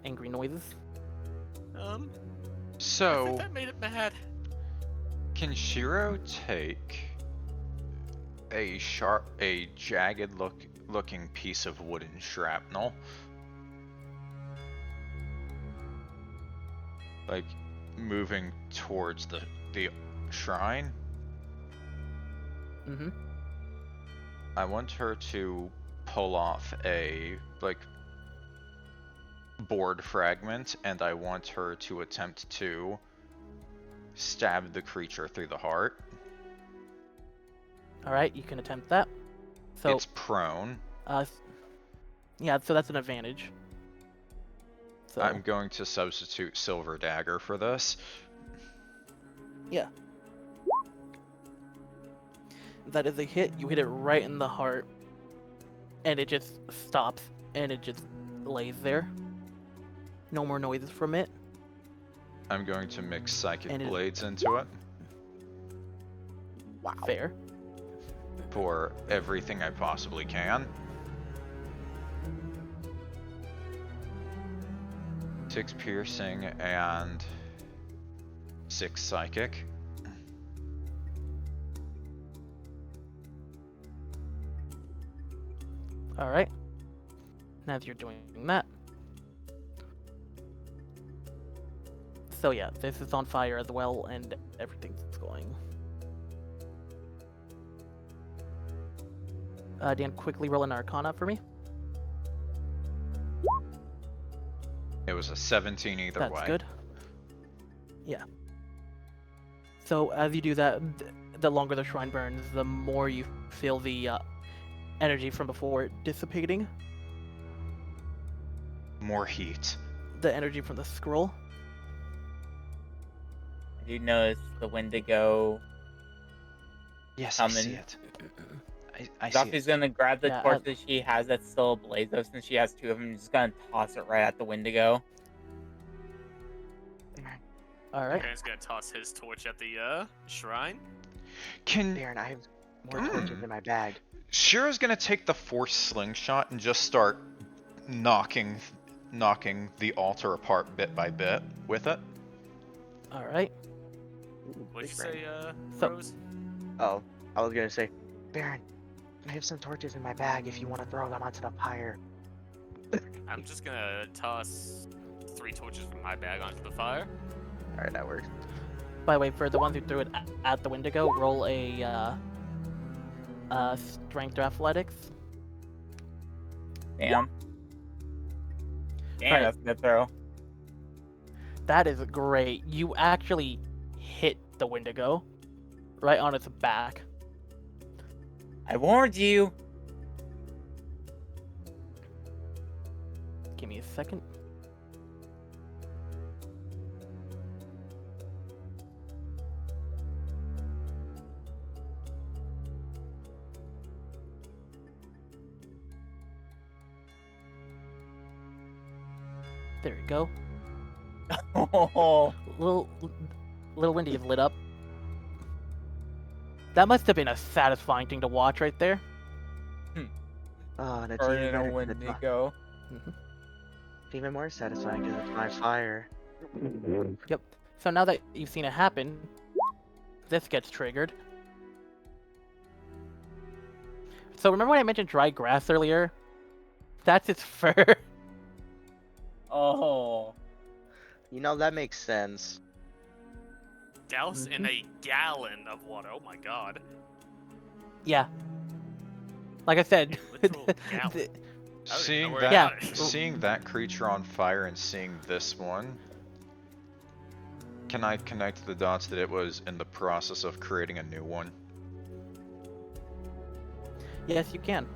A: angry noises.
E: I
B: So,
E: think that made it mad.
B: can Shiro take a jagged looking piece of wooden shrapnel, like moving towards the shrine?
A: Mm-hmm.
B: I want her to pull off a board fragment, and I want her to attempt to stab the creature through the heart.
A: All right, you can attempt that. So,
B: It's prone.
A: yeah, so that's an advantage. So,
B: I'm going to substitute Silver Dagger for this.
A: yeah. That is a hit. You hit it right in the heart, and it just stops, and it just lays there. No more noises from it.
B: I'm going to mix Psychic
A: And it-
B: Blades into it
F: Wow.
A: Fair.
B: for everything I possibly can. 6 piercing and 6 psychic.
A: All right. Now that you're doing that. So yeah, this is on fire as well, and everything's going. Dan, quickly roll an Arcana for me.
B: It was a 17 either
A: That's
B: way.
A: good. Yeah. So as you do that, the longer the shrine burns, the more you feel the energy from before dissipating.
B: More heat.
A: The energy from the scroll.
C: I do notice the Wendigo.
B: Yes, I see
C: Summon.
B: it. I see
C: Zofia's
B: it.
C: gonna grab the
A: Yeah,
C: torch that she has that's still ablaze, though, since she has 2 of them, and just gonna toss it right at the Wendigo.
A: All right.
E: Baron's gonna toss his torch at the shrine.
B: Can
F: Baron, I have more torches in my bag.
B: Shiro's gonna take the Force Slingshot and just start knocking the altar apart bit by bit with it.
A: All right.
E: What'd you
F: Big brain.
E: say,
A: So-
E: Rose?
F: Oh, I was gonna say, Barron, I have some torches in my bag if you want to throw them onto the fire.
E: I'm just gonna toss 3 torches from my bag onto the fire.
F: Alright, that works.
A: By the way, for the ones who threw it at the Wendigo, roll a strength or athletics.
C: Damn. Damn,
A: Right.
C: that's a good throw.
A: That is great. You actually hit the Wendigo right on its back.
C: I warned you.
A: Give me a second. There we go.
C: Oh,
A: Little Windy is lit up. That must have been a satisfying thing to watch right there.
F: Oh, and it's
C: burning
F: even
C: a
F: better 'cause it's
C: Wendigo.
F: it's even more satisfying because it's my fire.
A: Yep. So now that you've seen it happen, this gets triggered. So remember when I mentioned dry grass earlier? That's its fur.
C: Oh.
D: You know, that makes sense.
E: Douse in a gallon of water. Oh my god.
A: Yeah. Like I said,
E: Literal gallon.
A: the-
E: I don't even know
B: Seeing
E: where
B: that,
A: Yeah.
E: I got it.
B: seeing that creature on fire and seeing this one, can I connect the dots that it was in the process of creating a new one?
A: yes, you can.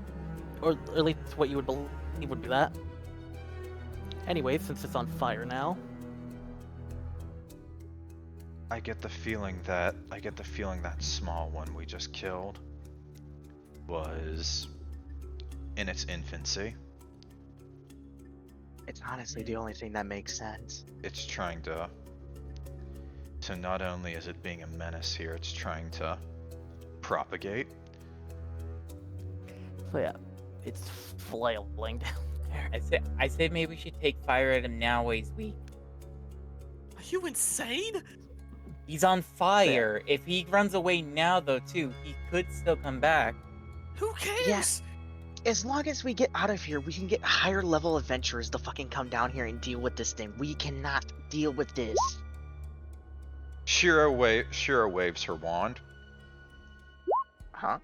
A: Or at least what you would believe would be that. Anyway, since it's on fire now.
B: I get the feeling that small one we just killed was in its infancy.
F: It's honestly the only thing that makes sense.
B: It's trying to not only is it being a menace here, it's trying to propagate.
A: So yeah, it's flailing down there.
C: I say maybe we should take fire at him now while he's weak.
E: Are you insane?
C: He's on fire. If he runs away now, though, too, he could still come back.
E: Who cares?
F: Yes. As long as we get out of here, we can get higher level adventurers to fucking come down here and deal with this thing. We cannot deal with this.
B: Shiro waves her wand.
F: Huh?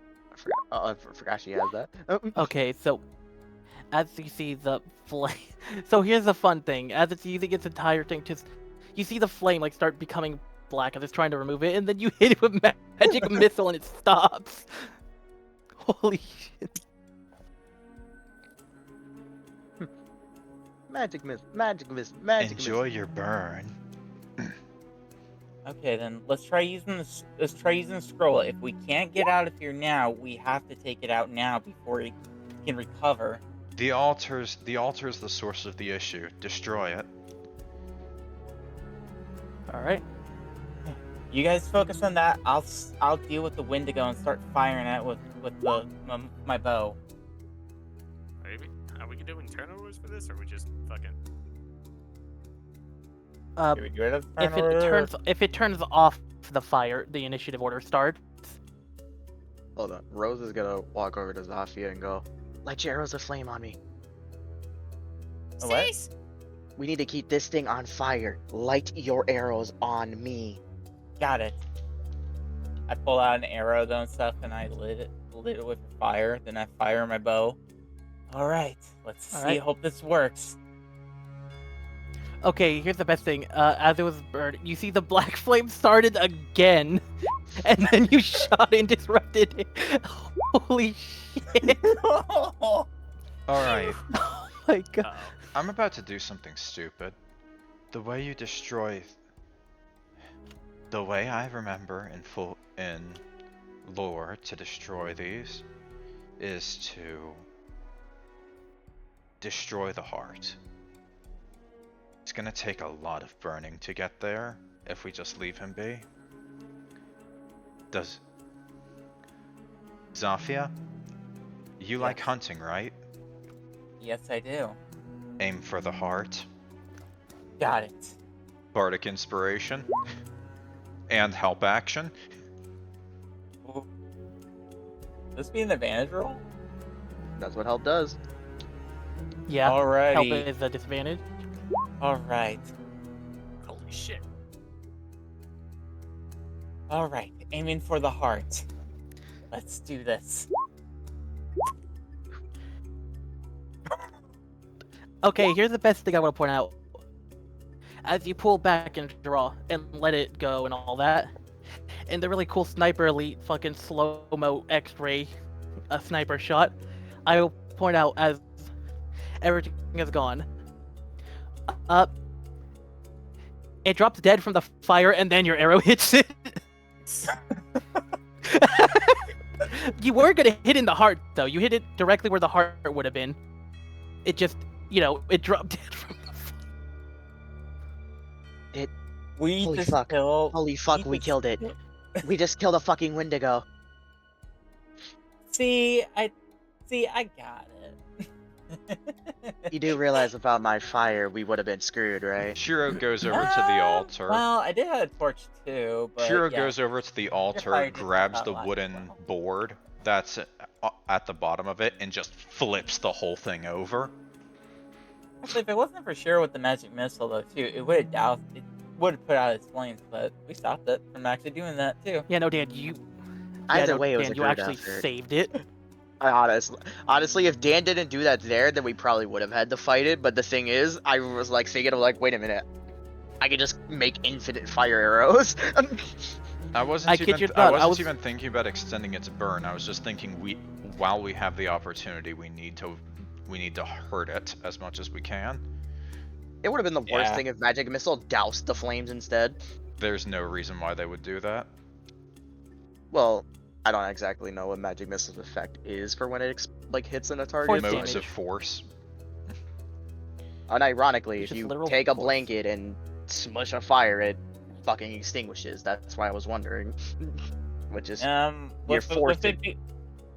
F: I forgot she has that.
A: Okay, so as you see the flame, so here's the fun thing: as it's using its entire thing, just you see the flame like start becoming black as it's trying to remove it, and then you hit it with magic missile and it stops. Holy shit!
F: Magic miss, magic miss, magic
B: Enjoy
F: miss.
B: your burn.
C: Okay, then let's try using the scroll. If we can't get out of here now, we have to take it out now before it can recover.
B: The altar's the source of the issue. Destroy it.
A: All right.
C: You guys focus on that. I'll deal with the Wendigo and start firing at it with my bow.
E: Maybe. Are we doing turnovers for this, or are we just fucking?
C: Do we do it as a turn order?
A: If it turns off the fire, the initiative order starts.
D: Hold on. Rose is gonna walk over to Zofia and go,
F: Light your arrows of flame on me.
C: A what?
F: We need to keep this thing on fire. Light your arrows on me.
C: Got it. I pull out an arrow though and stuff, and I lit it with fire. Then I fire my bow. All right, let's see.
A: right.
C: Hope this works.
A: Okay, here's the best thing. As it was burned, you see the black flame started again, and then you shot and disrupted it. Holy shit!
B: All right.
A: Oh my god.
E: Uh-oh.
B: I'm about to do something stupid. The way you destroy... The way I remember in lore to destroy these is to destroy the heart. It's gonna take a lot of burning to get there if we just leave him be. Does... Zofia? You like
C: Yes.
B: hunting, right?
C: Yes, I do.
B: Aim for the heart.
C: Got it.
B: Bardic inspiration. And help action.
C: This be an advantage roll?
F: That's what help does.
A: Yeah. Help
C: Alrighty.
A: is a disadvantage.
C: Alright.
E: Holy shit.
C: Alright. Aiming for the heart. Let's do this.
A: Okay, here's the best thing I want to point out. As you pull back and draw and let it go and all that, and the really cool Sniper Elite fucking slow-mo X-ray sniper shot, I will point out as everything is gone. It drops dead from the fire and then your arrow hits it. You were gonna hit in the heart though. You hit it directly where the heart would have been. It just, it dropped dead from the fire.
C: We
F: Holy
C: just
F: fuck.
C: killed...
F: Holy fuck, we killed it. We just killed a fucking Wendigo.
C: See, I got it.
F: You do realize without my fire, we would have been screwed, right?
B: Shiro goes over to the altar.
C: Well, I did have a torch too, but
B: Shiro
C: yeah.
B: goes over to the altar,
C: fire did
B: grabs
C: not
B: the
C: last
B: wooden
C: well.
B: board that's at the bottom of it, and just flips the whole thing over.
C: Actually, if it wasn't for Shiro with the magic missile though too, it would have doused. It would have put out its flames, but we stopped it from actually doing that too.
A: Yeah, no, Dan, you.
F: Either way, it was
A: Dan,
F: a
A: you
F: group
A: actually
F: effort.
A: saved it.
F: Honestly, if Dan didn't do that there, then we probably would have had to fight it. But the thing is, I was like thinking of like, wait a minute, I could just make infinite fire arrows.
B: I wasn't
A: I kid
B: even
A: you
B: I
A: not,
B: wasn't
A: I was-
B: even thinking about extending its burn. I was just thinking while we have the opportunity, we need to hurt it as much as we can.
F: It would have been the worst
C: Yeah.
F: thing if magic missile doused the flames instead.
B: There's no reason why they would do that.
F: Well, I don't exactly know what magic missile's effect is for when it hits in a target.
A: Force
B: Modes
A: damage.
B: of force.
F: Unironically,
A: It's
F: if
A: just
F: you
A: literal
F: take a
A: force.
F: blanket and smush a fire, it fucking extinguishes. That's why I was wondering. Which is
C: You're
F: forced to-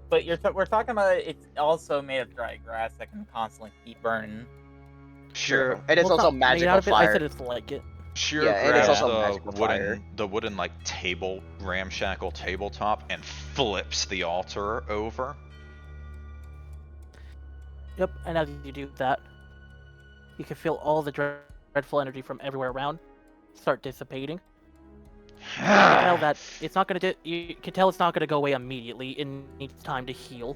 C: But we're talking about it also made of dry grass that can constantly keep burning.
B: Shiro,
F: and it's
A: Well,
F: also
A: not made
F: magical
A: out of it, I
F: fire.
A: said it's like it.
B: Shiro
F: Yeah, and it's
B: grabs
F: also magical fire.
B: the wooden like table ramshackle tabletop and flips the altar over.
A: Yep, and as you do that, you can feel all the dreadful energy from everywhere around start dissipating. You can tell that it's not gonna. You can tell it's not gonna go away immediately. It needs time to heal.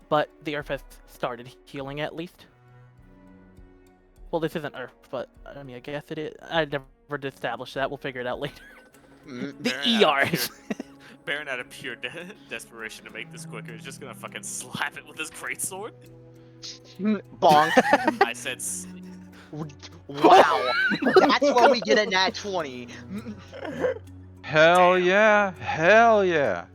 A: But the earth has started healing at least. Well, this isn't Earth, but I mean, I guess it is. I never established that. We'll figure it out later.
F: Mm,
A: The
E: Barron out of
A: ERs.
E: Barron out of pure desperation to make this quicker is just gonna fucking slap it with his greatsword.
F: Bonk.
E: I said,
F: Wow. That's when we get a nat 20.
B: Hell yeah! Hell yeah!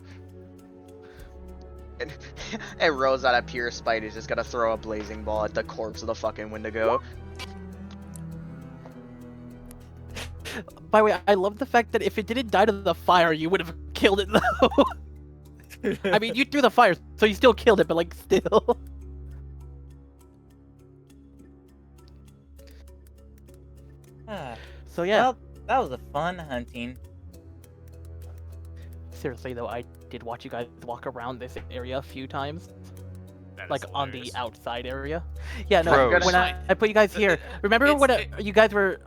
F: And Rose out of pure spite is just gonna throw a blazing ball at the corpse of the fucking Wendigo.
A: By the way, I love the fact that if it didn't die to the fire, you would have killed it though. I mean, you threw the fire, so you still killed it, but like still. So yeah,
C: Well, that was a fun hunting.
A: seriously though, I did watch you guys walk around this area a few times,
E: that is
A: like on the
E: hilarious.
A: outside area. Yeah, no,
B: Rose.
A: when I put you guys here, remember when
E: It's-
A: you guys were,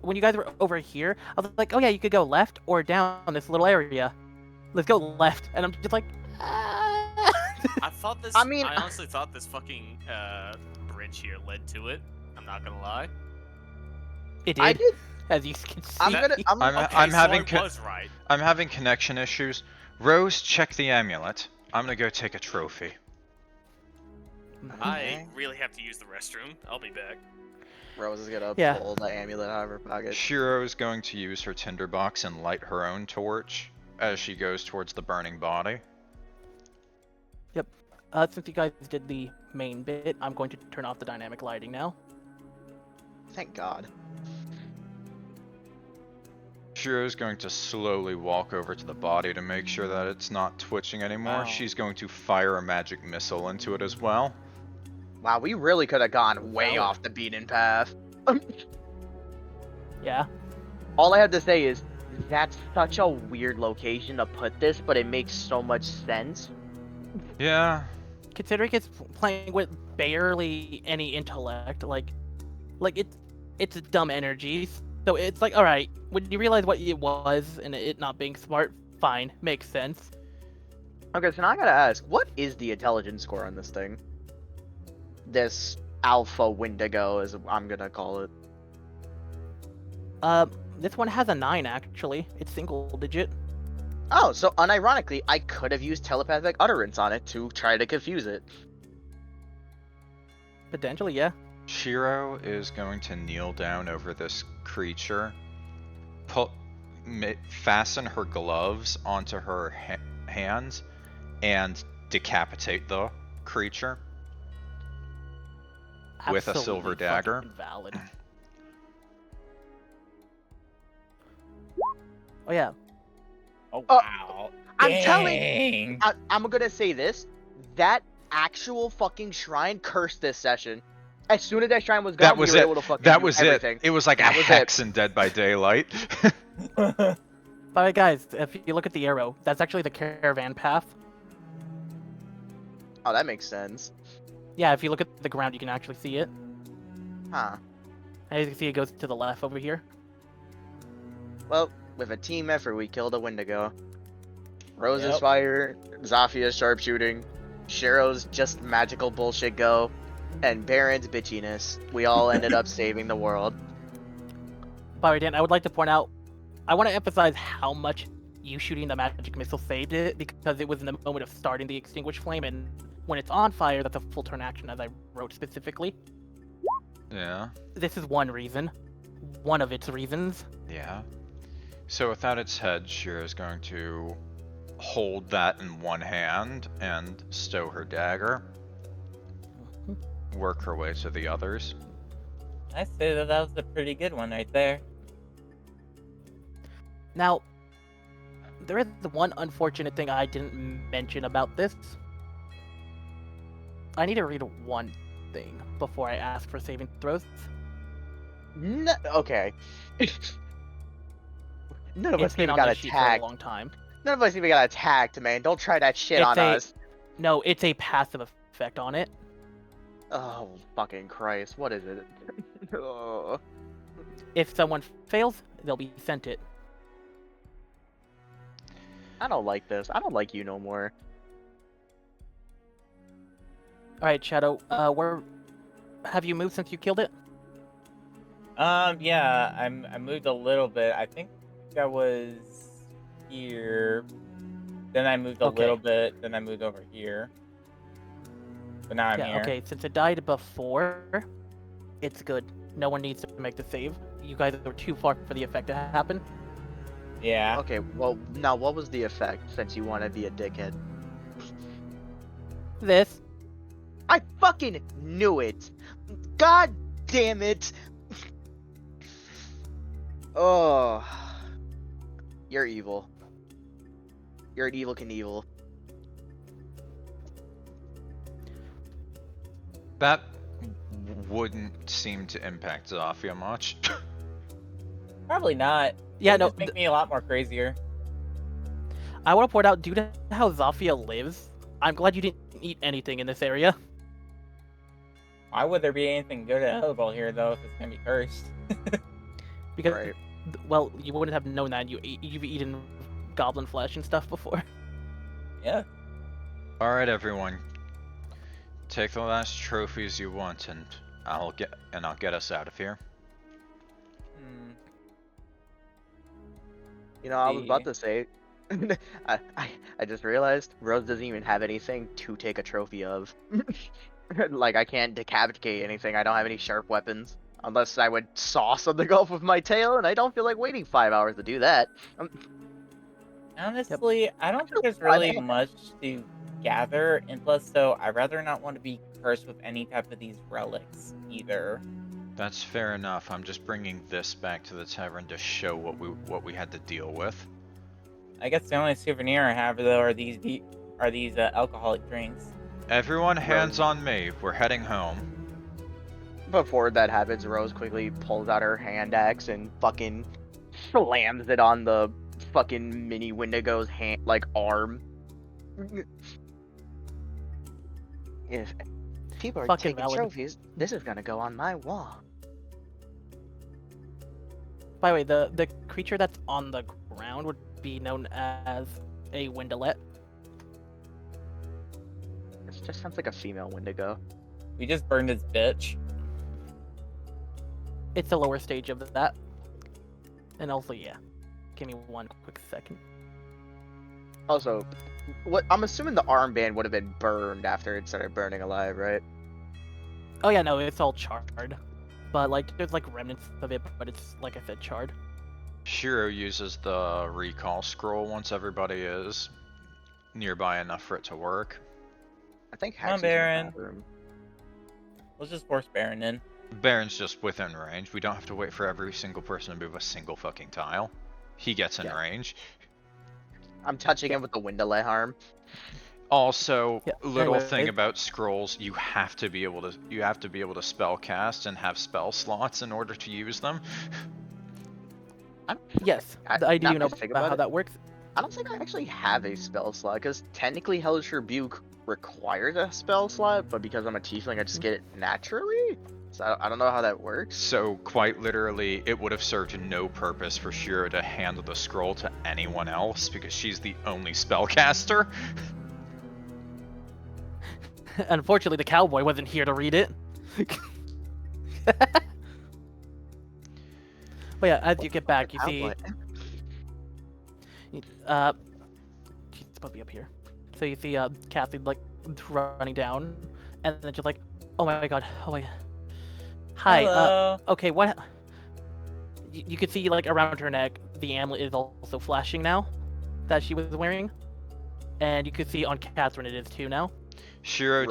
A: when you guys were over here, I was like, oh yeah, you could go left or down this little area. Let's go left, and I'm just like,
E: I thought this.
F: I mean-
E: I honestly thought this fucking bridge here led to it. I'm not gonna lie.
A: it
F: I
A: did,
F: did.
A: as you can see.
F: I'm gonna.
B: I'm
E: so
B: having
E: I was right.
B: I'm having connection issues. Rose, check the amulet. I'm gonna go take a trophy.
E: I really have to use the restroom. I'll be back.
F: Rose is gonna
A: Yeah.
F: pull the amulet out of her pocket.
B: Shiro is going to use her tinderbox and light her own torch as she goes towards the burning body.
A: Since you guys did the main bit, I'm going to turn off the dynamic lighting now.
F: Thank God.
B: Shiro's going to slowly walk over to the body to make sure that it's not twitching anymore.
C: Wow.
B: She's going to fire a magic missile into it as well.
F: Wow, we really could have gone way
E: Valid.
F: off the beaten path.
A: Yeah.
F: All I have to say is, that's such a weird location to put this, but it makes so much sense.
B: Yeah.
A: Considering it's playing with barely any intellect, like it's dumb energy. So it's like, all right, when you realize what it was and it not being smart, fine, makes sense.
F: Okay, so now I gotta ask, what is the intelligence score on this thing? This Alpha Wendigo, as I'm gonna call it.
A: This one has a 9 actually. It's single digit.
F: Oh, so unironically, I could have used telepathic utterance on it to try to confuse it.
A: Potentially, yeah.
B: Shiro is going to kneel down over this creature, fasten her gloves onto her hands, and decapitate the creature with a silver
A: Absolutely
B: dagger.
A: fucking valid. Oh yeah.
C: Oh
F: Oh,
C: wow!
F: I'm telling-
C: Dang.
F: I'm gonna say this, that actual fucking shrine cursed this session. As soon as that shrine was gone,
B: That was
F: we were
B: it.
F: able to fucking
B: That
F: do
B: was
F: everything.
B: it. It was like
F: That
B: a
F: was
B: hex in Dead by Daylight.
A: By the way, guys, if you look at the arrow, that's actually the caravan path.
F: Oh, that makes sense.
A: Yeah, if you look at the ground, you can actually see it.
F: Huh.
A: As you can see, it goes to the left over here.
F: Well, with a team effort, we killed a Wendigo. Rose's
C: Yep.
F: fire, Zofia's sharpshooting, Shiro's just magical bullshit go, and Barron's bitchiness. We all ended up saving the world.
A: By the way, Dan, I would like to point out, I want to emphasize how much you shooting the magic missile saved it, because it was in the moment of starting the extinguished flame, and when it's on fire, that's a full turn action, as I wrote specifically.
B: Yeah.
A: This is one reason. One of its reasons.
B: Yeah. So without its head, Shiro's going to hold that in one hand and stow her dagger. Work her way to the others.
C: I say that was a pretty good one right there.
A: Now, there is the one unfortunate thing I didn't mention about this. I need to read one thing before I ask for saving throws.
F: No, okay. None of us
A: It's been
F: even
A: on
F: got
A: this sheet for a
F: attacked.
A: long time.
F: None of us even got attacked, man. Don't try that shit
A: It's
F: on us.
A: No, it's a passive effect on it.
F: Oh, fucking Christ. What is it? Oh.
A: If someone fails, they'll be sent it.
F: I don't like this. I don't like you no more.
A: Alright, Shadow, where have you moved since you killed it?
C: Yeah, I moved a little bit. I think I was here. Then I moved a
A: Okay.
C: little bit. Then I moved over here. But now I'm
A: Yeah,
C: here.
A: okay, since it died before, it's good. No one needs to make the save. You guys are too far for the effect to happen.
C: Yeah.
F: Okay, well, now what was the effect since you want to be a dickhead?
A: This.
F: I fucking knew it! God damn it! Oh. You're evil. You're an evil Knievel.
B: That wouldn't seem to impact Zofia much.
C: Probably not.
A: Yeah,
C: It
A: no,
C: just make me a lot more crazier.
A: I want to point out, due to how Zofia lives, I'm glad you didn't eat anything in this area.
C: Why would there be anything good available here though if it's gonna be cursed?
A: Because,
F: Right.
A: well, you wouldn't have known that. You've eaten goblin flesh and stuff before.
C: Yeah.
B: Alright everyone. Take the last trophies you want and I'll get us out of here.
C: Hmm.
F: You know, I was about to say, I just realized Rose doesn't even have anything to take a trophy of. Like, I can't decapitate anything. I don't have any sharp weapons. Unless I would saw something off with my tail, and I don't feel like waiting 5 hours to do that.
C: Honestly, I don't think there's really much to gather, and plus, though, I'd rather not want to be cursed with any type of these relics either.
B: That's fair enough. I'm just bringing this back to the tavern to show what we had to deal with.
C: I guess the only souvenir I have though are these alcoholic drinks.
B: Everyone hands on me. We're heading home.
F: Before that happens, Rose quickly pulls out her hand axe and fucking slams it on the fucking mini Wendigo's hand, like, arm. If people are
A: Fucking
F: taking
A: valid.
F: trophies, this is gonna go on my wall.
A: By the way, the creature that's on the ground would be known as a Windolet.
F: This just sounds like a female Wendigo.
C: We just burned his bitch.
A: It's the lower stage of that. And also, yeah. Give me one quick second.
F: Also, what I'm assuming the armband would have been burned after it started burning alive, right?
A: Oh yeah, no, it's all charred. But like, there's like remnants of it, but it's, like I said, charred.
B: Shiro uses the recall scroll once everybody is nearby enough for it to work.
F: I think
C: Come on,
F: Hexy's in the
C: Barron.
F: bathroom.
C: Let's just force Barron in.
B: Barron's just within range. We don't have to wait for every single person to move a single fucking tile. He gets in
F: Yeah.
B: range.
F: I'm touching him with the Windolet arm.
B: Also,
A: Yeah,
B: little
A: anyway,
B: thing about scrolls, you have to be able to spell cast and have spell slots in order to use them.
A: Yes,
F: I-
A: I do
F: now
A: know
F: I think
A: about
F: about
A: how
F: it.
A: that works.
F: I don't think I actually have a spell slot, because technically Hellish Rebuke requires a spell slot, but because I'm a tiefling, I just get it naturally? So I don't know how that works.
B: So quite literally, it would have served no purpose for Shiro to hand the scroll to anyone else because she's the only spellcaster.
A: Unfortunately, the cowboy wasn't here to read it. But yeah, as you get back, you see, she's supposed to be up here. So you see, Cathy like running down, and then just like, oh my god, oh my, hi,
C: Hello.
A: okay, what? You can see like around her neck, the amulet is also flashing now, that she was wearing, and you can see on Catherine it is too now.
B: Shiro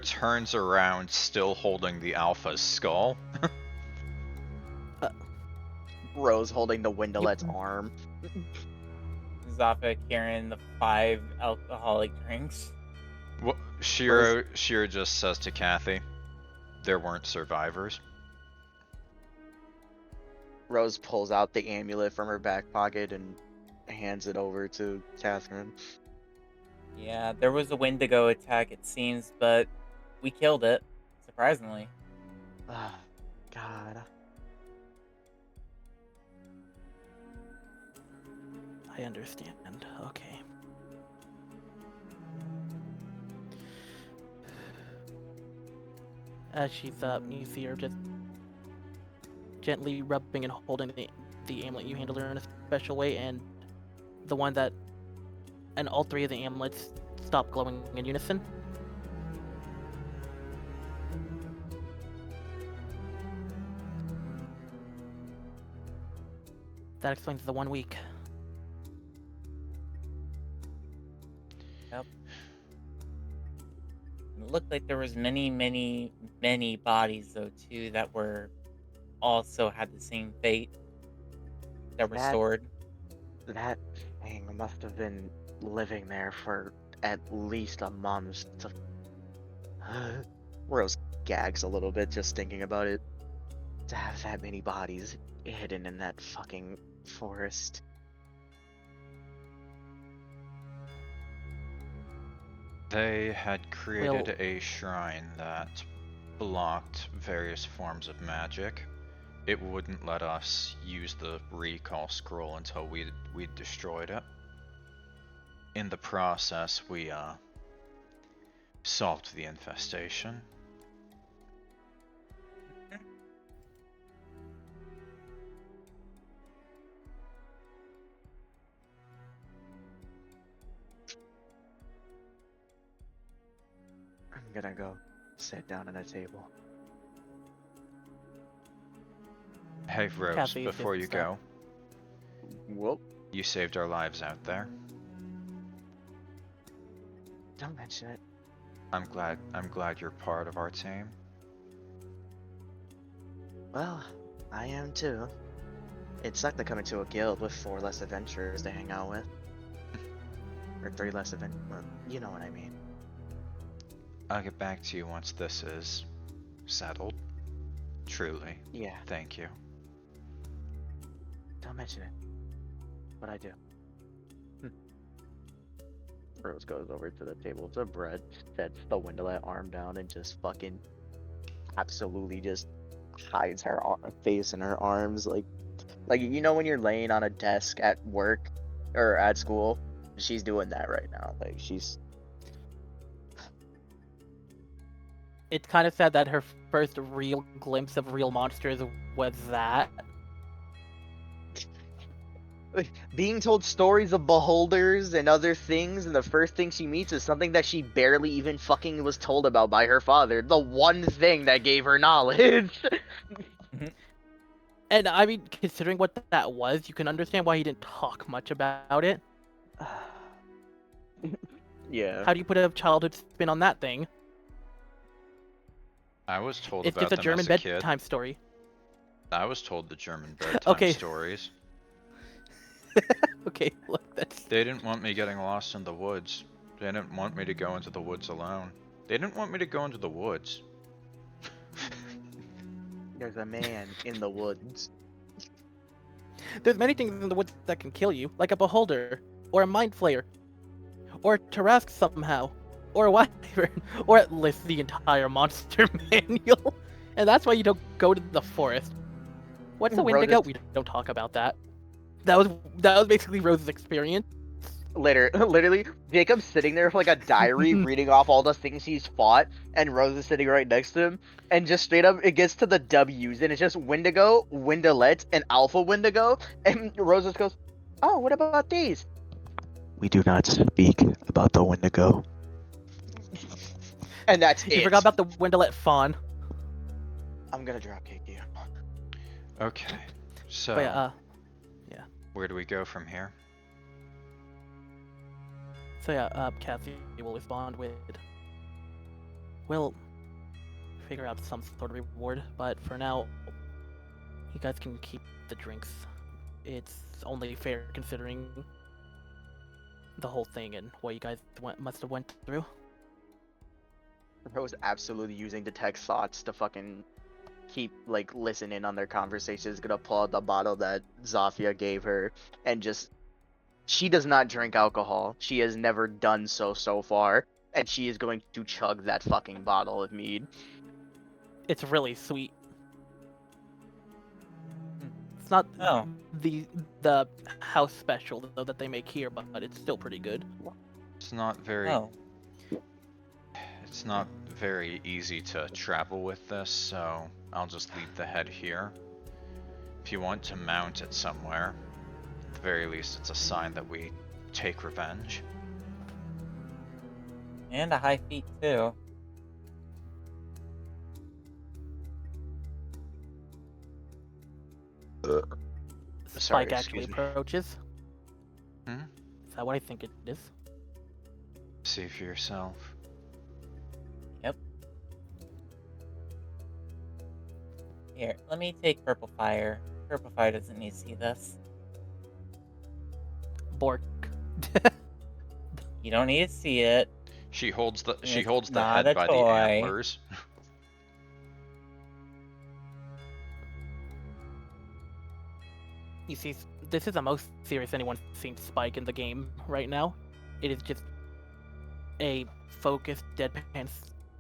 B: turns around, still holding the alpha's skull.
F: Rose holding the Windolet's arm.
C: Zofia carrying the 5 alcoholic drinks.
B: Shiro just says to Cathy, "There weren't survivors."
F: Rose pulls out the amulet from her back pocket and hands it over to Catherine.
C: Yeah, there was a Wendigo attack, it seems, but we killed it, surprisingly.
F: Ah, God.
A: I understand. Okay. As she's up, you see her just gently rubbing and holding the amulet. You handle her in a special way, and the one that, and all 3 of the amulets stop glowing in unison. That explains the 1 week.
C: It looked like there was many, many, many bodies, though, too, that were also had the same fate. That were
F: That-
C: stored.
F: That thing must have been living there for at least a month. Rose gags a little bit just thinking about it. To have that many bodies hidden in that fucking forest.
B: They had created a shrine that blocked various forms of magic. It wouldn't let us use the recall scroll until we'd destroyed it. In the process, we solved the infestation.
F: I'm gonna go sit down at a table.
B: Hey Rose,
A: Cathy,
B: before you
A: just,
B: go,
F: Whoop.
B: you saved our lives out there.
F: Don't mention it.
B: I'm glad you're part of our team.
F: Well, I am too. It sucked to come into a guild with 4 less adventurers to hang out with. Or 3 less well, you know what I mean.
B: I'll get back to you once this is settled. Truly,
F: Yeah,
B: thank you.
F: don't mention it. But I do. Rose goes over to the table to bread, sets the windowlet arm down, and just fucking absolutely just hides her face in her arms, like you know when you're laying on a desk at work or at school. She's doing that right now. Like she's.
A: It's kind of sad that her first real glimpse of real monsters was that.
F: Being told stories of beholders and other things, and the first thing she meets is something that she barely even fucking was told about by her father. The one thing that gave her knowledge.
A: And I mean, considering what that was, you can understand why he didn't talk much about it.
F: Yeah.
A: How do you put a childhood spin on that thing?
B: I was told
A: It's
B: about
A: just a
B: them
A: German
B: as a kid.
A: bedtime story.
B: I was told the German bedtime
A: Okay.
B: stories.
A: Okay, look, that's...
B: They didn't want me getting lost in the woods. They didn't want me to go into the woods alone. They didn't want me to go into the woods.
F: There's a man in the woods.
A: There's many things in the woods that can kill you, like a beholder, or a mind flayer, or a Tarrasque somehow, or a wyvern, or at least the entire monster manual. And that's why you don't go to the forest. What's the Wendigo? We don't talk about that. That was basically Rose's experience.
F: Literally, Jacob's sitting there with like a diary reading off all the things he's fought, and Rose is sitting right next to him, and just straight up, it gets to the W's, and it's just Wendigo, Wendilet, and Alpha Wendigo, and Rose just goes, oh, what about these? We do not speak about the Wendigo. And that's it.
A: You forgot about the Wendilet fawn.
F: I'm gonna dropkick you.
B: Okay, so
A: But yeah,
B: where do we go from here?
A: So yeah, Cathy will respond with, we'll figure out some sort of reward, but for now, you guys can keep the drinks. It's only fair considering the whole thing and what you guys must have went through.
F: Rose absolutely using detect thoughts to fucking keep like listening on their conversations, gonna pull out the bottle that Zofia gave her and just she does not drink alcohol. She has never done so far, and she is going to chug that fucking bottle of mead.
A: It's really sweet. It's not the house special though that they make here, but it's still pretty good.
B: It's not very. It's not very easy to travel with this, so I'll just leave the head here. If you want to mount it somewhere, at the very least it's a sign that we take revenge.
C: And a high feet too.
A: Spike actually approaches.
B: Hmm?
A: Is that what I think it is?
B: See for yourself.
C: Yep. Here, let me take Purple Fire. Purple Fire doesn't need to see this.
A: Bork.
C: You don't need to see it.
B: She holds the
C: It's
B: head
C: not a
B: by
C: toy.
B: the antlers.
A: You see, this is the most serious anyone's seen Spike in the game right now. It is just a focused, deadpan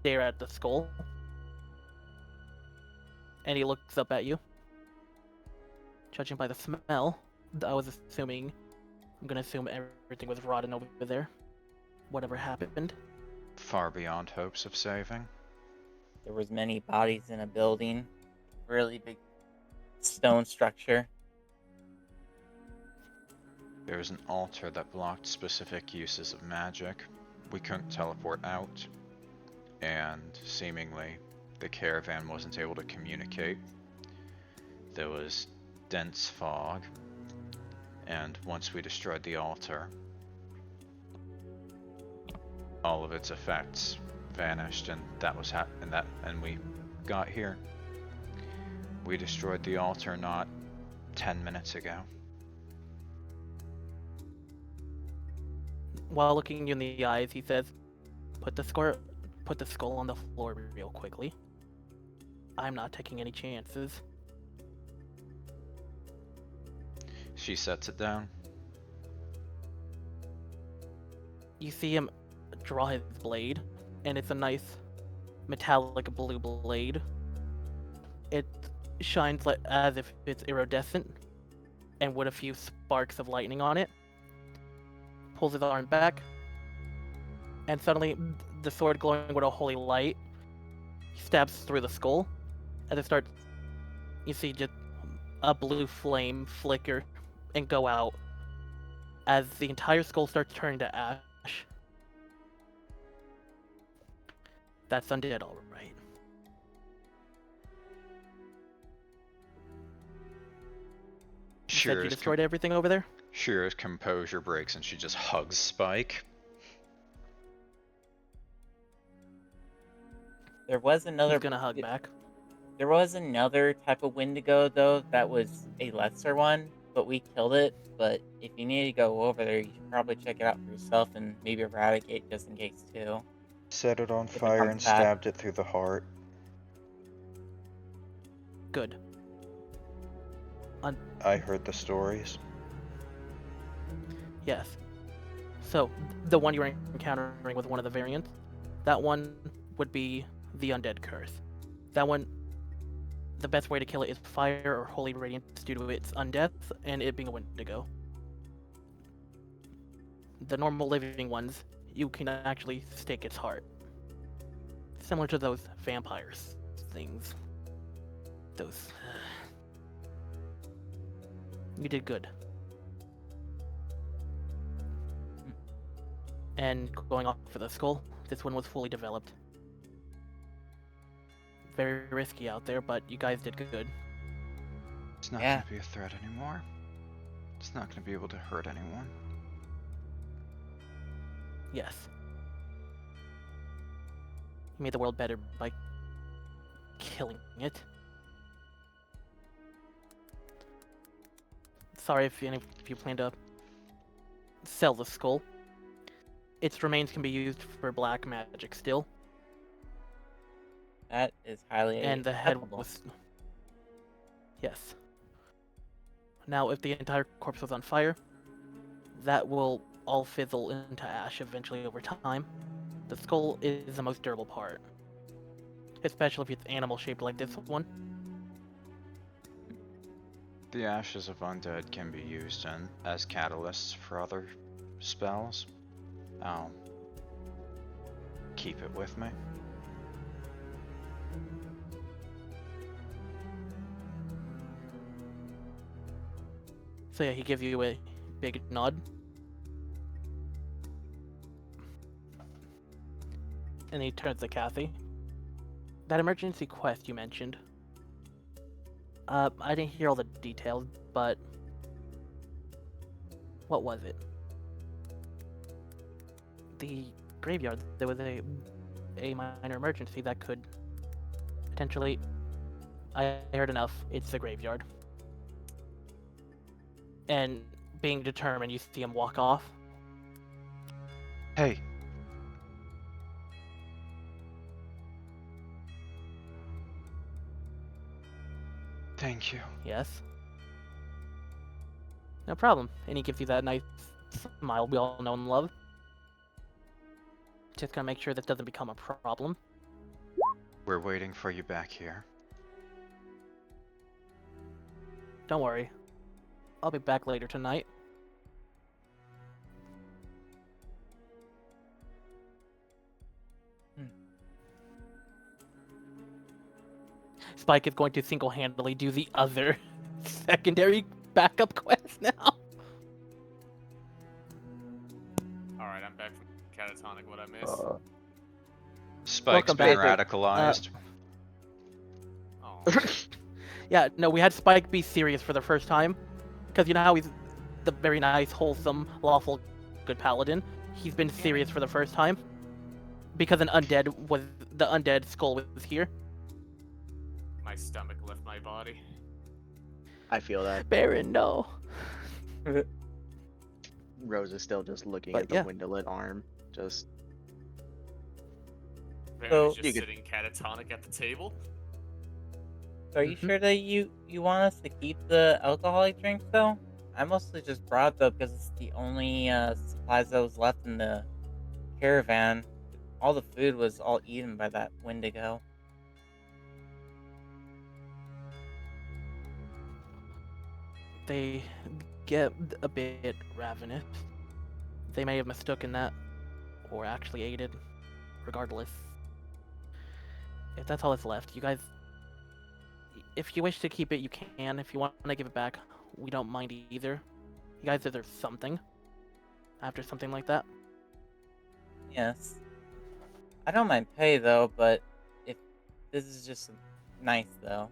A: stare at the skull. And he looks up at you. Judging by the smell, I'm gonna assume everything was rotten over there. Whatever happened.
B: Far beyond hopes of saving.
C: There was many bodies in a building. Really big stone structure.
B: There was an altar that blocked specific uses of magic. We couldn't teleport out, and seemingly the caravan wasn't able to communicate. There was dense fog, and once we destroyed the altar, all of its effects vanished, and that was and we got here. We destroyed the altar not 10 minutes ago.
A: While looking you in the eyes, he says, put the skull on the floor real quickly. I'm not taking any chances.
B: She sets it down.
A: you see him draw his blade, and it's a nice metallic blue blade. It shines like as if it's iridescent, and with a few sparks of lightning on it. Pulls his arm back, and suddenly the sword glowing with a holy light stabs through the skull. As it starts, you see just a blue flame flicker and go out as the entire skull starts turning to ash. That's undead, all right. You said you destroyed everything over there?
B: Shiro's composure breaks and she just hugs Spike.
C: There was another.
A: He's gonna hug back.
C: There was another type of Wendigo though that was a lesser one, but we killed it. But if you need to go over there, you should probably check it out for yourself and maybe eradicate just in case too.
B: Set it on
C: If it
B: fire
C: comes
B: and
C: back.
B: stabbed it through the heart.
A: Good.
B: I heard the stories.
A: Yes. So, the one you were encountering with one of the variants, that one would be the Undead Curse. That one, the best way to kill it is fire or holy radiance due to its undeath and it being a Wendigo. The normal living ones, you can actually stake its heart. Similar to those vampires things. Those. You did good. And going off for the skull, this one was fully developed. Very risky out there, but you guys did good.
B: It's not
C: Yeah.
B: gonna be a threat anymore. It's not gonna be able to hurt anyone.
A: Yes. You made the world better by killing it. Sorry if any of you plan to sell the skull. Its remains can be used for black magic still.
C: That is highly
A: And the head
C: acceptable.
A: was... Yes. Now, if the entire corpse was on fire, that will all fizzle into ash eventually over time. The skull is the most durable part. Especially if it's animal-shaped like this one.
B: The ashes of undead can be used as catalysts for other spells. I'll keep it with me.
A: So yeah, he gives you a big nod. And he turns to Cathy. That emergency quest you mentioned. I didn't hear all the details, but what was it? The graveyard. There was a minor emergency that could potentially. I heard enough. It's the graveyard. And being determined, you see him walk off.
B: Hey. Thank you.
A: Yes. No problem. And he gives you that nice smile we all know and love. Just gonna make sure this doesn't become a problem.
B: We're waiting for you back here.
A: Don't worry. I'll be back later tonight. Spike is going to single-handedly do the other secondary backup quest now.
E: Alright, I'm back from catatonic. What I missed?
B: Spike's
A: Welcome
B: been
A: back.
B: radicalized.
E: Oh.
A: Yeah, no, we had Spike be serious for the first time. Because you know how he's the very nice, wholesome, lawful, good paladin? He's been serious for the first time. Because the undead skull was here.
E: My stomach left my body.
F: I feel that.
A: Barron, no.
F: Rose is still just looking
A: But
F: at the
A: yeah.
F: windowlit arm. Just
E: Baron is
C: So-
E: just
F: You could-
E: sitting catatonic at the table.
C: So are you
A: Mhm.
C: sure that you want us to keep the alcoholic drinks though? I mostly just brought them because it's the only supplies that was left in the caravan. All the food was all eaten by that Wendigo.
A: They get a bit ravenous. They may have mistaken that, or actually ate it. Regardless, if that's all that's left, you guys, if you wish to keep it, you can. If you want to give it back, we don't mind either. You guys deserve something after something like that.
C: Yes. I don't mind pay though, but if this is just nice though.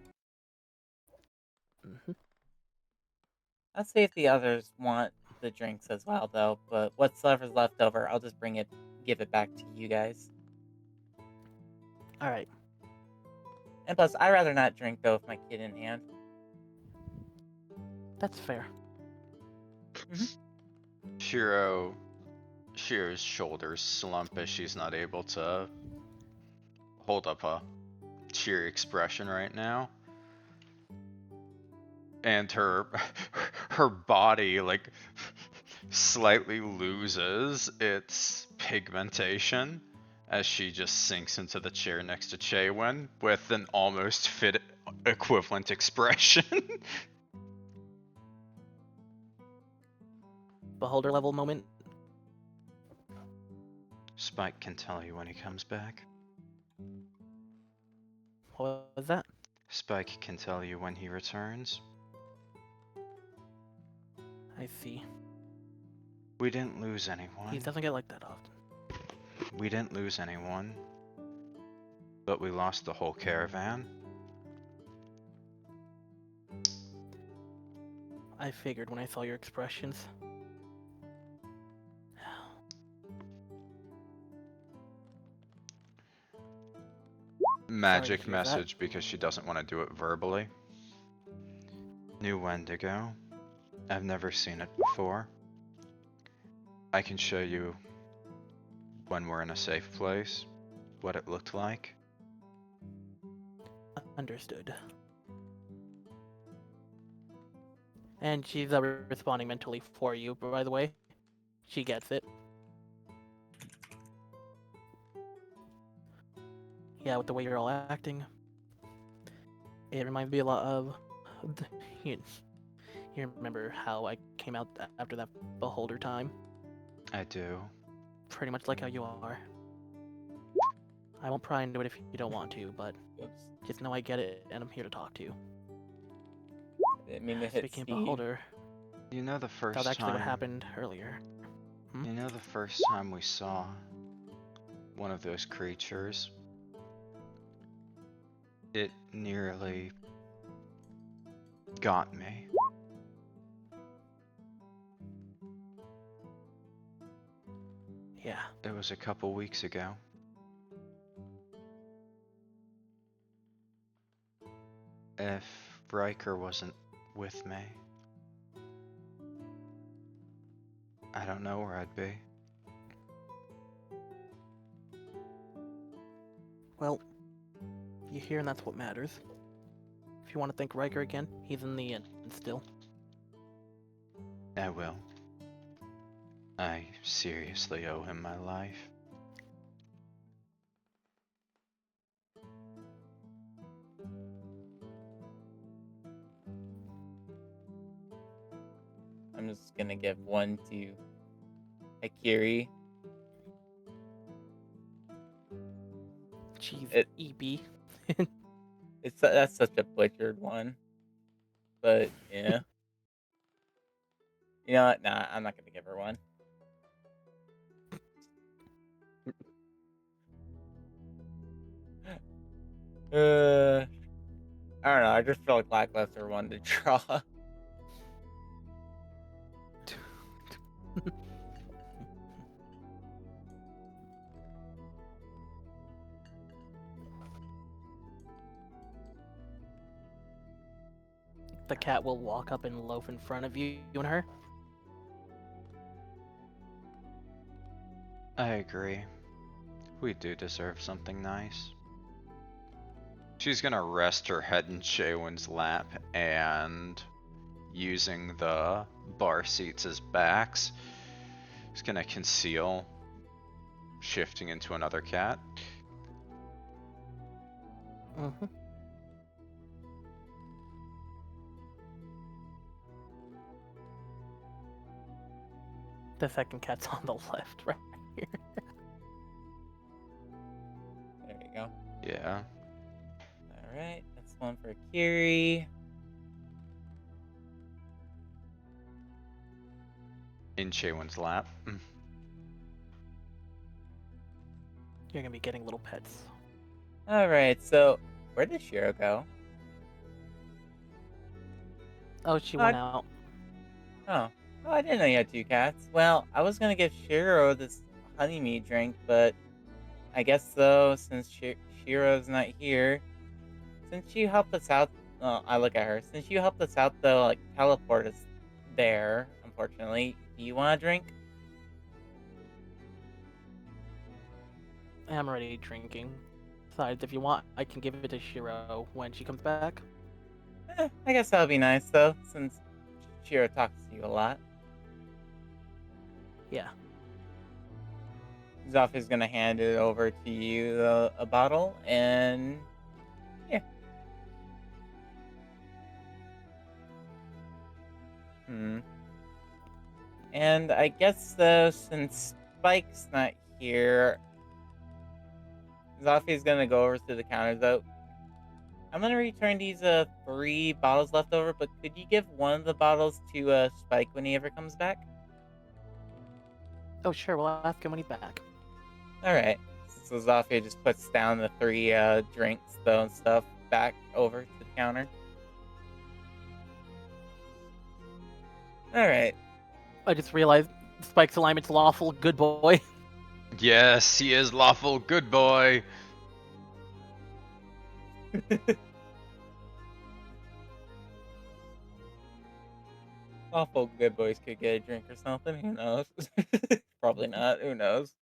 A: Hmm.
C: I'll see if the others want the drinks as well though, but whatsoever's left over, I'll just give it back to you guys.
A: All right.
C: And plus, I'd rather not drink though with my kid in hand.
A: That's fair.
B: Shiro's shoulders slump as she's not able to hold up a cheery expression right now. And her body like slightly loses its pigmentation as she just sinks into the chair next to Chaewynn with an almost fit equivalent expression.
A: Beholder level moment.
B: Spike can tell you when he comes back.
A: What was that?
B: Spike can tell you when he returns.
A: I see.
B: We didn't lose anyone.
A: He doesn't get like that often.
B: We didn't lose anyone. But we lost the whole caravan.
A: I figured when I saw your expressions.
B: Magic
A: hear that.
B: message because she doesn't want to do it verbally. New Wendigo. I've never seen it before. I can show you when we're in a safe place what it looked like.
A: Understood. And she's responding mentally for you, by the way. She gets it. Yeah, with the way you're all acting. It reminds me a lot of... You remember how I came out after that Beholder time?
B: I do.
A: Pretty much like how you are. I won't pry into it if you don't want to, but
C: Oops.
A: just know I get it, and I'm here to talk to you.
C: Didn't mean to hit
A: Speaking of
C: Steve.
A: Beholder,
B: You know the first
A: that was actually
B: time.
A: what happened earlier.
B: You know the first time we saw one of those creatures. It nearly got me.
A: Yeah.
B: It was a couple weeks ago. If Ryker wasn't with me, I don't know where I'd be.
A: Well, you're here and that's what matters. If you want to thank Ryker again, he's in the inn still.
B: I will. I seriously owe him my life.
C: I'm just gonna give one to Hikari.
A: Jeez,
C: It-
A: EP.
C: That's such a butchered one, but yeah. You know what? Nah, I'm not gonna give her one. I don't know. I just feel like lackluster one to draw.
A: The cat will walk up and loaf in front of you and her.
B: I agree. We do deserve something nice. She's gonna rest her head in Chaewynn's lap and using the bar seats as backs, she's gonna conceal shifting into another cat.
A: Mm-hmm. The second cat's on the left, right here.
C: There you go.
B: Yeah.
C: Alright, that's one for Kiri.
B: In Chaewynn's lap.
A: You're gonna be getting little pets.
C: Alright, so where did Shiro go?
A: Oh, she
C: Uh,
A: went out.
C: Oh. Oh, I didn't know you had two cats. Well, I was gonna give Shiro this honey meat drink, but I guess so, since Shiro's not here. Since you helped us out, I look at her. Since you helped us out, though, like, teleport us there, unfortunately. Do you want a drink?
A: I'm already drinking. Besides, if you want, I can give it to Shiro when she comes back.
C: I guess that would be nice, though, since Shiro talks to you a lot.
A: Yeah.
C: Zofia's gonna hand it over to you, a bottle, and yeah. And I guess though, since Spike's not here, Zofia's gonna go over to the counter though. I'm gonna return these 3 bottles left over, but could you give one of the bottles to Spike when he ever comes back?
A: Oh, sure. We'll ask him when he's back.
C: Alright. So Zofia just puts down the 3 drinks though and stuff back over to the counter. Alright.
A: I just realized Spike's alignment's lawful. Good boy.
B: Yes, he is lawful good boy.
C: Awful good boys could get a drink or something. Who knows? Probably not. Who knows?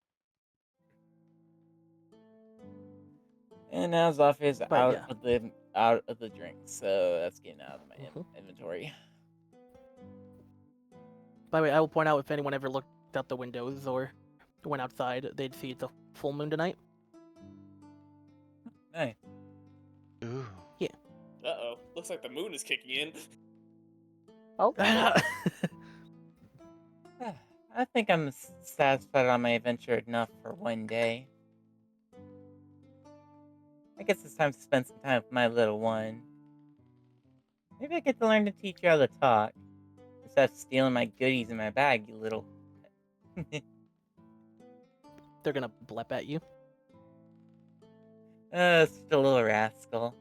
C: And now Zofia's
A: But
C: out
A: yeah.
C: of the drink, so that's getting out of my inventory.
A: By the way, I will point out if anyone ever looked out the windows or went outside, they'd see it's a full moon tonight.
C: Nice.
B: Ooh.
E: Uh-oh. Looks like the moon is kicking in.
F: Oh,
C: I think I'm satisfied on my adventure enough for one day. I guess it's time to spend some time with my little one. Maybe I get to learn to teach you how to talk. Instead of stealing my goodies in my bag, you little...
A: They're gonna blep at you.
C: Such a little rascal.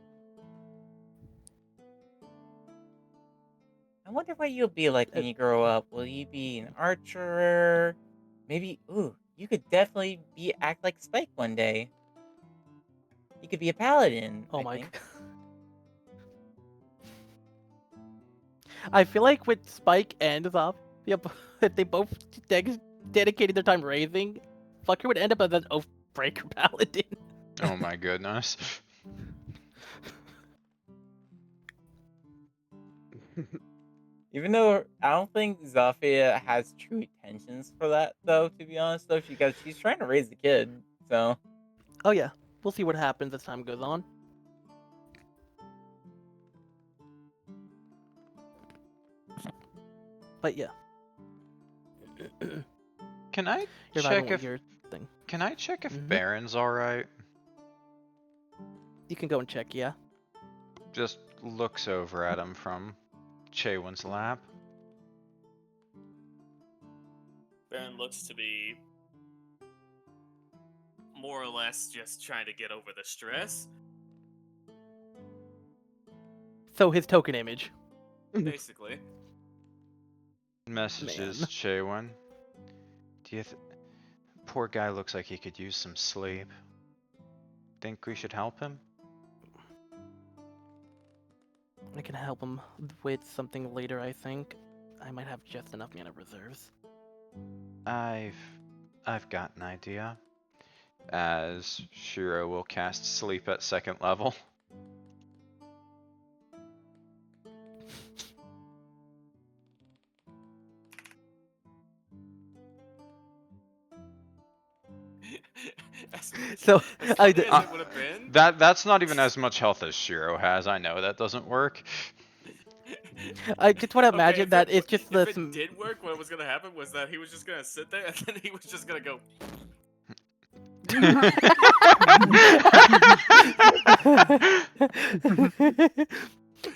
C: I wonder what you'll be like when you grow up. Will you be an archer? Maybe, ooh, you could definitely act like Spike one day. You could be a paladin,
A: Oh
C: I
A: my.
C: think.
A: I feel like with Spike and Zop, yep, if they both dedicated their time raising, Fucker would end up as an Oathbreaker paladin.
B: Oh my goodness.
C: Even though I don't think Zofia has true intentions for that, though, to be honest, though, because she's trying to raise the kid, so...
A: Oh yeah, we'll see what happens as time goes on. But yeah.
B: Can I
A: You're
B: check
A: vibing
B: if
A: with your thing.
B: Can I check if
A: Mhm.
B: Barron's alright?
A: You can go and check, yeah.
B: Just looks over at him from Chaewynn's lap.
E: Barron looks to be more or less just trying to get over the stress.
A: So his token image.
E: Basically.
B: Messages
A: Man.
B: Chaewynn. Poor guy looks like he could use some sleep. Think we should help him?
A: I can help him with something later, I think. I might have just enough mana reserves.
B: I've got an idea. As Shiro will cast sleep at 2nd level.
A: So
E: As
A: I
E: funny
A: d-
E: as it would have been.
B: That's not even as much health as Shiro has. I know that doesn't work.
A: I just want to
E: Okay,
A: imagine that it's just
E: if
A: the
E: it did work, what was gonna happen was that he was just gonna sit there and then he was just gonna go.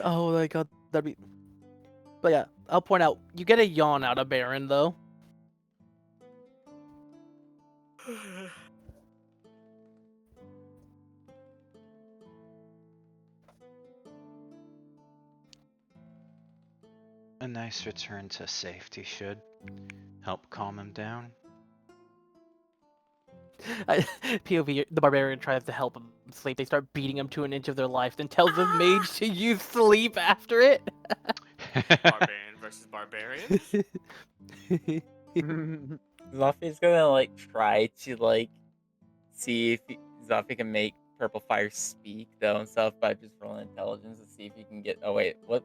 A: Oh my god, that'd be. But yeah, I'll point out you get a yawn out of Barron though.
B: A nice return to safety should help calm him down.
A: POV, the barbarian tries to help him sleep. They start beating him to an inch of their life, then tells the mage to use sleep after it.
E: Barbarian versus barbarian.
C: Zofia's gonna like try to like see if Zofia can make Purple Fire speak though and stuff by just rolling intelligence to see if he can get. Oh wait, what?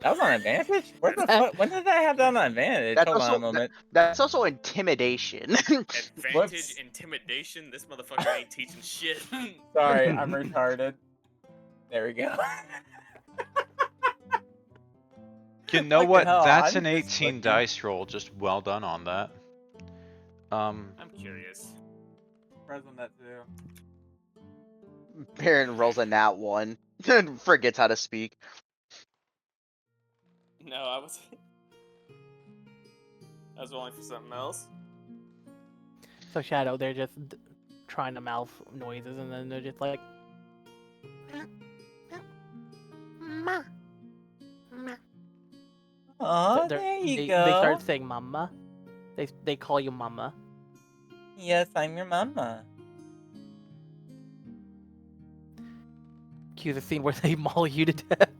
C: That was on advantage. Where the fuck? When did I have that on advantage?
F: That's
C: Hold on a
F: also
C: moment.
F: that's also intimidation.
E: Advantage,
C: Whoops.
E: intimidation. This motherfucker ain't teaching shit.
C: Sorry, I'm retarded. There we go.
B: You know
C: Fucking
B: what?
C: hell,
B: That's
C: I'm
B: an
C: just
B: 18
C: looking.
B: dice roll. Just well done on that.
E: I'm curious.
C: Press on that too.
F: Barron rolls a nat 1 and forgets how to speak.
E: No, I was. I was rolling for something else.
A: So Shadow, they're just trying to mouth noises, and then they're just like, "Ma, ma."
C: Oh,
A: They're-
C: there you
A: they,
C: go.
A: They start saying "mama." They call you "mama."
C: Yes, I'm your mama.
A: Cue the scene where they maul you to death.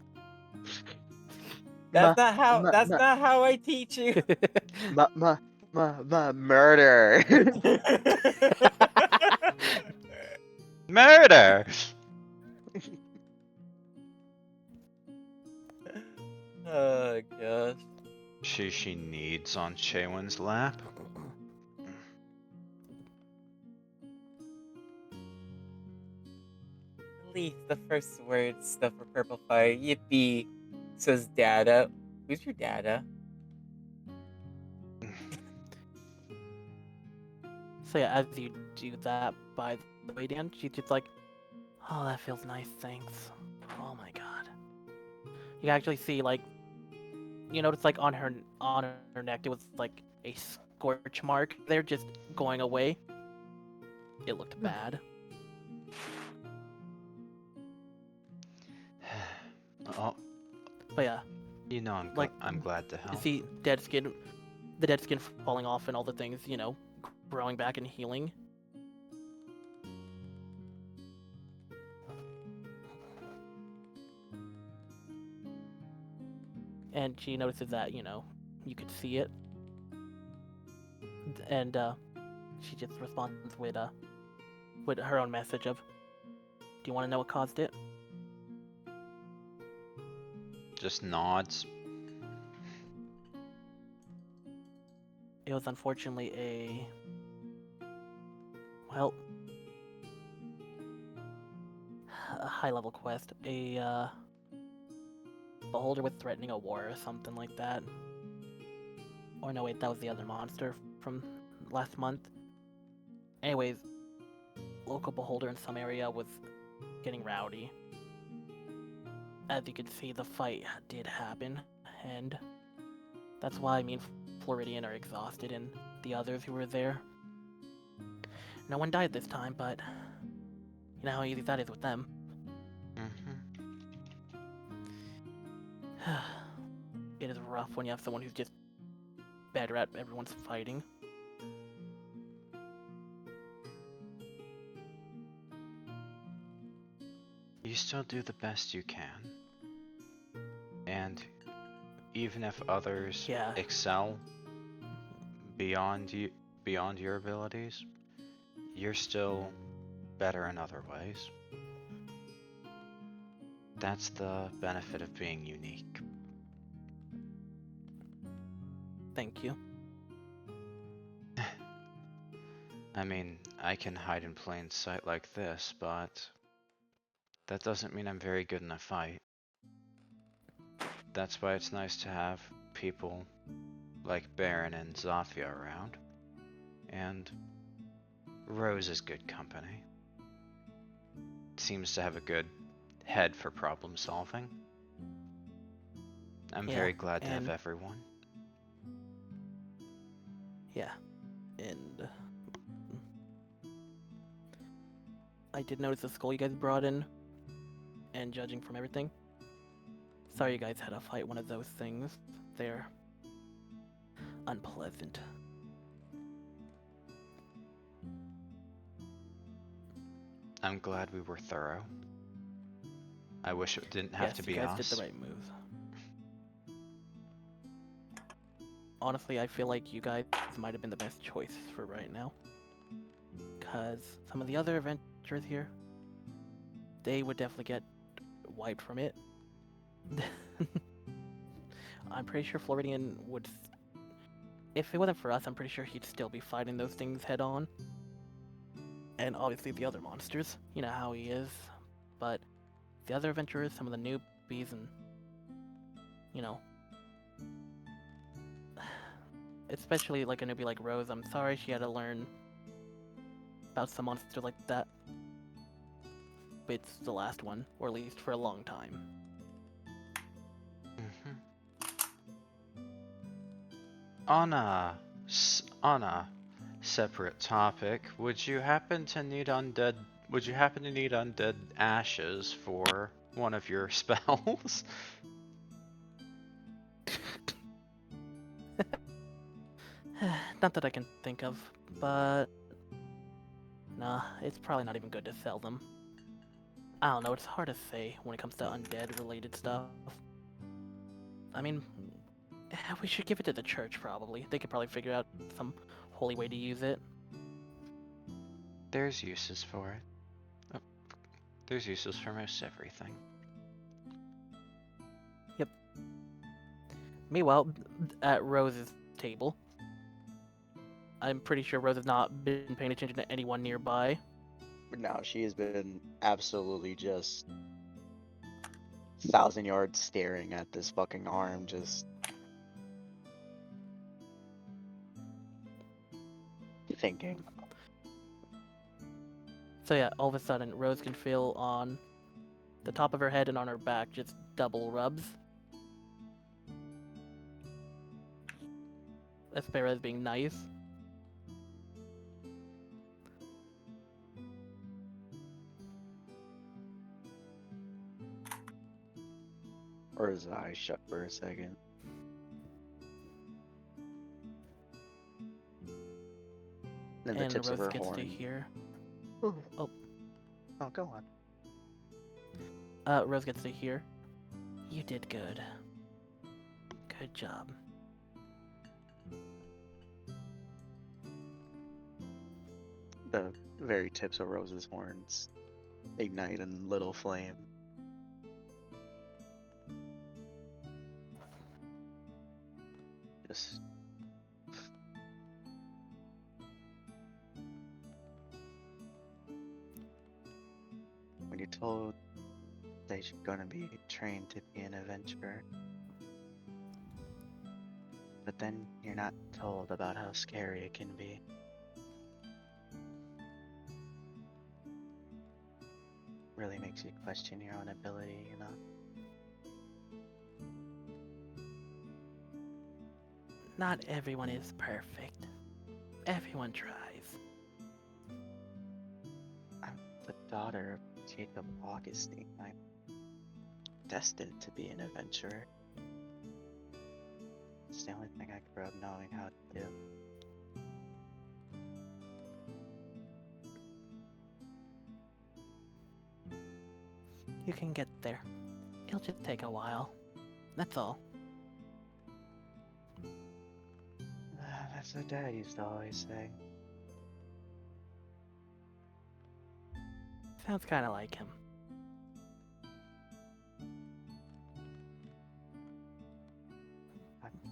C: That's
F: Ma-
C: not how.
F: ma-
C: That's
F: ma-
C: not how I teach you.
F: Murder.
B: Murder!
C: Oh gosh.
B: She needs on Chaewynn's lap.
C: At least the first word stuff for Purple Fire. Yippee. Says Dada. Who's your Dada?
A: So yeah, as you do that, by the way, Dan, she's just like, "Oh, that feels nice, thanks." Oh my god. You can actually see, like, you notice, like, on her neck, it was like a scorch mark. They're just going away. It looked bad.
B: Oh,
A: But yeah,
B: you know
A: Like,
B: I'm glad to
A: you
B: help.
A: see dead skin, the dead skin falling off, and all the things, you know, growing back and healing. And she notices that, you know, you could see it. And she just responds with her own message of, "Do you want to know what caused it?"
B: Just nods.
A: It was unfortunately a high-level quest. A beholder was threatening a war or something like that. Or no, wait, that was the other monster from last month. Anyways, local beholder in some area was getting rowdy. As you can see, the fight did happen, and that's why me and Floridian are exhausted, and the others who were there. No one died this time, but you know how easy that is with them. It is rough when you have someone who's just better at everyone's fighting.
B: You still do the best you can. And even if others
A: Yeah.
B: excel beyond your abilities, you're still better in other ways. That's the benefit of being unique.
A: Thank you.
B: I mean, I can hide in plain sight like this, but that doesn't mean I'm very good in a fight. That's why it's nice to have people like Barron and Zofia around. And Rose is good company. Seems to have a good head for problem solving. I'm
A: Yeah,
B: very glad to have
A: and-
B: everyone.
A: Yeah, and I did notice the skull you guys brought in, and judging from everything, sorry you guys had to fight one of those things. They're unpleasant.
B: I'm glad we were thorough. I wish it didn't have
A: Yes,
B: to
A: you
B: be
A: guys
B: us.
A: did the right move. Honestly, I feel like you guys might have been the best choice for right now. Because some of the other adventurers here, they would definitely get wiped from it. I'm pretty sure Floridian would... If it wasn't for us, I'm pretty sure he'd still be fighting those things head on. And obviously the other monsters, you know how he is. But the other adventurers, some of the newbies, and... You know... Especially like a newbie like Rose, I'm sorry she had to learn about some monsters like that. It's the last one, or at least for a long time.
B: On a separate topic, would you happen to need undead ashes for one of your spells?
A: Not that I can think of, but... Nah, it's probably not even good to sell them. I don't know, it's hard to say when it comes to undead-related stuff. I mean, we should give it to the church, probably. They could probably figure out some holy way to use it.
B: There's uses for it. Oh, there's uses for most everything.
A: Meanwhile, at Rose's table, I'm pretty sure Rose has not been paying attention to anyone nearby.
F: But now she has been absolutely just 1,000 yards staring at this fucking arm, just thinking.
A: So yeah, all of a sudden, Rose can feel on the top of her head and on her back just double rubs. Esperas being nice.
F: Or his eyes shut for a second. Then the
A: And
F: tips of
A: Rose
F: her
A: gets to
F: horn.
A: hear.
F: Oh,
A: Oh.
F: Oh, go on.
A: Rose gets to hear. You did good. Good job.
F: The very tips of Rose's horns ignite in little flame. Just when you're told that you're gonna be trained to be an adventurer, but then you're not told about how scary it can be. Really makes you question your own ability, you know?
A: Not everyone is perfect. Everyone tries.
F: I'm the daughter of Jacob Augustine. I'm destined to be an adventurer. It's the only thing I grew up knowing how to do.
A: You can get there. It'll just take a while. That's all.
F: That's what Dad used to always say.
A: Sounds kinda like him.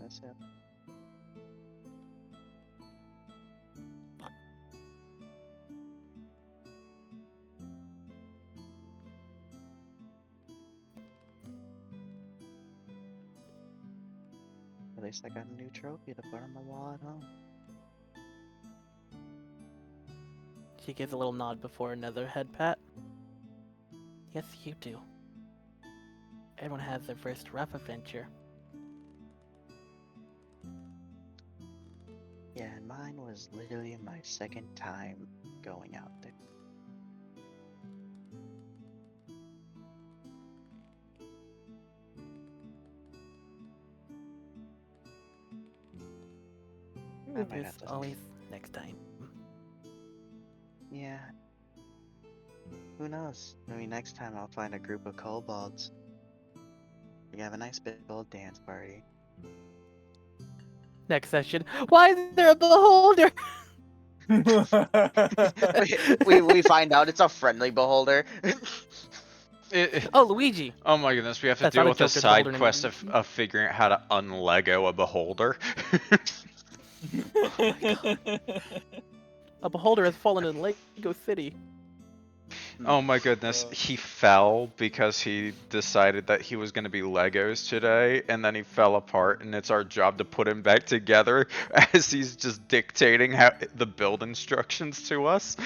F: That's it.
D: least I got a new trophy to put on my wall at home.
A: She gives a little nod before another head pat. Yes, you do. Everyone has their first rough adventure.
D: Yeah, and mine was literally my second time going out there. I might
A: There's
D: have to.
A: always next time.
D: Yeah. Who knows? Maybe next time I'll find a group of kobolds. We have a nice big old dance party.
A: Next session. Why is there a beholder?
F: we find out it's a friendly beholder.
A: Oh, Luigi.
B: Oh my goodness, we have to
A: That's
B: deal
A: not a
B: with a
A: joke, there's a
B: side
A: beholder
B: quest
A: named-
B: of figuring out how to unlego a beholder.
A: A beholder has fallen in Lego City.
B: Oh my goodness, he fell because he decided that he was going to be Legos today, and then he fell apart, and it's our job to put him back together as he's just dictating how the build instructions to us.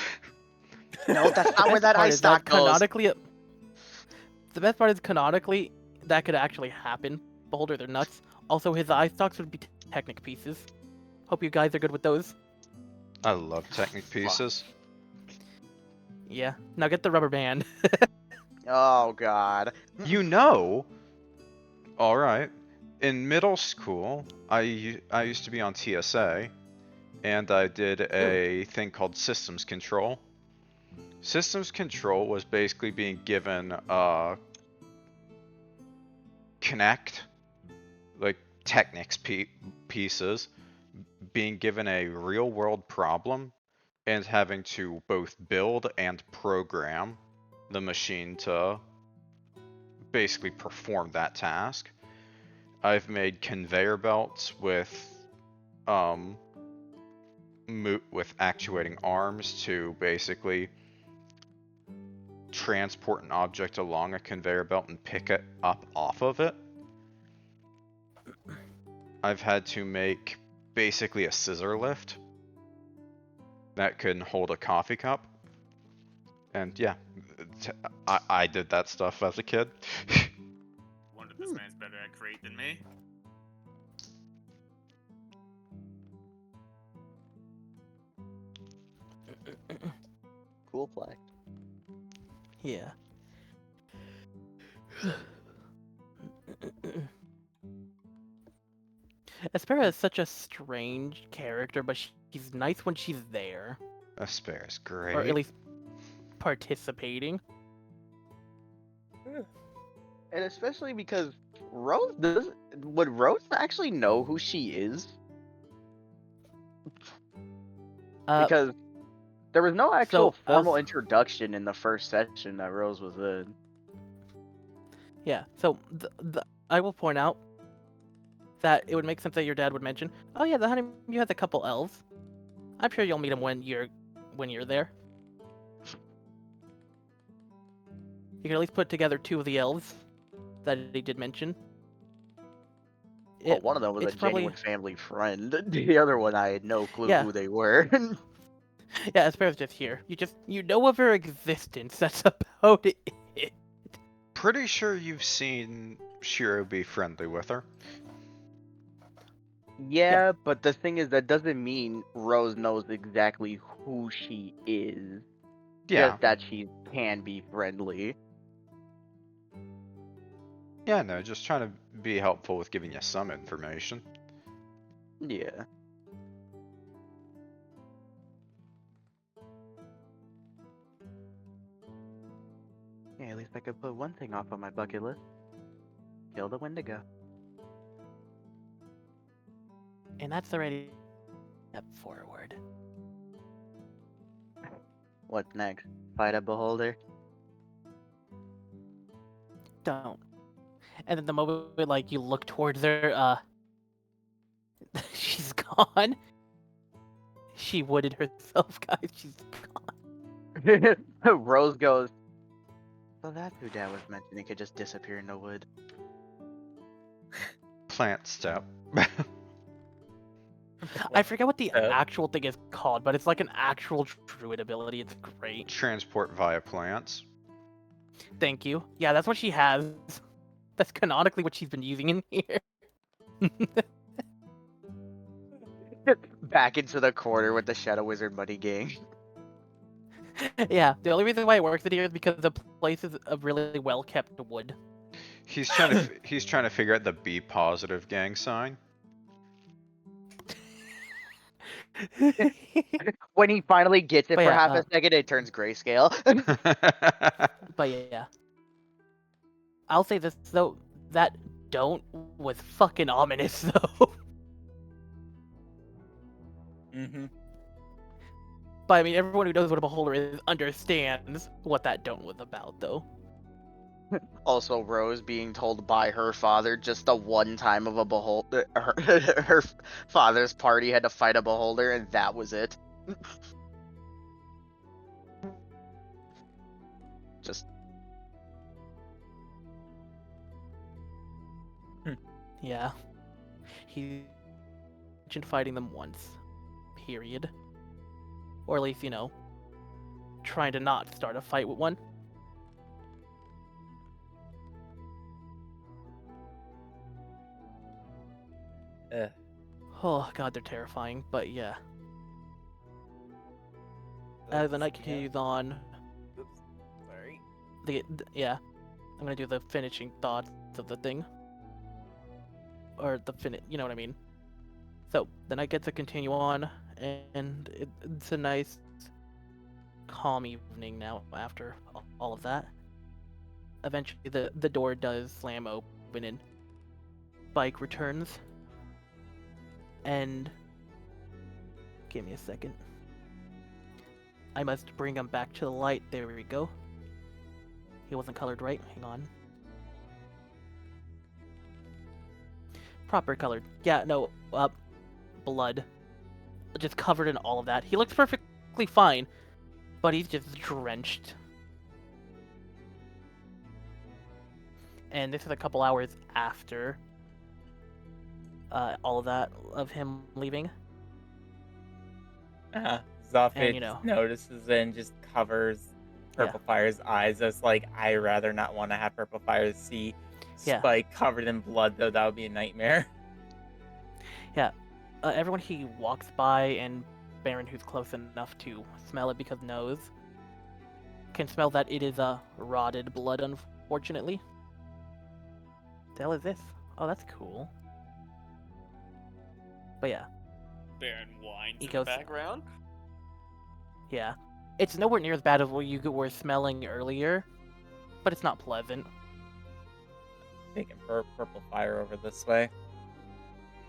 F: No, that's not where
A: Best
F: that
A: part
F: ice
A: is that
F: stock goes.
A: The best part is canonically that could actually happen. Beholder, they're nuts. Also, his eye stalks would be Technic pieces. Hope you guys are good with those.
B: I love Technic pieces.
A: Yeah. Now get the rubber band.
F: Oh god.
B: You know, alright, in middle school, I used to be on TSA, and I did a thing called Systems Control. Systems Control was basically being given Connect, like Technics pieces, being given a real world problem, and having to both build and program the machine to basically perform that task. I've made conveyor belts with actuating arms to basically transport an object along a conveyor belt and pick it up off of it. I've had to make basically a scissor lift that can hold a coffee cup. And yeah, I did that stuff as a kid.
E: Wonder this man's better at create than me.
F: Cool play.
A: Yeah. Aspera is such a strange character, but she's nice when she's there.
B: Aspera's great.
A: Or at least participating.
F: And especially because would Rose actually know who she is? Because there was no actual formal introduction in the first session that Rose was in.
A: Yeah, so I will point out that it would make sense that your dad would mention, oh yeah, the Honey Mew has a couple elves. I'm sure you'll meet them when you're there. You can at least put together two of the elves that he did mention.
F: Well, one of them was a genuine family friend. The other one, I had no clue who they were.
A: Yeah, Aspera's just here. You know of her existence. That's about it.
B: Pretty sure you've seen Shiro be friendly with her.
F: Yeah, but the thing is, that doesn't mean Rose knows exactly who she is.
B: Yeah.
F: Just that she can be friendly.
B: Yeah, no, just trying to be helpful with giving you some information.
F: Yeah.
D: Yeah, at least I could put one thing off on my bucket list. Kill the Wendigo.
A: And that's already step forward.
D: What's next? Fight a beholder?
A: Don't. And then the moment you look towards her, she's gone. She wooded herself, guys. She's gone.
F: Rose goes,
D: So that's who Dad was mentioning could just disappear in the wood.
B: plant step.
A: I forget what the
C: So-
A: actual thing is called, but it's like an actual druid ability. It's great.
B: Transport via plants.
A: Thank you. Yeah, that's what she has. That's canonically what she's been using in here.
F: Back into the corner with the Shadow Wizard money gang.
A: Yeah, the only reason why it works in here is because the place is a really well kept wood.
B: He's trying to he's trying to figure out the B positive gang sign.
F: When he finally gets it
A: But
F: for
A: yeah,
F: half a second, it turns grayscale.
A: But yeah. I'll say this though, that don't was fucking ominous though.
C: Mm-hmm.
A: But I mean, everyone who knows what a beholder is understands what that don't was about though.
F: Also, Rose being told by her father just the one time of a beholder, her father's party had to fight a beholder, and that was it. Just
A: Yeah. He mentioned fighting them once. Period. Or at least, trying to not start a fight with one. Oh god, they're terrifying, but yeah. As the night continues on,
C: Oops. Sorry.
A: yeah, I'm gonna do the finishing thoughts of the thing. Or you know what I mean. So, the night gets to continue on, and it's a nice, calm evening now after all of that. Eventually, the door does slam open, and Spike returns. And give me a second. I must bring him back to the light. There we go. He wasn't colored right. Hang on. Proper colored. Yeah, no, blood. Just covered in all of that. He looks perfectly fine, but he's just drenched. And this is a couple hours after all of that, of him leaving.
C: Zofia
A: And,
C: notices and just covers Purple Fire's eyes. It's like, I rather not want to have Purple Fire see
A: Yeah.
C: Spike covered in blood, though. That would be a nightmare.
A: Everyone he walks by, and Barron, who's close enough to smell it because knows, can smell that it is rotted blood, unfortunately. The hell is this? Oh, that's cool. But yeah,
E: Barron whines
A: He
E: in
A: goes-
E: the background.
A: yeah. It's nowhere near as bad as what you were smelling earlier, but it's not pleasant.
C: Taking Purple Fire over this way.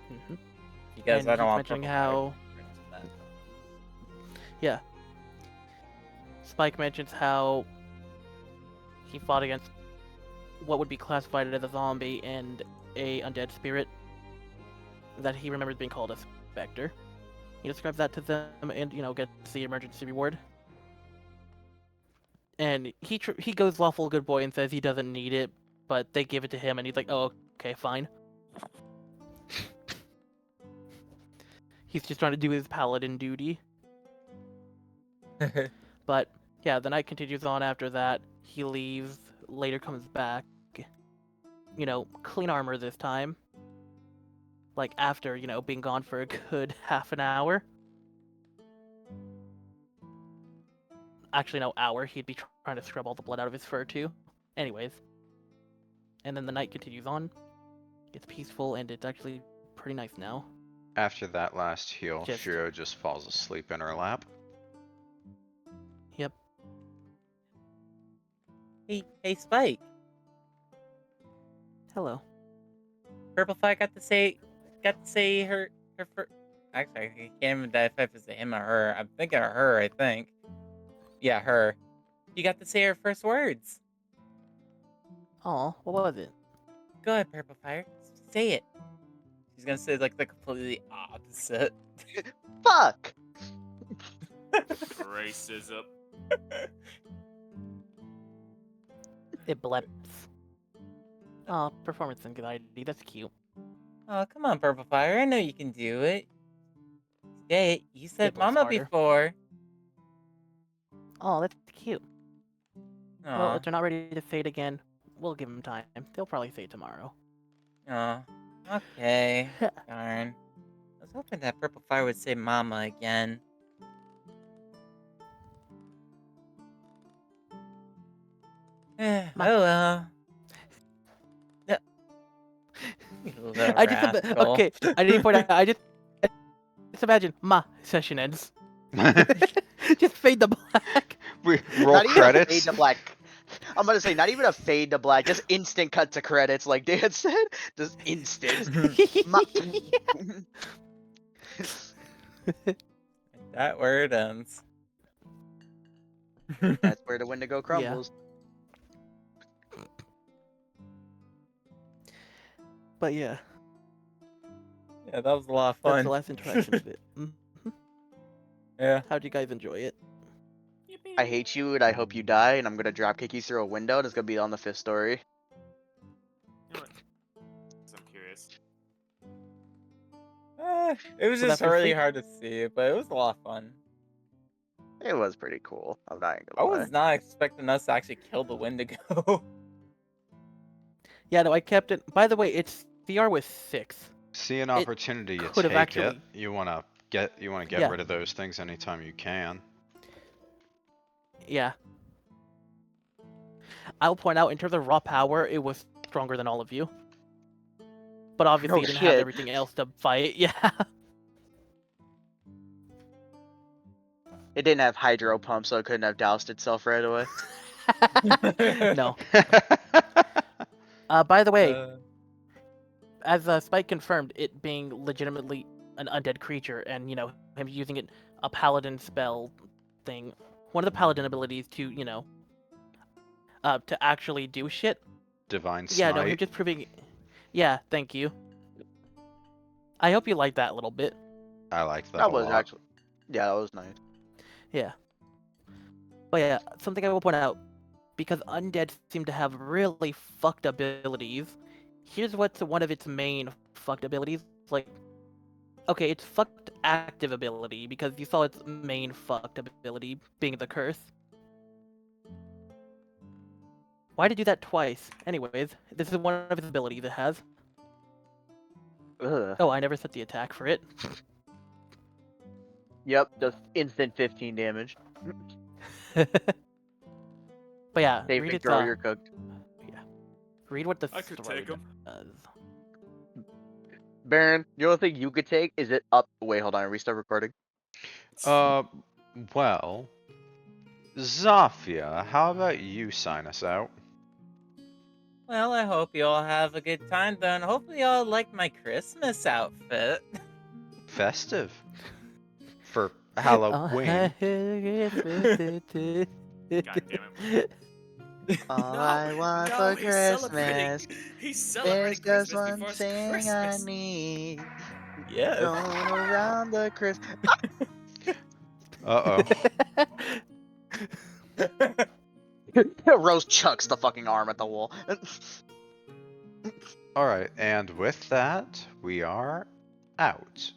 A: Hmm.
C: Because
A: And
C: I don't
A: he's
C: want
A: mentioning
C: Purple
A: how... Yeah. Spike mentions how he fought against what would be classified as a zombie and a undead spirit that he remembers being called a specter. He describes that to them and, gets the emergency reward. And he goes lawful good boy and says he doesn't need it, but they give it to him and he's like, oh, okay, fine. He's just trying to do his paladin duty.
C: Fire.
A: But yeah, the night continues on after that. He leaves, later comes back. Clean armor this time. Like after, being gone for a good half an hour. Actually, no, hour. He'd be trying to scrub all the blood out of his fur too. Anyways. And then the night continues on. It's peaceful and it's actually pretty nice now.
B: After that last heal,
A: Just-
B: Shiro just falls asleep in her lap.
A: Yep.
C: Hey, Spike.
A: Hello.
C: Purple Fire got to say her first. Actually, I can't even decide if it's a him or her. I'm thinking of her. I think. Yeah, her. You got to say her first words.
A: Aw, what was it?
C: Go ahead, Purple Fire. Say it. She's gonna say like the completely opposite.
F: fuck.
E: Racism.
A: It bleps. Aw, performance anxiety. That's cute.
C: Oh, come on, Purple Fire. I know you can do it. Hey, you said
A: Get a little
C: mama
A: smarter.
C: before.
A: Oh, that's cute. Well,
C: Aw.
A: if they're not ready to say it again, we'll give them time. They'll probably say it tomorrow.
C: Aw. Okay. Darn. I was hoping that Purple Fire would say mama again. Oh well. Yeah. You little
A: I just
C: rascal.
A: okay. I need to point out. I just imagine session ends. Just fade to black.
B: We roll
F: Not even a fade
B: credits.
F: to black. I'm gonna say not even a fade to black, just instant cut to credits, like Dan said. Just instant.
C: That where it ends.
F: That's where the Wendigo crumbles.
A: But yeah,
C: Yeah, that was a lot of
A: that's
C: fun.
A: the last interaction of it.
C: Yeah.
A: How'd you guys enjoy it?
F: I hate you and I hope you die, and I'm gonna drop kick you through a window, and it's gonna be on the 5th story.
E: You know what? I'm curious.
C: It was
A: So
C: just
A: that's
C: really
A: your
C: hard to see, but it was a lot of fun.
F: It was pretty cool. I'm not
C: I
F: gonna lie.
C: was not expecting us to actually kill the Wendigo.
A: Yeah, no, I kept it. By the way, it's CR with 6.
B: See an opportunity, you
A: could have
B: take it.
A: actually-
B: You wanna get
A: Yeah.
B: rid of those things anytime you can.
A: Yeah. I'll point out, in terms of raw power, it was stronger than all of you. But obviously,
F: No
A: you didn't have
F: shit.
A: everything else to fight. Yeah.
F: It didn't have hydro pump, so it couldn't have doused itself right away.
A: No. By the way,
C: Uh,
A: as Spike confirmed, it being legitimately an undead creature, and him using it a paladin spell thing, one of the paladin abilities to to actually do shit.
B: Divine
A: Yeah, no, him
B: Smite.
A: just proving. Yeah, thank you. I hope you like that a little bit.
B: I liked that
F: That
B: a
F: was
B: lot.
F: actually, yeah, that was nice.
A: Yeah. But yeah, something I will point out, because undead seem to have really fucked abilities. Here's what's one of its main fucked abilities. Like, okay, it's fucked active ability, because you saw its main fucked ability being the curse. Why'd it do that twice? Anyways, this is one of its abilities it has.
F: Ugh.
A: Oh, I never set the attack for it.
F: Yep, just instant 15 damage.
A: But yeah,
F: Safe
A: read
F: and
A: its,
F: throw, you're cooked.
A: read what the
E: I could
A: story
E: take 'em.
A: does.
F: Baron, the only thing you could take is it up. Wait, hold on, restart recording.
B: Well, Zofia, how about you sign us out?
C: well, I hope you all have a good time, though, and hopefully you all like my Christmas outfit.
B: Festive. For Halloween.
E: God damn it.
D: All
E: No,
D: I want
E: no,
D: for
E: he's celebrating.
D: Christmas,
E: He's
D: there's
E: celebrating
D: just
E: Christmas
D: one
E: before it's
D: thing I
E: Christmas.
D: need.
C: Yes.
D: Going around the Christmas.
B: Uh-oh.
F: Rose chucks the fucking arm at the wall.
B: Alright, and with that, we are out.